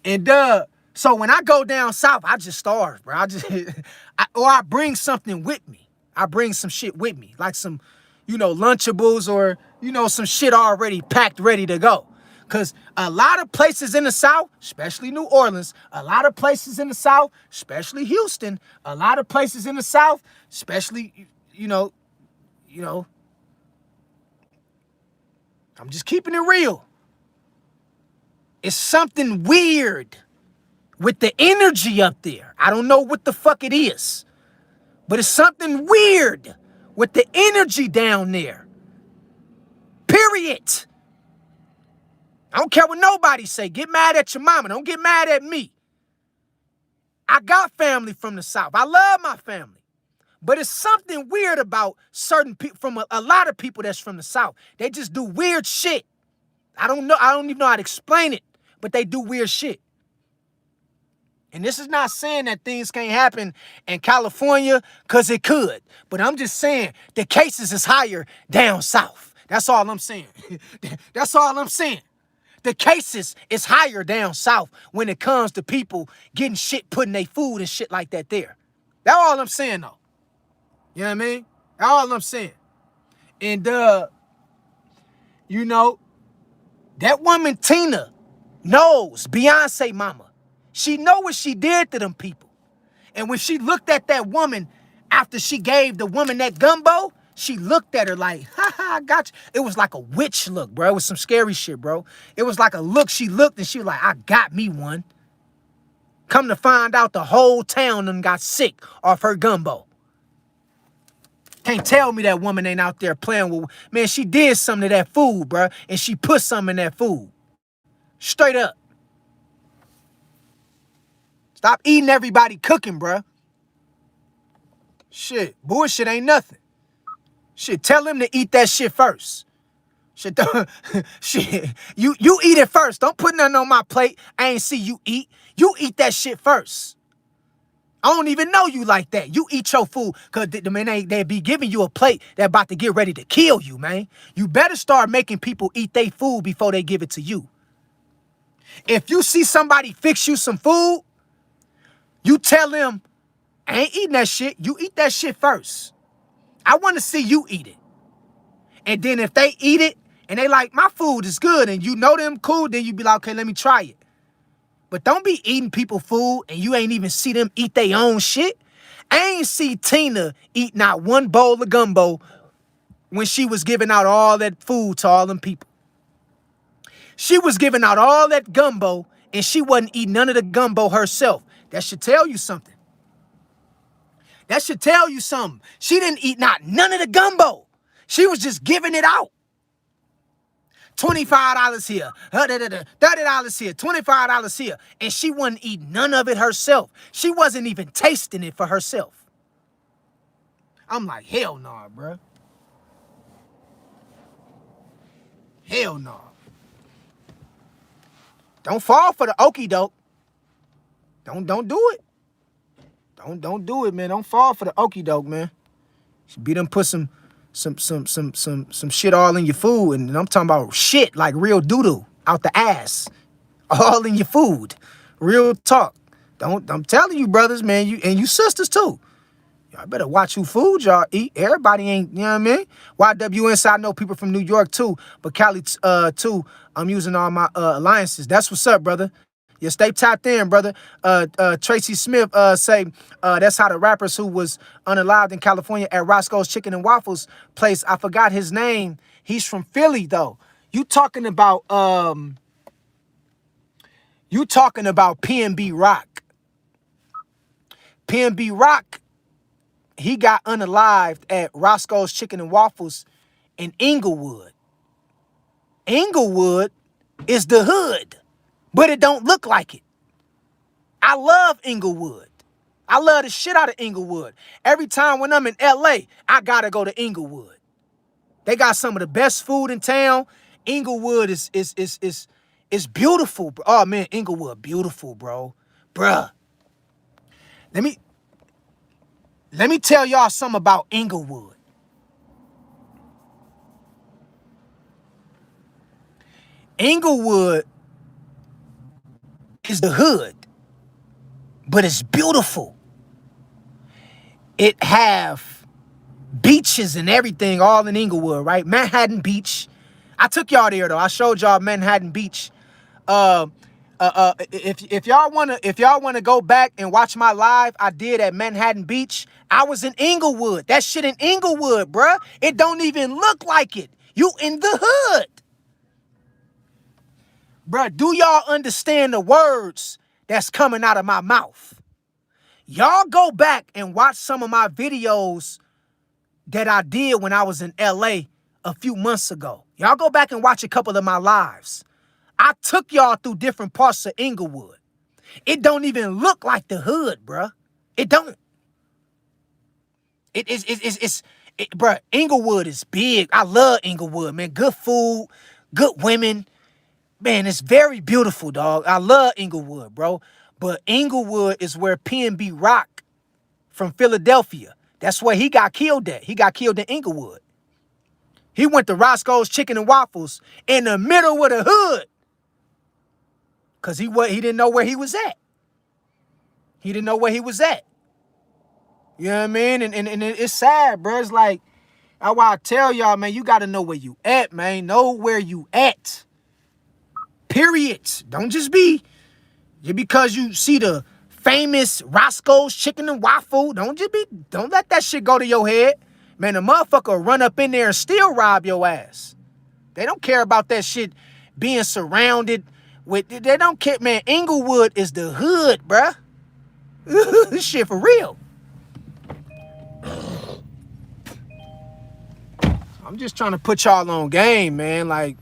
And so when I go down south, I just starve, bro. Or I bring something with me. I bring some shit with me, like some, you know, Lunchables or, you know, some shit already packed, ready to go. Because a lot of places in the South, especially New Orleans, a lot of places in the South, especially Houston, a lot of places in the South, especially, you know, I'm just keeping it real. It's something weird with the energy up there. I don't know what the fuck it is, but it's something weird with the energy down there. Period. I don't care what nobody say. Get mad at your mama. Don't get mad at me. I got family from the South. I love my family. But it's something weird about certain people, from a lot of people that's from the South. They just do weird shit. I don't know. I don't even know how to explain it, but they do weird shit. And this is not saying that things can't happen in California, because it could. But I'm just saying the cases is higher down south. That's all I'm saying. That's all I'm saying. The cases is higher down south when it comes to people getting shit put in their food and shit like that there. That's all I'm saying, though. You know what I mean? That's all I'm saying. And, you know, that woman, Tina, knows Beyonce mama. She know what she did to them people. And when she looked at that woman after she gave the woman that gumbo, she looked at her like, ha ha, I got you. It was like a witch look, bro. It was some scary shit, bro. It was like a look. She looked and she was like, I got me one. Come to find out the whole town done got sick off her gumbo. Can't tell me that woman ain't out there playing with, man, she did something to that food, bro. And she put something in that food. Straight up. Stop eating everybody cooking, bro. Shit, bullshit ain't nothing. Shit, tell him to eat that shit first. Shit, shit, you eat it first. Don't put nothing on my plate. I ain't see you eat. You eat that shit first. I don't even know you like that. You eat your food, because they be giving you a plate that about to get ready to kill you, man. You better start making people eat their food before they give it to you. If you see somebody fix you some food, you tell them, I ain't eating that shit. You eat that shit first. I want to see you eat it. And then if they eat it and they like, my food is good, and you know them cool, then you be like, okay, let me try it. But don't be eating people food and you ain't even see them eat their own shit. I ain't see Tina eat not one bowl of gumbo when she was giving out all that food to all them people. She was giving out all that gumbo and she wasn't eating none of the gumbo herself. That should tell you something. That should tell you something. She didn't eat none of the gumbo. She was just giving it out. $25 here, $30 here, $25 here. And she wasn't eating none of it herself. She wasn't even tasting it for herself. I'm like, hell no, nah, bro. Hell no. Nah. Don't fall for the okie doke. Don't do it. Don't do it, man. Don't fall for the okie doke, man. She be done put some some shit all in your food, and I'm talking about shit like real doo-doo out the ass, all in your food. Real talk. I'm telling you, brothers, man, you sisters too. Y'all better watch who food y'all eat. Everybody ain't, you know what I mean? YWNC, I know people from New York too, but Cali too. I'm using all my alliances. That's what's up, brother. You stay tapped in, brother. Tracy Smith say that's how the rappers who was unalived in California at Roscoe's Chicken and Waffles place. I forgot his name. He's from Philly though. You talking about PNB Rock. PNB Rock, he got unalived at Roscoe's Chicken and Waffles in Inglewood. Inglewood is the hood, but it don't look like it. I love Inglewood. I love the shit out of Inglewood. Every time when I'm in LA, I gotta go to Inglewood. They got some of the best food in town. Inglewood is beautiful. Oh man, Inglewood, beautiful, bro. Bruh. Let me tell y'all something about Inglewood. Inglewood is the hood, but it's beautiful. It have beaches and everything all in Inglewood, right? Manhattan Beach. I took y'all there though. I showed y'all Manhattan Beach. If y'all wanna go back and watch my live I did at Manhattan Beach, I was in Inglewood. That shit in Inglewood, bruh. It don't even look like it. You in the hood. Bruh, do y'all understand the words that's coming out of my mouth? Y'all go back and watch some of my videos that I did when I was in LA a few months ago. Y'all go back and watch a couple of my lives. I took y'all through different parts of Inglewood. It don't even look like the hood, bruh. It don't. Bruh, Inglewood is big. I love Inglewood, man. Good food, good women. Man, it's very beautiful, dog. I love Inglewood, bro. But Inglewood is where PNB Rock from Philadelphia. That's where he got killed at. He got killed in Inglewood. He went to Roscoe's Chicken and Waffles in the middle of the hood. Cause he didn't know where he was at. He didn't know where he was at. You know what I mean? And it's sad, bro. It's like, that's why I tell y'all, man, you gotta know where you at, man. Know where you at. Period. Don't just because you see the famous Roscoe's Chicken and Waffle. Don't let that shit go to your head. Man, the motherfucker will run up in there and still rob your ass. They don't care about that shit being surrounded with, they don't care, man. Inglewood is the hood, bruh. This shit for real. I'm just trying to put y'all on game, man. Like,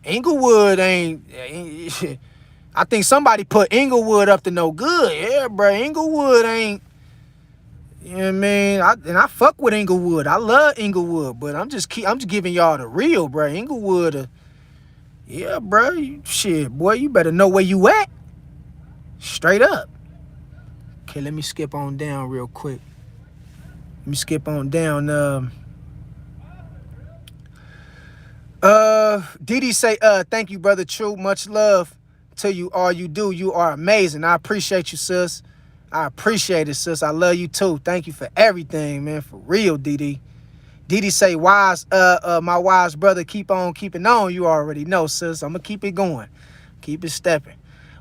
Inglewood ain't I think somebody put Inglewood up to no good. Yeah, bro. Inglewood ain't, you know what I mean? I fuck with Inglewood. I love Inglewood, but I'm just giving y'all the real, bro. Inglewood, yeah, bro. Shit, boy, you better know where you at. Straight up. Okay, let me skip on down real quick. Let me skip on down. Didi say, thank you, brother True. Much love to you, all you do. You are amazing. I appreciate you, sis. I appreciate it, sis. I love you too. Thank you for everything, man. For real, Didi. Didi say, wise, my wise brother, keep on keeping on. You already know, sis. I'm gonna keep it going. Keep it stepping.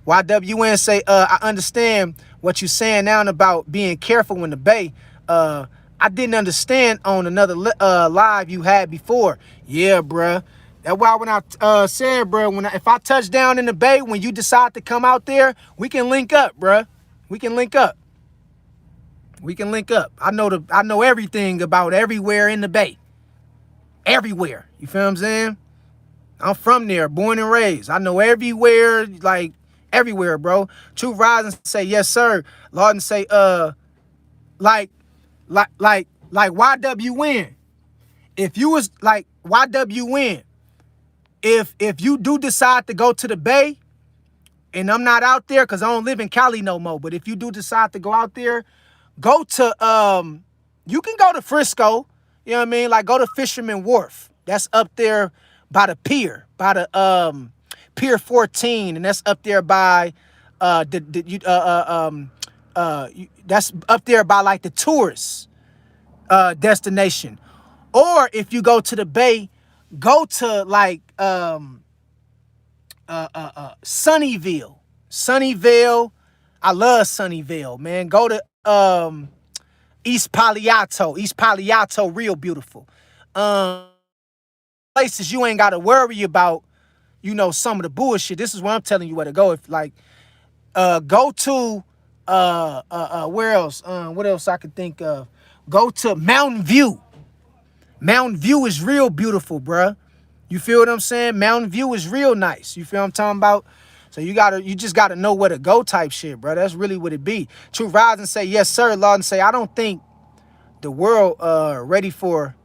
YWN say, I understand what you're saying now about being careful in the Bay. I didn't understand on another live you had before. Yeah, bruh. That's why when I said, bruh, if I touch down in the Bay, when you decide to come out there, we can link up, bruh. We can link up. We can link up. I know everything about everywhere in the Bay. Everywhere. You feel what I'm saying? I'm from there, born and raised. I know everywhere, like everywhere, bro. Truth Rising say, yes, sir. Lawden say, like YWN. If you was like YWN, if you do decide to go to the Bay, and I'm not out there because I don't live in Cali no more, but if you do decide to go out there, go to you can go to Frisco. You know what I mean? Like go to Fisherman Wharf. That's up there by the pier, by the Pier 14, and that's up there by that's up there by like the tourist destination. Or if you go to the Bay, go to like Sunnyvale. Sunnyvale. I love Sunnyvale, man. Go to East Paliato. East Paliato, real beautiful. Places you ain't gotta worry about, you know, some of the bullshit. This is where I'm telling you where to go. If like go to where else? What else I could think of? Go to Mountain View. Mountain View is real beautiful, bruh. You feel what I'm saying? Mountain View is real nice. You feel what I'm talking about? So you just gotta know where to go type shit, bro. That's really what it be. True rise and say, yes, sir, Lord, and say, I don't think the world ready for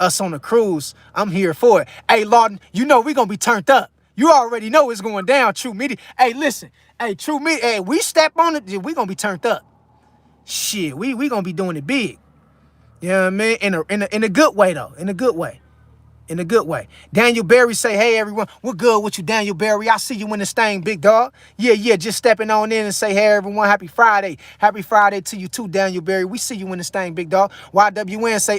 us on a cruise. I'm here for it. Hey, Lawden, you know we gonna be turned up. You already know it's going down, True Media. Hey, listen. Hey, True Media, hey, we step on it, we gonna be turned up. Shit, we gonna be doing it big. You know what I mean? In a good way, though. In a good way. In a good way. Daniel Berry say, hey, everyone. We're good with you, Daniel Berry. I see you in this thing, big dog. Yeah, just stepping on in and say, hey, everyone, happy Friday. Happy Friday to you, too, Daniel Berry. We see you in this thing, big dog. YWN say,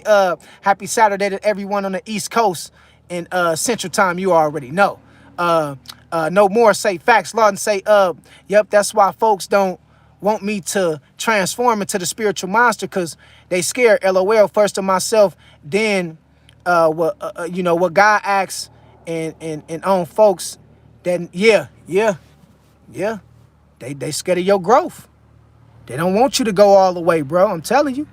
happy Saturday to everyone on the East Coast and Central Time. You already know. No more say facts. Lawden say, yep, that's why folks don't want me to transform into the spiritual monster because they scared. LOL. First to myself, then you know what God asks and on folks. Then yeah, they scared of your growth. They don't want you to go all the way, bro. I'm telling you.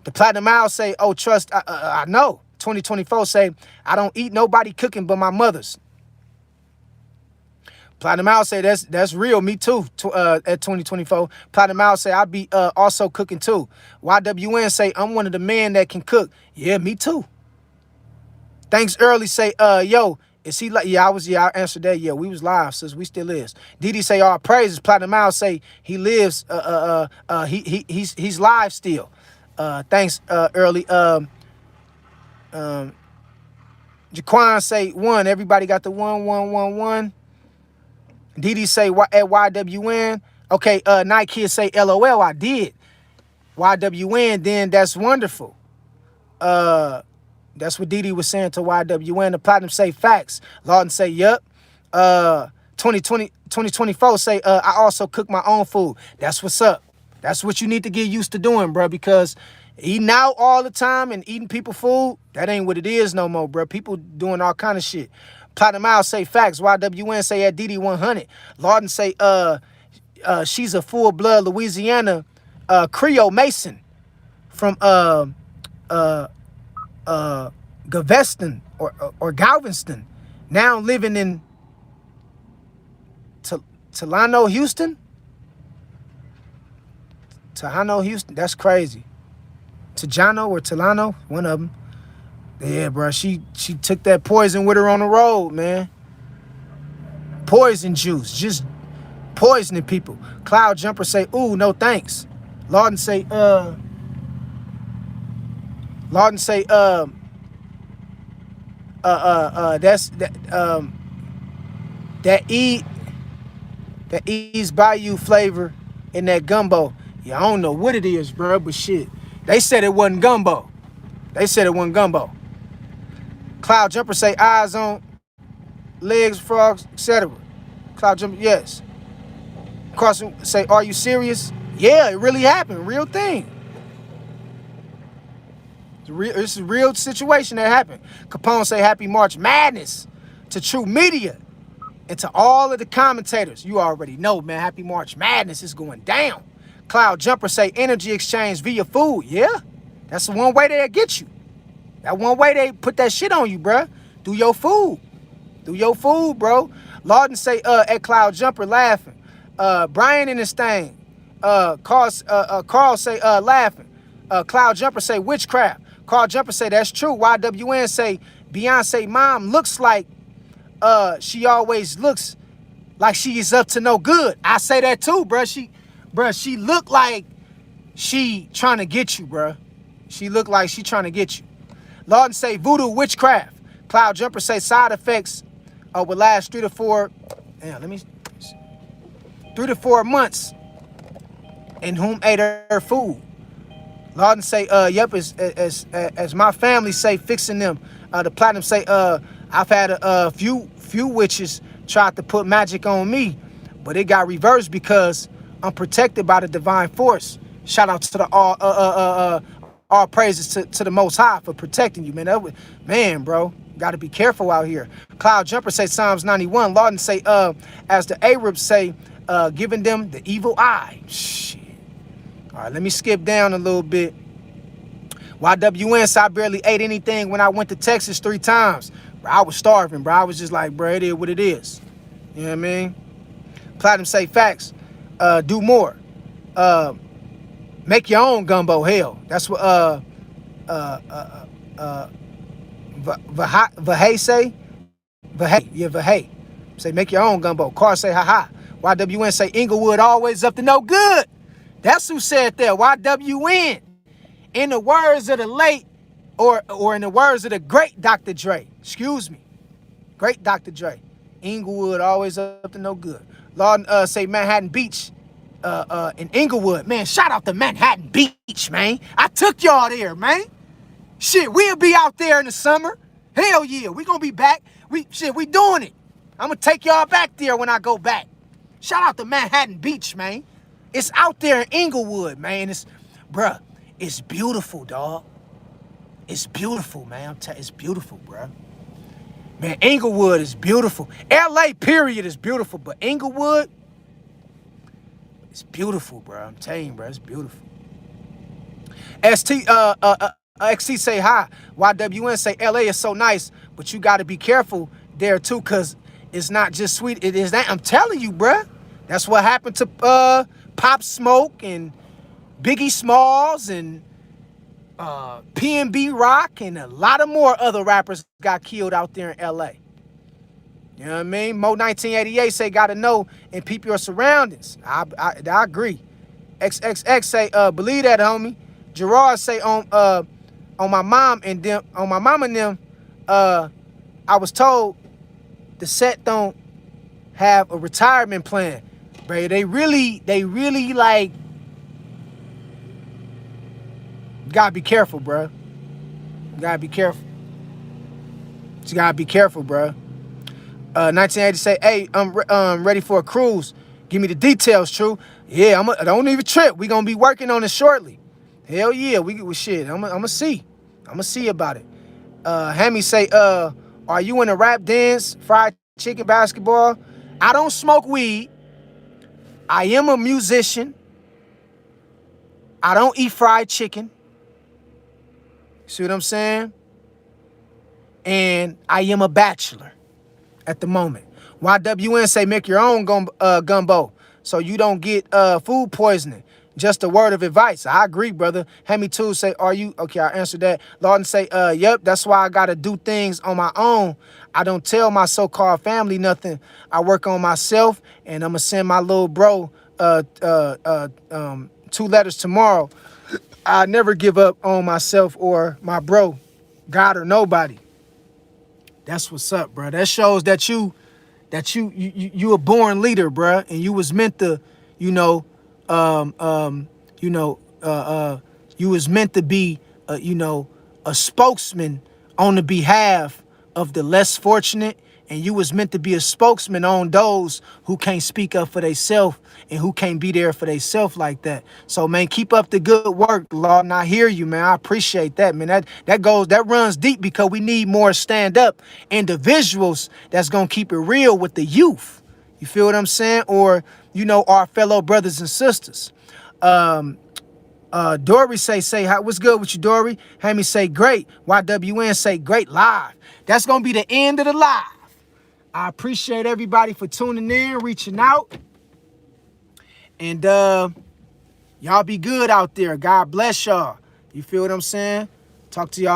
The Platinum Owl say, oh, trust. I know. 2024 say, I don't eat nobody cooking but my mother's. Platinum Owl say that's real. Me too. At 2024, Platinum Owl say I be also cooking too. YWN say I'm one of the men that can cook. Yeah, me too. Thanks early say yo, is he like? Yeah, I answered that. Yeah, we was live, sis. We still is. Didi say all praises. Platinum Owl say he lives. He's live still. Thanks early. Jaquan say one. Everybody got the 1111. Didi say at YWN. Okay, Night Kid say LOL. I did. YWN, then that's wonderful. That's what Didi was saying to YWN. The Platinum say facts. Lawden say yup. 2024 say I also cook my own food. That's what's up. That's what you need to get used to doing, bro, because eating out all the time and eating people food, that ain't what it is no more, bro. People doing all kind of shit. Platinum Owl say facts. YWN say at DD 100. Lawden say she's a full-blood Louisiana Creole Mason from Galveston or Galveston, now living in Tejano, Houston. Tejano, Houston. That's crazy. Tejano or Tejano, one of them. Yeah, bro. She took that poison with her on the road, man. Poison juice, just poisoning people. Cloud Jumper say, ooh, no thanks. Lawden say, that's that East Bayou flavor in that gumbo. Yeah, I don't know what it is, bro, but shit. They said it wasn't gumbo. They said it wasn't gumbo. Cloud Jumper say eyes on legs, frogs, etc. Cloud Jumper, yes. Carson say, are you serious? Yeah, it really happened. Real thing. It's a real situation that happened. Capone say happy March Madness to True Media and to all of the commentators. You already know, man. Happy March Madness is going down. Cloud Jumper say energy exchange via food. Yeah, that's the one way they'll get you. That one way they put that shit on you, bruh. Do your food. Do your food, bro. Lawden say at Cloud Jumper laughing. Brian in this thing. Carl say laughing. Cloud Jumper say witchcraft. Carl Jumper say that's true. YWN say Beyonce mom looks like she always looks like she is up to no good. I say that too, bruh. She look like she trying to get you, bruh. She look like she trying to get you. Lawton say voodoo witchcraft. Cloud Jumper say side effects will last 3 to 4. Damn, 3 to 4 months. And whom ate her food? Lawton say, yep, as my family say, fixing them. The Platinum say, I've had a few witches tried to put magic on me, but it got reversed because I'm protected by the divine force. Shout out to the all praises to the Most High for protecting you, man. Man, bro, got to be careful out here. Cloud Jumper say Psalms 91. Lawton say, as the Arabs say, giving them the evil eye. Shit. All right, let me skip down a little bit. YWN, so I barely ate anything when I went to Texas 3 times. Bro, I was starving, bro. I was just like, bro, it is what it is. You know what I mean? Platinum say facts. Do more. Make your own gumbo. Hell, that's what Vahay say. Vahay, yeah, Vahay. Say make your own gumbo. Car say haha. YWN say Inglewood always up to no good. That's who said that. YWN. In the words of the late, or in the words of the great Dr. Dre. Excuse me. Great Dr. Dre. Inglewood always up to no good. Lawton say Manhattan Beach in Inglewood. Man, shout out to Manhattan Beach, man. I took y'all there, man. Shit, we'll be out there in the summer. Hell yeah, we gonna be back. We doing it. I'm gonna take y'all back there when I go back. Shout out to Manhattan Beach, man. It's out there in Inglewood, man. Bruh, it's beautiful, dog. It's beautiful, man. It's beautiful, bruh. Man, Inglewood is beautiful. LA, period, is beautiful. But Inglewood, it's beautiful, bro. I'm telling you, bro, it's beautiful. XT say hi. YWN say LA is so nice, but you got to be careful there too, because it's not just sweet. It is that. I'm telling you, bro. That's what happened to Pop Smoke and Biggie Smalls and PNB Rock and a lot of more other rappers got killed out there in LA. You know what I mean? Mo 1988 say gotta know and peep your surroundings. I agree. XXX say believe that, homie. Gerard say on my mom and them, on my mom and them, I was told the set don't have a retirement plan. Bro, they really like, gotta be careful, bro. Gotta be careful. You gotta be careful, bro. 1980 say, hey, I'm ready for a cruise. Give me the details, True. Yeah, don't even trip. We gonna be working on it shortly. Hell yeah, shit. I'm gonna see. I'm gonna see about it. Hammy say, are you in a rap dance, fried chicken, basketball? I don't smoke weed. I am a musician. I don't eat fried chicken. See what I'm saying? And I am a bachelor at the moment. YWN say make your own gumbo so you don't get food poisoning. Just a word of advice. I agree, brother. Hemi too say, are you? Okay, I answered that. Lawton say, yep, that's why I got to do things on my own. I don't tell my so-called family nothing. I work on myself, and I'm going to send my little bro 2 letters tomorrow. I never give up on myself or my bro, God or nobody. That's what's up, bro. That shows that you a born leader, bro, and you was meant to, you was meant to be, a spokesman on the behalf of the less fortunate, and you was meant to be a spokesman on those who can't speak up for themselves and who can't be there for themselves like that. So, man, keep up the good work, Lord, and I hear you, man. I appreciate that, man. That runs deep because we need more stand-up individuals that's going to keep it real with the youth. You feel what I'm saying? Or, our fellow brothers and sisters. Dory say, what's good with you, Dory? Hammy say, great. YWN say, great live. That's going to be the end of the live. I appreciate everybody for tuning in, reaching out. And y'all be good out there. God bless y'all. You feel what I'm saying? Talk to y'all.